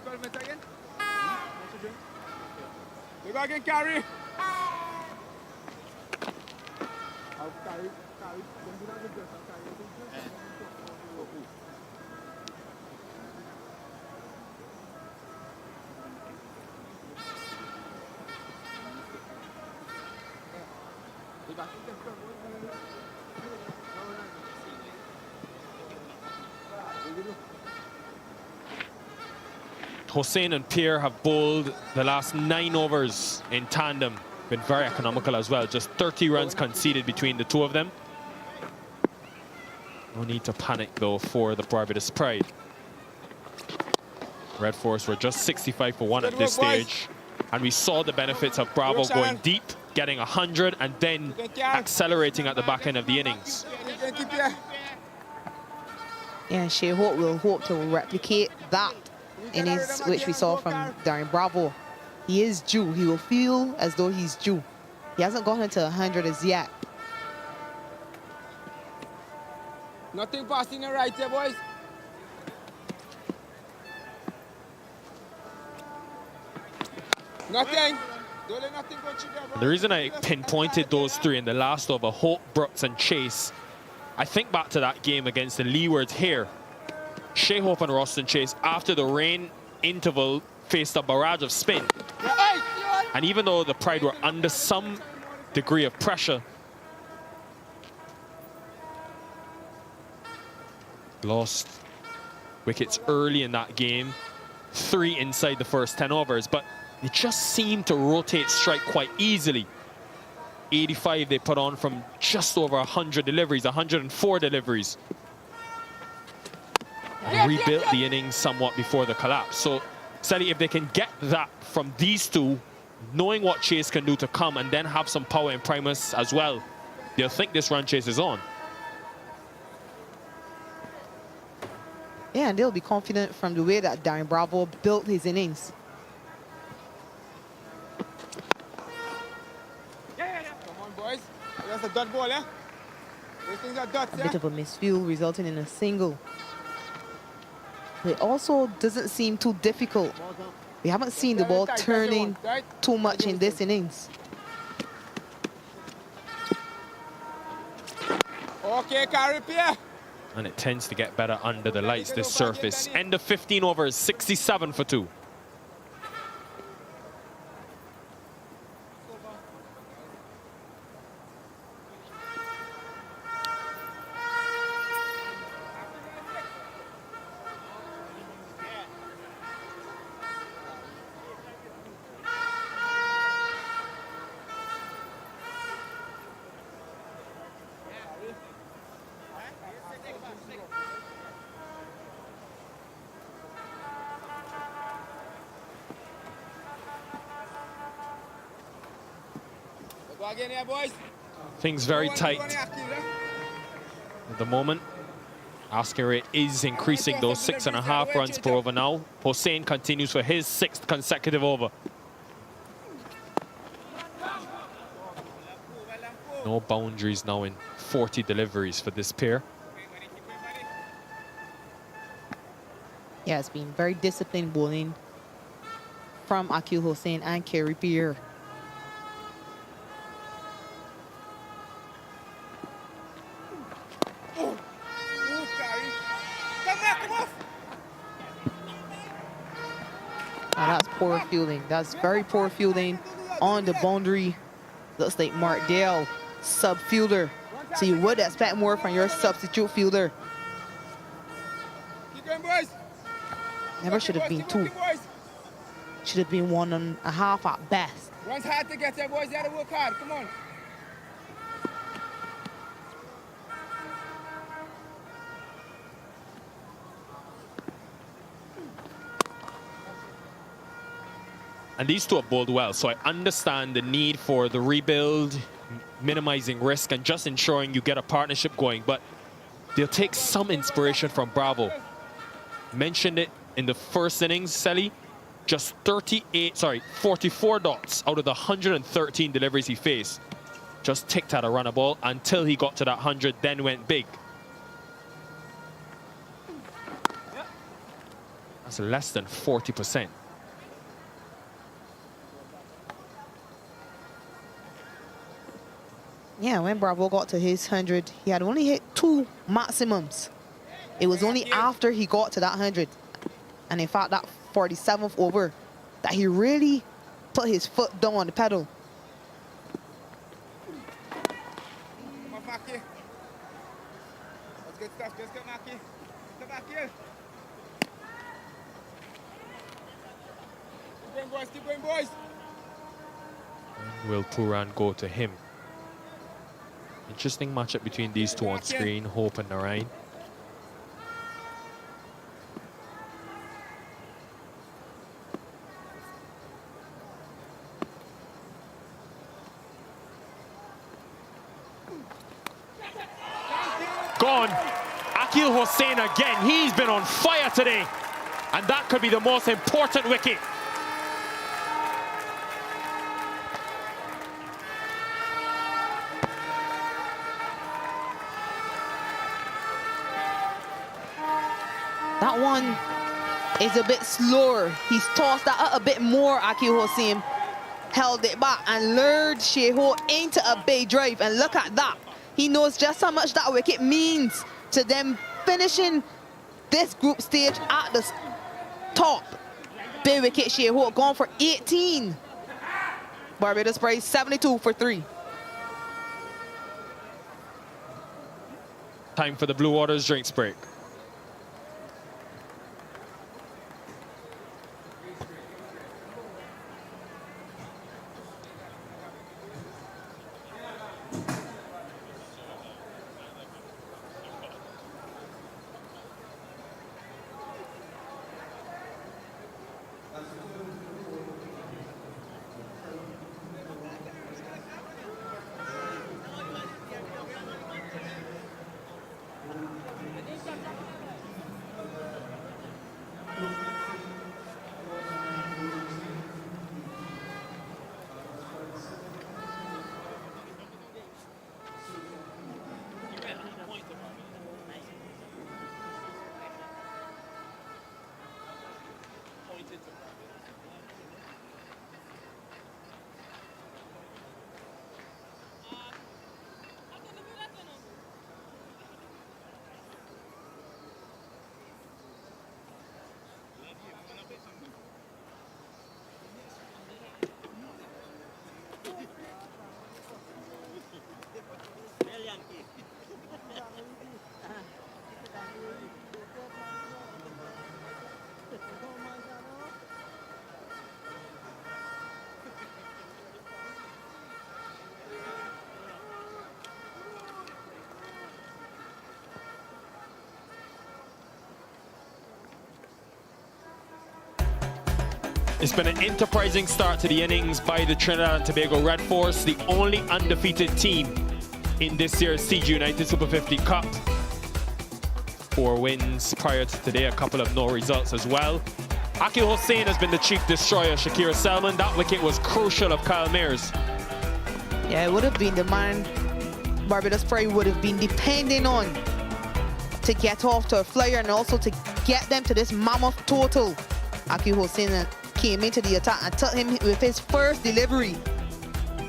12 minutes again. We go again, carry. Hossein and Pierre have bowled the last 9 overs in tandem. Been very economical as well. Just 30 runs conceded between the two of them. No need to panic, though, for the Barbados Pride. Red Force were just 65 for 1 at this stage. And we saw the benefits of Bravo going deep, getting 100, and then accelerating at the back end of the innings. And Shea Hope will hope to replicate that innings which we saw from Darren Bravo. He is due. He will feel as though he's due. He hasn't gotten to 100 as yet. Nothing passing the right here, boys. Nothing. Don't let nothing go through there, The reason I pinpointed those 3 in the last over, Hope, Brooks, and Chase, I think back to that game against the Leewards here. Shea Hope and Roston Chase, after the rain interval, faced a barrage of spin. And even though the Pride were under some degree of pressure, lost wickets early in that game, 3 inside the first 10 overs, but they just seemed to rotate strike quite easily. 85 they put on from just over 100 deliveries, 104 deliveries. And rebuilt the innings somewhat before the collapse. So, Sally, if they can get that from these two, knowing what Chase can do to come and then have some power in Primus as well, they'll think this run chase is on. Yeah, and they'll be confident from the way that Darren Bravo built his innings. Come on, boys. That's a dot ball, eh? These things are dots, A yeah? bit of a misfield resulting in a single. It also doesn't seem too difficult. We haven't seen the ball turning too much in this innings. Okay, carry Pierre. And it tends to get better under the lights, this surface. End of 15 overs, 67 for 2. Go again here, boys. Things very tight at the moment. Asking rate is increasing, those 6.5 runs per over now. Hossein continues for his 6th consecutive over. No boundaries now in 40 deliveries for this pair. Yeah, it's been very disciplined bowling from Akil Hossein and Kerry Pierre. And that's poor fielding. That's very poor fielding on the boundary Looks like Martdale, sub fielder. So you would expect more from your substitute fielder. Keep going, boys. Never should have been 2. Should have been 1.5 at best. One's hard to get there, boys. You have to work hard. Come on. And these two have bowled well, so I understand the need for the rebuild, minimizing risk, and just ensuring you get a partnership going. But they'll take some inspiration from Bravo. Mentioned it in the first innings, Selly. Just 44 dots out of the 113 deliveries he faced. Just ticked at a runner ball until he got to that 100, then went big. That's less than 40%. Yeah, when Bravo got to his 100, he had only hit 2 maximums. It was only after he got to that 100, and in fact that 47th over, that he really put his foot down on the pedal. Come on, Mackie. That's good stuff. Just get Mackie. Come back here. Keep going, boys. Keep going, boys. Will Puran go to him? Interesting matchup between these two on screen, Hope and Narain. Gone. Akil Hossain again. He's been on fire today. And that could be the most important wicket. That one is a bit slower. He's tossed that out a bit more. Akil Hossain held it back and lured Sheho into a big drive. And look at that. He knows just how much that wicket means to them finishing this group stage at the top. Big wicket, Sheho gone for 18. Barbados Prize 72 for 3. Time for the Blue Waters drinks break. It's been an enterprising start to the innings by the Trinidad and Tobago Red Force, the only undefeated team in this year's CG United Super 50 Cup. 4 wins prior to today, a couple of no results as well. Akil Hossain has been the chief destroyer. Shakira Selman, that wicket was crucial of Kyle Mears. Yeah, it would have been the man Barbados Pride would have been depending on to get off to a flyer and also to get them to this mammoth total. Akil Hossain came into the attack and took him with his first delivery,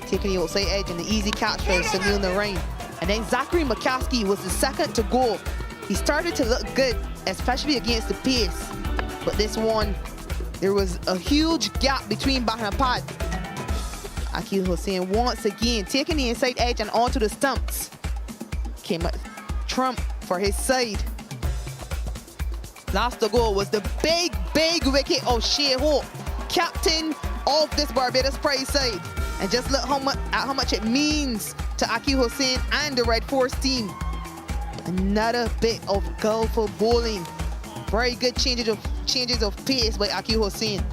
taking the outside edge and the easy catch for Sunil Narain. And then Zachary McCaskey was the second to go. He started to look good, especially against the pace. But this one, there was a huge gap between bat and pad. I Akil Hussein once again taking the inside edge and onto the stumps. Came up trump for his side. Last to go was the big wicket of Shea Hope, captain of this Barbados Pride side. And just look how much it means to Akil Hussein and the Red Force team. Another bit of skillful bowling. Very good changes of pace by Akil Hussein.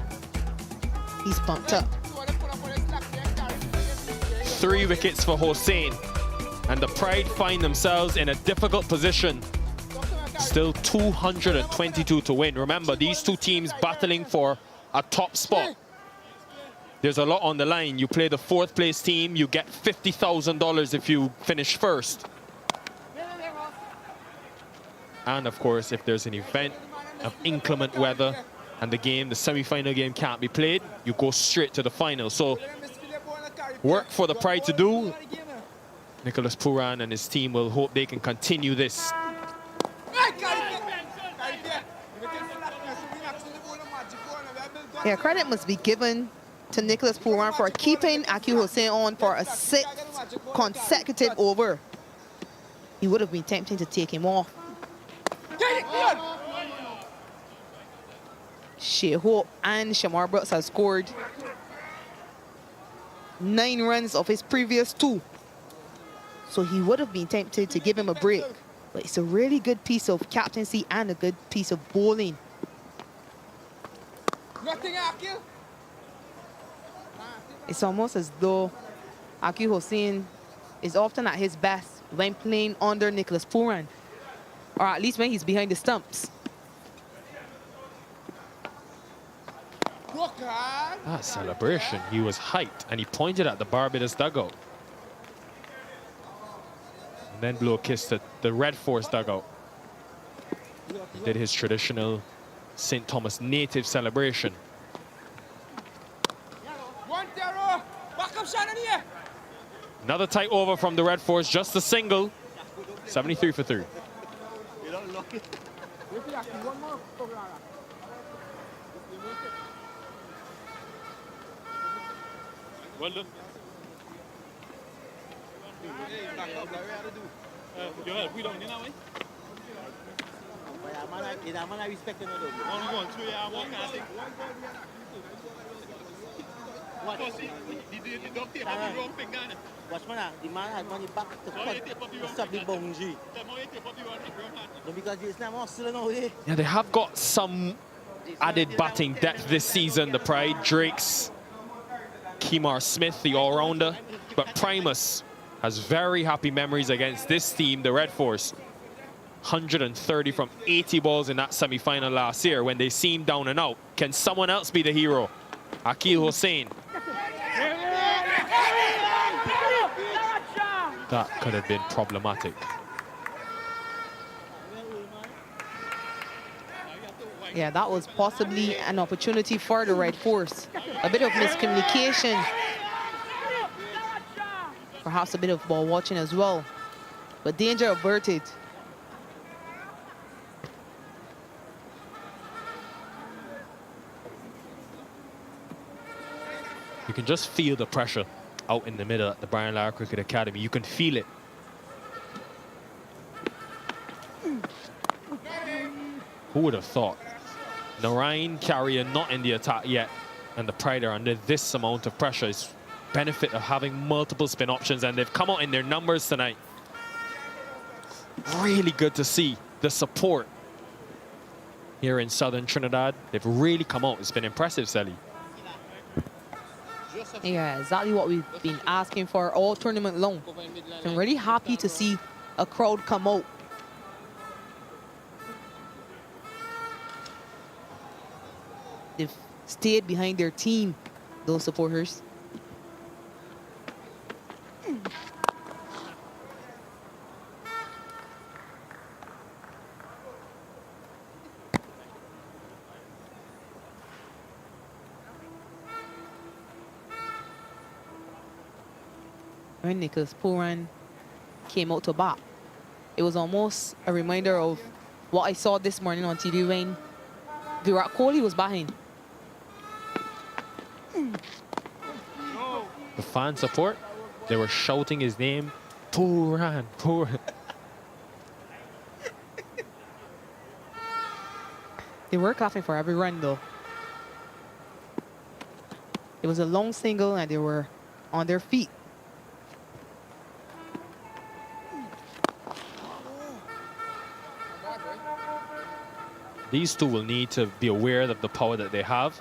He's pumped up. 3 wickets for Hussein. And the Pride find themselves in a difficult position. Still 222 to win. Remember, these two teams battling for a top spot. There's a lot on the line. You play the 4th place team, you get $50,000 if you finish first. And of course, if there's an event of inclement weather and the semi-final game can't be played, you go straight to the final. So work for the Pride to do. Nicholas Pooran and his team will hope they can continue this. Yeah, credit must be given to Nicholas Pooran for keeping Akil Hussein on for a 6th consecutive over. He would have been tempting to take him off. Shea Hope and Shamar Brooks have scored 9 runs of his previous 2. So he would have been tempted to give him a break. But it's a really good piece of captaincy and a good piece of bowling. It's almost as though Akil Hussein is often at his best when playing under Nicholas Pooran, or at least when he's behind the stumps. That celebration, he was hyped and he pointed at the Barbados dugout. And then blew a kiss to the Red Force dugout. He did his traditional St. Thomas native celebration. Another tight over from the Red Force, just a single. 73 for 3. Well done. We don't need that way. I respect another. One, two, yeah, one kind of thing. What? The dog tape up the wrong finger. Watch man, the man had money back to stop the bungee. No, because it's not more still nowadays. Yeah, they have got some added batting depth this season, the Pride. Drake's Kemar Smith, the all-rounder. But Primus has very happy memories against this team, the Red Force. 130 from 80 balls in that semi-final last year when they seemed down and out. Can someone else be the hero? Akil Hussein. That could have been problematic. Yeah, that was possibly an opportunity for the Red Force. A bit of miscommunication. Perhaps a bit of ball watching as well. But danger averted. You can just feel the pressure out in the middle at the Brian Lara Cricket Academy. You can feel it. Who would have thought? Narayan Carrier not in the attack yet, and the Pride are under this amount of pressure. It's benefit of having multiple spin options, and they've come out in their numbers tonight. Really good to see the support here in southern Trinidad. They've really come out. It's been impressive, Sally. Yeah, exactly what we've been asking for all tournament long. I'm really happy to see a crowd come out. They've stayed behind their team, those supporters. When Nicholas Pooran came out to bat, it was almost a reminder of what I saw this morning on TV when Virat Kohli was batting. The fan support, they were shouting his name. Turan, Turan. They were clapping for every run, though. It was a long single, and they were on their feet. These two will need to be aware of the power that they have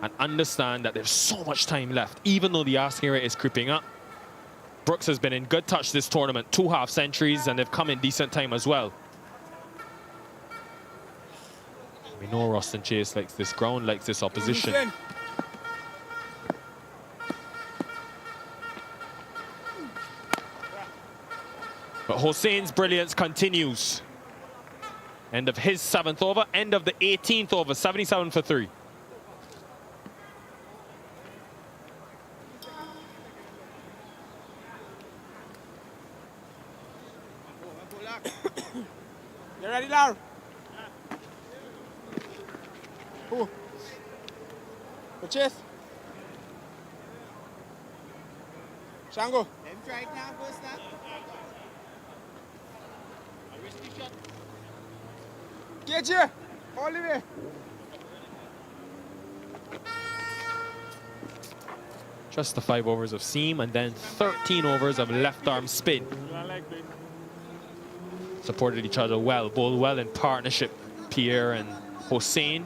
and understand that there's so much time left, even though the asking rate is creeping up. Brooks has been in good touch this tournament, 2 half centuries, and they've come in decent time as well. We know Roston Chase likes this ground, likes this opposition. But Hosseini's brilliance continues. End of his 7th over, end of the 18th over, 77 for 3. You ready, Lar? Who? The chase? Shango? Let him try it now, first now. Get you! All the way! Just the 5 overs of seam and then 13 overs of left arm spin. Supported each other well, bowled well in partnership, Pierre and Hosseini.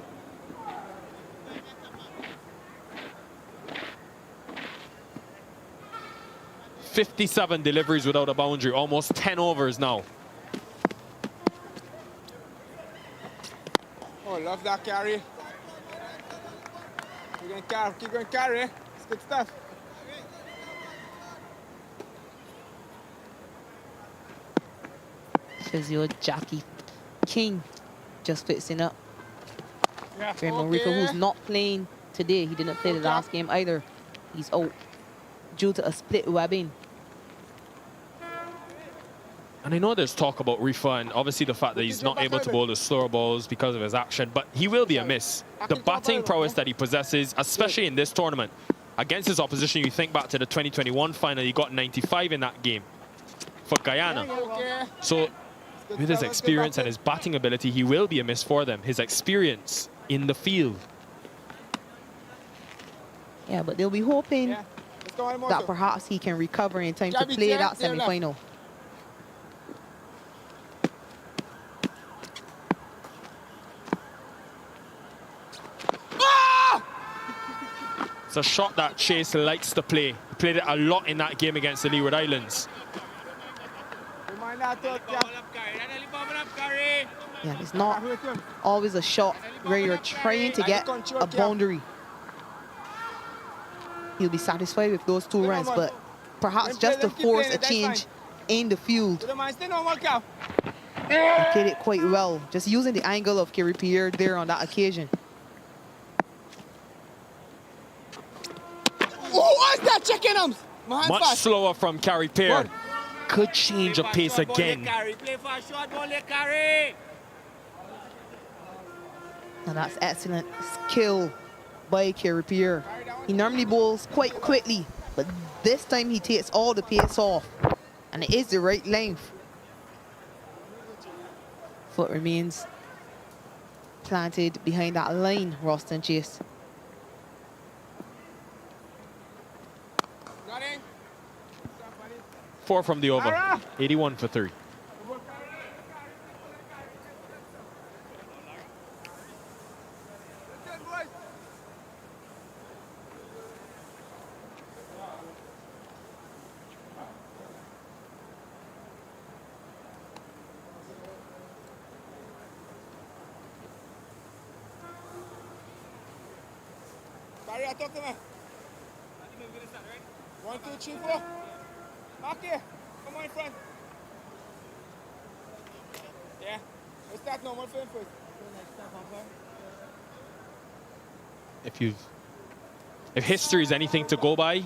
"57 deliveries without a boundary, almost 10 overs now." Oh, love that carry. Keep going carry. It's good stuff. Physio Jackie King just fixing up. Yeah, Raymond Rico, who's not playing today. He didn't play the last game either. He's out due to a split webbing. And I know there's talk about Rifa and obviously the fact that he's not able to bowl the slower balls because of his action, but he will be a miss. The batting prowess that he possesses, especially in this tournament, against his opposition, you think back to the 2021 final, he got 95 in that game for Guyana. So with his experience and his batting ability, he will be a miss for them. His experience in the field. Yeah, but they'll be hoping that perhaps he can recover in time to play that semi-final. It's a shot that Chase likes to play. He played it a lot in that game against the Leeward Islands. Yeah, it's not always a shot where you're trying to get a boundary. He'll be satisfied with those 2 runs, but perhaps just to force a change in the field. He played it quite well, just using the angle of Kerry Pierre there on that occasion. Oh, what's that chicken arms? Much slower from Kerry Pierre. Could change of pace again. And that's excellent skill by Kerry Pierre. He normally bowls quite quickly, but this time he takes all the pace off. And it is the right length. Foot remains planted behind that line, Roston Chase. Four from the over, 81 for 3. Barry, talk to me. 1, 2, 3, 4. Mark here. Come on in front. Yeah. Let's start normal film first. If history is anything to go by,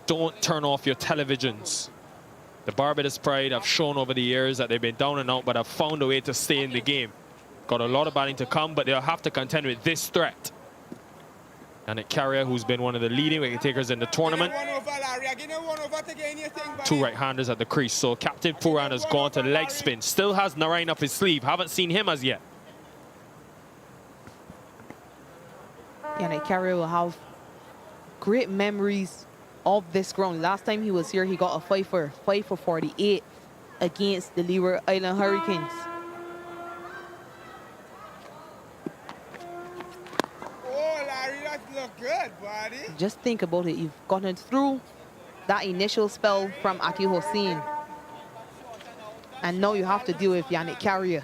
don't turn off your televisions. The Barbados Pride have shown over the years that they've been down and out, but have found a way to stay in the game. Got a lot of batting to come, but they'll have to contend with this threat. Yannick Carrier, who's been one of the leading wicket takers in the tournament. Two right-handers at the crease. So Captain Pooran has gone to leg spin. Still has Narain up his sleeve. Haven't seen him as yet. Yannick Carrier will have great memories of this ground. Last time he was here, he got a 5 for 48 against the Leeward Island Hurricanes. Look good, buddy. Just think about it. You've gotten through that initial spell from Aki Hossein. And now you have to deal with Yannick Carrier.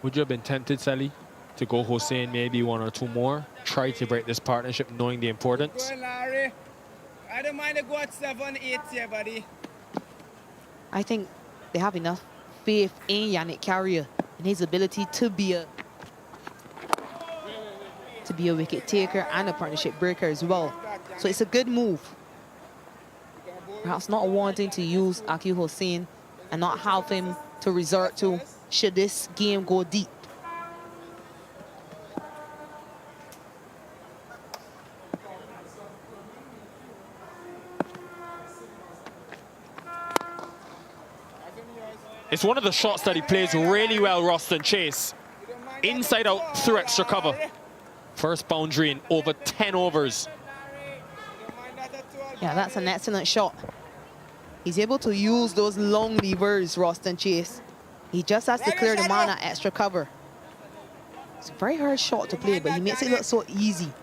Would you have been tempted, Sally, to go Hossein maybe 1 or 2 more? Try to break this partnership knowing the importance? Good, Larry. I don't mind to go at 7-8 here, buddy. I think they have enough faith in Yannick Carrier and his ability to be a wicket taker and a partnership breaker as well. So it's a good move. Perhaps not wanting to use Aki Hossein and not have him to resort to should this game go deep. It's one of the shots that he plays really well, Roston Chase. Inside out through extra cover. First boundary in over 10 overs. Yeah, that's an excellent shot. He's able to use those long levers, Roston Chase. He just has to clear the man at extra cover. It's a very hard shot to play, but he makes it look so easy.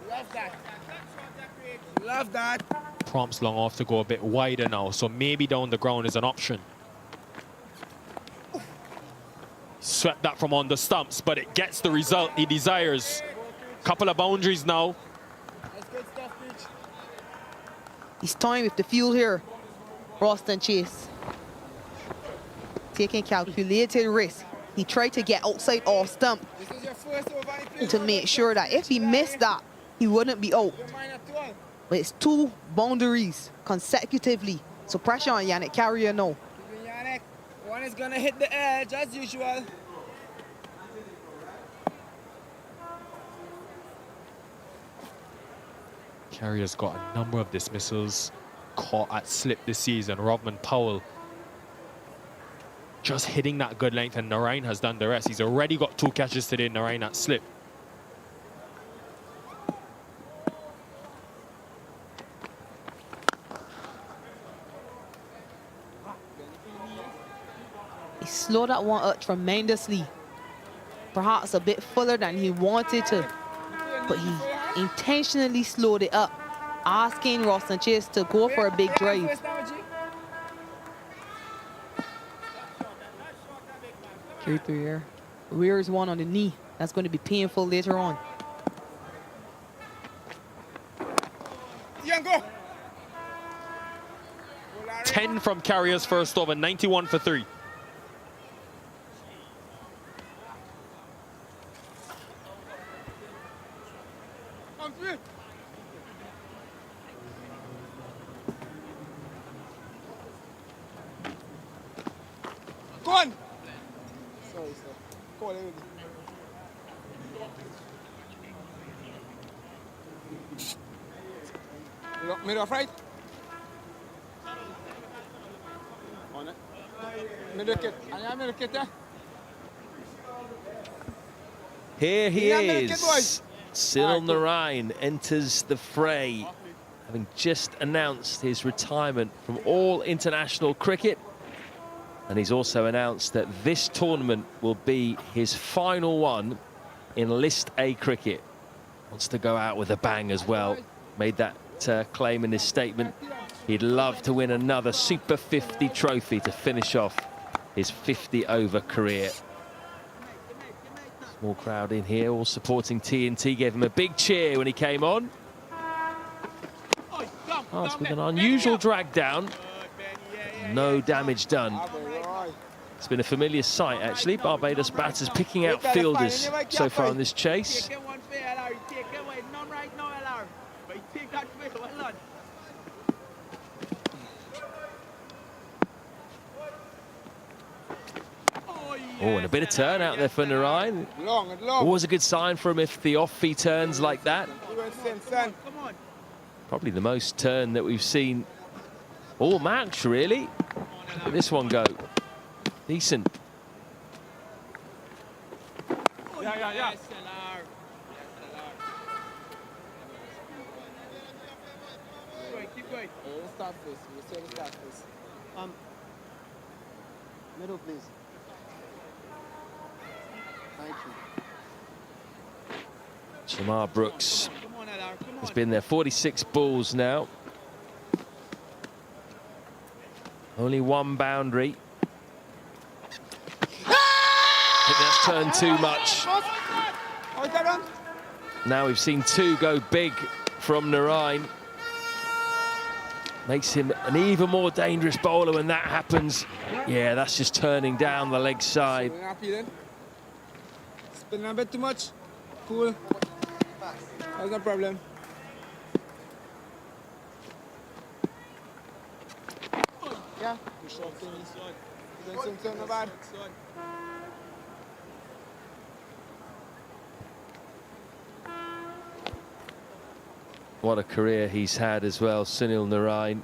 Love that. Prompts long off to go a bit wider now, so maybe down the ground is an option. Swept that from on the stumps, but it gets the result he desires. Couple of boundaries now. He's toying with the field here, Roston Chase. Taking calculated risk. He tried to get outside off stump to make sure that if he missed that, he wouldn't be out. But it's 2 boundaries consecutively. So pressure on Yannick Carrier now. Yannick, one is gonna hit the edge as usual. Carrier's got a number of dismissals caught at slip this season. Rodman Powell just hitting that good length, and Narain has done the rest. He's already got 2 catches today, Narain at slip. He slowed that one up tremendously. Perhaps a bit fuller than he wanted to, but he intentionally slowed it up, asking Roston Chase to go for a big drive. Carry through here. Rears one on the knee. That's going to be painful later on. Yango. 10 from Carrier's first over, 91 for 3. Go on. Sorry, sir. Call it. Middle of right. On it. Middle kit. Middle kit there. Here he Middle kit, boys. is. Cyril Narain enters the fray, having just announced his retirement from all international cricket. And he's also announced that this tournament will be his final one in List A cricket. Wants to go out with a bang as well. Made that claim in his statement. He'd love to win another Super 50 trophy to finish off his 50-over career. Small crowd in here, all supporting TNT. Gave him a big cheer when he came on. Pass with an unusual drag down. No damage done. It's been a familiar sight, actually. Barbados batters picking out fielders so far in this chase. Oh, and a bit of turn out there for Narayan. Always a good sign for him if the off he turns like that. Probably the most turn that we've seen all match, really. Look at this one go. Decent. Yeah. Keep going. We'll start first. We'll say the start first. Middle, please. Thank you. Shamar Brooks has been there 46 balls now. Only one boundary. I think that's turned too much. Now we've seen two go big from Narayan. Makes him an even more dangerous bowler when that happens. Yeah, that's just turning down the leg side. Spinning a bit too much. Cool. That's no problem. Yeah. Push up things. Doing something not bad. What a career he's had as well, Sunil Narayan.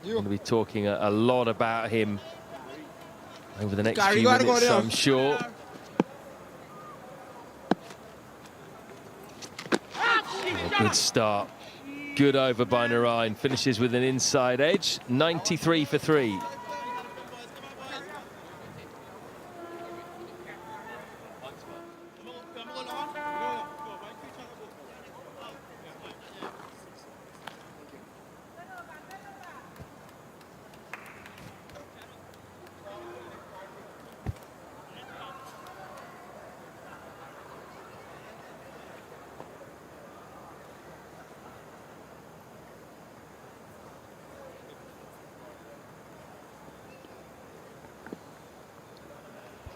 We're going to be talking a lot about him over the next few minutes, I'm sure. A good start. Good over by Narayan. Finishes with an inside edge. 93 for 3.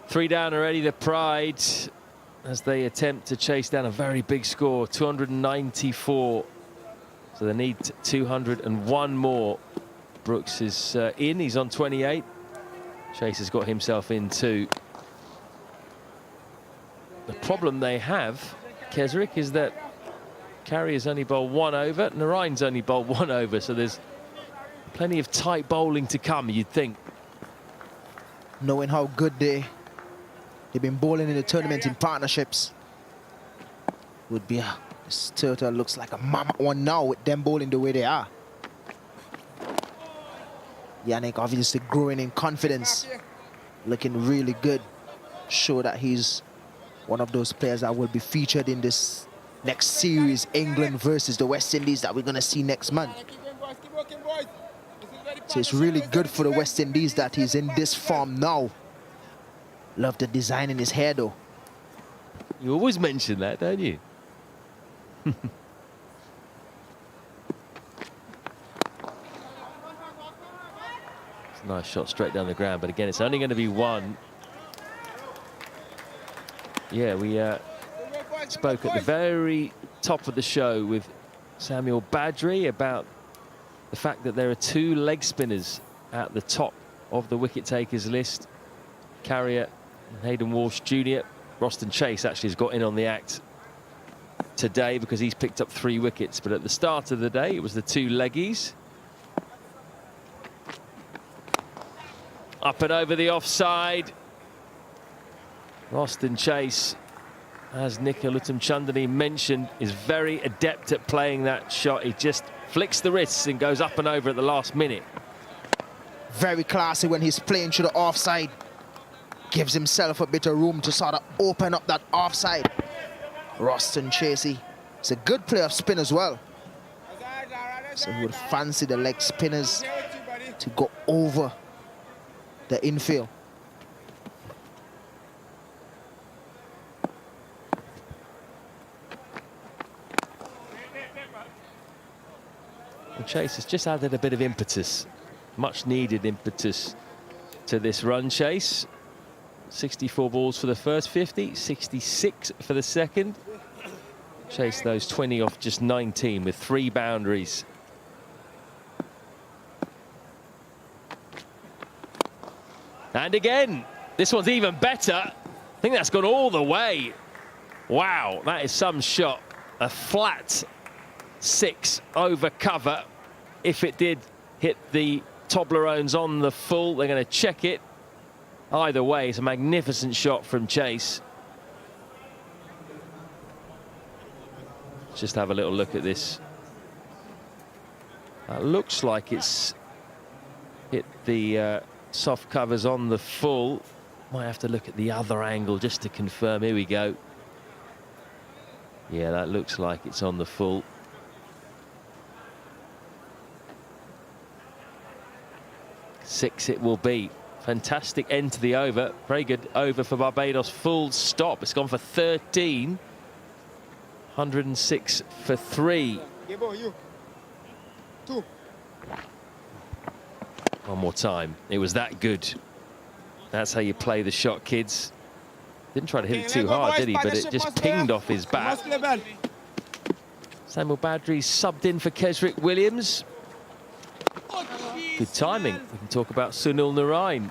Three down already, the Pride, as they attempt to chase down a very big score, 294. So they need 201 more. Brooks is in, he's on 28. Chase has got himself in too. The problem they have, Kesrick, is that Carrier's only bowled 1 over, Narayan's only bowled 1 over, so there's plenty of tight bowling to come, you'd think. Knowing how good they've been bowling in the tournament in partnerships, would be this total looks like a mama one now with them bowling the way they are. Yannick obviously growing in confidence, looking really good. Show that he's one of those players that will be featured in this next series, England versus the West Indies, that we're going to see next month. So it's really good for the West Indies that he's in this form now. Love the design in his hair, though. You always mention that, don't you? It's a nice shot straight down the ground, but again, it's only going to be one. Yeah, we spoke at the very top of the show with Samuel Badri about the fact that there are 2 leg spinners at the top of the wicket takers list. Carrier and Hayden Walsh Jr. Roston Chase actually has got in on the act today because he's picked up 3 wickets, but at the start of the day it was the 2 leggies. Up and over the offside. Roston Chase, as Nikhil Uttamchandani mentioned, is very adept at playing that shot. He just flicks the wrists and goes up and over at the last minute. Very classy when he's playing to the offside. Gives himself a bit of room to sort of open up that offside. Roston Chasey is a good player of spin as well. So he would fancy the leg spinners to go over the infield. And Chase has just added a bit of impetus, much needed impetus to this run chase. 64 balls for the first 50, 66 for the second. Chase those 20 off just 19 with 3 boundaries. And again, This one's even better. I think that's gone all the way. Wow, that is some shot. A flat 6 over cover. If it did hit the Toblerones on the full, they're going to check it. Either way, it's a magnificent shot from Chase. Let's just have a little look at this. That looks like it's hit the soft covers on the full. Might have to look at the other angle just to confirm. Here we go. Yeah, that looks like it's on the full. Six it will be. Fantastic end to the over. Very good over for Barbados. Full stop. It's gone for 13. 106 for 3. You. 2. One more time. It was that good. That's how you play the shot, kids. Didn't try to hit it too hard, did he? But it just pinged off his bat. Samuel Badri subbed in for Kesrick Williams. Good timing. We can talk about Sunil Narain.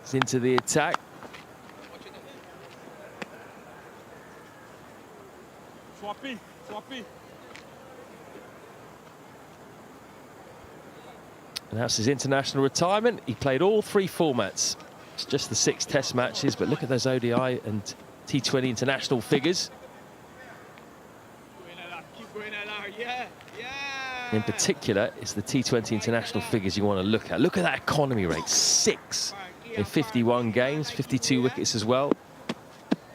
He's into the attack. Swappy. And that's his international retirement. He played all 3 formats. It's just the 6 test matches, but look at those ODI and T20 international figures. In particular, it's the T20 international figures you want to look at. Look at that economy rate, 6 in 51 games, 52 wickets as well.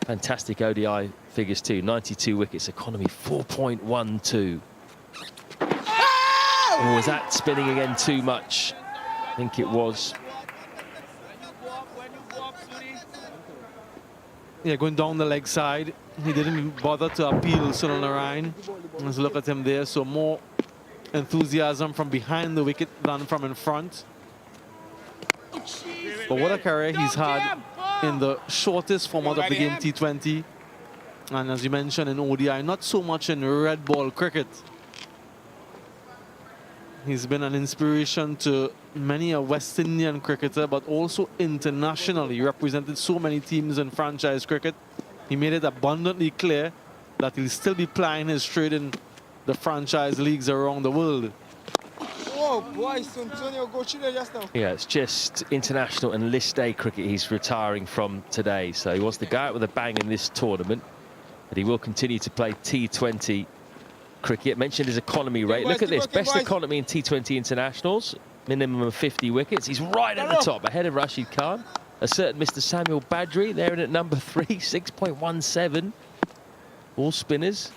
Fantastic ODI figures too, 92 wickets, economy 4.12. Oh, was that spinning again too much? I think it was. Yeah, going down the leg side. He didn't even bother to appeal Sunil Narain. Let's look at him there. So more enthusiasm from behind the wicket than from in front. But what a career he's had in the shortest format of the game, T20. And as you mentioned, in ODI, not so much in red ball cricket. He's been an inspiration to many a West Indian cricketer, but also internationally. He represented so many teams in franchise cricket. He made it abundantly clear that he'll still be plying his trade in the franchise leagues around the world. Oh boy, Antonio, go through there just now. Yeah, it's just international and list A cricket he's retiring from today. So he wants to go out with a bang in this tournament, but he will continue to play T20 cricket. Mentioned his economy rate. Look at this, best economy in T20 internationals, minimum of 50 wickets. He's right at the top, ahead of Rashid Khan. A certain Mr. Samuel Badri, there in at number 3, 6.17. All spinners.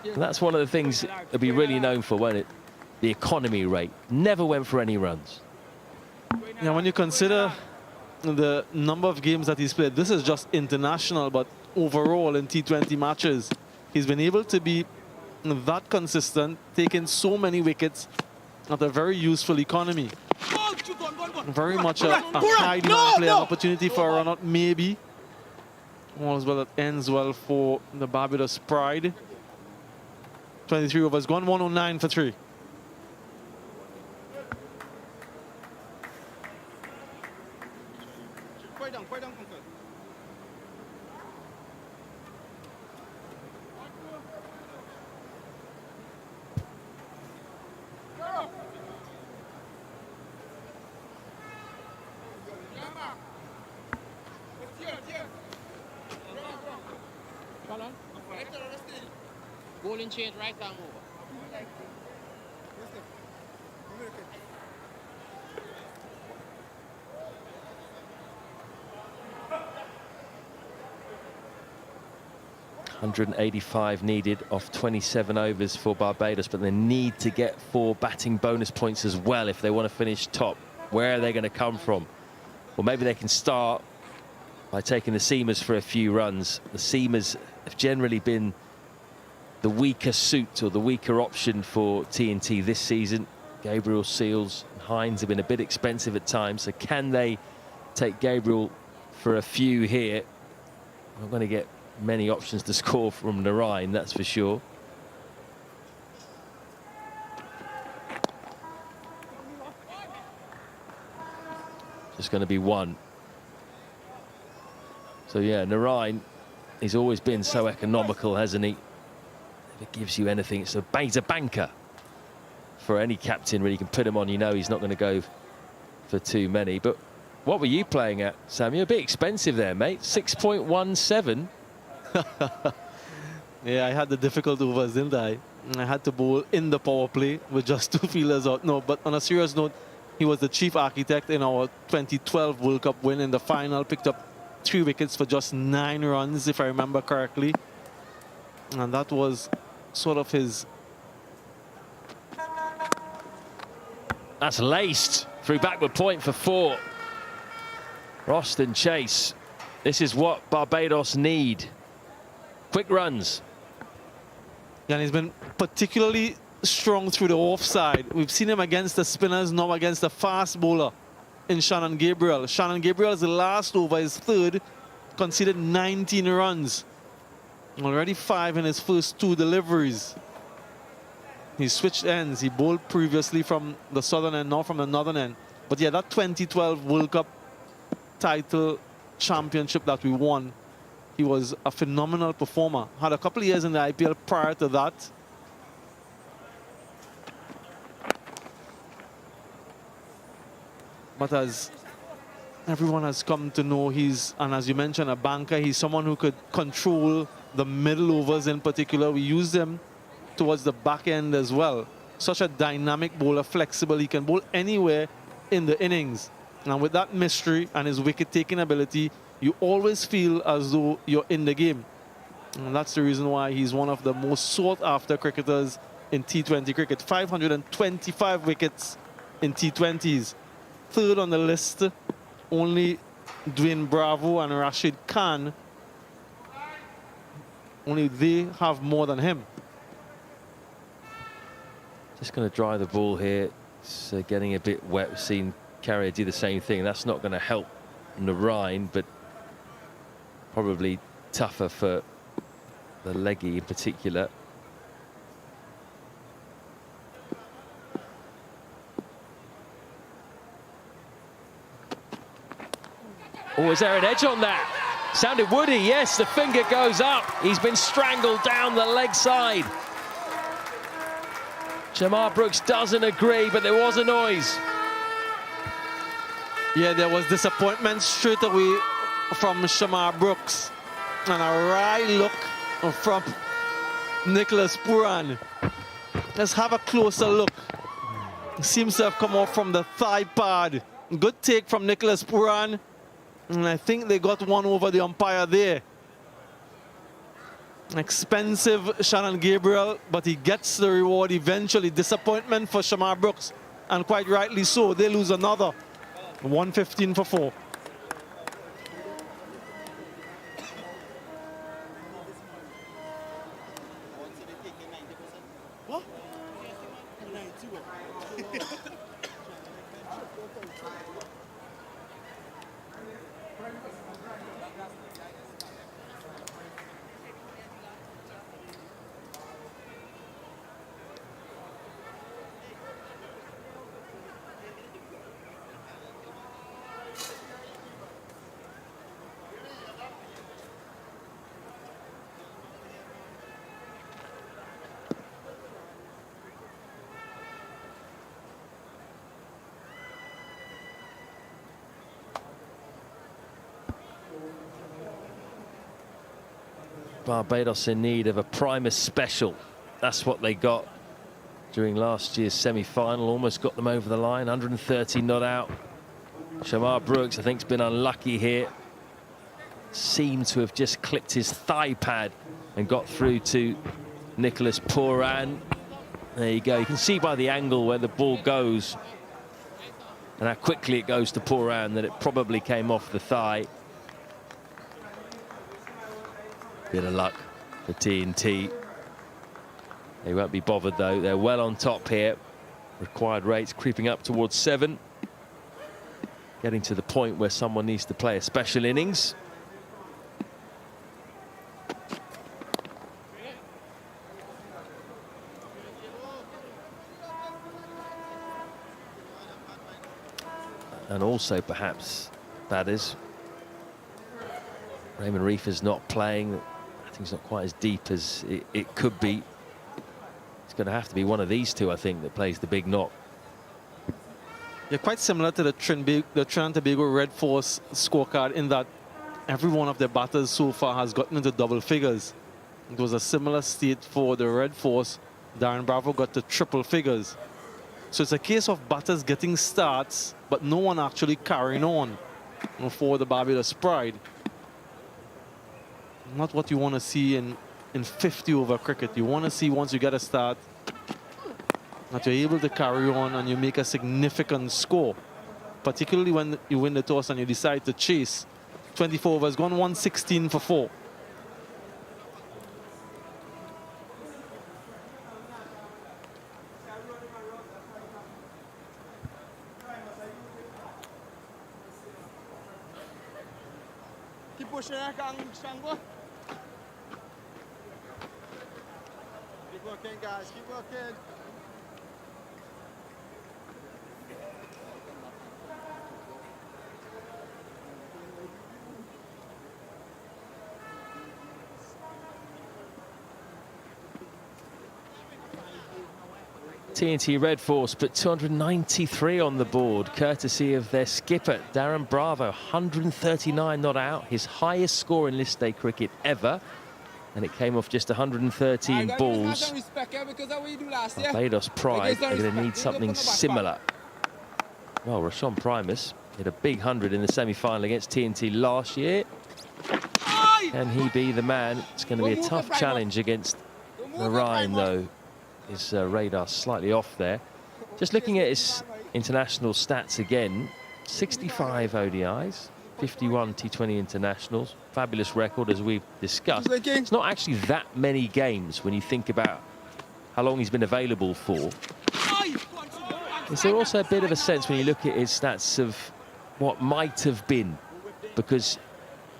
And that's one of the things he'll be really known for, won't it? The economy rate. Never went for any runs. Now, when you consider the number of games that he's played, this is just international, but overall in T20 matches, he's been able to be that consistent, taking so many wickets at a very useful economy. Very much a high demand player, opportunity for a run out, maybe. All's well that ends well for the Barbados Pride. 23 overs gone, 109 for 3. Quite down, Uncle. 185 needed off 27 overs for Barbados, but they need to get 4 batting bonus points as well if they want to finish top. Where are they going to come from? Well, maybe they can start by taking the seamers for a few runs. The seamers have generally been the weaker suit or the weaker option for TNT this season. Gabriel, Seals and Hines have been a bit expensive at times, so can they take Gabriel for a few here? We're going to get many options to score from Narain, that's for sure. There's going to be one. So yeah, Narain, he's always been so economical, hasn't he? If it gives you anything, he's a banker for any captain. Really, you can put him on, you know he's not going to go for too many. But what were you playing at, Samuel? A bit expensive there, mate. 6.17. Yeah, I had the difficult overs, didn't I? I had to bowl in the power play with just 2 fielders out. No, but on a serious note, he was the chief architect in our 2012 World Cup win in the final. Picked up 3 wickets for just 9 runs, if I remember correctly. And that was sort of his... That's laced. Through backward point for 4. Roston Chase. This is what Barbados need. Quick runs. And he's been particularly strong through the offside. We've seen him against the spinners, now against the fast bowler in Shannon Gabriel. Shannon Gabriel is the last over, his third, conceded 19 runs. Already 5 in his first 2 deliveries. He switched ends. He bowled previously from the southern end, now from the northern end. But yeah, that 2012 World Cup title championship that we won, he was a phenomenal performer. Had a couple of years in the IPL prior to that. But as everyone has come to know, and as you mentioned, a banker, he's someone who could control the middle overs in particular. We used him towards the back end as well. Such a dynamic bowler, flexible. He can bowl anywhere in the innings. And with that mystery and his wicket-taking ability, you always feel as though you're in the game. And that's the reason why he's one of the most sought-after cricketers in T20 cricket. 525 wickets in T20s. Third on the list, only Dwayne Bravo and Rashid Khan. Only they have more than him. Just going to dry the ball here. It's getting a bit wet. We've seen Carrier do the same thing. That's not going to help Narain, but probably tougher for the leggy in particular. Oh, is there an edge on that? Sounded woody, yes, the finger goes up. He's been strangled down the leg side. Shamar Brooks doesn't agree, but there was a noise. Yeah, there was disappointment straight away from Shamar Brooks. And a wry look from Nicholas Pooran. Let's have a closer look. Seems to have come off from the thigh pad. Good take from Nicholas Pooran. And I think they got one over the umpire there. Expensive Shannon Gabriel, but he gets the reward eventually. Disappointment for Shamar Brooks, and quite rightly so. They lose another. 115 for 4. What? Barbados in need of a Primus special. That's what they got during last year's semi-final. Almost got them over the line. 130 not out. Shamar Brooks, I think, has been unlucky here. Seemed to have just clipped his thigh pad and got through to Nicholas Pooran. There you go. You can see by the angle where the ball goes and how quickly it goes to Pooran that it probably came off the thigh. Bit of luck for TNT. They won't be bothered though. They're well on top here. Required rates creeping up towards 7. Getting to the point where someone needs to play a special innings. And also perhaps batters. Raymond Reefer's not playing. I think it's not quite as deep as it could be. It's going to have to be one of these two, I think, that plays the big knock. You're quite similar to the Trinidad Tobago Red Force scorecard in that every one of their batters so far has gotten into double figures. It was a similar state for the Red Force. Darren Bravo got to triple figures. So it's a case of batters getting starts, but no one actually carrying on for the Barbados Pride. Not what you want to see in 50 over cricket. You want to see once you get a start that you're able to carry on and you make a significant score, particularly when you win the toss and you decide to chase. 24 overs, gone 116 for 4. Keep pushing that Shango. Keep working, guys. Keep working. TNT Red Force put 293 on the board, courtesy of their skipper, Darren Bravo. 139 not out, his highest score in list day cricket ever. And it came off just 113 balls. Barbados Pride are going to need something similar. Well, Rashawn Primus hit a big 100 in the semi-final against TNT last year. Can he be the man? It's going to be a tough challenge against Narayan, though. His radar slightly off there. Just looking at his international stats again, 65 ODIs, 51 T20 internationals, fabulous record as we've discussed. It's not actually that many games when you think about how long he's been available for. Is there also a bit of a sense when you look at his stats of what might have been, because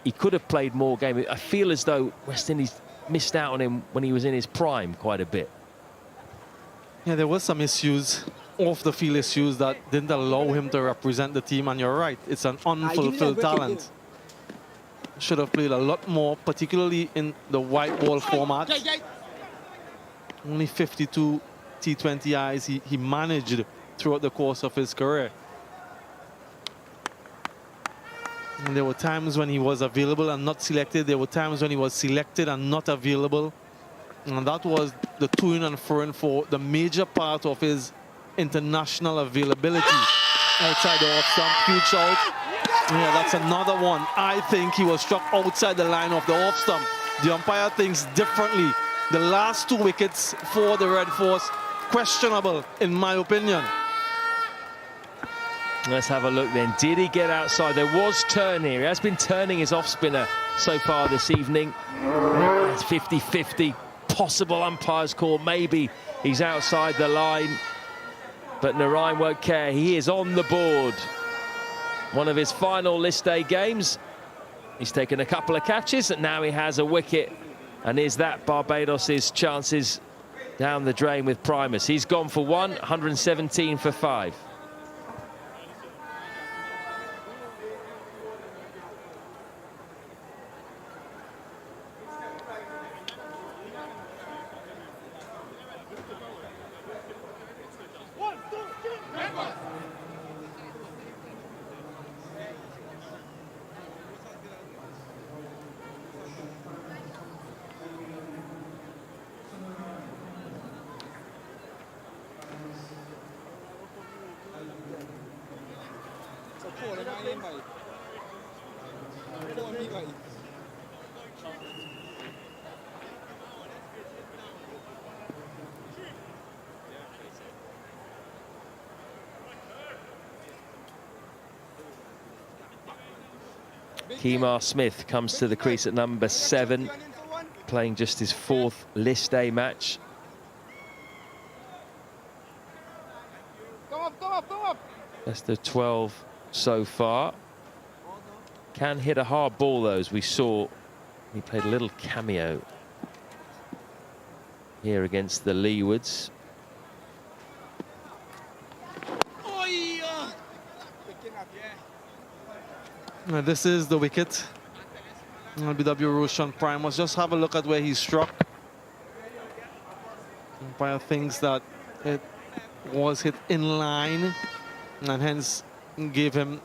he could have played more games. I feel as though West Indies missed out on him when he was in his prime quite a bit. Yeah, there were some issues, off-the-field issues, that didn't allow him to represent the team, and you're right, it's an unfulfilled talent. Should have played a lot more, particularly in the white ball format. Only 52 T20Is he managed throughout the course of his career. And there were times when he was available and not selected. There were times when he was selected and not available. And that was the to-in and fro-in for the major part of his international availability. Outside the off-stump, huge out. Yeah, that's another one. I think he was struck outside the line of the off-stump. The umpire thinks differently. The last 2 wickets for the Red Force, questionable in my opinion. Let's have a look then. Did he get outside? There was turn here. He has been turning his off-spinner so far this evening. It's 50-50. Possible umpire's call. Maybe he's outside the line. But Narayan won't care. He is on the board. One of his final list day games. He's taken a couple of catches and now he has a wicket. And is that Barbados' chances down the drain with Primus? He's gone for 117 for 5. Kemar Smith comes to the crease at number 7, playing just his 4th list day match. That's the 12 so far. Can hit a hard ball though, as we saw. He played a little cameo here against the Leewards. Now this is the wicket. LBW Roshan Prime. Let's just have a look at where he struck. Umpire thinks that it was hit in line and hence gave him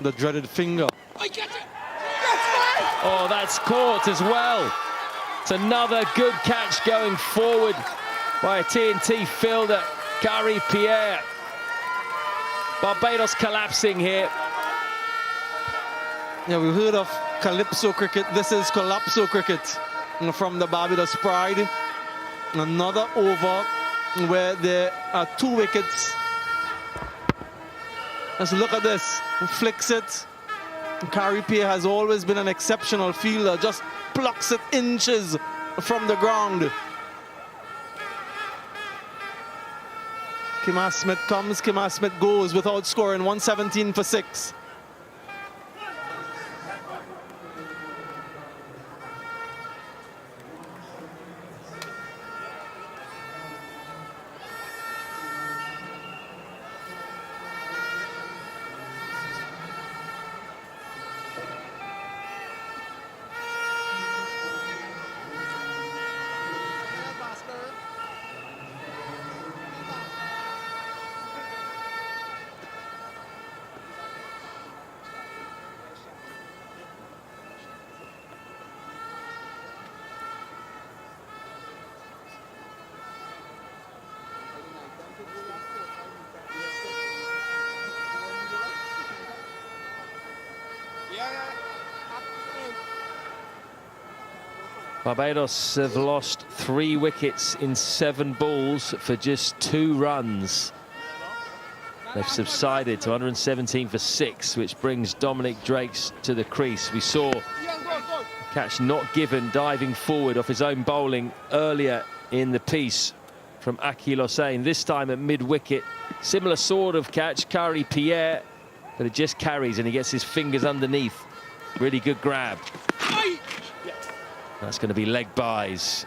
the dreaded finger. Oh, that's caught as well. It's another good catch going forward by a TNT fielder, Gary Pierre. Barbados collapsing here. Yeah, we heard of Calypso cricket. This is Collapso cricket from the Barbados Pride. Another over where there are 2 wickets. Let's look at this. Flicks it. Gary Pierre has always been an exceptional fielder. Just plucks it inches from the ground. Kimar Smith comes, Kimar Smith goes without scoring. 117 for 6. Barbados have lost 3 wickets in 7 balls for just 2 runs. They've subsided to 117 for 6, which brings Dominic Drakes to the crease. We saw a catch not given diving forward off his own bowling earlier in the piece from Akil Hossain. This time at mid-wicket, similar sort of catch, Gary Pierre, but it just carries and he gets his fingers underneath. Really good grab. That's going to be leg byes.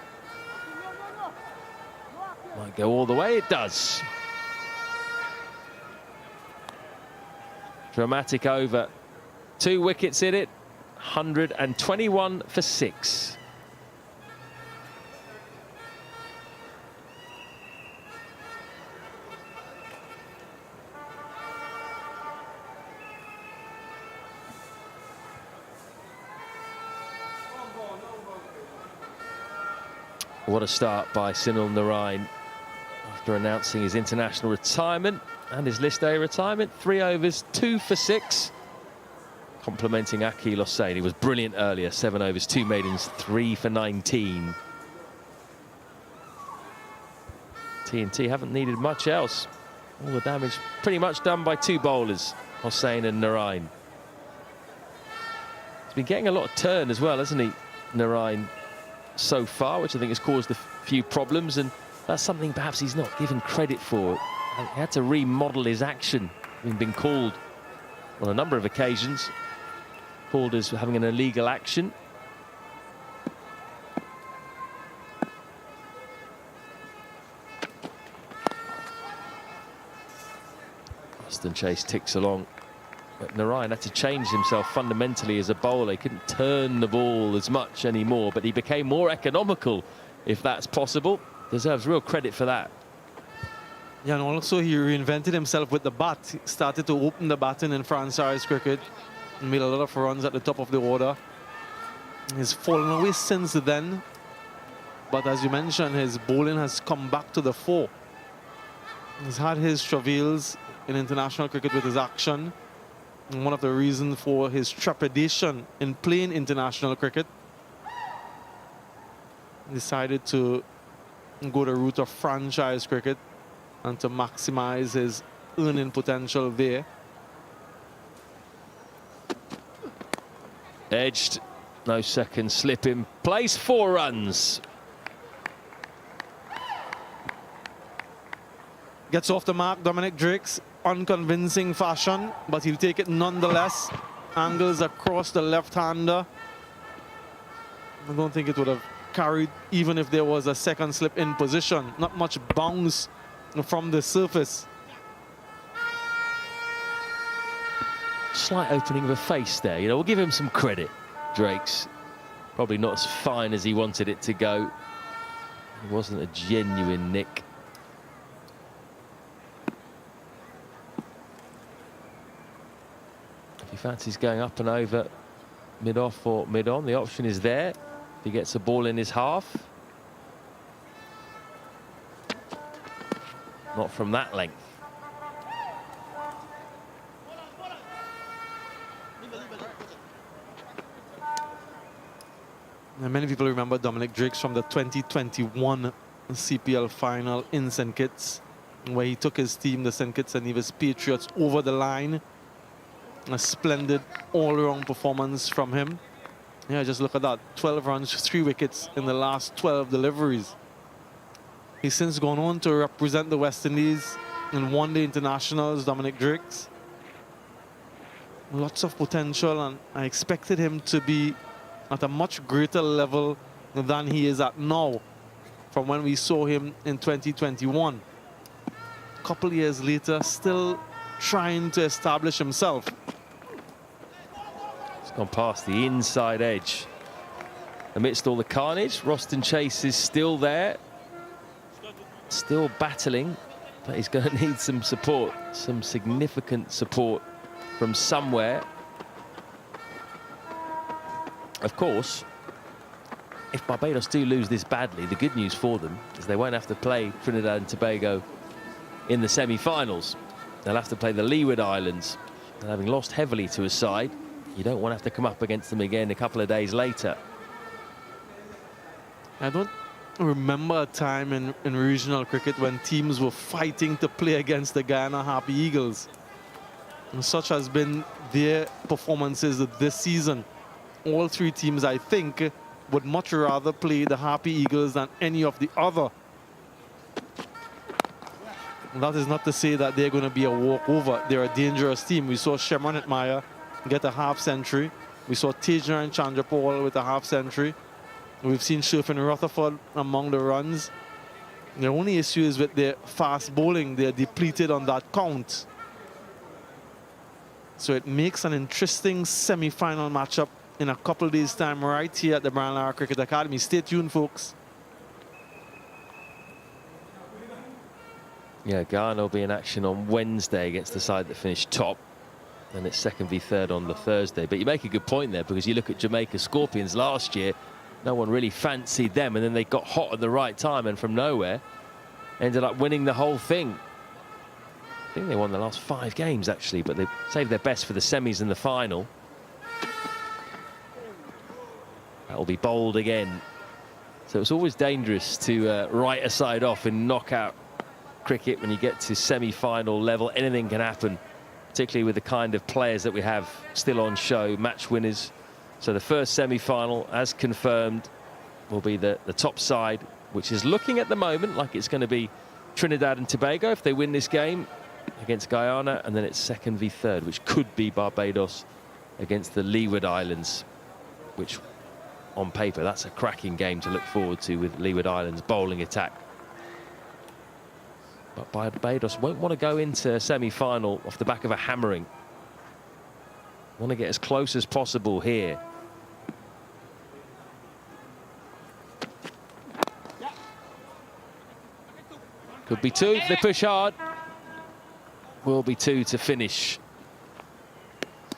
Might go all the way, it does. Dramatic over. 2 wickets in it, 121 for 6. What a start by Sunil Narain after announcing his international retirement and his list A retirement. 3 overs, 2 for 6. Complimenting Akil Hossain. He was brilliant earlier. 7 overs, 2 maidens, 3 for 19. TNT haven't needed much else. All the damage pretty much done by 2 bowlers, Hossain and Narain. He's been getting a lot of turn as well, hasn't he, Narain, so far, which I think has caused a few problems, and that's something perhaps he's not given credit for. He had to remodel his action, having been called on a number of occasions, called as having an illegal action. Austin Chase ticks along. But Narain had to change himself fundamentally as a bowler. He couldn't turn the ball as much anymore, but he became more economical, if that's possible. Deserves real credit for that. Yeah, and also he reinvented himself with the bat. He started to open the batting in franchise cricket and made a lot of runs at the top of the order. He's fallen away since then, but as you mentioned, his bowling has come back to the fore. He's had his travails in international cricket with his action. And one of the reasons for his trepidation in playing international cricket, decided to go the route of franchise cricket and to maximize his earning potential there. Edged, no second slip in place, 4 runs. Gets off the mark, Dominic Drakes, unconvincing fashion, but he'll take it nonetheless. Angles across the left-hander. I don't think it would have carried even if there was a second slip in position. Not much bounce from the surface. Slight opening of a face there. You know, we'll give him some credit. Drake's probably not as fine as he wanted it to go. It wasn't a genuine nick. If he fancies going up and over mid-off or mid-on, the option is there. If he gets a ball in his half. Not from that length. And many people remember Dominic Drakes from the 2021 CPL final in St. Kitts, where he took his team, the St. Kitts and Nevis Patriots, over the line. A splendid all-around performance from him. Yeah, just look at that. 12 runs, 3 wickets in the last 12 deliveries. He's since gone on to represent the West Indies in one-day internationals, Dominic Drakes. Lots of potential, and I expected him to be at a much greater level than he is at now from when we saw him in 2021. A couple years later, still trying to establish himself. It's gone past the inside edge. Amidst all the carnage, Roston Chase is still there. Still battling, but he's going to need some support, some significant support from somewhere. Of course, if Barbados do lose this badly, the good news for them is they won't have to play Trinidad and Tobago in the semi-finals. They'll have to play the Leeward Islands. And having lost heavily to a side, you don't want to have to come up against them again a couple of days later. I don't remember a time in regional cricket when teams were fighting to play against the Guyana Harpy Eagles. And such has been their performances this season. All 3 teams, I think, would much rather play the Harpy Eagles than any of the other. And that is not to say that they're going to be a walkover. They're a dangerous team. We saw Shemron Atmire get a half-century. We saw Tejaran Chandrapal with a half-century. We've seen Sherfin Rutherford among the runs. The only issue is with their fast bowling. They're depleted on that count. So it makes an interesting semi-final matchup in a couple of days' time right here at the Brian Lara Cricket Academy. Stay tuned, folks. Yeah, Ghana will be in action on Wednesday against the side that finished top. And it's 2nd v 3rd on the Thursday. But you make a good point there, because you look at Jamaica Scorpions last year, no one really fancied them, and then they got hot at the right time, and from nowhere ended up winning the whole thing. I think they won the last 5 games, actually, but they saved their best for the semis and the final. That'll be bowled again. So it's always dangerous to write a side off in knockout cricket when you get to semi-final level. Anything can happen, particularly with the kind of players that we have still on show, match winners. So the first semi-final, as confirmed, will be the top side, which is looking at the moment like it's going to be Trinidad and Tobago if they win this game against Guyana, and then it's 2nd v 3rd, which could be Barbados against the Leeward Islands, which on paper, that's a cracking game to look forward to, with Leeward Islands bowling attack. But Barbados won't want to go into semi-final off the back of a hammering. Want to get as close as possible here. Could be 2 if they push hard. Will be 2 to finish.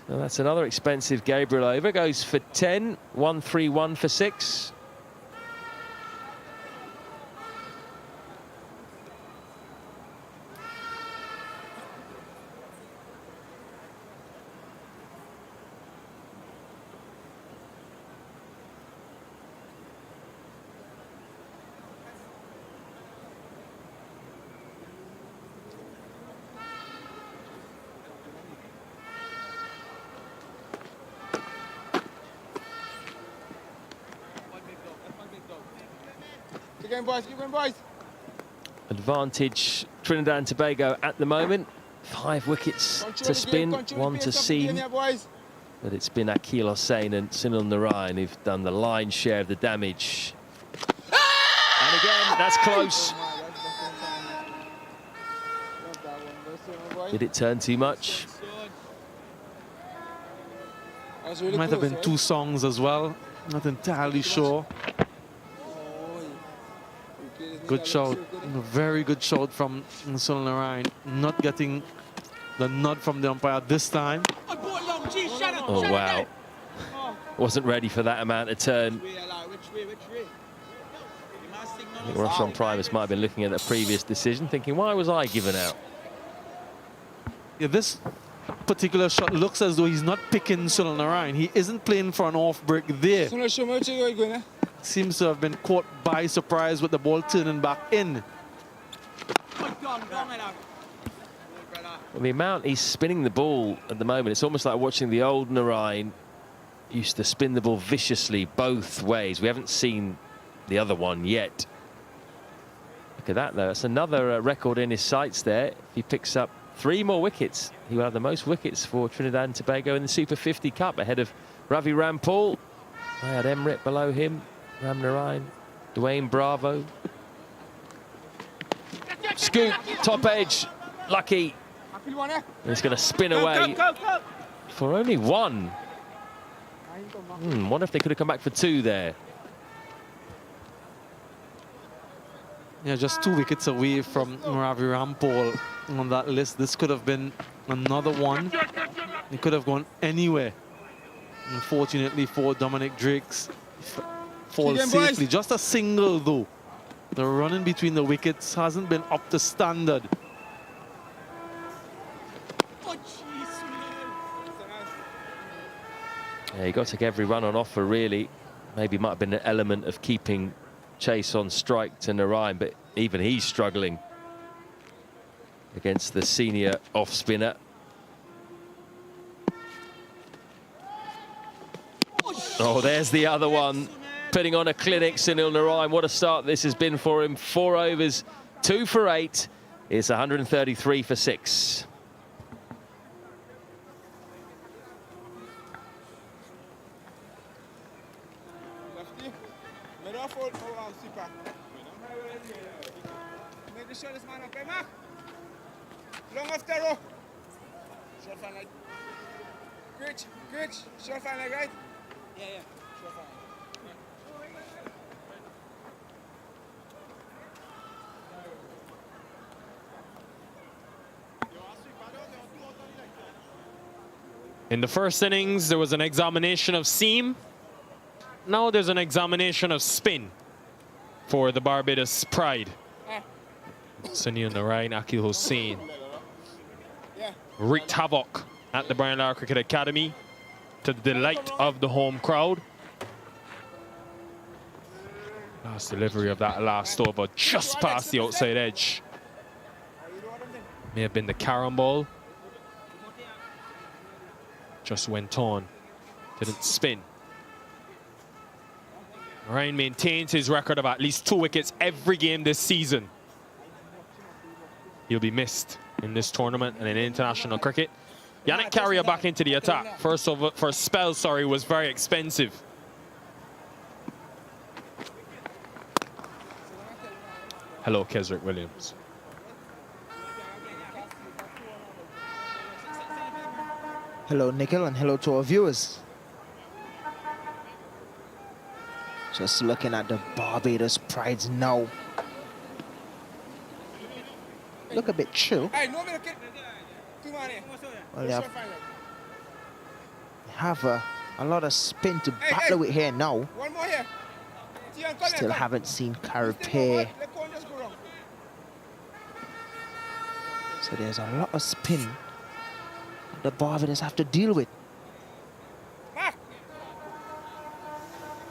Well, that's another expensive Gabriel over. Goes for 10, 1-3-1 for 6. Keep going, boys. Keep going, boys. Advantage Trinidad and Tobago at the moment. 5 wickets to spin, 1 to seam. But it's been Akil Hossain and Sunil Narayan who've done the lion's share of the damage. And again, that's close. Did it turn too much? really Might have close, been right? 2 songs as well. Not entirely sure. Good shot. A very good shot from Sunil Narayan. Not getting the nod from the umpire this time. Oh, wow. Wasn't ready for that amount of turn. I think Roshan Primus might have been looking at the previous decision, thinking, why was I given out? Yeah, this particular shot looks as though he's not picking Sunil Narayan. He isn't playing for an off break there. Seems to have been caught by surprise with the ball turning back in. Well, the amount he's spinning the ball at the moment, it's almost like watching the old Narayan used to spin the ball viciously both ways. We haven't seen the other one yet. Look at that, though. That's another record in his sights there. If he picks up 3 more wickets, he will have the most wickets for Trinidad and Tobago in the Super 50 Cup, ahead of Ravi Rampal. I had Emrit below him, Ram Narayan, Dwayne Bravo. Scoop, top edge, lucky. And it's going to spin away for only 1. Wonder if they could have come back for 2 there. Yeah, just 2 wickets away from Ravi Rampal on that list. This could have been another one. It could have gone anywhere. Unfortunately for Dominic Drake's fall safely. Just a single, though. The running between the wickets hasn't been up to standard. Yeah, he got to take every run on offer, really. Maybe might have been an element of keeping chase on strike to Narayan, but even he's struggling against the senior off spinner. Oh, there's the other one, putting on a clinic. Sunil Narayan, what a start this has been for him. 4 overs, 2 for 8. It's 133 for 6. Make sure this man up, Mark. Long off the row. Short fan leg. Gritch. Short fan leg, right? Yeah. Short fan leg. In the first innings, there was an examination of seam. Now there's an examination of spin for the Barbados pride. Sunil Narayan, Akil Hussain wreaked havoc at the Brian Lara Cricket Academy to the delight of the home crowd. Last delivery of that last over just past the outside edge. May have been the carom ball. Just went on, didn't spin. Narayan maintains his record of at least 2 wickets every game this season. He'll be missed in this tournament and in international cricket. Yannick Carrier back into the attack. First spell, was very expensive. Hello, Kesrick Williams. Hello, Nikhil, and hello to our viewers. Just looking at the Barbados prides now. Look a bit chill. Well, they have a lot of spin to battle with here now. One more here. Still haven't seen Carapay. So there's a lot of spin the Barbados have to deal with.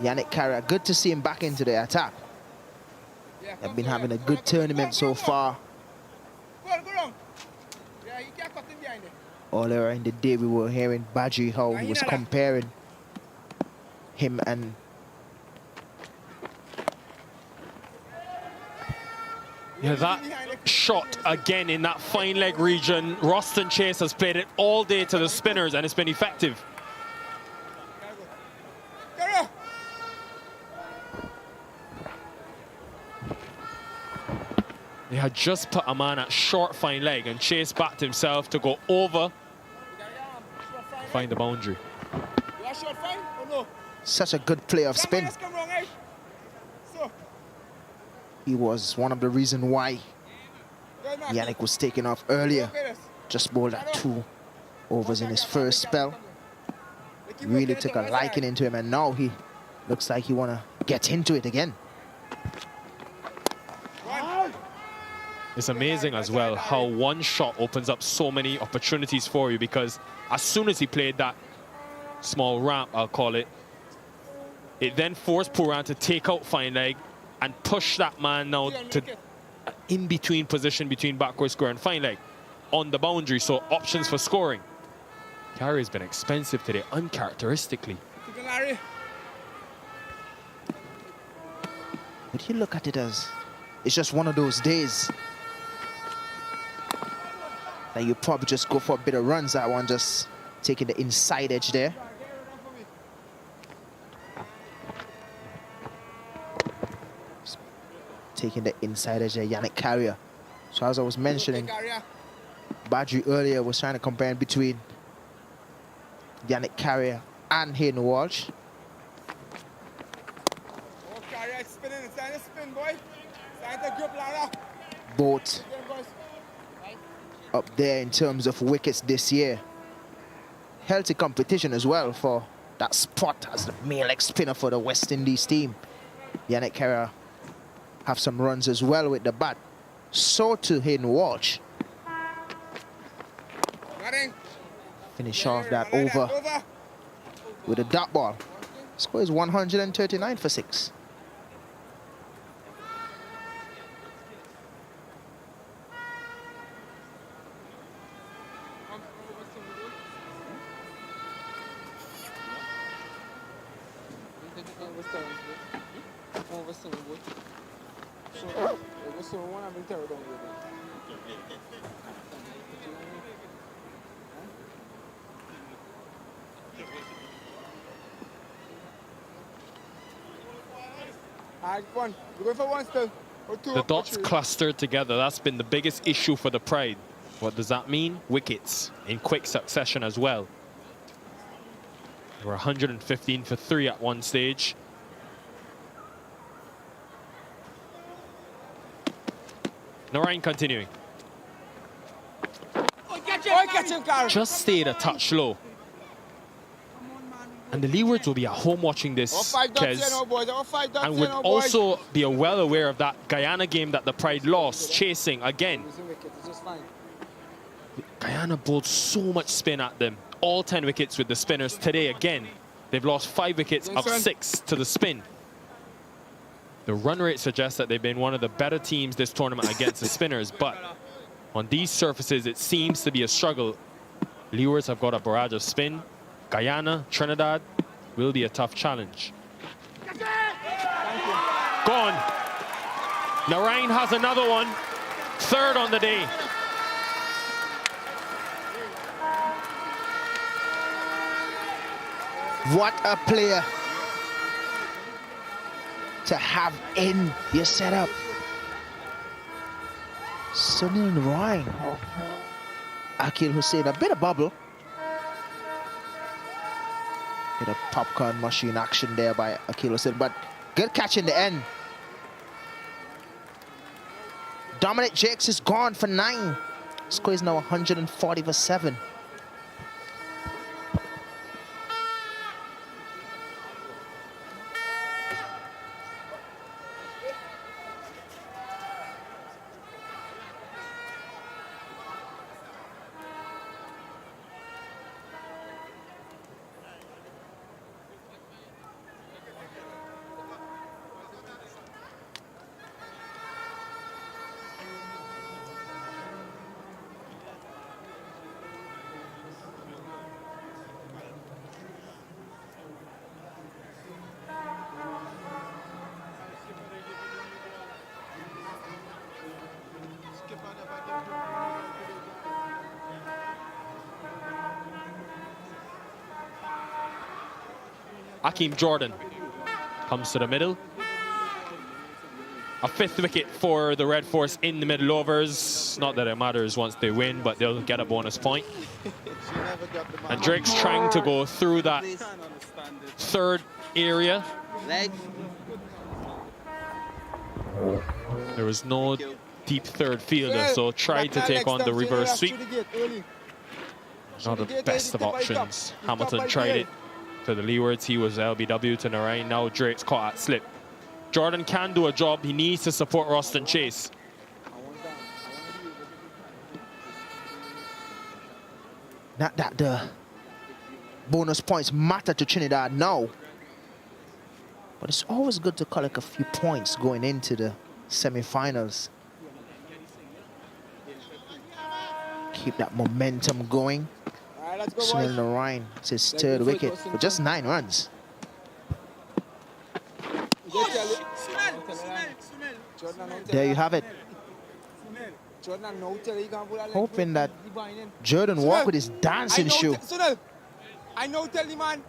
Yannick Carrier, good to see him back into the attack. They've been having a good tournament so far. Earlier in the day, we were hearing Badji how he was comparing him and yeah, that shot again in that fine leg region. Roston Chase has played it all day to the spinners and it's been effective. They had just put a man at short fine leg and Chase backed himself to go over, find the boundary. That shot fine or no? Such a good play of spin. Come wrong, eh? So. He was one of the reasons why Yannick was taken off earlier. Just bowled at 2 overs in his first spell. Really took a liking into him, and now he looks like he want to get into it again. It's amazing as well how one shot opens up so many opportunities for you, because as soon as he played that small ramp, I'll call it, it then forced Pooran to take out fine leg and push that man now to in between position between backward square and fine leg on the boundary, so options for scoring. Carey has been expensive today, uncharacteristically. But you look at it as it's just one of those days that you probably just go for a bit of runs. That one just taking the inside edge there. Taking the inside edge there, Yannick Carrier. So as I was mentioning, Badri earlier was trying to compare between Yannick Carrier and Hayden Walsh. Both up there in terms of wickets this year. Healthy competition as well for that spot as the main leg spinner for the West Indies team. Yannick Carrier have some runs as well with the bat. So to Hayden Walsh. Finish off that over with a dot ball. Score is 139 for 6. The dots clustered together. That's been the biggest issue for the Pride. What does that mean? Wickets in quick succession as well. They were 115 for 3 at one stage. Narain continuing. Just stayed a touch low. And the Leewards will be at home watching this, Kez, and would also be well aware of that Guyana game that the Pride lost, chasing again. Guyana bowled so much spin at them. All 10 wickets with the spinners today again. They've lost 5 wickets of 6 to the spin. The run rate suggests that they've been one of the better teams this tournament against the spinners, but on these surfaces, it seems to be a struggle. Leewards have got a barrage of spin. Guyana, Trinidad will be a tough challenge. Gone. Narain has another one. 3rd on the day. What a player to have in your setup. Sunil Narain. Akil Hussain, a bit of bubble. Bit of popcorn machine action there by Akil Hussain, but good catch in the end. Dominic Jakes is gone for 9. Score is now 140 for 7. Akeem Jordan comes to the middle. A 5th wicket for the Red Force in the middle overs. Not that it matters once they win, but they'll get a bonus point. And Drake's trying to go through that 3rd area. There was no deep 3rd fielder, so tried to take on the reverse sweep. Not the best of options. Hamilton tried it to the leewards. He was LBW to Narayan. Now Drake's caught at slip. Jordan can do a job. He needs to support Roston Chase. Not that the bonus points matter to Trinidad now, but it's always good to collect a few points going into the semi-finals. Keep that momentum going. Sunil Narayan, it's his 3rd wicket for just 9 runs. There you have it. Hoping that Jordan walk with his dancing shoe. I know tell the man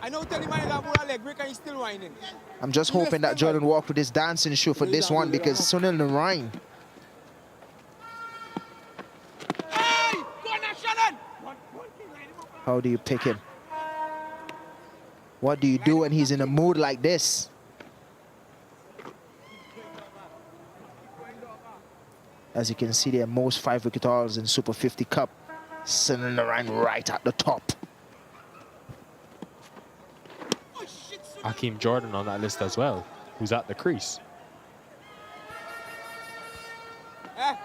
he got a leg break and he's still whining. I'm just hoping that Jordan walk with his dancing shoe for this one, because Sunil Narayan. How do you pick him? What do you do when he's in a mood like this? As you can see there, most 5-wicket hauls in Super 50 Cup. Sunil Narayan right at the top. Hakeem Jordan on that list as well, who's at the crease. I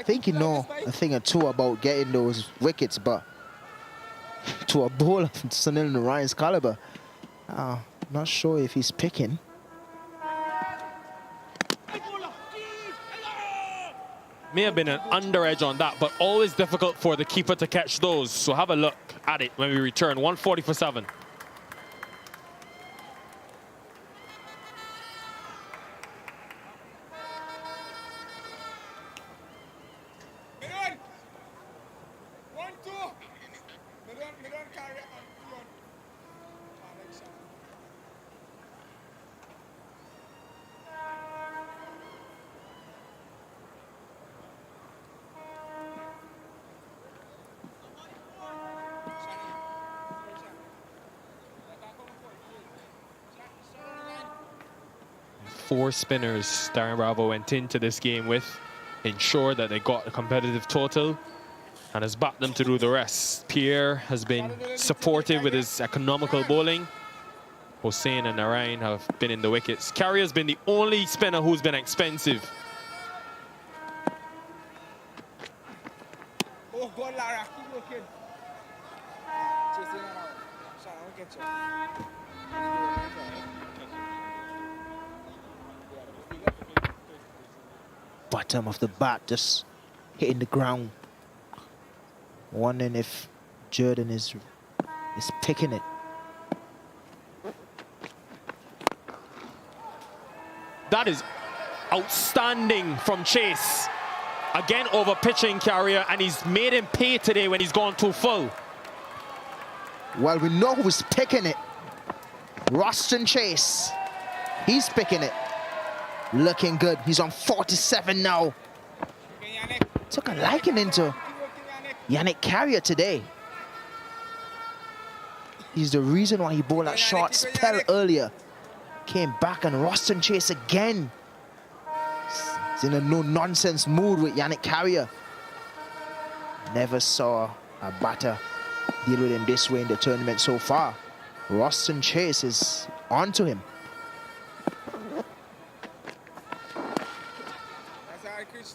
think you know a thing or two about getting those wickets, but to a bowler of Sunil Narayan's caliber, not sure if he's picking. May have been an under edge on that, but always difficult for the keeper to catch those. So have a look at it when we return. 140 for 7. Four spinners Darren Bravo went into this game with, ensure that they got a competitive total, and has backed them to do the rest. Pierre has been supportive with his economical bowling. Hossein and Narayan have been in the wickets. Carrier's been the only spinner who's been expensive. Oh God, Lara, keep looking. Chasing around. Shall I get you? Bottom of the bat just hitting the ground. Wondering if Jordan is picking it. That is outstanding from Chase. Again over pitching Carrier, and he's made him pay today when he's gone too full. Well, we know who's picking it. Roston Chase. He's picking it. Looking good. He's on 47 now. Took a liking into Yannick Carrier today. He's the reason why he bowled that short spell earlier. Came back, and Roston Chase again. He's in a no-nonsense mood with Yannick Carrier. Never saw a batter deal with him this way in the tournament so far. Roston Chase is onto him.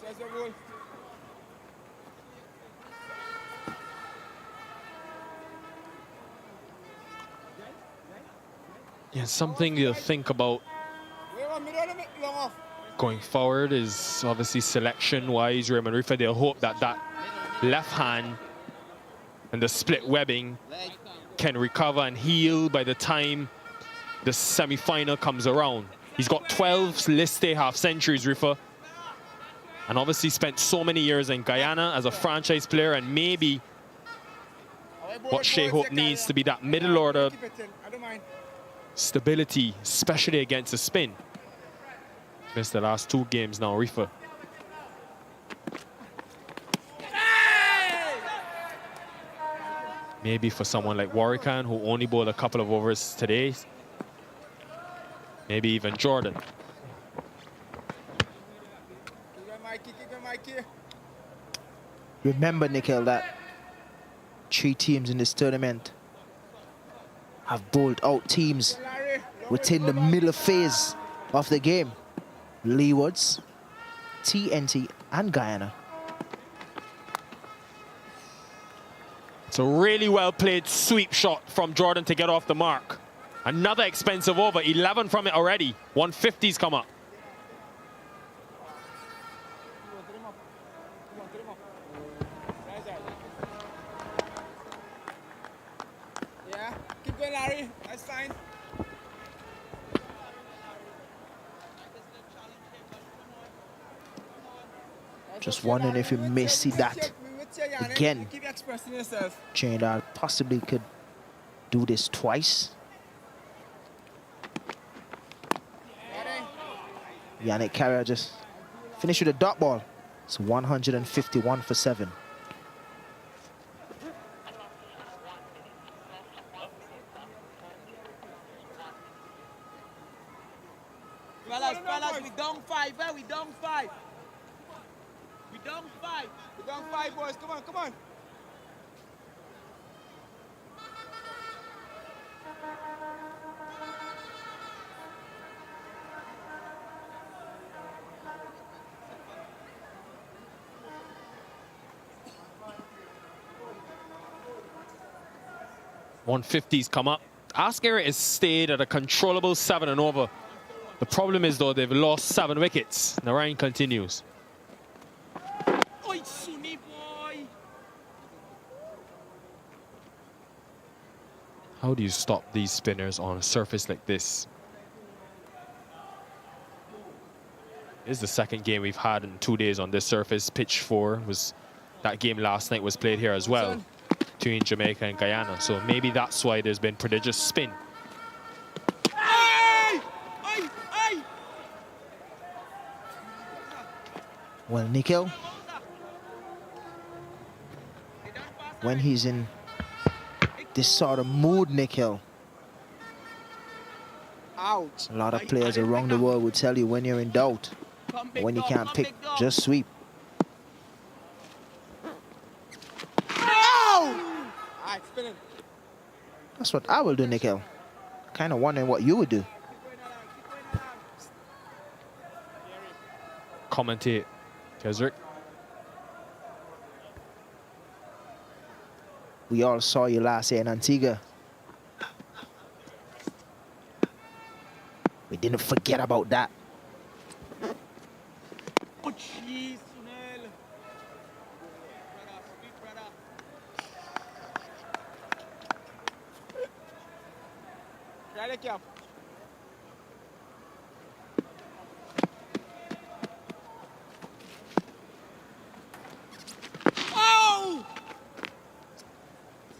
That's the ball. Yeah, something to think about going forward is obviously selection-wise. Raymond Rifa, they'll hope that that left hand and the split webbing can recover and heal by the time the semi-final comes around. He's got 12 list A half-centuries, Rifa, and obviously spent so many years in Guyana as a franchise player, and maybe what Shea Hope needs to be that middle order stability, especially against a spin. Missed the last 2 games now, Reefer. Maybe for someone like Warwican, who only bowled a couple of overs today. Maybe even Jordan. Remember, Nikhil, that 3 teams in this tournament have bowled out teams within the middle phase of the game. Leewards, TNT, and Guyana. It's a really well played sweep shot from Jordan to get off the mark. Another expensive over, 11 from it already. 150's come up. Yeah, keep going, Larry. That's fine. Just wondering if you may see that again. Keep expressing yourself. Trinidad possibly could do this twice. Yannick Carrier just finished with a dot ball. It's 151 for 7. Fellas, we down 5, eh? We down 5. We down 5. We down 5, boys. Come on, come on. .150's come up. Ascara has stayed at a controllable 7 and over. The problem is, though, they've lost 7 wickets. Narayan continues. Oi, Sunny boy. How do you stop these spinners on a surface like this? This is the second game we've had in 2 days on this surface. Pitch 4 was that game last night was played here as well, between Jamaica and Guyana. So maybe that's why there's been prodigious spin. Well, Nikhil, when he's in this sort of mood, Nikhil, Ouch. a lot of players around the world will tell you when you're in doubt, when you can't pick, just sweep. That's what I will do, Nikhil. Kind of wondering what you would do. Commentate, Kesrick. We all saw you last year in Antigua. We didn't forget about that. Oh, jeez, Sunil. Ready, Kev?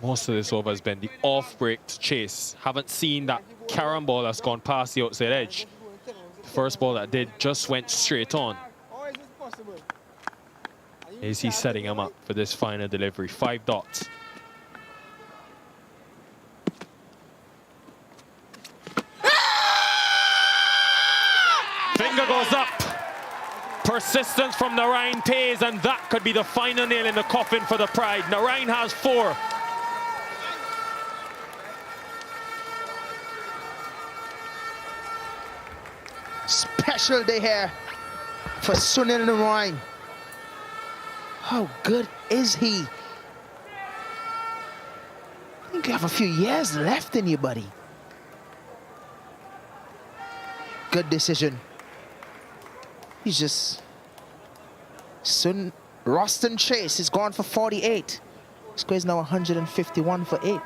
Most of this over has been the off-break to chase. Haven't seen that carom ball that's gone past the outside edge. The first ball that did just went straight on. How is this possible? Is he setting him up for this final delivery? 5 dots. Finger goes up. Persistence from Narayan pays, and that could be the final nail in the coffin for the Pride. Narayan has 4. Special day here for Sunil Narayan. How good is he? I think you have a few years left in you, buddy. Good decision. He's just... Roston Chase is gone for 48. Score is now 151 for 8.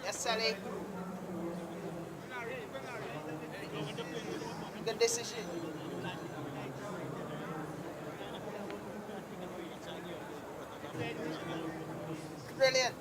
Yes, Sally. decision. Brilliant.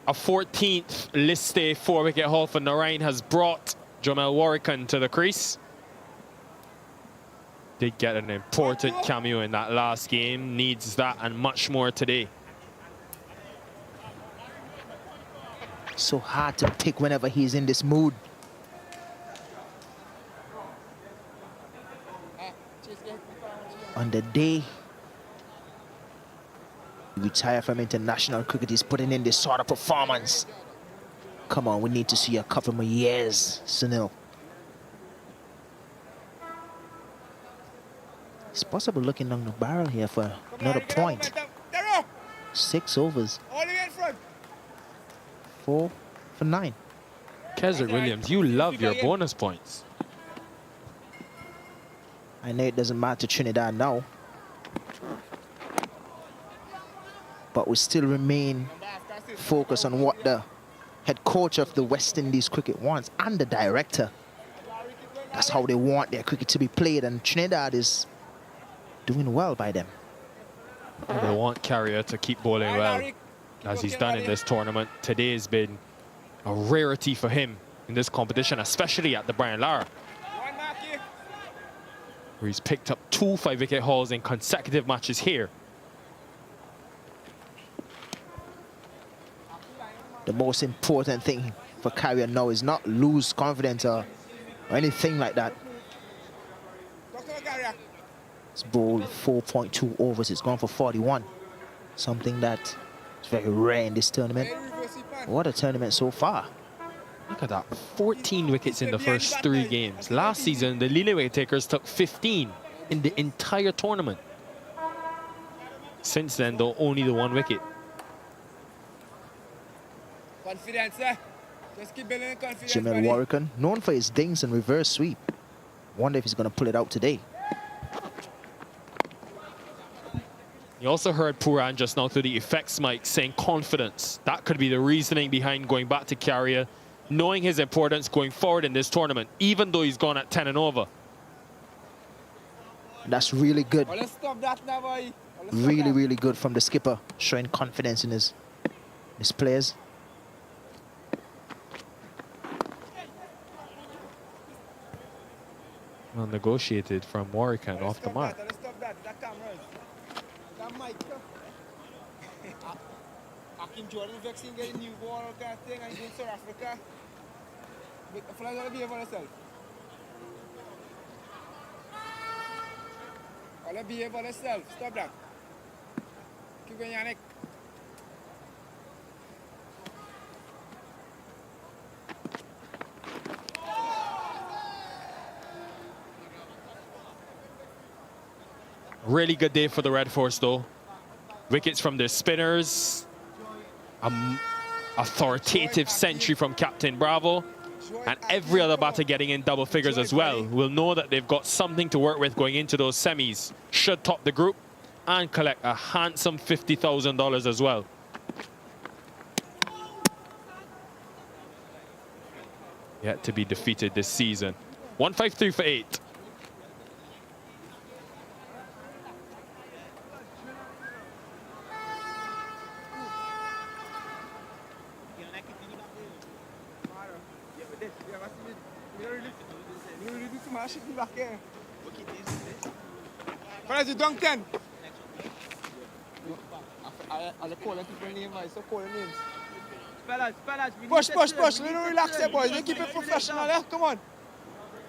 A 14th list day 4-wicket haul for Narain has brought Jamel Warrican to the crease. Did get an important cameo in that last game. Needs that and much more today. So hard to pick whenever he's in this mood. On the day he retired from international cricket, he's putting in this sort of performance. Come on, we need to see a couple more years, Sunil. It's possible looking down the barrel here for another point. 6 overs. 4 for 9. Keswick Williams, you love your bonus points. I know it doesn't matter to Trinidad now, but we still remain focused on what the head coach of the West Indies cricket wants and the director. That's how they want their cricket to be played, and Trinidad is doing well by them. And they want Carrier to keep bowling well, as he's done in this tournament. Today has been a rarity for him in this competition, especially at the Brian Lara, where he's picked up 2 5-wicket hauls in consecutive matches here. The most important thing for Carrier now is not lose confidence or anything like that. It's bowled 4.2 overs. It's gone for 41. Something that is very rare in this tournament. What a tournament so far. Look at that, 14 wickets in the first 3 games. Last season, the leading wicket takers took 15 in the entire tournament. Since then, though, only the 1 wicket. Confidence, just keep building confidence. Jamel Warrican, known for his dings and reverse sweep. Wonder if he's going to pull it out today. You also heard Puran just now through the effects mic saying confidence. That could be the reasoning behind going back to Carrier, knowing his importance going forward in this tournament, even though he's gone at 10 and over. That's really good. Oh, let's stop that now, boy. Really, really good from the skipper, showing confidence in his players. Well negotiated from Warrican off the mark. Let's stop that. That cameras. That mic. Akim Jordan vaccine getting new ball kind of thing, and he's in South Africa. But the flag gotta behave on herself. Gotta behave on herself. Stop that. Keep going, Yannick. Really good day for the Red Force, though. Wickets from their spinners. Authoritative century from Captain Bravo. And every other batter getting in double figures as well. Will know that they've got something to work with going into those semis. Should top the group and collect a handsome $50,000 as well. Yet to be defeated this season. 153 for 8. But you dunk 10. I'll call them people names, so call them names. Push. We don't relax there, boys. They keep it professional, eh? Come on.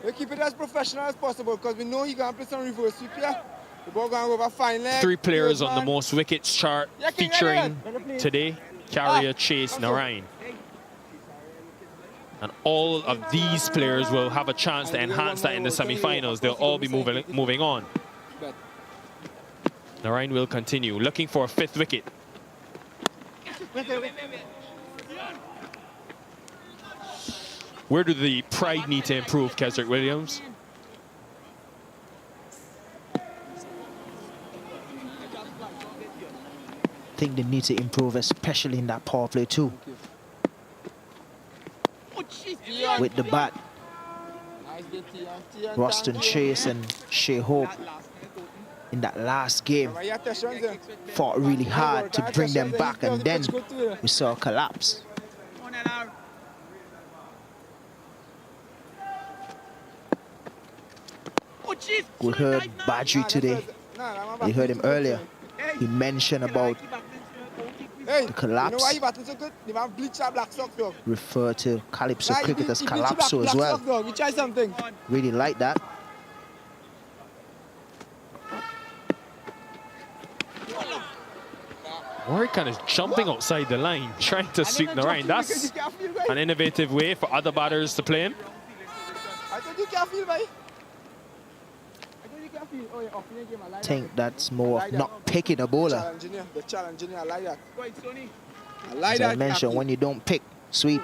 We keep it as professional as possible because we know you're going to play some reverse sweep here. The ball going over fine leg. 3 players on the most wickets chart featuring today. Carrier, Chase, Narain. And all of these players will have a chance to enhance that in the semi-finals. They'll all be moving on. Narain will continue, looking for a 5th wicket. Where do the Pride need to improve, Kesrick Williams? I think they need to improve, especially in that power play too. With the bat, Roston Chase and Shea Hope in that last game fought really hard to bring them back, and then we saw a collapse. We heard Badri today. We heard him earlier. He mentioned about the collapse. Refer to Calypso cricket as Calypso as well. Really like that. Warwick kind of jumping outside the line, trying to sweep the line. That's an innovative way for other batters to play him. I think that's more of not picking a bowler. The challenge, I like that. As I mentioned, when you don't pick, sweep.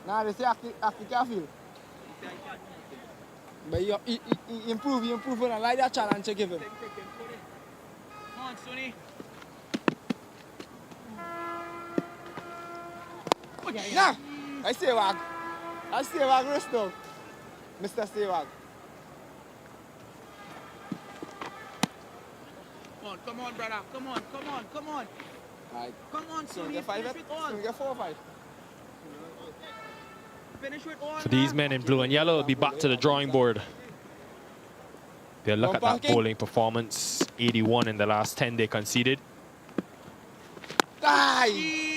Nah, they say active careful. But he improve, and I like that challenge to give him. Come on, Sonny. Nah, I say wag. Rest now. Mr. Sewag. Come on, brother. Come on. Right. Come on, Sonny. Get 5 get 4 or 5. Finish with all. For these men in blue and yellow, it'll be back to the drawing board. They'll look at that bowling performance. 81 in the last 10 they conceded.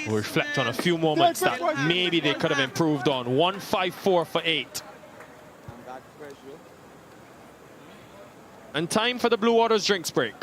We'll reflect on a few moments that maybe they could have improved on. 154 for 8. And time for the Blue Waters drinks break.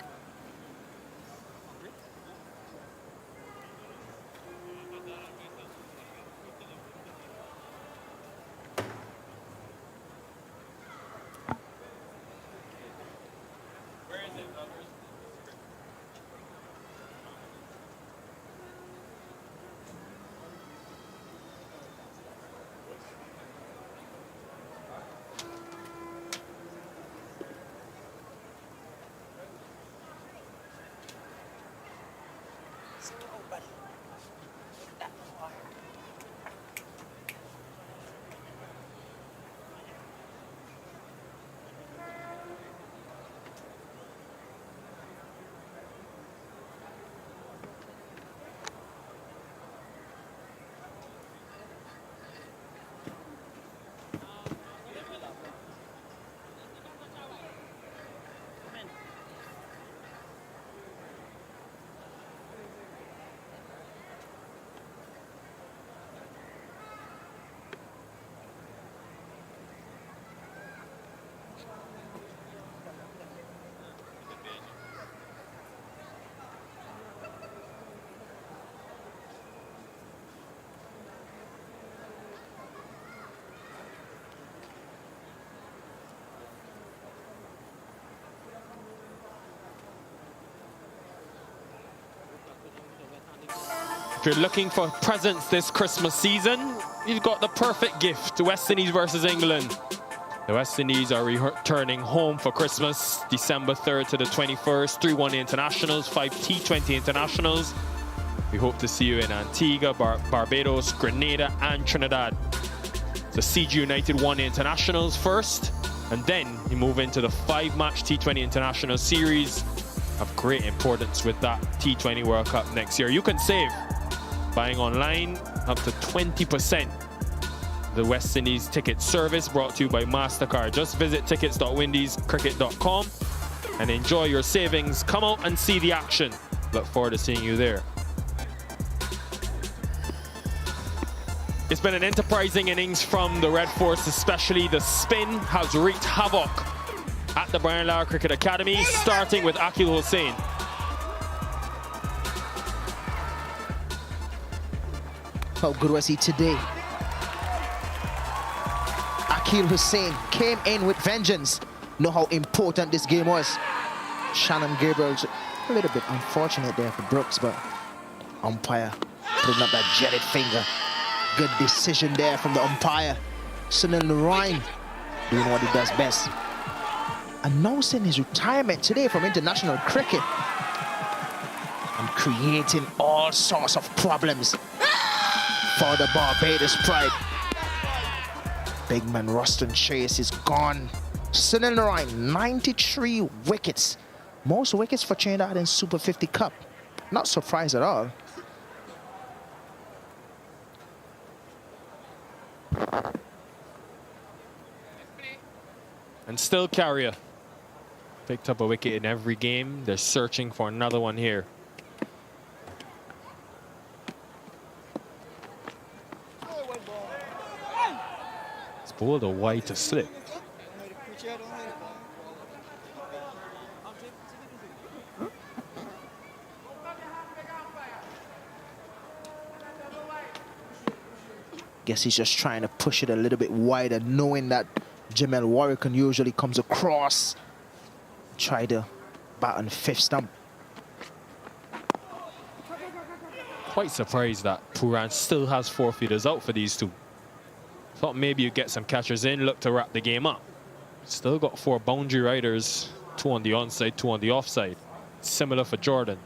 If you're looking for presents this Christmas season, you've got the perfect gift. West Indies versus England. The West Indies are returning home for Christmas, December 3rd to the 21st. 3 1 internationals, 5 T20 internationals. We hope to see you in Antigua, Barbados, Grenada, and Trinidad. The CG United 1 internationals first, and then you move into the 5-match T20 international series of great importance with that T20 World Cup next year. You can save buying online up to 20%. The West Indies ticket service brought to you by MasterCard. Just visit tickets.windiescricket.com and enjoy your savings. Come out and see the action. Look forward to seeing you there. It's been an enterprising innings from the Red Force, especially the spin has wreaked havoc at the Brian Lara Cricket Academy, starting with Akil Hussain. How good was he today? Akil Hussain came in with vengeance. Know how important this game was. Shannon Gabriel's a little bit unfortunate there for Brooks, but umpire putting up that jetted finger. Good decision there from the umpire. Sunil Narayan doing what he does best. Announcing his retirement today from international cricket and creating all sorts of problems for the Barbados pride. Big man Ruston Chase is gone. Sunil Narayan, 93 wickets. Most wickets for Trinidad in Super 50 Cup. Not surprised at all. And still Carrier. Picked up a wicket in every game. They're searching for another one here. It's bowled a wide to slip. Guess he's just trying to push it a little bit wider, knowing that Jamel Warrican usually comes across. Try to bat on fifth stump. Quite surprised that Puran still has 4 fielders out for these two. Thought maybe you'd get some catchers in, look to wrap the game up. Still got 4 boundary riders, 2 on the onside, 2 on the offside. Similar for Jordan.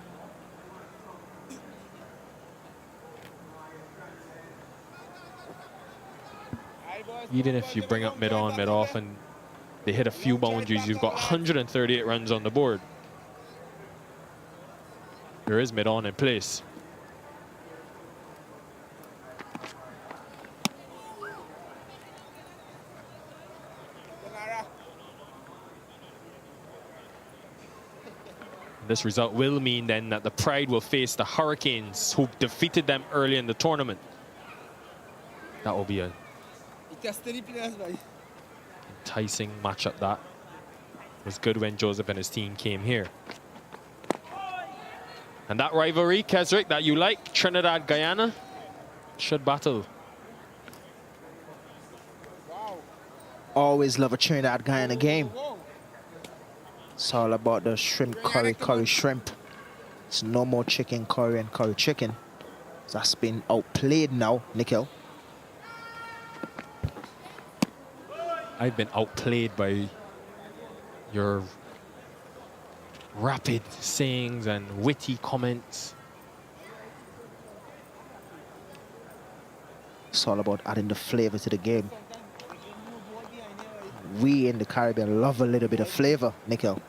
Even if you bring up mid-on, mid-off, and they hit a few boundaries, you've got 138 runs on the board. There is mid-on in place. This result will mean then that the Pride will face the Hurricanes, who defeated them early in the tournament. That will be a enticing matchup. That was good when Joseph and his team came here. And that rivalry, Kesrick, that you like, Trinidad, Guyana, should battle. Always love a Trinidad Guyana game. It's all about the shrimp curry, curry shrimp. It's no more chicken curry and curry chicken. That's been outplayed now, Nikhil. I've been outplayed by your rapid sayings and witty comments. It's all about adding the flavor to the game. We in the Caribbean love a little bit of flavor, Nikhil.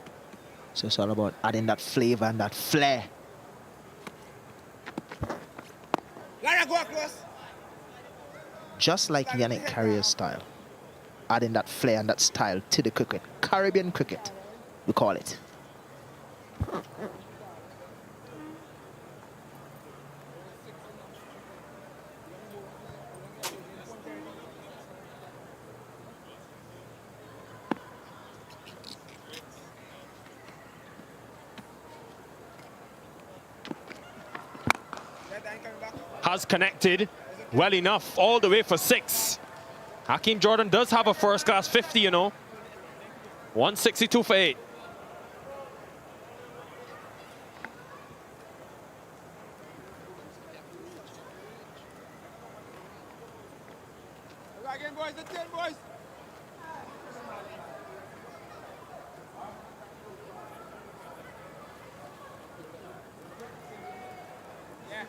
So it's all about adding that flavor and that flair. Just like Yannick Carrier's style. Adding that flair and that style to the cricket. Caribbean cricket, we call it. Has connected well enough all the way for 6. Hakeem Jordan does have a first-class 50, you know. 162 for 8. Again, boys, the 10, boys. Yeah.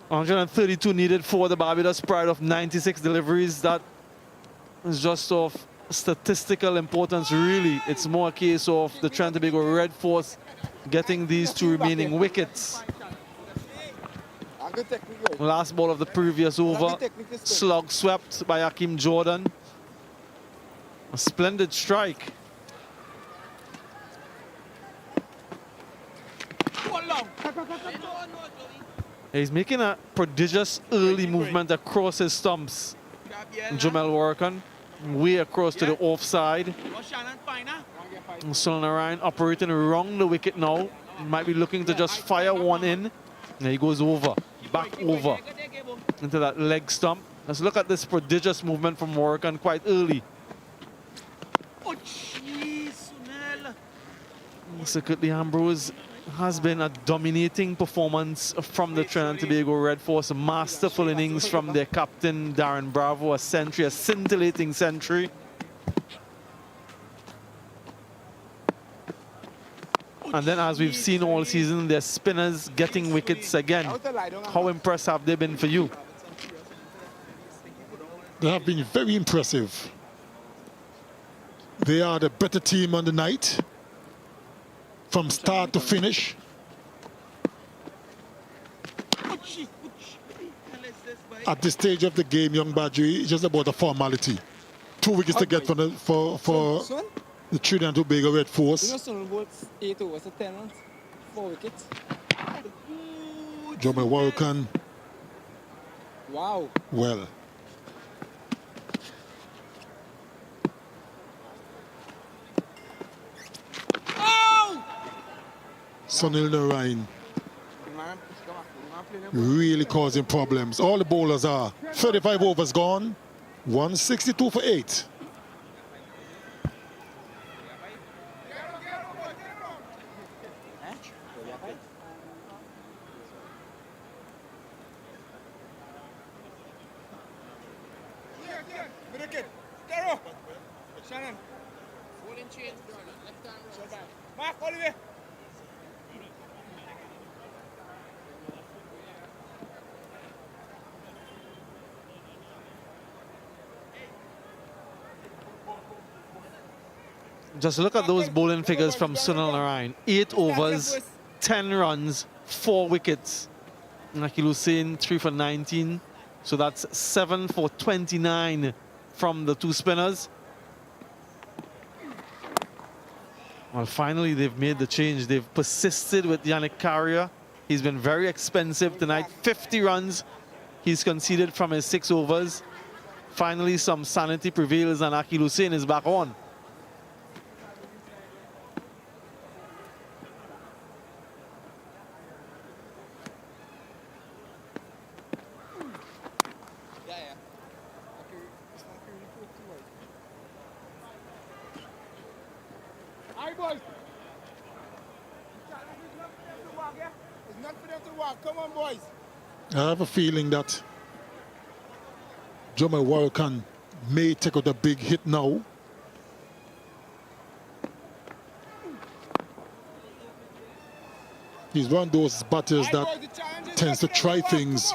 132 needed for the Barbados Pride of 96 deliveries. That is just of statistical importance, really. It's more a case of the Trinidad Tobago Red Force getting these 2 remaining wickets. Last ball of the previous over. Slug swept by Hakeem Jordan. A splendid strike. He's making a prodigious early movement across his stumps. Jamel Warrican way across to the offside. Sunil Narayan operating around the wicket now. Might be looking to just fire one in. Now he goes over, back over into that leg stump. Let's look at this prodigious movement from Moroccan quite early. Oh, jeez, Sunil. Secretly, Ambrose has been a dominating performance from the Trinidad and Tobago Red Force. Masterful innings from their captain, Darren Bravo, a century, a scintillating century. And then, as we've seen all season, their spinners getting wickets again. How impressed have they been for you? They have been very impressive. They are the better team on the night, from start to finish. At this stage of the game, young Badri, it's just about a formality. 2 wickets to get for the Trinidad and Tobago Red Force. You know, Son bowled 8 overs, so 10 runs, 4 wickets. Jomel Warrican. Wow. Well. Sunil Narain really causing problems. All the bowlers are. 35 overs gone, 162 for 8. Mark, all the way. Just look at those bowling figures from Sunil Narain. 8 overs, 10 runs, 4 wickets. Nakil Hussain, 3 for 19. So that's 7 for 29 from the 2 spinners. Well, finally, they've made the change. They've persisted with Yannick Carrier. He's been very expensive tonight. 50 runs he's conceded from his 6 overs. Finally, some sanity prevails and Nakil Hussain is back on. Come on, boys. I have a feeling that Jomel Warrican may take out a big hit now. He's one of those batters that tends to try things.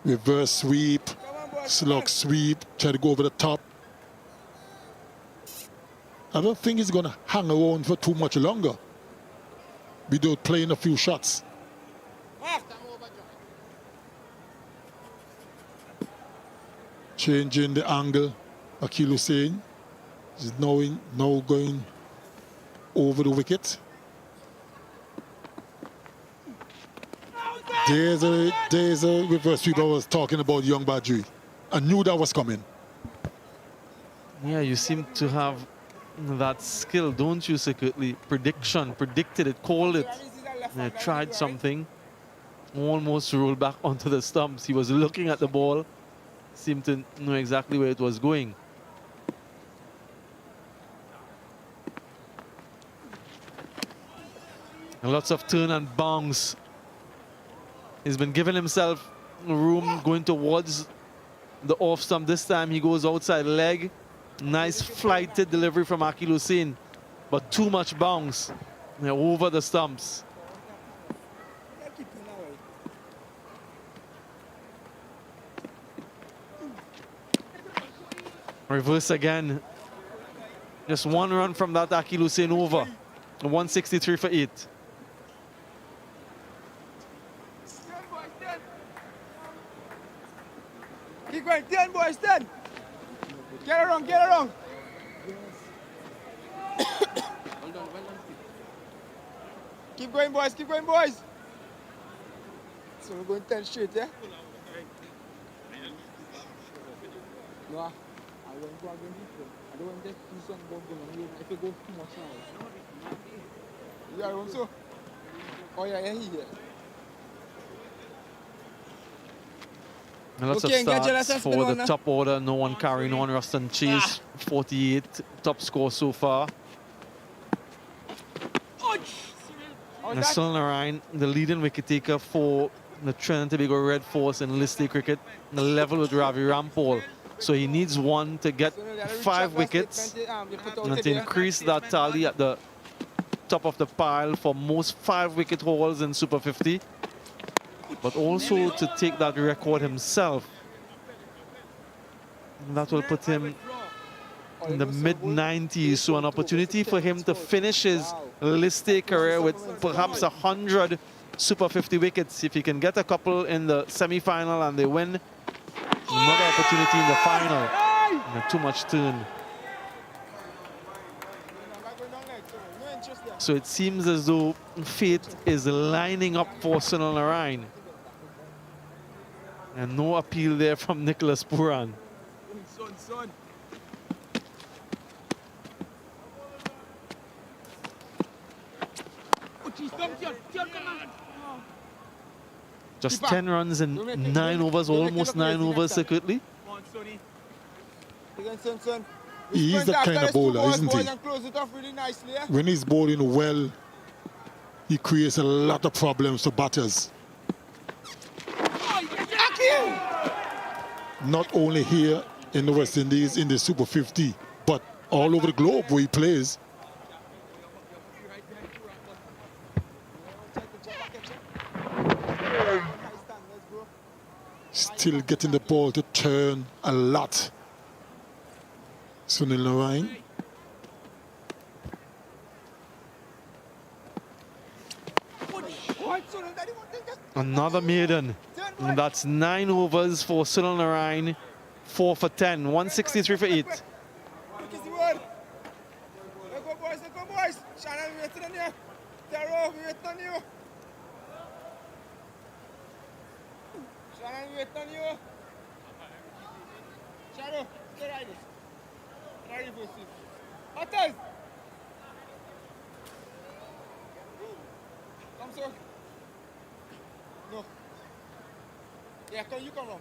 Reverse sweep, slug sweep, try to go over the top. I don't think he's going to hang around for too much longer without playing a few shots. Changing the angle. Nakil Hussain is now going over the wicket. There's a reverse sweep I was talking about, young Badri. I knew that was coming. Yeah, you seem to have that skill, don't you, secretly? Prediction, predicted it, called it. Tried something, almost rolled back onto the stumps. He was looking at the ball, seemed to know exactly where it was going. And lots of turn and bounce. He's been giving himself room going towards the off stump. This time he goes outside leg. Nice flighted delivery from Nakil Hussain, but too much bounce over the stumps. Reverse again. Just 1 run from that Nakil Hussain over. 163 for 8. Keep going, 10 boys, 10. Get around, get around. Keep going, boys, keep going, boys. So we're going 10 straight, yeah? No, I won't go again. I don't want to do something going if you go too much now. You are home, so? Oh, yeah, here. And lots of starts for the top order. No one carrying on. Ruston Chase, 48, top score so far. And Sunil Narayan, the leading wicket taker for the Trinidad Tobago Red Force in List A cricket, the level with Ravi Rampal. So he needs one to get 5 wickets and to increase that tally at the top of the pile for most 5-wicket hauls in Super 50, but also to take that record himself. And that will put him in the mid-90s, so an opportunity for him to finish his List A career with perhaps 100 Super 50 wickets. If he can get a couple in the semi-final and they win, another opportunity in the final. And too much turn. So it seems as though fate is lining up for Sunil Narayan. And no appeal there from Nicholas Puran. Just 10 runs in 9 overs, almost 9 overs circuitly. He is that kind of bowler, isn't he? When he's bowling well, he creates a lot of problems for batters. Not only here in the West Indies, in the Super 50, but all over the globe where he plays. Still getting the ball to turn a lot. Sunil Narayan. Another maiden. And that's 9 overs for Sunil Narayan. 4 for 10. 163 for 8. No. Yeah, you come on.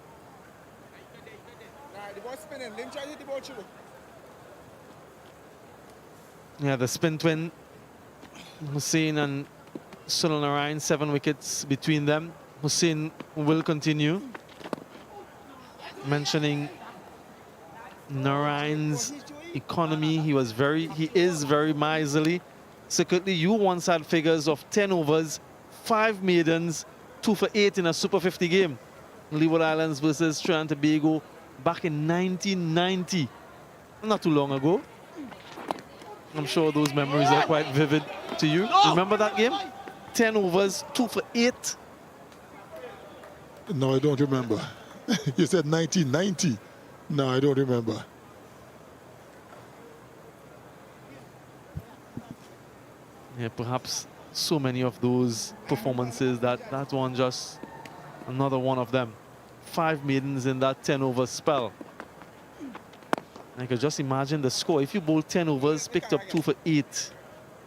Nah, the ball spinning. Let him try to hit the ball through. Yeah, the spin twin, Hussain and Sunil Narayan, 7 wickets between them. Hussain will continue. Mentioning Narayan's economy, he is very miserly. Secondly, you once had figures of 10 overs, 5 maidens, 2 for 8 in a Super 50 game. Leeward Islands versus Trinidad Tobago back in 1990. Not too long ago. I'm sure those memories are quite vivid to you. Remember that game? 10 overs, 2 for 8. No, I don't remember. You said 1990. No, I don't remember. Yeah, perhaps so many of those performances that one just another one of them. 5 maidens in that 10 over spell. I could just imagine the score. If you bowled 10 overs, picked up 2 for 8.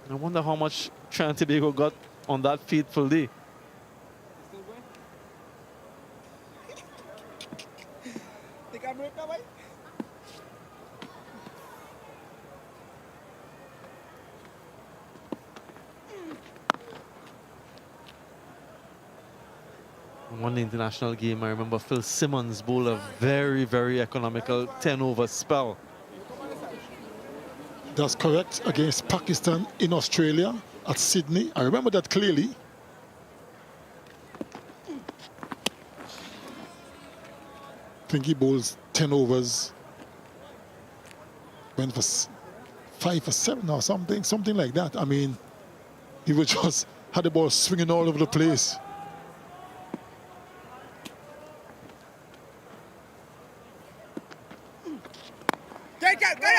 I wonder how much Trinidad Tobago got on that fateful day. One international game, I remember Phil Simmons bowled a very, very economical 10 over spell. That's correct, against Pakistan in Australia at Sydney. I remember that clearly. I think he bowls 10 overs. Went for 5 for 7 or something like that. I mean, he was just had the ball swinging all over the place.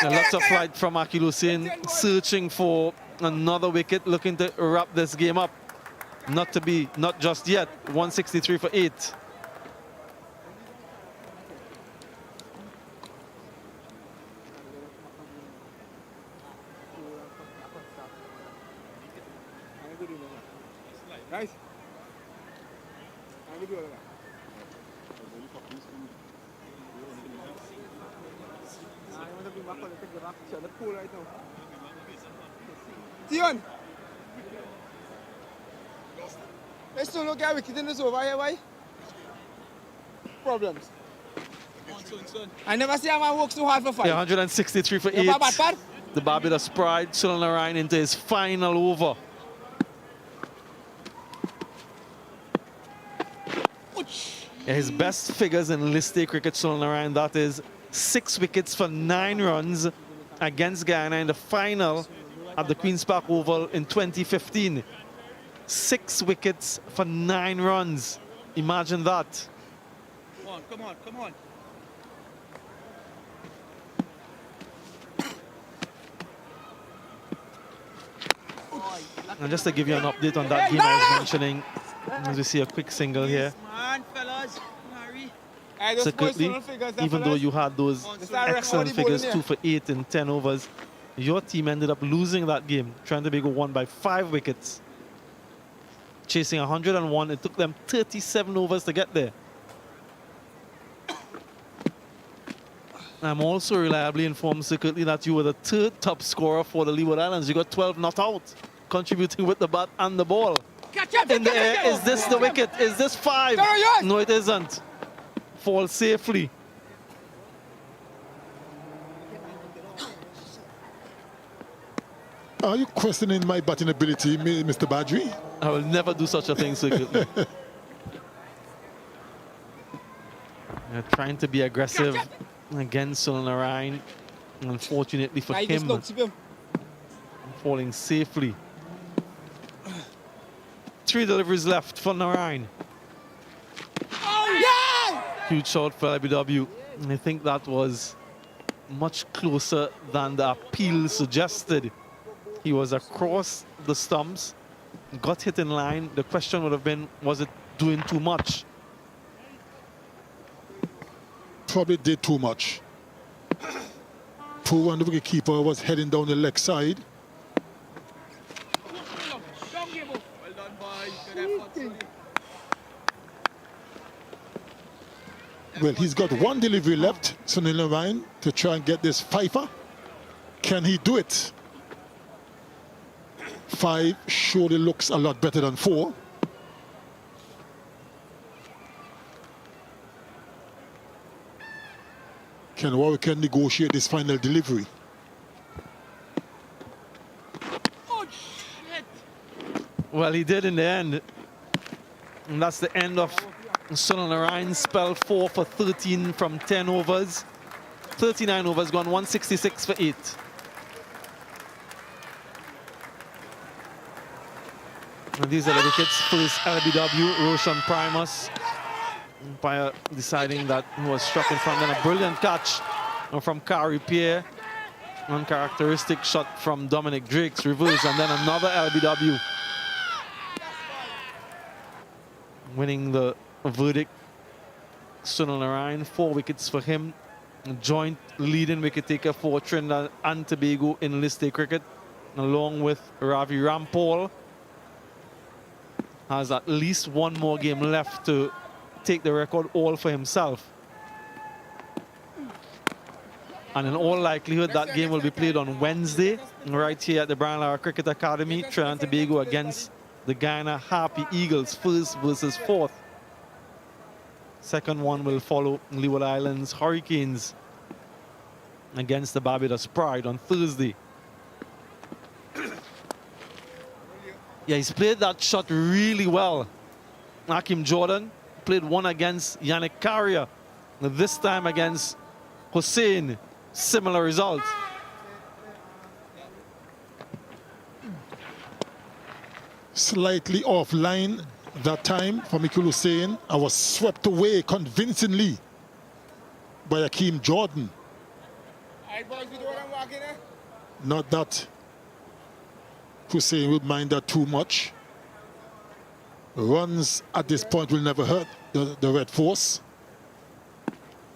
Lots of flight from Akil Hussain, searching for another wicket, looking to wrap this game up. Not just yet. 163 for 8. Tion! Let's still look at wicket in this over here, why? Problems. I never see a man work so hard for 5. Yeah, 163 for 8. The Barbados pride, Sunil Narayan into his final over. Yeah, his best figures in list day cricket, Sunil Narayan, that is 6 wickets for 9 runs against Guyana in the final at the Queen's Park Oval in 2015. 6 wickets for 9 runs. Imagine that. Come on, come on, come on. And just to give you an update on that game I was mentioning, as we see a quick single here. Man, fellas. Hurry. Secretly, even though you had those excellent figures, 2 for 8 in 10 overs, your team ended up losing that game. Trinidad Tobago won by 5 wickets. Chasing 101, it took them 37 overs to get there. I'm also reliably informed secretly that you were the 3rd top scorer for the Leeward Islands. You got 12 not out, contributing with the bat and the ball. In the air, is this the wicket? Is this 5? No, it isn't. Fall safely. Are you questioning my batting ability, Mr. Badri? I will never do such a thing secretly. They're trying to be aggressive against Sunil Narayan. Unfortunately for him, falling safely. 3 deliveries left for Narayan. Huge shot for LBW. And I think that was much closer than the appeal suggested. He was across the stumps, got hit in line. The question would have been, was it doing too much? Probably did too much. Poor one, the wicketkeeper was heading down the leg side. Well, he's got 1 delivery left, Sunil Narayan, to try and get this fifer. Can he do it? 5 surely looks a lot better than 4. Can Warwick negotiate this final delivery? Well, he did in the end. And that's the end of Sunil Narayan's spell. 4 for 13 from 10 overs. 39 overs gone, 166 for 8. And these are the wickets. First LBW, Roshan Primus. Umpire deciding that he was struck in front. Then a brilliant catch from Kari Pierre. Uncharacteristic shot from Dominic Drake's reverse. And then another LBW. Winning the verdict. Sunil Narayan, 4 wickets for him. Joint leading wicket taker for Trinidad and Tobago in list day cricket, along with Ravi Rampal. Has at least 1 more game left to take the record all for himself. And in all likelihood, that game will be played on Wednesday, right here at the Brian Lara Cricket Academy. Trinidad and Tobago against the Guyana Happy Eagles, 1st versus 4th. Second one will follow Leeward Islands Hurricanes against the Barbados Pride on Thursday. Yeah, he's played that shot really well. Hakim Jordan played 1 against Yannick Carrier. This time against Hussein, similar result. Slightly offline that time for Mikul Hussein. I was swept away convincingly by Hakim Jordan. Not that Hussein would mind that too much. Runs at this point will never hurt the Red Force.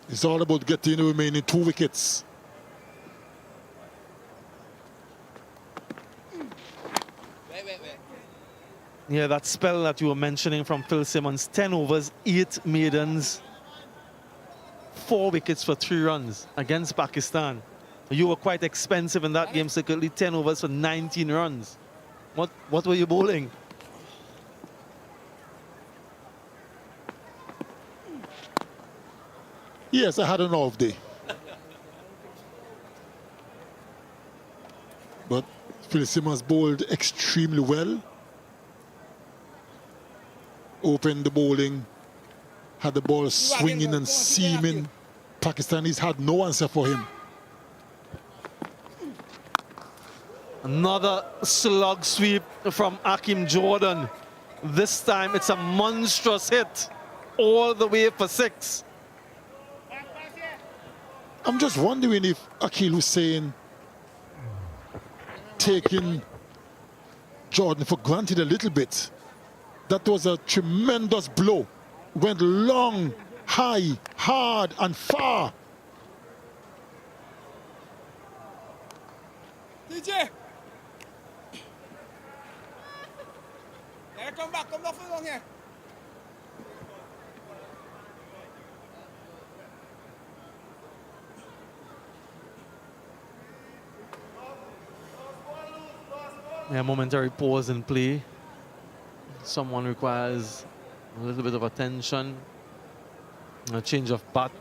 It's all about getting the remaining 2 wickets. Yeah, that spell that you were mentioning from Phil Simmons, 10 overs, 8 maidens. 4 wickets for 3 runs against Pakistan. You were quite expensive in that game, secretly 10 overs for 19 runs. What were you bowling? Yes, I had an off day. But Phil Simmons bowled extremely well. Opened the bowling, had the ball swinging and seaming. Pakistanis had no answer for him. Another slug sweep from Akim Jordan. This time it's a monstrous hit all the way for 6. I'm just wondering if Akil Hussain taking Jordan for granted a little bit. That was a tremendous blow. Went long, high, hard, and far. DJ! Yeah, come back for long here. Yeah, momentary pause in play. Someone requires a little bit of attention, a change of bat.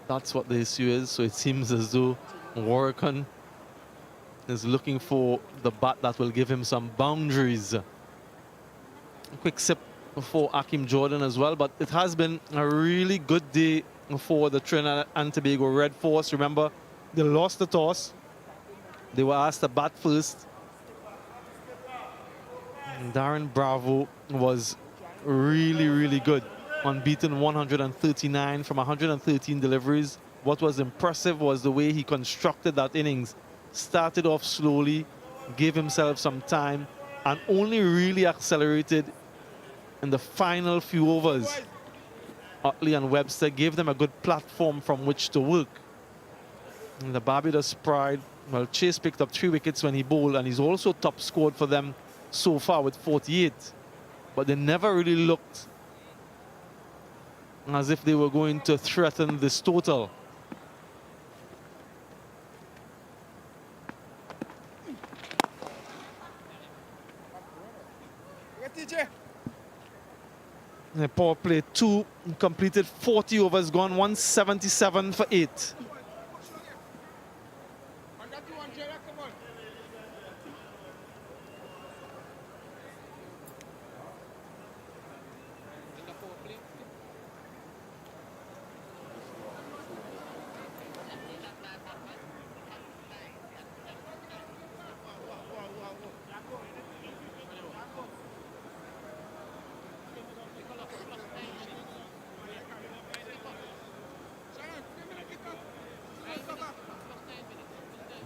That's what the issue is. So it seems as though Warrican is looking for the bat that will give him some boundaries. A quick sip for Akim Jordan as well, but it has been a really good day for the Trinidad and Tobago Red Force. Remember, they lost the toss. They were asked to bat first. Darren Bravo was really good. Unbeaten 139 from 113 deliveries. What was impressive was the way he constructed that innings. Started off slowly, gave himself some time, and only really accelerated in the final few overs. Utley and Webster gave them a good platform from which to work. And the Barbados pride, well, Chase picked up 3 wickets when he bowled, and he's also top scored for them so far with 48. But they never really looked as if they were going to threaten this total. The power play 2 completed 40 overs, gone 177 for 8.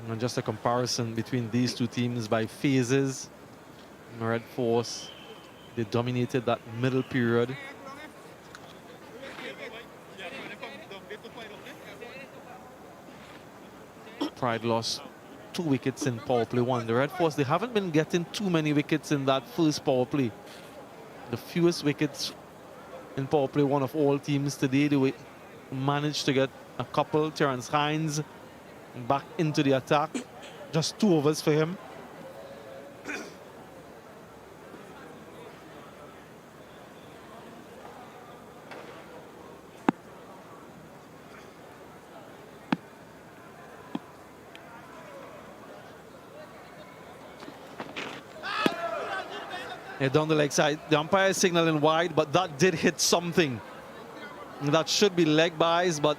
And just a comparison between these two teams by phases. Red Force, they dominated that middle period. Pride lost 2 wickets in power play 1. The Red Force, they haven't been getting too many wickets in that first power play. The fewest wickets in power play 1 of all teams today. They managed to get a couple. Terence Hines back into the attack. Just 2 overs for him. Yeah, down the leg side. The umpire is signaling wide, but that did hit something. That should be leg byes, but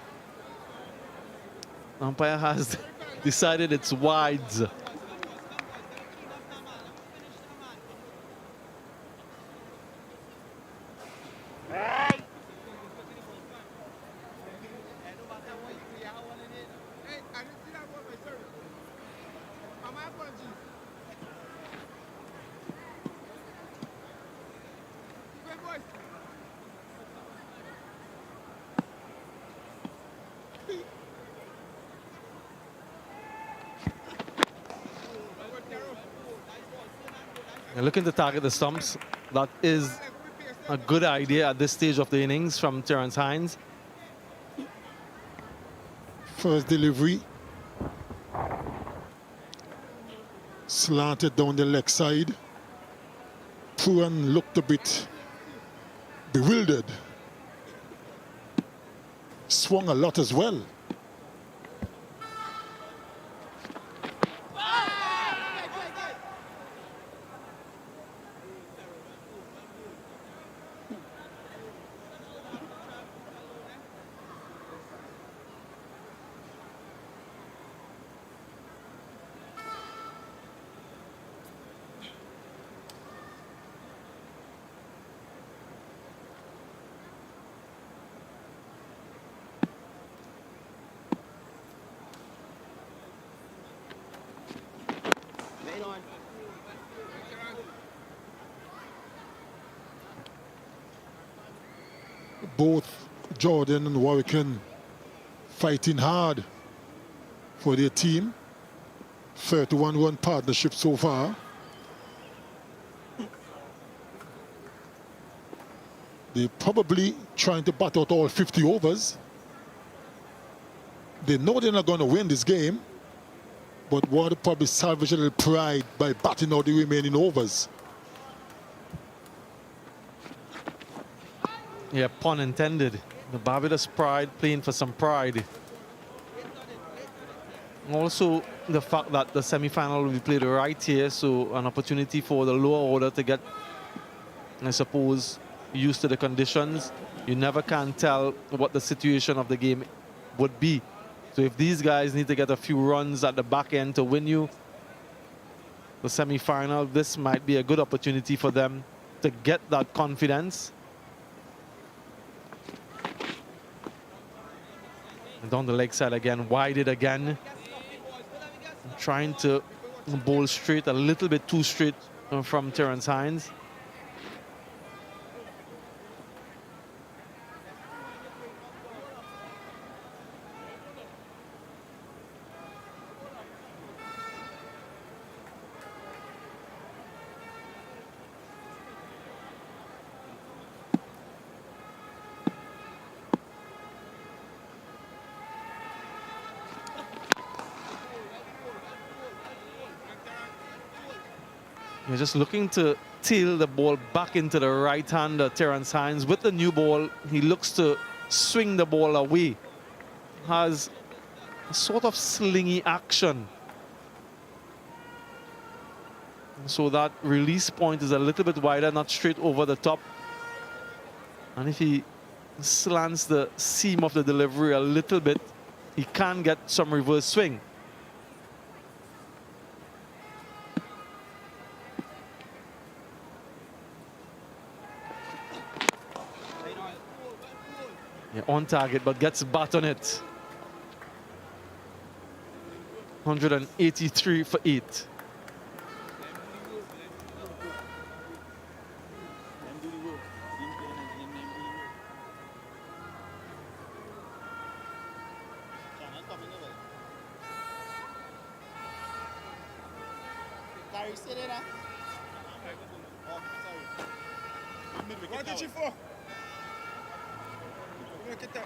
the umpire has decided it's wides. Looking to target the stumps, that is a good idea at this stage of the innings from Terence Hines. First delivery. Slanted down the leg side. Pruan looked a bit bewildered. Swung a lot as well. Both Jordan and Warwick fighting hard for their team. 31-run partnership so far. They're probably trying to bat out all 50 overs. They know they're not going to win this game, but want to probably salvage a little pride by batting out the remaining overs. Yeah, pun intended. The Barbados pride playing for some pride. Also, the fact that the semi-final will be played right here, so an opportunity for the lower order to get, I suppose, used to the conditions. You never can tell what the situation of the game would be. So if these guys need to get a few runs at the back end to win you the semi-final, this might be a good opportunity for them to get that confidence. And down the leg side again, wide it again. Trying to bowl straight, a little bit too straight from Terence Hines. You're just looking to tail the ball back into the right hander, Terence Hines. With the new ball, he looks to swing the ball away. Has a sort of slingy action. So that release point is a little bit wider, not straight over the top. And if he slants the seam of the delivery a little bit, he can get some reverse swing. Yeah, on target, but gets bat on it. 183 for 8. What did you for? Look at them.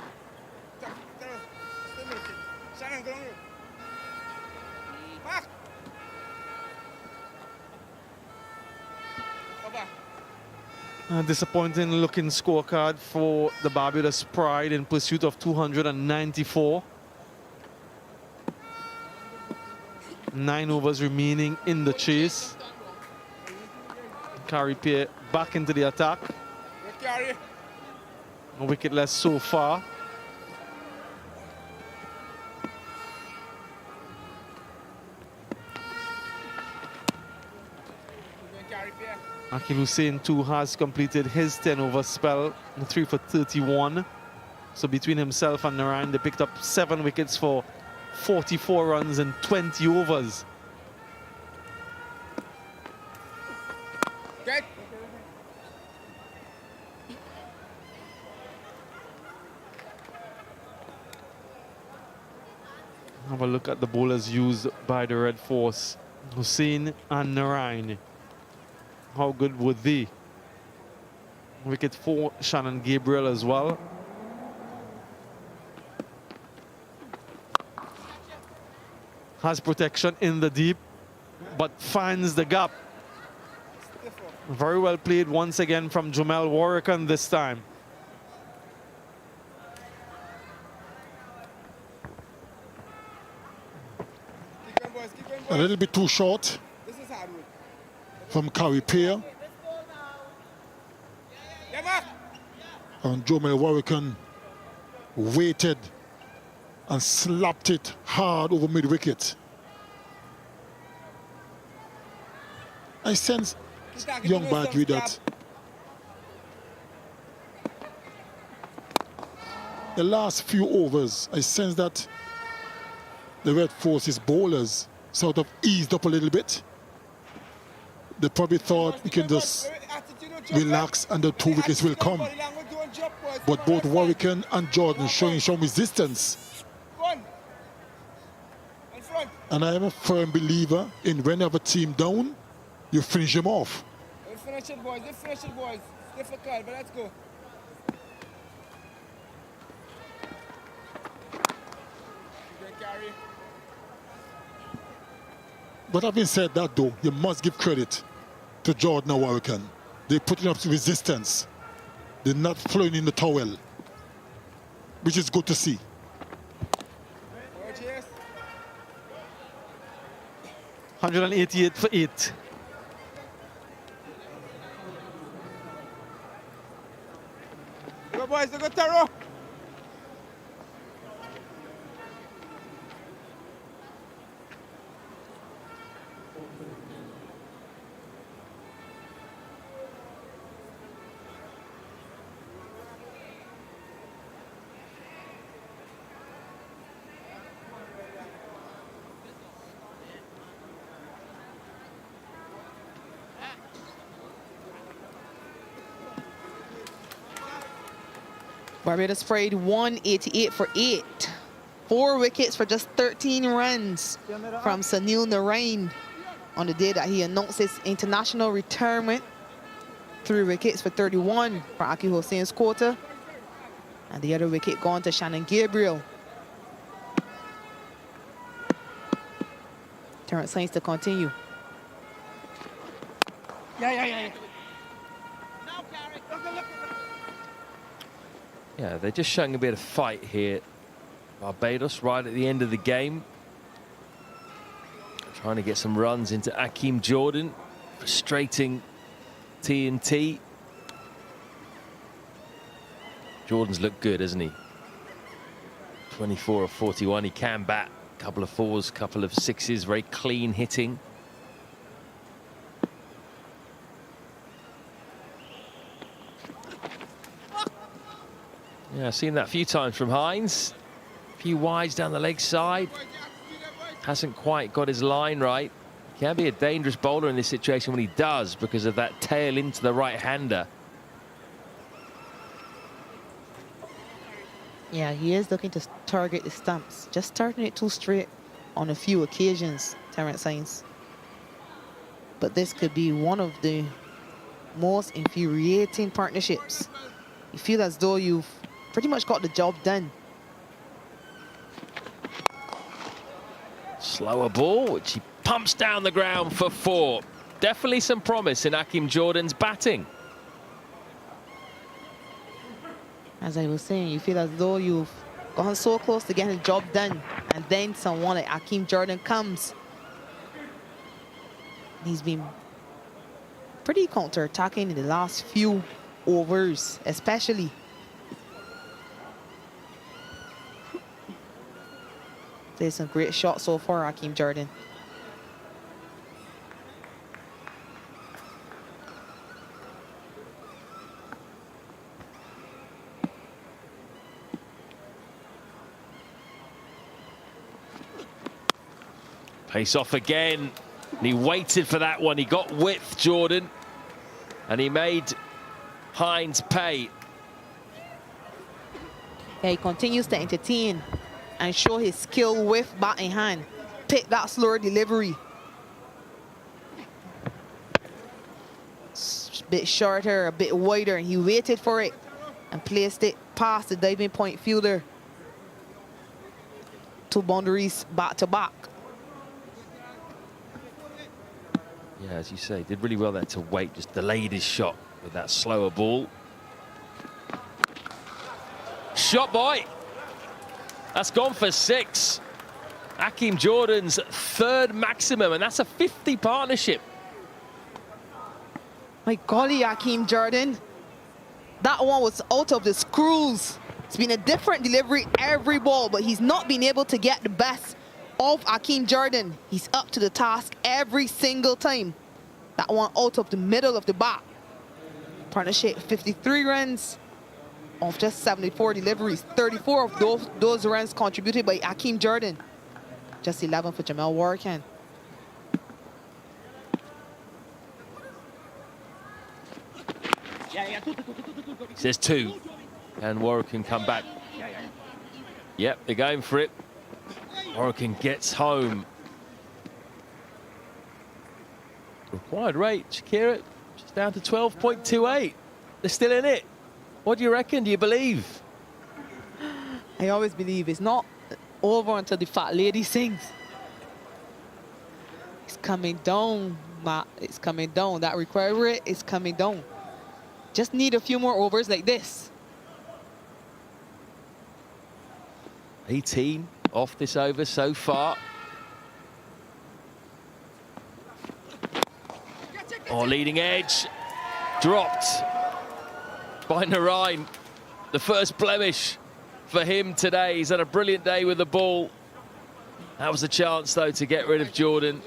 Stay looking. Shannon, go on. Back. A disappointing looking scorecard for the Barbados Pride in pursuit of 294. 9 overs remaining in the chase. Carry pair back into the attack. A wicketless so far. Akil Hussain too has completed his 10-over spell, 3 for 31. So between himself and Narayan, they picked up 7 wickets for 44 runs in 20 overs. Have a look at the bowlers used by the Red Force. Hussain and Narayan. How good would they? Wicket for Shannon Gabriel as well. has protection in the deep, but finds the gap. Very well played once again from Jamel Warrican this time. A little bit too short from Carrie Pear. And Jamel Warrican waited and slapped it hard over mid-wicket. I sense, young Badri, that the last few overs, I sense that the Red Forces bowlers sort of eased up a little bit. They probably thought we can just relax and the 2 wickets will come. But both Warrican and Jordan showing some resistance. And I am a firm believer in when you have a team down, you finish them off. Let's finish it, boys. Let's finish it, boys. It's difficult, but let's go. But having said that, though, you must give credit to Jordan and Warrican. They're putting up resistance. They're not throwing in the towel, which is good to see. 188 for 8. Go, boys. Go, Taro. Barbados sprayed 188 for 8. 4 wickets for just 13 runs from Sunil Narain on the day that he announced his international retirement. 3 wickets for 31 for Aki Hussein's quota. And the other wicket gone to Shannon Gabriel. Terrence Saints to continue. Yeah. Yeah, they're just showing a bit of fight here. Barbados right at the end of the game. Trying to get some runs into Akeem Jordan. Frustrating TNT. Jordan's looked good, hasn't he? 24 of 41. He can bat. Couple of 4s, couple of 6s. Very clean hitting. Yeah, I've seen that a few times from Hines. A few wides down the leg side. Hasn't quite got his line right. Can be a dangerous bowler in this situation when he does, because of that tail into the right-hander. Yeah, he is looking to target the stumps. Just starting it too straight on a few occasions, Terrence Saints. But this could be one of the most infuriating partnerships. You feel as though you've pretty much got the job done. Slower ball, which he pumps down the ground for 4. Definitely some promise in Akeem Jordan's batting. As I was saying, you feel as though you've gone so close to getting the job done, and then someone like Akeem Jordan comes. He's been pretty counter-attacking in the last few overs, especially. There's some great shots so far, Akeem Jordan. Pace off again. And he waited for that one. He got width, Jordan. And he made Hines pay. Yeah, he continues to entertain and show his skill with bat in hand. Pick that slower delivery. It's a bit shorter, a bit wider, and he waited for it and placed it past the diving point fielder. 2 boundaries back to back. Yeah, as you say, did really well there to wait, just delayed his shot with that slower ball. Shot boy. That's gone for 6. Hakeem Jordan's 3rd maximum, and that's a 50 partnership. My golly, Hakeem Jordan. That one was out of the screws. It's been a different delivery every ball, but he's not been able to get the best of Hakeem Jordan. He's up to the task every single time. That one out of the middle of the bat. Partnership 53 runs off just 74 deliveries. 34 of those runs contributed by Hakeem Jordan. Just 11 for Jamel Warrican. He says 2. And Warwick can come back. Yep, they're going for it. Warwick gets home. Required rate, Shakira, just down to 12.28. They're still in it. What do you reckon? Do you believe? I always believe it's not over until the fat lady sings. It's coming down, Matt. It's coming down. That required rate is coming down. Just need a few more overs like this. 18 off this over so far. Oh, leading edge. Dropped by Narain. The first blemish for him today. He's had a brilliant day with the ball. That was a chance, though, to get rid of Jordan.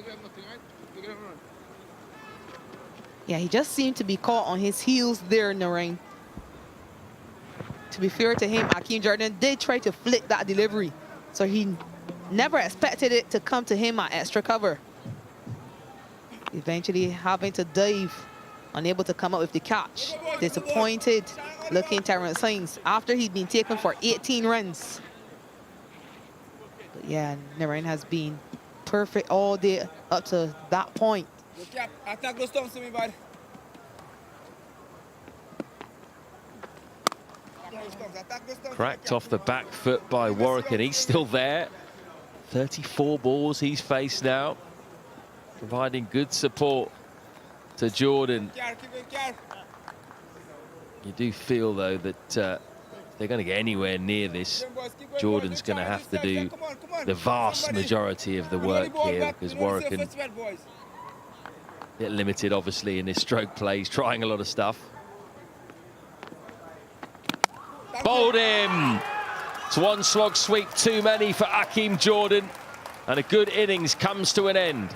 Yeah, he just seemed to be caught on his heels there, Narain. To be fair to him, Hakeem Jordan did try to flick that delivery. So he never expected it to come to him at extra cover. Eventually having to dive, unable to come up with the catch. Disappointed looking Terrence Hines after he'd been taken for 18 runs. But yeah, Narain has been perfect all day up to that point. Attack those stumps to me, bud. Cracked off the back foot by Warwick, and he's still there. 34 balls he's faced now, providing good support to Jordan. You do feel, though, that they're going to get anywhere near this. Jordan's going to have to do the vast majority of the work here, because Warwick can get limited, obviously, in his stroke play. He's trying a lot of stuff. Bowled him. It's one slog sweep too many for Hakeem Jordan, and a good innings comes to an end.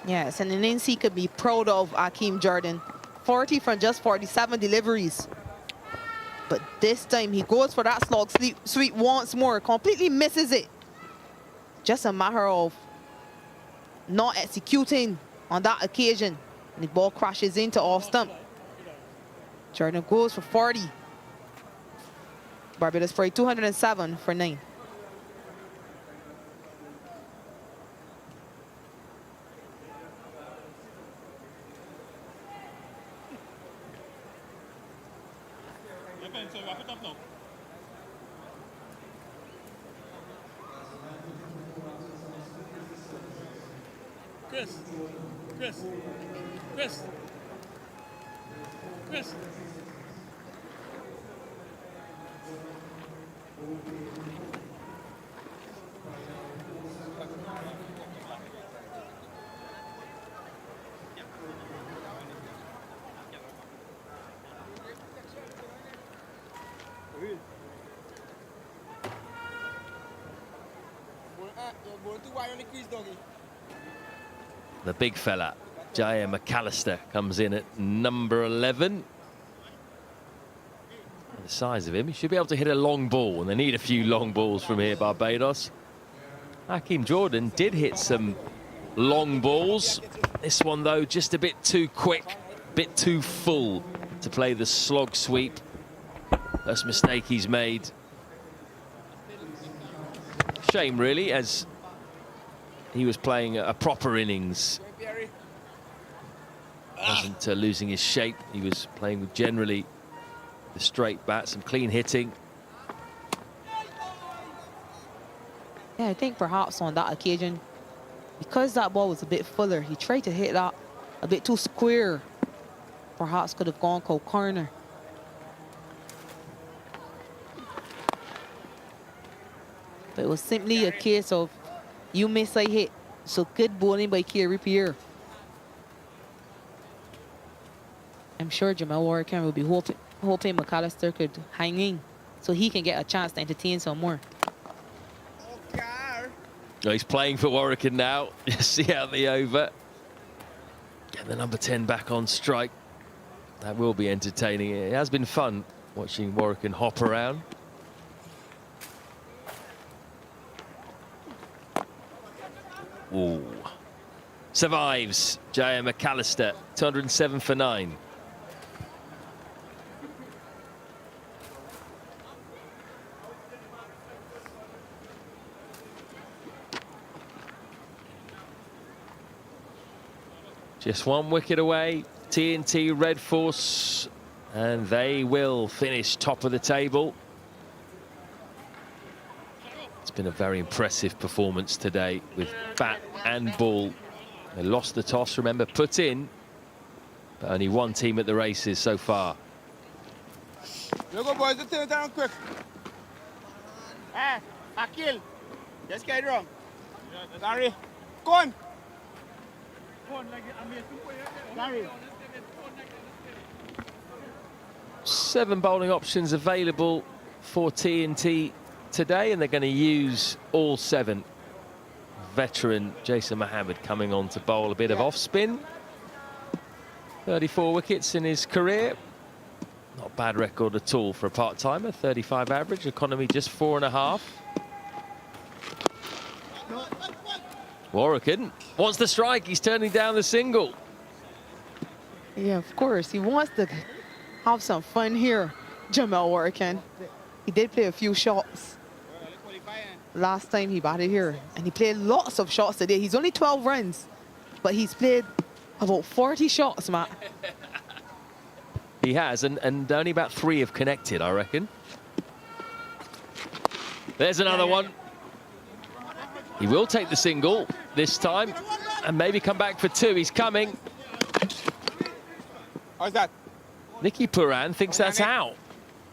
Yes, and an innings he could be proud of, Hakeem Jordan. 40 from just 47 deliveries. But this time he goes for that slog sweep once more, completely misses it. Just a matter of not executing on that occasion, and the ball crashes into off stump. Jordan goes for 40. Barbados for 207 for 9. Chris. The big fella, Jaya McAllister, comes in at number 11. The size of him, he should be able to hit a long ball, and they need a few long balls from here, Barbados. Hakeem Jordan did hit some long balls. This one, though, just a bit too quick, a bit too full to play the slog sweep. First mistake he's made. Shame, really, as he was playing a proper innings. Wasn't losing his shape. He was playing with generally the straight bat, some clean hitting. Yeah, I think perhaps on that occasion Because that ball was a bit fuller, he tried to hit that a bit too square. Perhaps could have gone corner. But it was simply a case of you miss a hit. So good bowling by Kerry Pierre. I'm sure Jamal Warrican will be hoping McAllister could hang in so he can get a chance to entertain some more. Oh, he's playing for Warrican now. See out the over. Get the number 10 back on strike. That will be entertaining. It has been fun watching Warrican hop around. Ooh. Survives J.A. McAllister, 207 for 9. Just one wicket away, TNT Red Force, and they will finish top of the table. It's been a very impressive performance today with bat and ball. They lost the toss, remember, put in, but only one team at the races so far. You go, boys, just turn it down quick. Akil, just get it wrong. Sorry, go on. 7 bowling options available for TNT today, and they're going to use all 7. Veteran Jason Mohammed coming on to bowl a bit of off spin. 34 wickets in his career. Not a bad record at all for a part-timer. 35 average, economy just 4.5. Warrican wants the strike. He's turning down the single. Yeah, of course. He wants to have some fun here, Jamal Warrican. He did play a few shots last time he batted here, and he played lots of shots today. He's only 12 runs, but he's played about 40 shots, Matt. He has, and only about 3 have connected, I reckon. There's another one. He will take the single this time and maybe come back for 2. He's coming. How's that? Nicky Puran thinks that's out.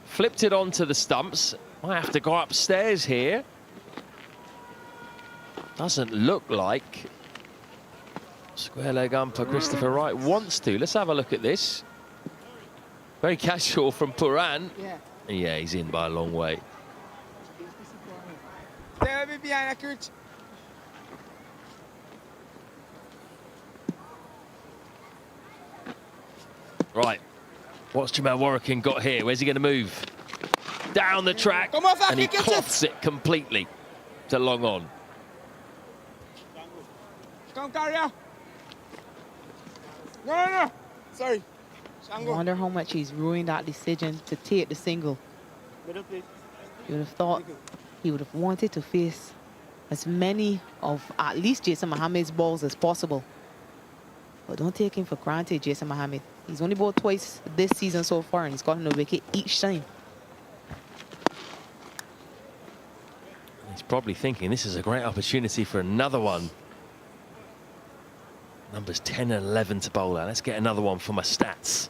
Flipped it onto the stumps. Might have to go upstairs here. Doesn't look like square leg umpire Christopher Wright wants to. Let's have a look at this. Very casual from Puran. Yeah, he's in by a long way. Stay a bit behind the coach. Right, what's Jamal Warrican got here? Where's he going to move? Down the track, Come on, and he coughs it completely to long on. Come, Carrier. No. Sorry. I wonder how much he's ruined that decision to take the single. You would have thought he would have wanted to face as many of at least Jason Mohammed's balls as possible. But don't take him for granted, Jason Mohammed. He's only bowled twice this season so far, and he's gotten a wicket each time. He's probably thinking this is a great opportunity for another one. Numbers 10 and 11 to bowl out. Let's get another one for my stats.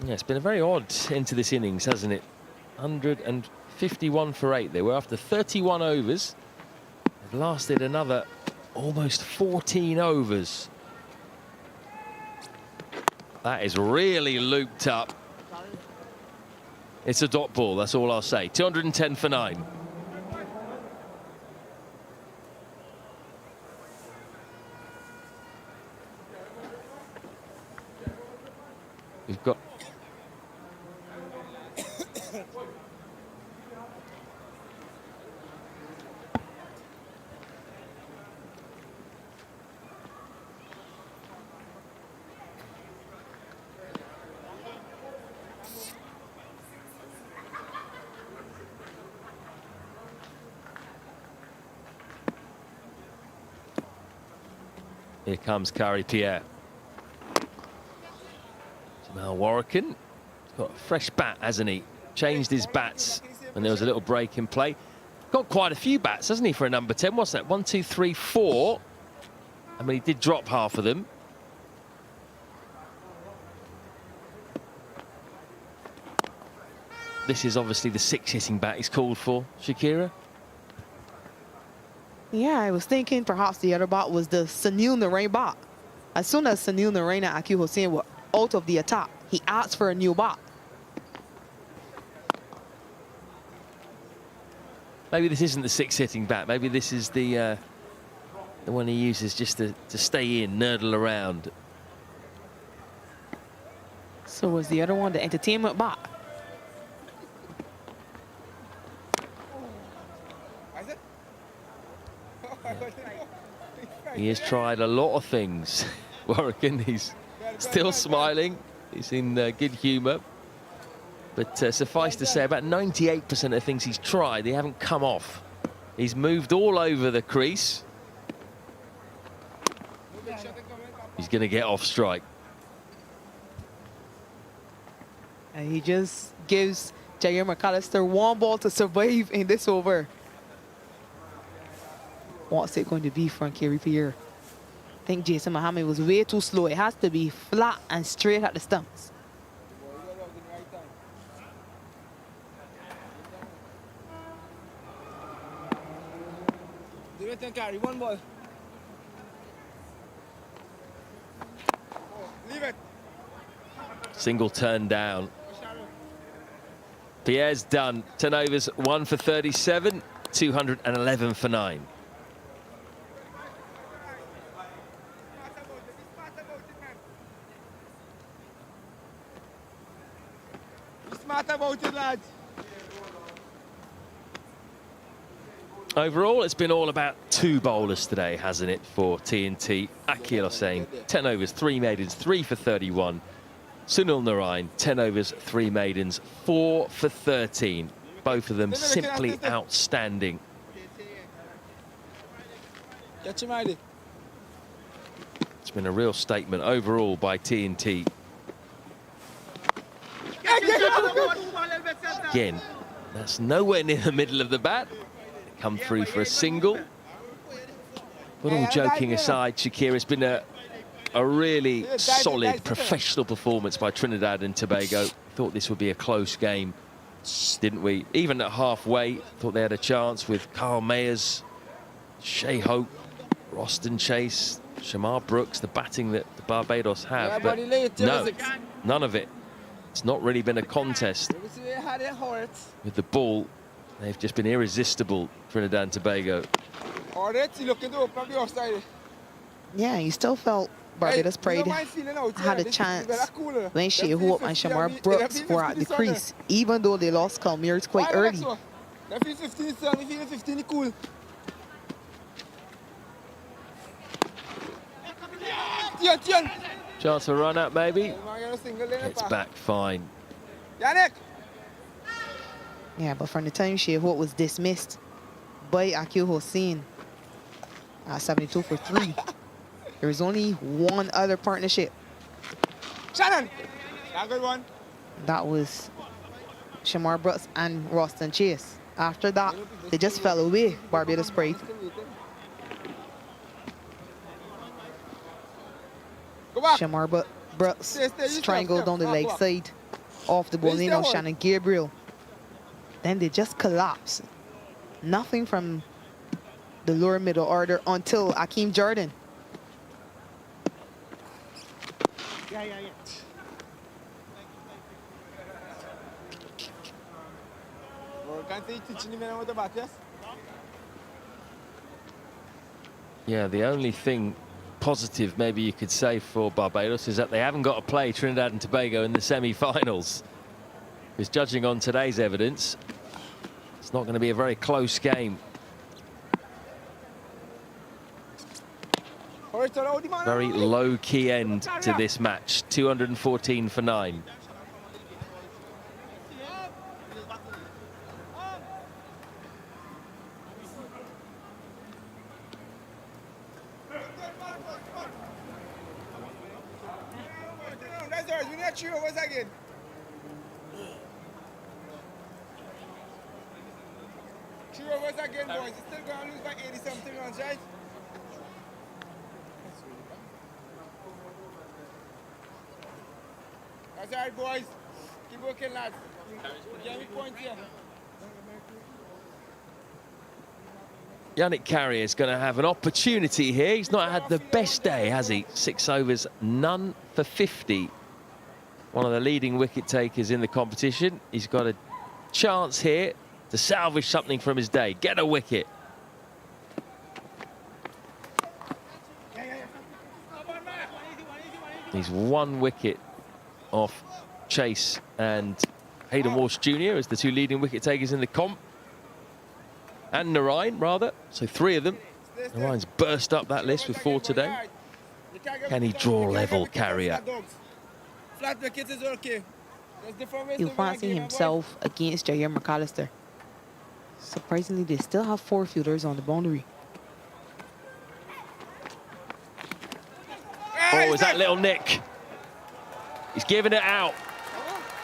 Yeah, it's been a very odd end to this innings, hasn't it? 151 for 8. They were after 31 overs. They've lasted another almost 14 overs. That is really looped up. It's a dot ball, that's all I'll say. 210 for 9. We've got here comes Kari Pierre. Jamal Warrican got a fresh bat, hasn't he? Changed his bats And there was a little break in play. Got quite a few bats, hasn't he, for a number 10? What's that? 1, 2, 3, 4. I mean, he did drop half of them. This is obviously the 6-hitting bat he's called for, Shakira. Yeah, I was thinking perhaps the other bat was the Sunil Narine bat. As soon as Sunil Narine and Aqil Hussain were out of the attack, he asked for a new bat. Maybe this isn't the 6-hitting bat. Maybe this is the one he uses just to stay in, nurdle around. So was the other one the entertainment bat? He has tried a lot of things, Warwick, he's still smiling. He's in good humour. But suffice to say, about 98% of the things he's tried, they haven't come off. He's moved all over the crease. He's going to get off strike. And he just gives Jair McAllister one ball to survive in this over. What's it going to be from Kerry Pierre? I think Jason Mohammed was way too slow. It has to be flat and straight at the stumps. Do it and carry one ball. Leave it. Single turn down. Pierre's done. 10 overs, 1 for 37, 211 for 9. Smart about it, lads. Overall, it's been all about 2 bowlers today, hasn't it, for TNT? Aqil Hussain, 10 overs, 3 maidens, 3 for 31. Sunil Narine, 10 overs, 3 maidens, 4 for 13. Both of them simply outstanding. Get your mighty. It's been a real statement overall by TNT. Again, that's nowhere near the middle of the bat. Come through for a single. But all joking aside, Shakira, it's been a really solid professional performance by Trinidad and Tobago. Thought this would be a close game, didn't we? Even at halfway, thought they had a chance with Carl Mayers, Shea Hope, Roston Chase, Shamar Brooks, the batting that the Barbados have. But no, none of it. It's not really been a contest. With the ball, they've just been irresistible, Trinidad and Tobago. Yeah, you still felt Barbados Pride had a chance when Shea Hope and Shamar Brooks were at the crease, even though they lost Calmeers quite early. Chance for run up, maybe. It's back fine. Yeah, but from the time Shea Hope was dismissed by Aqil Hussain at 72 for 3, there was only one other partnership. Shannon, a good one. That was Shamar Brooks and Roston Chase. After that, they just fell away, Barbados Pride. Shamar Brooks strangled down the leg side off the bowling of Shannon Gabriel. Then they just collapsed. Nothing from the lower middle order until Akeem Jordan. Yeah, the only thing positive maybe you could say for Barbados is that they haven't got to play Trinidad and Tobago in the semi-finals. Because judging on today's evidence, it's not going to be a very close game. Very low-key end to this match. 214 for 9. us again, boys. You're still going to lose by 80-something runs, right? That's all right, boys. Keep working, lads. Get me points here. Yannick Carrier is going to have an opportunity here. He's not had the best day, has he? 6 overs, none for 50. One of the leading wicket takers in the competition. He's got a chance here to salvage something from his day. Get a wicket. He's 1 wicket off Chase and Hayden Walsh Jr. as the 2 leading wicket takers in the comp. And Narayan, rather. So 3 of them. Narayan's burst up that list with 4 today. Can he draw level, Carrier? Flat wickets is okay. He'll fancy himself against Jair McAllister. Surprisingly, they still have 4 fielders on the boundary. Oh, is that little Nick? He's giving it out.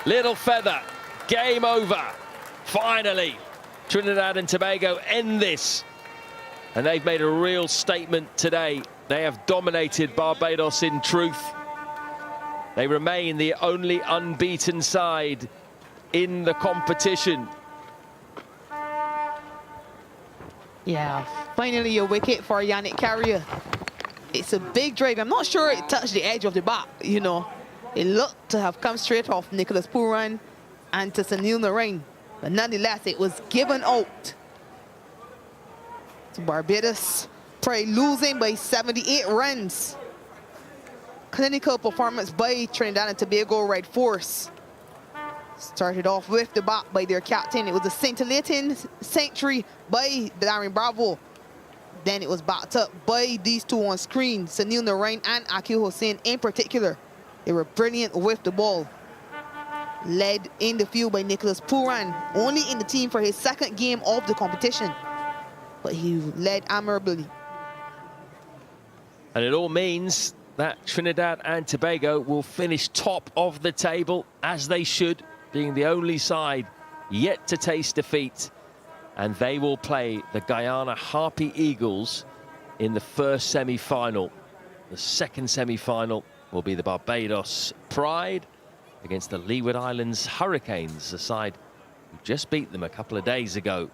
Little feather. Game over. Finally, Trinidad and Tobago end this. And they've made a real statement today. They have dominated Barbados in truth. They remain the only unbeaten side in the competition. Yeah, finally a wicket for Yannick Carrier. It's a big drive. I'm not sure it touched the edge of the bat, you know. It looked to have come straight off Nicholas Pooran and to Sunil Narayan. But nonetheless, it was given out to Barbados, probably losing by 78 runs. Clinical performance by Trinidad and Tobago Red Force. Started off with the bat by their captain. It was a scintillating century by Darren Bravo. Then it was backed up by these 2 on screen, Sunil Narayan and Akil Hussain in particular. They were brilliant with the ball. Led in the field by Nicholas Pooran, only in the team for his 2nd game of the competition. But he led admirably. And it all means that Trinidad and Tobago will finish top of the table, as they should, being the only side yet to taste defeat. And they will play the Guyana Harpy Eagles in the 1st semi-final. The 2nd semi-final will be the Barbados Pride against the Leeward Islands Hurricanes, a side who just beat them a couple of days ago.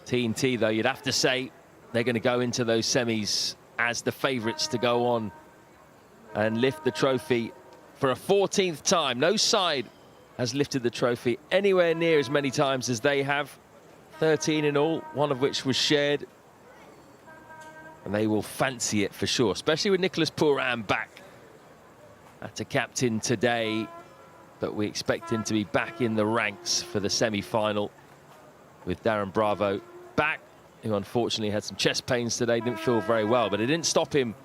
T&T, though, you'd have to say they're going to go into those semis as the favourites to go on and lift the trophy for a 14th time. No side has lifted the trophy anywhere near as many times as they have. 13 in all, 1 of which was shared. And they will fancy it for sure, especially with Nicholas Pooran back to captain today. But we expect him to be back in the ranks for the semi-final with Darren Bravo back, who unfortunately had some chest pains today, didn't feel very well, but it didn't stop him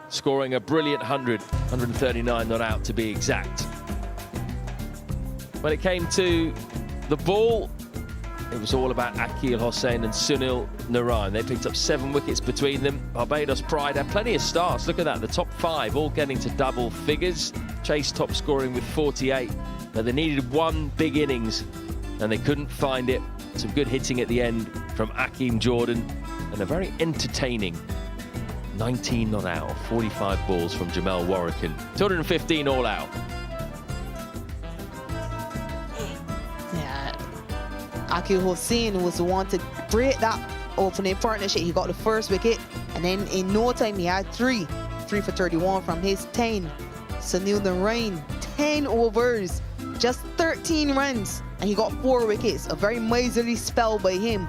scoring a brilliant 139 not out to be exact. When it came to the ball, it was all about Akil Hussain and Sunil Narayan. They picked up 7 wickets between them. Barbados Pride had plenty of starts. Look at that, the top 5 all getting to double figures. Chase top scoring with 48, but they needed 1 big innings and they couldn't find it. Some good hitting at the end from Akeem Jordan and a very entertaining 19 not out, 45 balls from Jamel Warrican. 215 all out. Akil Hussain was the one to break that opening partnership. He got the 1st wicket, and then in no time he had 3 for 31 from his 10. Sunil Narayan, 10 overs, just 13 runs, and he got 4 wickets. A very miserly spell by him,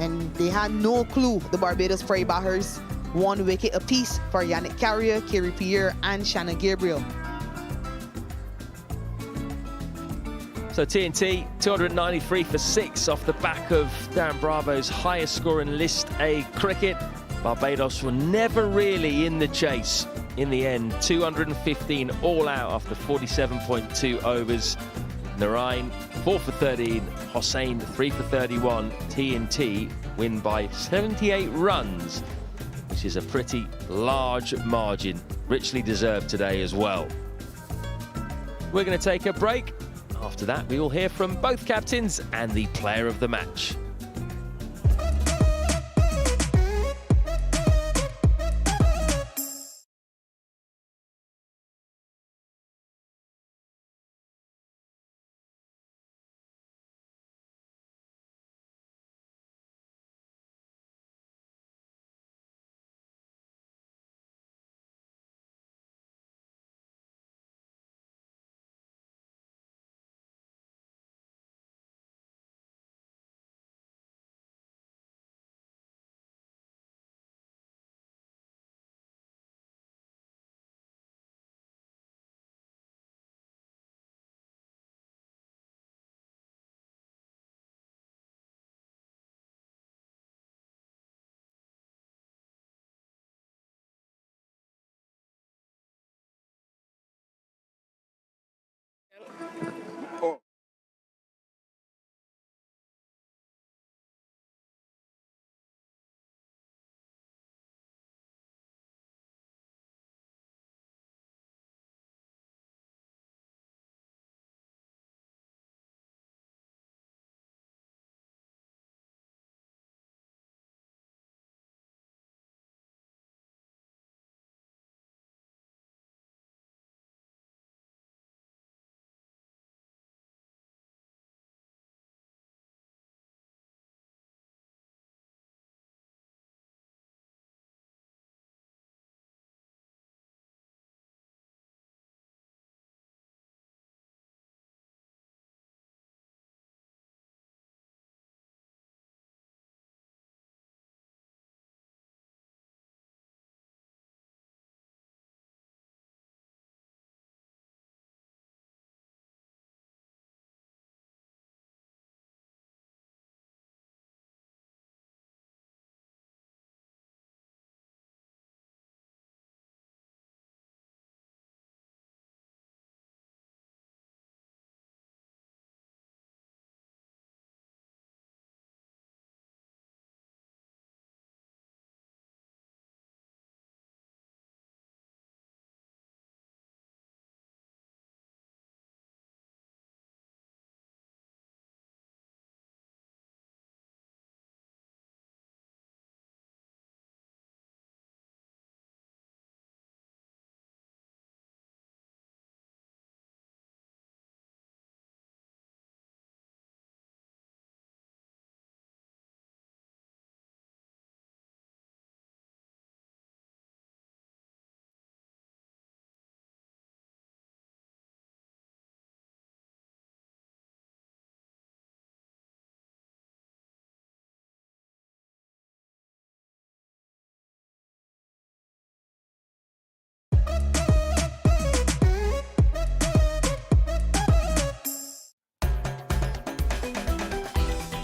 and they had no clue, the Barbados Pride batters. 1 wicket apiece for Yannick Carrier, Kerry Pierre, and Shannon Gabriel. So T&T, 293 for 6 off the back of Darren Bravo's highest score in List A cricket. Barbados were never really in the chase in the end. 215 all out after 47.2 overs. Narayan, 4 for 13. Hussain, 3 for 31. T&T win by 78 runs, which is a pretty large margin. Richly deserved today as well. We're going to take a break. After that, we will hear from both captains and the player of the match.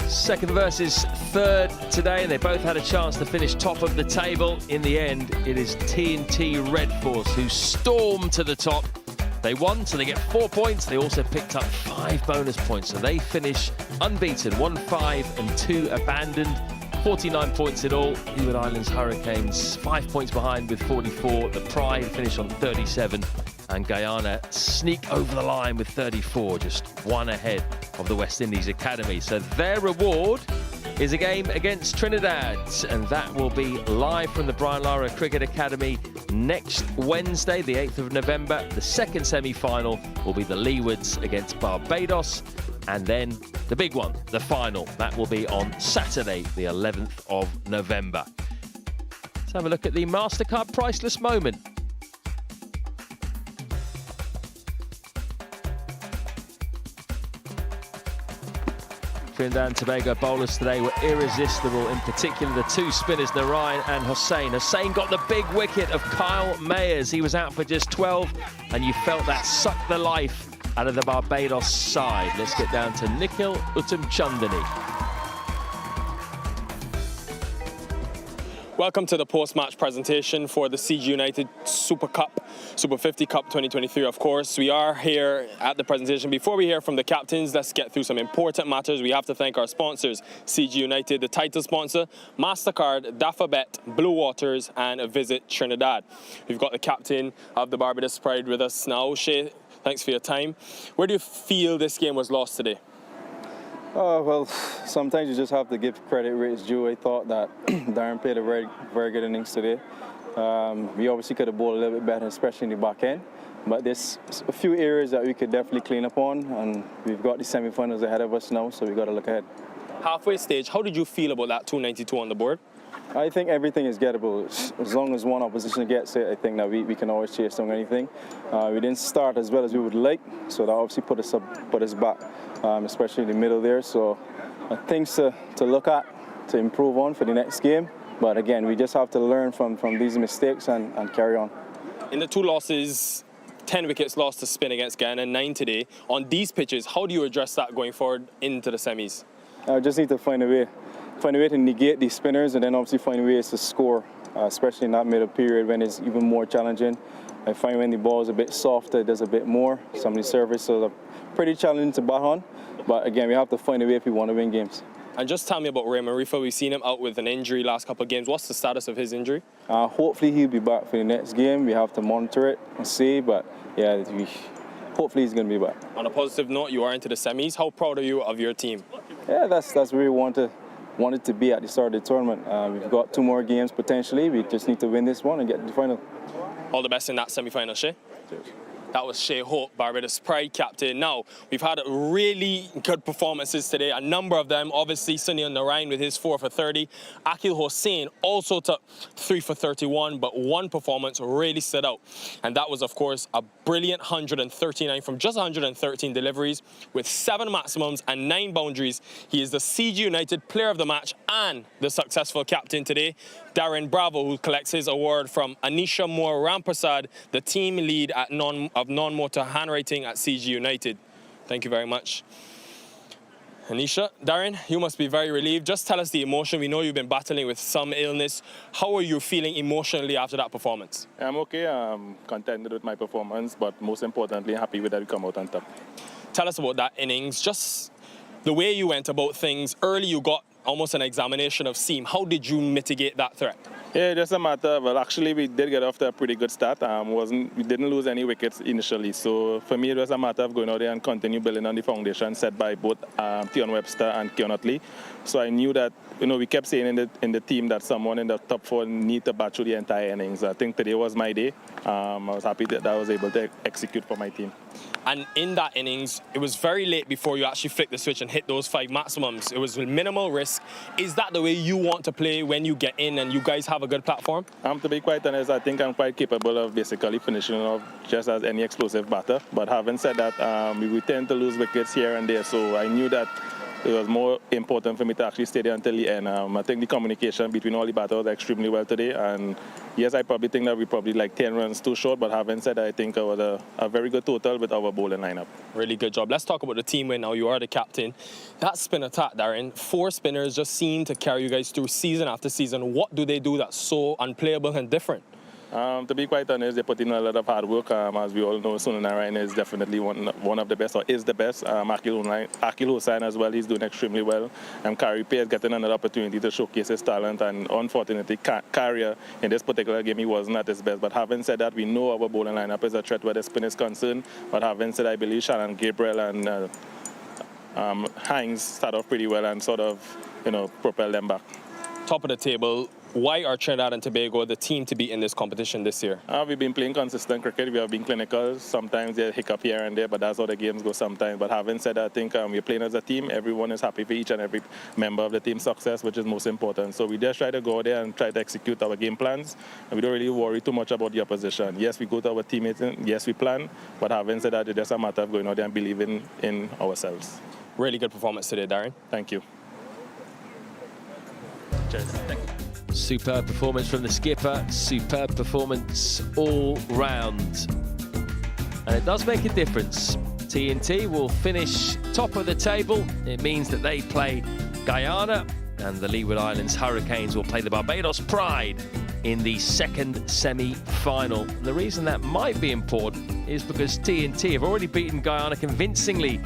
Second versus third today, and they both had a chance to finish top of the table. In the end, it is TNT Red Force who stormed to the top. They won, so they get 4 points. They also picked up 5 bonus points, so they finish unbeaten, 1-5 and 2 abandoned. 49 points in all. Leeward Islands Hurricanes 5 points behind with 44. The Pride finish on 37. And Guyana sneak over the line with 34, just 1 ahead of the West Indies Academy. So their reward is a game against Trinidad, and that will be live from the Brian Lara Cricket Academy next Wednesday, the 8th of November. The second semi-final will be the Leewards against Barbados, and then the big one, the final, that will be on Saturday, the 11th of November. Let's have a look at the MasterCard Priceless Moment. Trinidad and Tobago bowlers today were irresistible, in particular the 2 spinners, Narayan and Hussain. Hussain got the big wicket of Kyle Mayers. He was out for just 12, and you felt that sucked the life out of the Barbados side. Let's get down to Nikhil Uttamchandani. Welcome to the post-match presentation for the CG United Super 50 Cup 2023, of course. We are here at the presentation. Before we hear from the captains, let's get through some important matters. We have to thank our sponsors, CG United, the title sponsor, MasterCard, Dafabet, Blue Waters, and Visit Trinidad. We've got the captain of the Barbados Pride with us now, Shea. Thanks for your time. Where do you feel this game was lost today? Well, sometimes you just have to give credit where it's due. I thought that Darren played a very, very good innings today. We obviously could have bowled a little bit better, especially in the back end. But there's a few areas that we could definitely clean up on, and we've got the semi-finals ahead of us now, so we've got to look ahead. Halfway stage, how did you feel about that 292 on the board? I think everything is gettable. As long as one opposition gets it, I think that we can always chase down anything. We didn't start as well as we would like, so that obviously put us back, especially in the middle there. So things to look at, to improve on for the next game. But again, we just have to learn from these mistakes and carry on. In the 2 losses, 10 wickets lost to spin against Guyana, 9 today. On these pitches, how do you address that going forward into the semis? I just need to find a way to negate these spinners, and then obviously find ways to score, especially in that middle period when it's even more challenging. I find when the ball is a bit softer, it does a bit more. Some of the services are pretty challenging to bat on, but again, we have to find a way if we want to win games. And just tell me about Raymond Reefer. We've seen him out with an injury last couple of games. What's the status of his injury? Hopefully he'll be back for the next game. We have to monitor it and see, but yeah, hopefully he's going to be back. On a positive note, you are into the semis. How proud are you of your team? Yeah, that's where we wanted to be at the start of the tournament. We've got 2 more games potentially. We just need to win this one and get to the final. All the best in that semi-final, Shea. Cheers. That was Shea Hope, Barbados Pride captain. Now, we've had really good performances today, a number of them. Obviously, Sunil Narayan with his 4 for 30. Akil Hossain also took 3 for 31, but one performance really stood out. And that was, of course, a brilliant 139 from just 113 deliveries with 7 maximums and 9 boundaries. He is the CG United Player of the Match and the successful captain today. Darren Bravo, who collects his award from Anisha Moore Ramprasad, the team lead at non-motor handwriting at CG United. Thank you very much. Anisha, Darren, you must be very relieved. Just tell us the emotion. We know you've been battling with some illness. How are you feeling emotionally after that performance? I'm okay. I'm contented with my performance, but most importantly, happy with that we come out on top. Tell us about that innings. Just the way you went about things. Early you got almost an examination of seam. How did you mitigate that threat? Yeah, just a matter. Well, actually, we did get off to a pretty good start. We didn't lose any wickets initially. So for me, it was a matter of going out there and continue building on the foundation set by both Tion Webster and Keon Utley. So I knew that, we kept saying in the team that someone in the top 4 need to bat through the entire innings. I think today was my day. I was happy that I was able to execute for my team. And in that innings, it was very late before you actually flicked the switch and hit those 5 maximums. It was with minimal risk. Is that the way you want to play when you get in and you guys have a good platform? To be quite honest, I think I'm quite capable of basically finishing off just as any explosive batter. But having said that, we tend to lose wickets here and there. So I knew that it was more important for me to actually stay there until the end. I think the communication between all the batters was extremely well today. And yes, I probably think that we probably like 10 runs too short. But having said that, I think it was a very good total with our bowling lineup. Really good job. Let's talk about the team win now. You are the captain. That spin attack, Darren, 4 spinners just seem to carry you guys through season after season. What do they do that's so unplayable and different? To be quite honest, they put in a lot of hard work. As we all know, Sunil Narayan is definitely one of the best, or is the best. Akil Hossain as well, he's doing extremely well. Kari Pay is getting another opportunity to showcase his talent, and unfortunately, Carrier in this particular game, he wasn't at his best. But having said that, we know our bowling lineup is a threat where the spin is concerned. But having said, I believe Shannon Gabriel and Hines start off pretty well and sort of, propel them back. Top of the table. Why are Trinidad and Tobago the team to beat in this competition this year? We've been playing consistent cricket. We have been clinical. Sometimes there's a hiccup here and there, but that's how the games go sometimes. But having said that, I think we're playing as a team. Everyone is happy for each and every member of the team's success, which is most important. So we just try to go there and try to execute our game plans. And we don't really worry too much about the opposition. Yes, we go to our teammates, and yes, we plan. But having said that, it's just a matter of going out there and believing in ourselves. Really good performance today, Darren. Thank you. Cheers. Thank you. Superb performance from the skipper, superb performance all round. And it does make a difference. TNT will finish top of the table. It means that they play Guyana, and the Leeward Islands Hurricanes will play the Barbados Pride in the second semi-final. The reason that might be important is because TNT have already beaten Guyana convincingly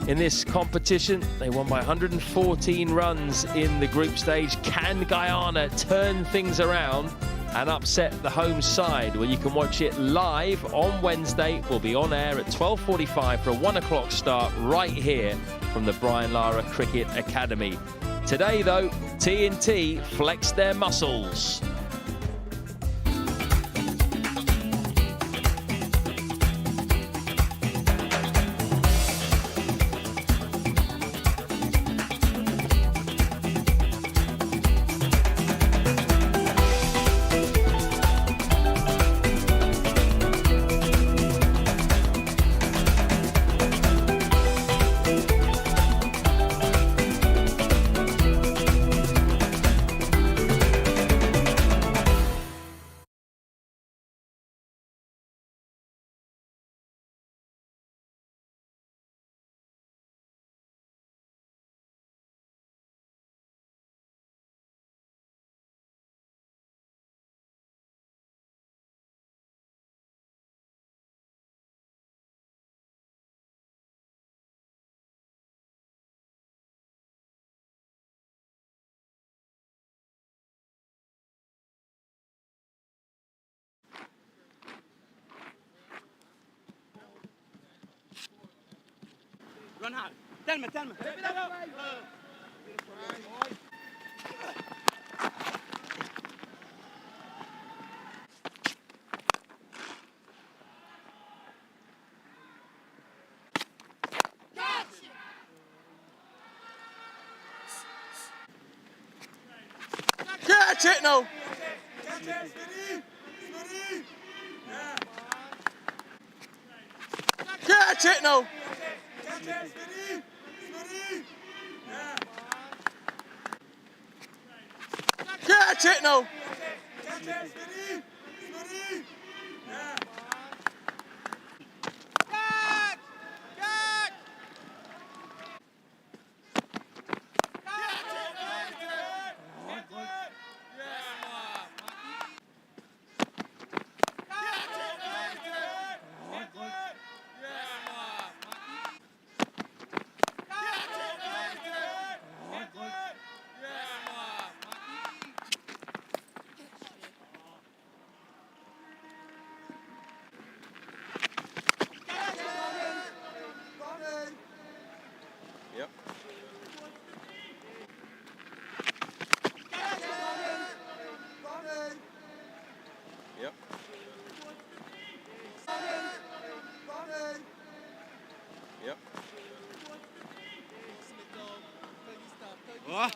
in this competition. They won by 114 runs in the group stage. Can Guyana turn things around and upset the home side. Well, you can watch it live on Wednesday. We'll be on air at 12:45 for a 1 o'clock start right here from the Brian Lara Cricket Academy. Today, though, T&T flexed their muscles. Run hard. Tell me. Catch it now. Catch it now. Catch it now. Yep. Yep. Yep. Oh.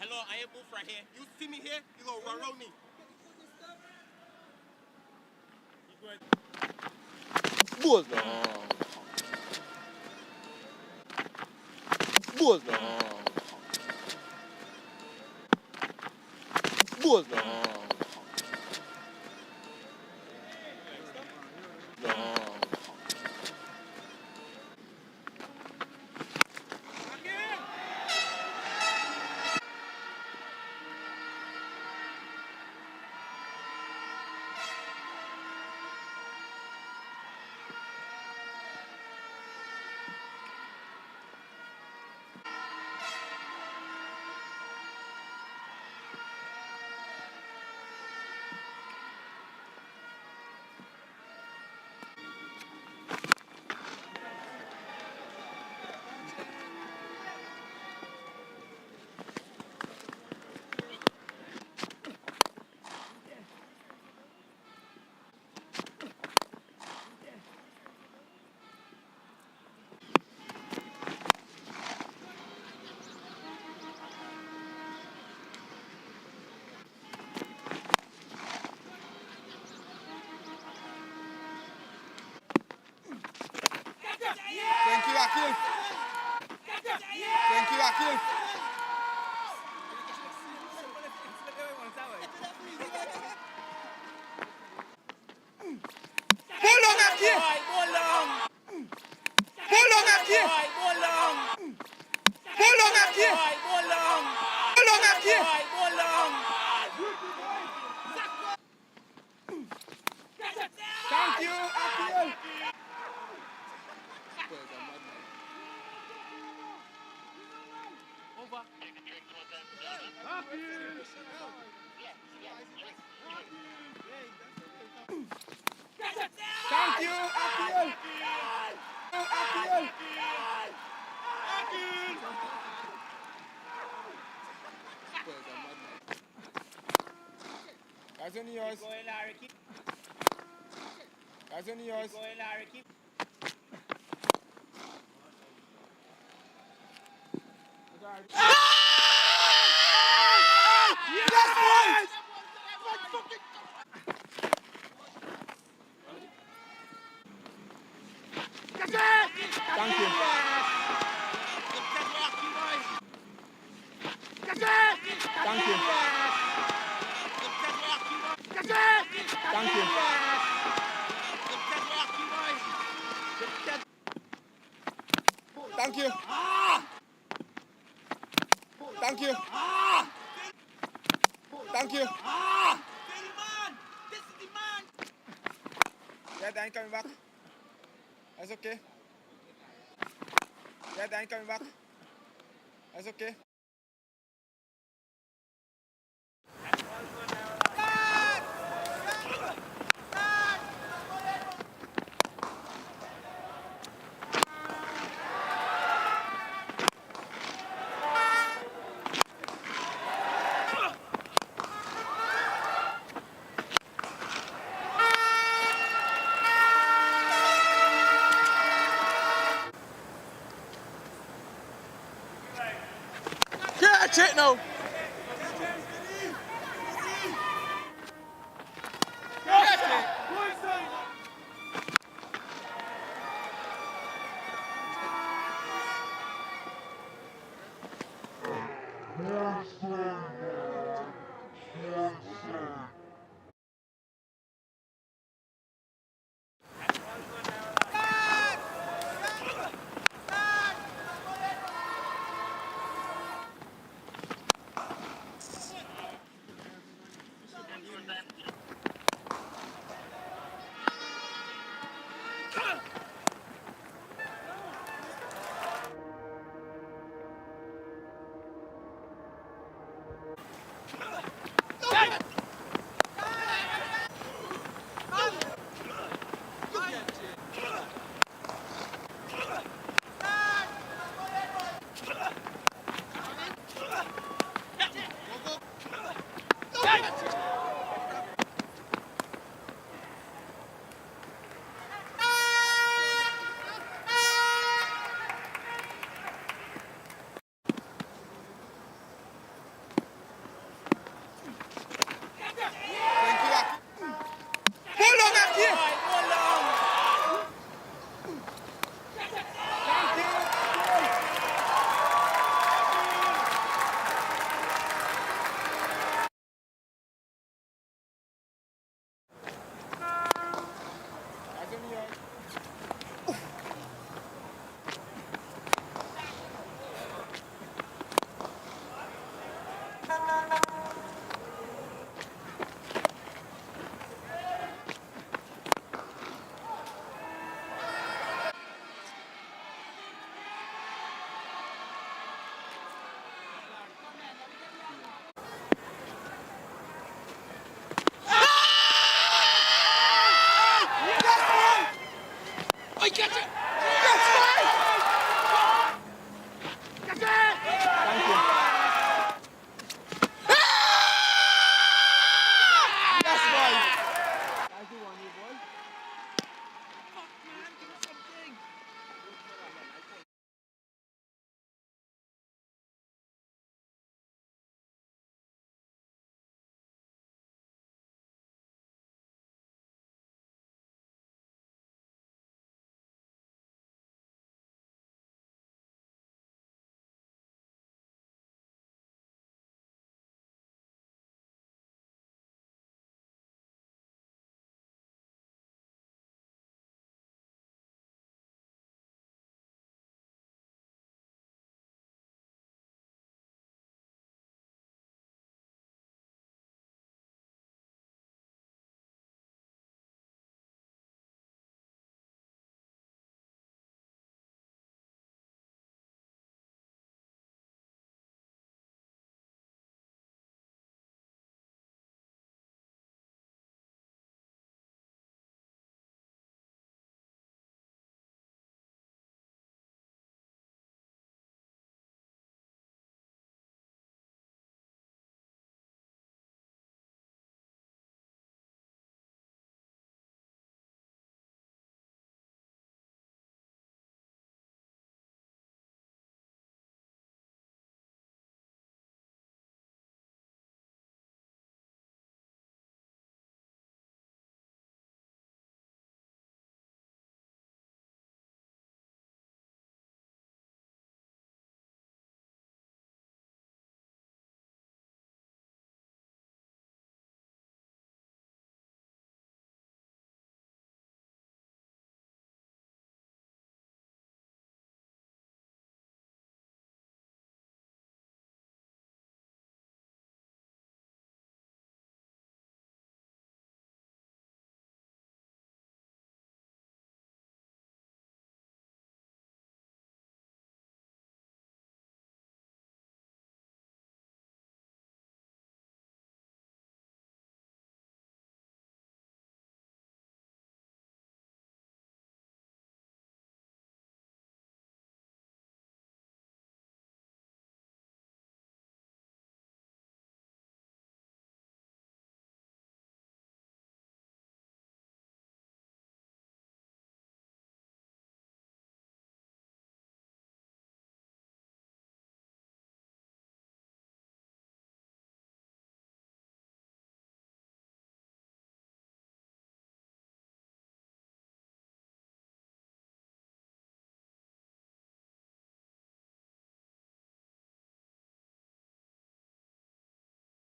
Hello, I ain't move right here. You see me here, you gonna run around me. Balls no. Balls no. Balls no. No. That's only yours. That's only yours. Thank you. Thank you. Thank you. Thank you. Thank you. Thank you. Yeah, Dan coming back. That's okay. Yeah, Dan coming back. That's okay. Catch it now. Yeah.